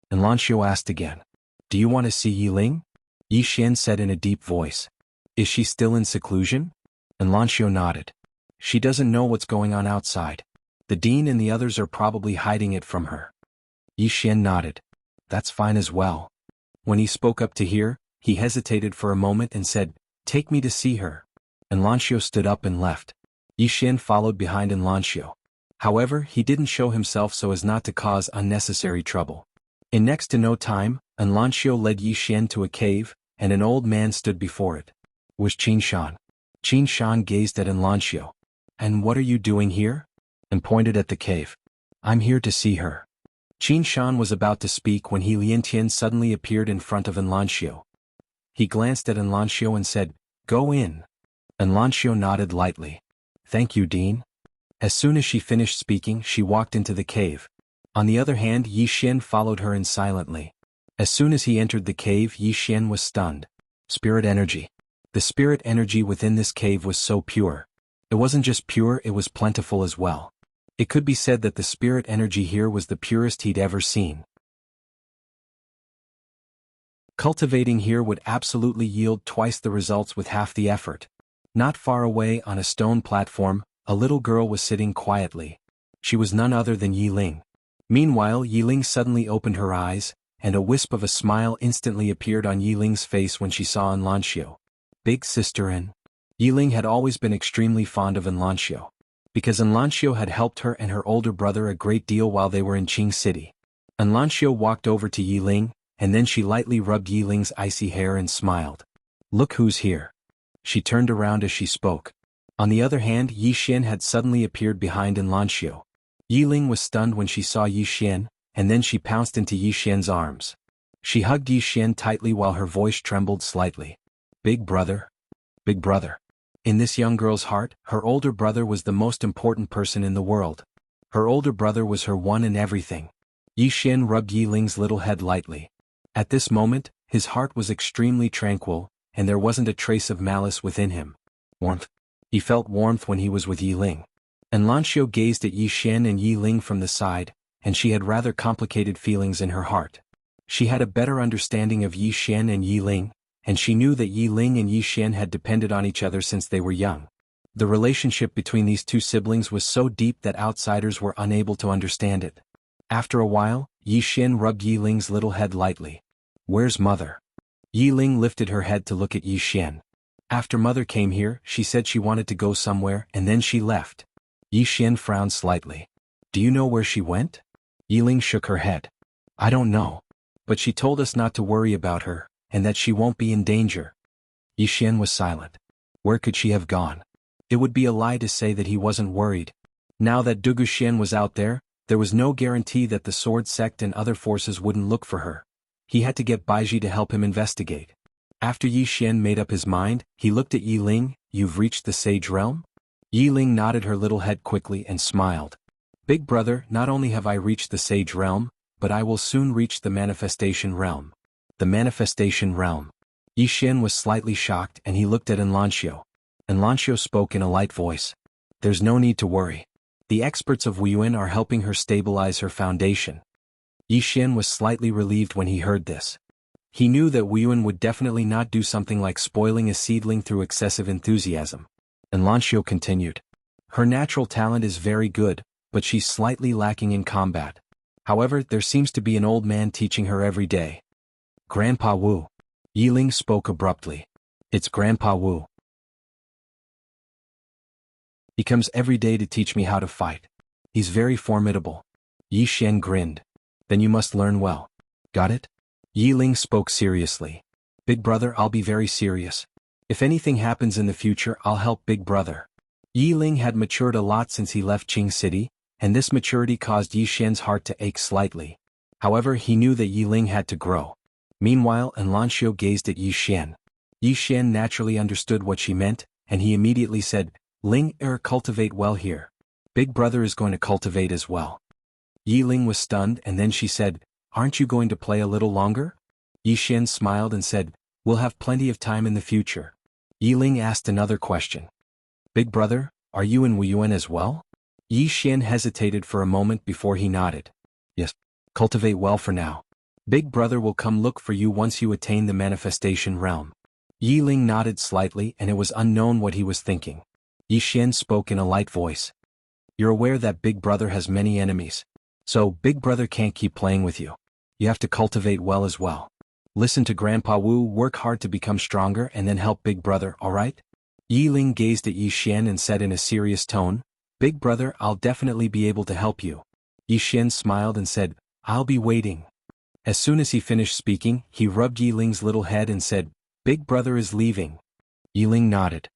And Lanxiu asked again. Do you want to see Yi Ling? Yi Xian said in a deep voice. Is she still in seclusion? And Lanxiu nodded. She doesn't know what's going on outside. The dean and the others are probably hiding it from her. Yi Xian nodded. That's fine as well. When he spoke up to here, he hesitated for a moment and said, take me to see her. And Lanxiu stood up and left. Yi Xian followed behind in Lanxiu. However, he didn't show himself so as not to cause unnecessary trouble. In next to no time, and Lanxiu led Yi Xian to a cave, and an old man stood before it. It was Qin Shan. Qin Shan gazed at Lanxiu. And what are you doing here? And pointed at the cave. I'm here to see her. Qin Shan was about to speak when Lian Tian suddenly appeared in front of Lanxiu. He glanced at Lanxiu and said, go in. And Lanxiu nodded lightly. Thank you, Dean. As soon as she finished speaking, she walked into the cave. On the other hand, Yi Xian followed her in silently. As soon as he entered the cave, Yi Xian was stunned. Spirit energy. The spirit energy within this cave was so pure. It wasn't just pure, it was plentiful as well. It could be said that the spirit energy here was the purest he'd ever seen. Cultivating here would absolutely yield twice the results with half the effort. Not far away on a stone platform, a little girl was sitting quietly. She was none other than Yi Ling. Meanwhile, Yi Ling suddenly opened her eyes, and a wisp of a smile instantly appeared on Yi Ling's face when she saw Lanxiu. Big sister and Yi Ling had always been extremely fond of Lanxiu. Because Lanxiu had helped her and her older brother a great deal while they were in Qing City. Lanxiu walked over to Yi Ling, and then she lightly rubbed Yi Ling's icy hair and smiled. Look who's here. She turned around as she spoke. On the other hand, Yi Xian had suddenly appeared behind Lanxiu. Yiling was stunned when she saw Yi Xian, and then she pounced into Yi Xian's arms. She hugged Yi Xian tightly while her voice trembled slightly. Big brother. Big brother. In this young girl's heart, her older brother was the most important person in the world. Her older brother was her one and everything. Yi Xian rubbed Yiling's little head lightly. At this moment, his heart was extremely tranquil, and there wasn't a trace of malice within him. Warmth. He felt warmth when he was with Yiling. And Lanxiu gazed at Yi Xian and Yiling from the side, and she had rather complicated feelings in her heart. She had a better understanding of Yi Xian and Yiling, and she knew that Yiling and Yi Xian had depended on each other since they were young. The relationship between these two siblings was so deep that outsiders were unable to understand it. After a while, Yi Xian rubbed Yiling's little head lightly. Where's mother? Yiling lifted her head to look at Yi Xian. After mother came here, she said she wanted to go somewhere and then she left. Yi Xian frowned slightly. Do you know where she went? Yiling shook her head. I don't know. But she told us not to worry about her, and that she won't be in danger. Yi Xian was silent. Where could she have gone? It would be a lie to say that he wasn't worried. Now that Dugu Xian was out there was no guarantee that the sword sect and other forces wouldn't look for her. He had to get Baiji to help him investigate. After Yi Xian made up his mind, he looked at Yiling. You've reached the Sage Realm? Yiling nodded her little head quickly and smiled. Big brother, not only have I reached the Sage Realm, but I will soon reach the Manifestation Realm. The Manifestation Realm. Yi Xian was slightly shocked and he looked at Enlanxiu. Enlanxiu spoke in a light voice. There's no need to worry. The experts of Wuyuan are helping her stabilize her foundation. Yi Xian was slightly relieved when he heard this. He knew that Wuyuan would definitely not do something like spoiling a seedling through excessive enthusiasm. Enlanxiu continued. Her natural talent is very good, but she's slightly lacking in combat. However, there seems to be an old man teaching her every day. Grandpa Wu. Yiling spoke abruptly. It's Grandpa Wu. He comes every day to teach me how to fight. He's very formidable. Yi Xian grinned. Then you must learn well. Got it? Yiling spoke seriously. Big brother, I'll be very serious. If anything happens in the future, I'll help big brother. Yiling had matured a lot since he left Qing City, and this maturity caused Yi Xian's heart to ache slightly. However, he knew that Yiling had to grow. Meanwhile, Enlanxiu gazed at Yi Xian. Yi Xian naturally understood what she meant, and he immediately said, Ling cultivate well here. Big brother is going to cultivate as well. Yiling was stunned and then she said, Aren't you going to play a little longer? Yi Xian smiled and said, We'll have plenty of time in the future. Yiling asked another question. Big brother, are you in Wuyuan as well? Yi Xian hesitated for a moment before he nodded. Yes. Cultivate well for now. Big brother will come look for you once you attain the manifestation realm. Yiling nodded slightly and it was unknown what he was thinking. Yi Xian spoke in a light voice. You're aware that big brother has many enemies. So, big brother can't keep playing with you. You have to cultivate well as well. Listen to Grandpa Wu, work hard to become stronger and then help big brother, alright? Yiling gazed at Yi Xian and said in a serious tone, Big brother, I'll definitely be able to help you. Yi Xian smiled and said, I'll be waiting. As soon as he finished speaking, he rubbed Yiling's little head and said, Big brother is leaving. Yiling nodded.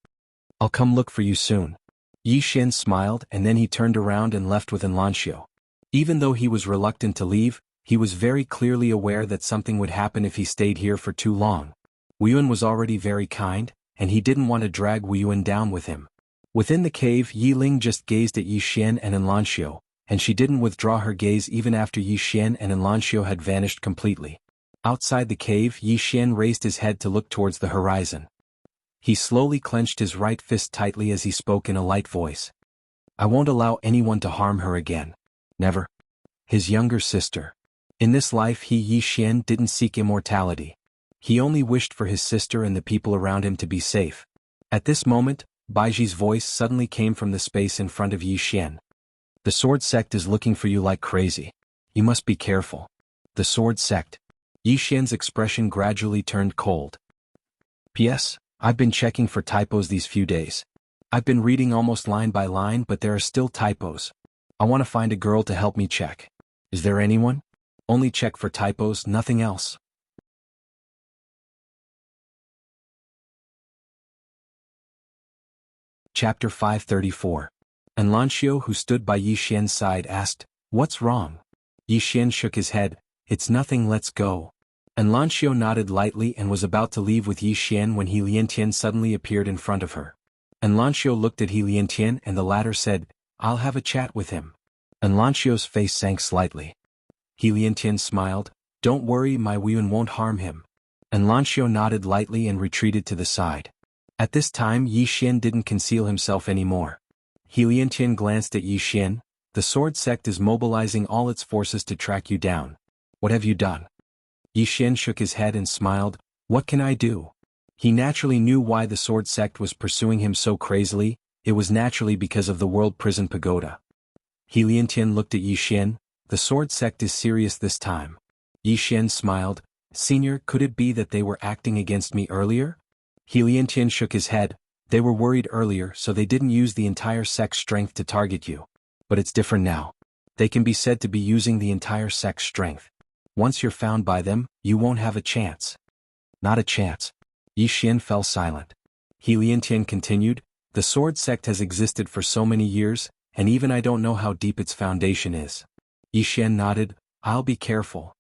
I'll come look for you soon. Yi Xian smiled and then he turned around and left with Enlanxiu. Even though he was reluctant to leave, he was very clearly aware that something would happen if he stayed here for too long. Wuyuan was already very kind, and he didn't want to drag Wuyuan down with him. Within the cave, Yiling just gazed at Yi Xian and Enlanxiu, and she didn't withdraw her gaze even after Yi Xian and Enlanxiu had vanished completely. Outside the cave, Yi Xian raised his head to look towards the horizon. He slowly clenched his right fist tightly as he spoke in a light voice. I won't allow anyone to harm her again. Never. His younger sister. In this life Yi Xian didn't seek immortality. He only wished for his sister and the people around him to be safe. At this moment, Baiji's voice suddenly came from the space in front of Yi Xian. The sword sect is looking for you like crazy. You must be careful. The sword sect. Yi Xian's expression gradually turned cold. P.S. I've been checking for typos these few days. I've been reading almost line by line, but there are still typos. I want to find a girl to help me check. Is there anyone? Only check for typos, nothing else. Chapter 534. And Lanxiu, who stood by Yi Xian's side, asked, "What's wrong?" Yi Xian shook his head. "It's nothing, let's go." And Lanxiu nodded lightly and was about to leave with Yi Xian when He Liantian suddenly appeared in front of her. And Lanxiu looked at He Liantian and the latter said, "I'll have a chat with him." And Lanxiu's face sank slightly. He Liantian smiled, "Don't worry, my Wuyuan won't harm him." And Lanxiu nodded lightly and retreated to the side. At this time Yi Xian didn't conceal himself anymore. He Liantian glanced at Yi Xian. "The sword sect is mobilizing all its forces to track you down. What have you done?" Yi Xian shook his head and smiled, "What can I do?" He naturally knew why the sword sect was pursuing him so crazily. It was naturally because of the world prison pagoda. He Liantian looked at Yi Xian. "The sword sect is serious this time." Yi Xian smiled, "Senior, could it be that they were acting against me earlier?" He Liantian shook his head. "They were worried earlier, so they didn't use the entire sect's strength to target you. But it's different now. They can be said to be using the entire sect's strength. Once you're found by them, you won't have a chance." "Not a chance." Yi Xian fell silent. He Liantian continued, "The sword sect has existed for so many years, and even I don't know how deep its foundation is." Yi Xian nodded, "I'll be careful."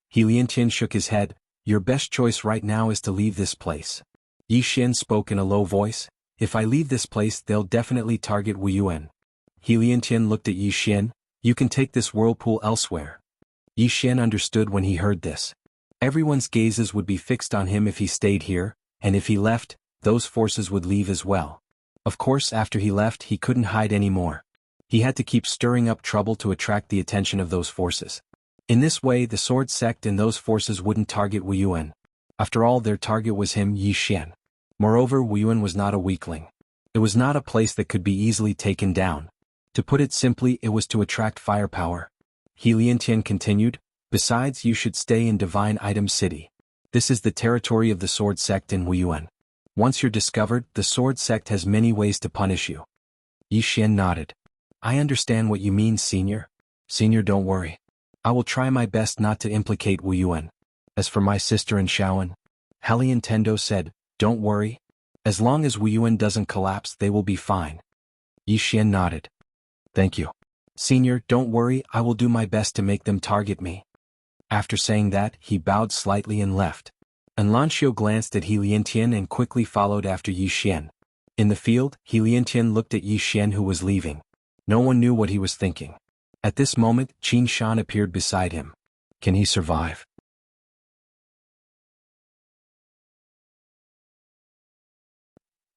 He Liantian shook his head. "Your best choice right now is to leave this place." Yi Xian spoke in a low voice, "If I leave this place they'll definitely target Wuyuan." He Liantian looked at Yi Xian. "You can take this whirlpool elsewhere." Yi Xian understood when he heard this. Everyone's gazes would be fixed on him if he stayed here, and if he left, those forces would leave as well. Of course, after he left he couldn't hide anymore. He had to keep stirring up trouble to attract the attention of those forces. In this way the sword sect and those forces wouldn't target Wuyuan. After all, their target was him, Yi Xian. Moreover, Wuyuan was not a weakling. It was not a place that could be easily taken down. To put it simply, it was to attract firepower. He Liantian continued, "Besides, you should stay in Divine Item City. This is the territory of the sword sect in Wuyuan. Once you're discovered, the sword sect has many ways to punish you." Yi Xian nodded. "I understand what you mean, Senior. Senior, don't worry. I will try my best not to implicate Wuyuan. As for my sister and Shaoan," Helian Tendo said, "don't worry. As long as Wuyuan doesn't collapse, they will be fine." Yi Xian nodded. "Thank you. Senior, don't worry, I will do my best to make them target me." After saying that, he bowed slightly and left. And Lanxiu glanced at He Liantian and quickly followed after Yi Xian. In the field, He Liantian looked at Yi Xian, who was leaving. No one knew what he was thinking. At this moment, Qin Shan appeared beside him. Can he survive?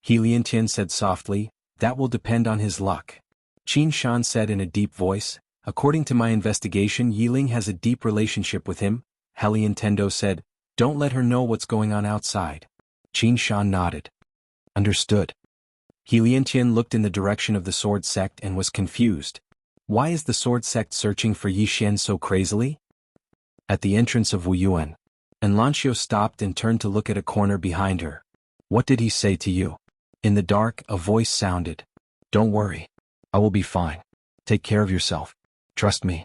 He Liantian said softly, "That will depend on his luck." Qin Shan said in a deep voice, "According to my investigation, Yiling has a deep relationship with him." Helian Tendo said, "Don't let her know what's going on outside." Qin Shan nodded. "Understood." He Liantian looked in the direction of the sword sect and was confused. Why is the sword sect searching for Yi Xian so crazily? At the entrance of Wuyuan, and Lanxiu stopped and turned to look at a corner behind her. "What did he say to you?" In the dark, a voice sounded. "Don't worry. I will be fine. Take care of yourself. Trust me."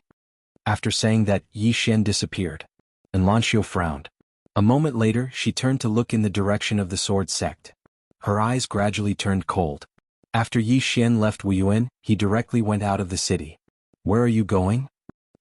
After saying that, Yi Xian disappeared. And Lanxiu frowned. A moment later, she turned to look in the direction of the sword sect. Her eyes gradually turned cold. After Yi Xian left Wuyuan, he directly went out of the city. "Where are you going?"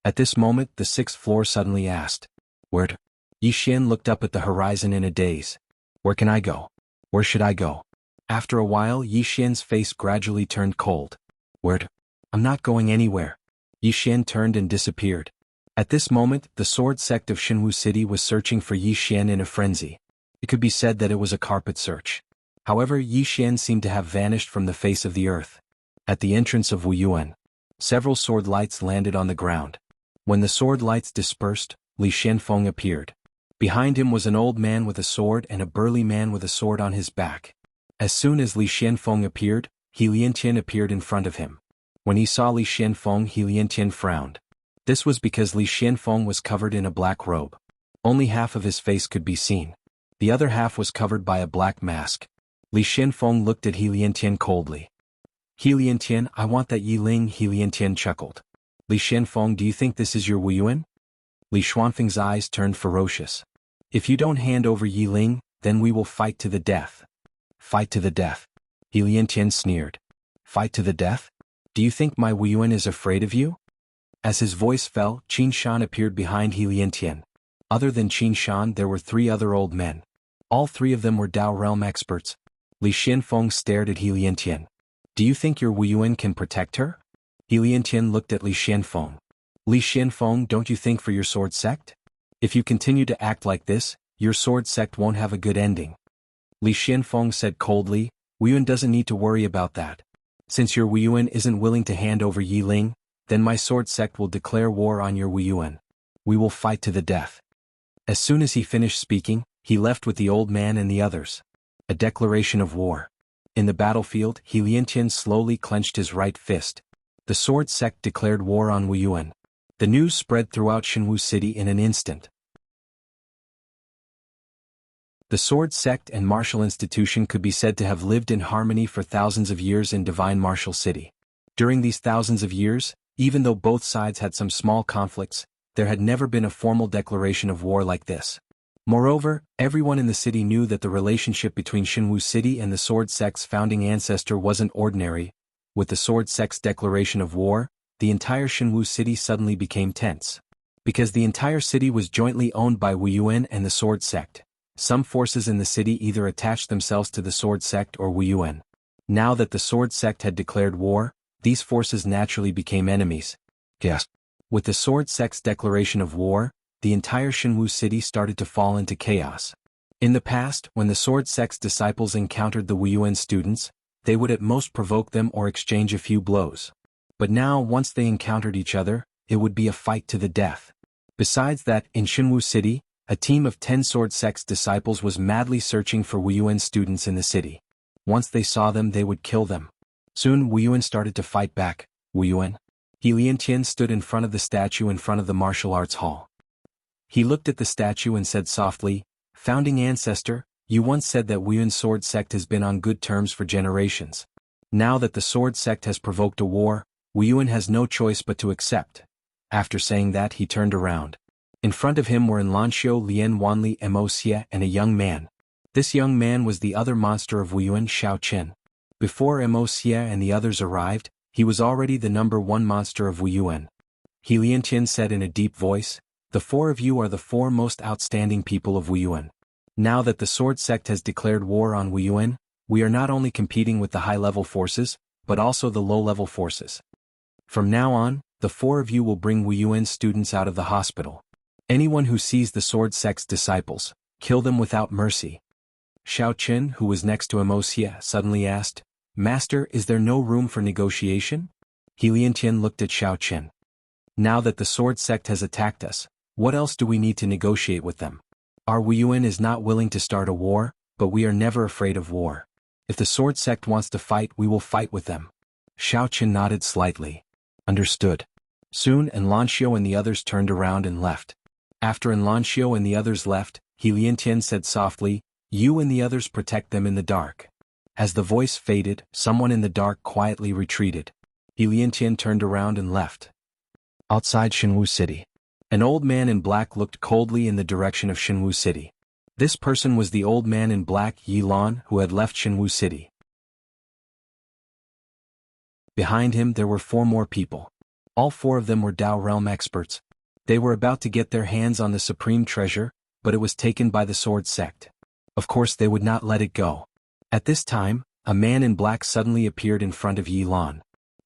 At this moment, the sixth floor suddenly asked. "Where to?" Yi Xian looked up at the horizon in a daze. "Where can I go? Where should I go?" After a while, Yi Xian's face gradually turned cold. "Where to? I'm not going anywhere." Yi Xian turned and disappeared. At this moment, the sword sect of Shenwu City was searching for Yi Xian in a frenzy. It could be said that it was a carpet search. However, Yi Xian seemed to have vanished from the face of the earth. At the entrance of Wuyuan, several sword lights landed on the ground. When the sword lights dispersed, Li Xianfeng appeared. Behind him was an old man with a sword and a burly man with a sword on his back. As soon as Li Xianfeng appeared, He Liantian appeared in front of him. When he saw Li Xianfeng, He Liantian frowned. This was because Li Xianfeng was covered in a black robe. Only half of his face could be seen. The other half was covered by a black mask. Li Xianfeng looked at He Liantian coldly. "He Liantian, I want that Yiling." He Liantian chuckled. "Li Xianfeng, do you think this is your Wuyuan?" Li Xuanfeng's eyes turned ferocious. "If you don't hand over Yiling, then we will fight to the death." "Fight to the death?" He Liantian sneered. "Fight to the death? Do you think my Wuyuan is afraid of you? As his voice fell, Qin Shan appeared behind He Liantian. Other than Qin Shan, there were 3 other old men. All 3 of them were Dao realm experts. Li Xianfeng stared at He Liantian. Do you think your Wuyuan can protect her? He Liantian looked at Li Xianfeng. Li Xianfeng, don't you think for your sword sect? If you continue to act like this, your sword sect won't have a good ending. Li Xianfeng said coldly, Wuyuan doesn't need to worry about that. Since your Wuyuan isn't willing to hand over Yiling, then my sword sect will declare war on your Wuyuan. We will fight to the death. As soon as he finished speaking, he left with the old man and the others. A declaration of war. In the battlefield, He Liantian slowly clenched his right fist. The sword sect declared war on Wuyuan. The news spread throughout Shenwu City in an instant. The sword sect and martial institution could be said to have lived in harmony for thousands of years in divine martial city. During these thousands of years, even though both sides had some small conflicts, there had never been a formal declaration of war like this. Moreover, everyone in the city knew that the relationship between Shenwu City and the sword sect's founding ancestor wasn't ordinary. With the sword sect's declaration of war, the entire Shenwu City suddenly became tense. Because the entire city was jointly owned by Wuyuan and the sword sect, some forces in the city either attached themselves to the sword sect or Wuyuan. Now that the sword sect had declared war, these forces naturally became enemies. Yes. With the sword sect's declaration of war, the entire Shenwu City started to fall into chaos. In the past, when the sword sect's disciples encountered the Wuyuan students, they would at most provoke them or exchange a few blows. But now, once they encountered each other, it would be a fight to the death. Besides that, in Shenwu City, a team of 10 sword sect's disciples was madly searching for Wuyuan students in the city. Once they saw them, they would kill them. Soon Wuyuan started to fight back. Wuyuan. He Liantian stood in front of the statue in front of the martial arts hall. He looked at the statue and said softly, Founding ancestor, you once said that Wuyuan's sword sect has been on good terms for generations. Now that the sword sect has provoked a war, Wuyuan has no choice but to accept. After saying that, he turned around. In front of him were Enlanxio Lian Wanli Wuxia and a young man. This young man was the other monster of Wuyuan, Xiao Qin. Before Wuxia and the others arrived, he was already the number 1 monster of Wuyuan. He Liantian said in a deep voice, The 4 of you are the 4 most outstanding people of Wuyuan. Now that the sword sect has declared war on Wuyuan, we are not only competing with the high-level forces, but also the low-level forces. From now on, the 4 of you will bring Wuyuan students out of the hospital. Anyone who sees the sword sect's disciples, kill them without mercy. Xiao Qin, who was next to Wuxia, suddenly asked, Master, is there no room for negotiation? He Liantian looked at Xiao Qin. Now that the sword sect has attacked us, what else do we need to negotiate with them? Our Wuyuan is not willing to start a war, but we are never afraid of war. If the sword sect wants to fight, we will fight with them. Xiao Qin nodded slightly. Understood. Soon Enlanxio and the others turned around and left. After Enlanxio and the others left, He Liantian said softly, You and the others protect them in the dark. As the voice faded, someone in the dark quietly retreated. He Liantian turned around and left. Outside Shenwu City. An old man in black looked coldly in the direction of Shenwu City. This person was the old man in black, Yilan, who had left Shenwu City. Behind him there were 4 more people. All 4 of them were Dao realm experts. They were about to get their hands on the supreme treasure, but it was taken by the sword sect. Of course they would not let it go. At this time, a man in black suddenly appeared in front of Yilan.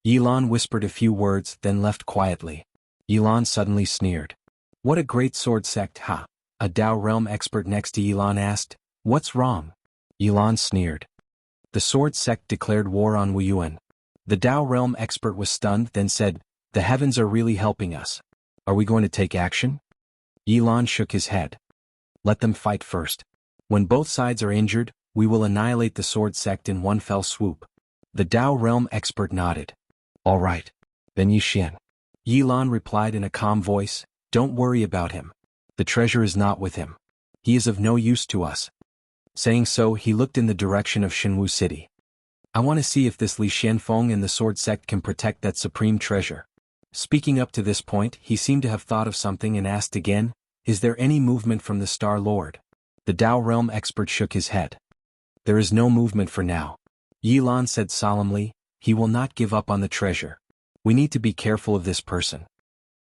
Yilan whispered a few words, then left quietly. Yilan suddenly sneered. What a great sword sect, ha! A Dao realm expert next to Yilan asked, What's wrong? Yilan sneered. The sword sect declared war on Wuyuan. The Dao realm expert was stunned, then said, The heavens are really helping us. Are we going to take action? Yilan shook his head. Let them fight first. When both sides are injured, we will annihilate the sword sect in one fell swoop. The Dao realm expert nodded. All right. Then Yixian. Yilan replied in a calm voice, Don't worry about him. The treasure is not with him. He is of no use to us. Saying so, he looked in the direction of Shenwu City. I want to see if this Li Xianfeng and the sword sect can protect that supreme treasure. Speaking up to this point, he seemed to have thought of something and asked again, Is there any movement from the Star Lord? The Dao realm expert shook his head. There is no movement for now. Yilan said solemnly, He will not give up on the treasure. We need to be careful of this person.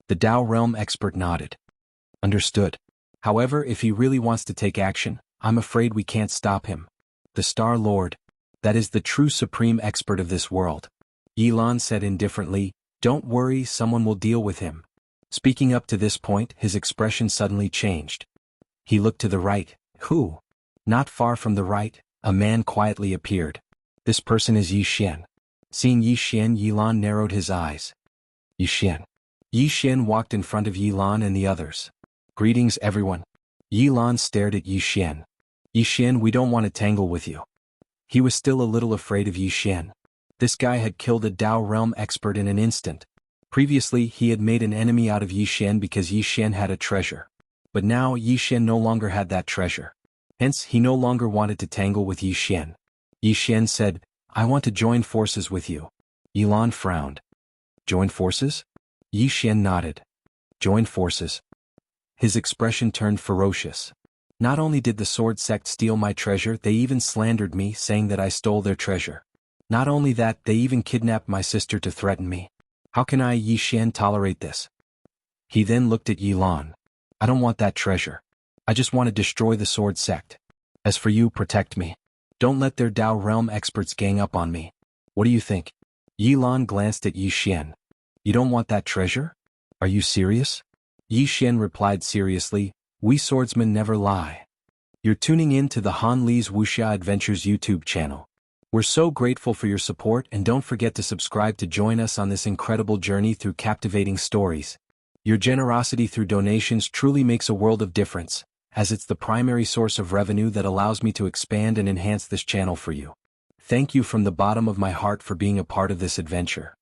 The Dao Realm expert nodded. Understood. However, if he really wants to take action, I'm afraid we can't stop him. The Star Lord, that is the true supreme expert of this world. Yilan said indifferently, don't worry, someone will deal with him. Speaking up to this point, his expression suddenly changed. He looked to the right. Who? Not far from the right, a man quietly appeared. This person is Yi Xian. Seeing Yi Xian, Yilan narrowed his eyes. Yi Xian. Yi Xian walked in front of Yilan and the others. Greetings everyone. Yilan stared at Yi Xian. Yi Xian, we don't want to tangle with you. He was still a little afraid of Yi Xian. This guy had killed a Dao Realm expert in an instant. Previously, he had made an enemy out of Yi Xian because Yi Xian had a treasure. But now Yi Xian no longer had that treasure. Hence, he no longer wanted to tangle with Yi Xian. Yi Xian said, I want to join forces with you. Yilan frowned. Join forces? Yi Xian nodded. Join forces. His expression turned ferocious. Not only did the sword sect steal my treasure, they even slandered me, saying that I stole their treasure. Not only that, they even kidnapped my sister to threaten me. How can I, Yi Xian, tolerate this? He then looked at Yilan. I don't want that treasure. I just want to destroy the sword sect. As for you, protect me. Don't let their Dao Realm experts gang up on me. What do you think? Yilan glanced at Yi Xian. You don't want that treasure? Are you serious? Yi Xian replied seriously, we swordsmen never lie. You're tuning in to the Han Li's Wuxia Adventures YouTube channel. We're so grateful for your support, and don't forget to subscribe to join us on this incredible journey through captivating stories. Your generosity through donations truly makes a world of difference, as it's the primary source of revenue that allows me to expand and enhance this channel for you. Thank you from the bottom of my heart for being a part of this adventure.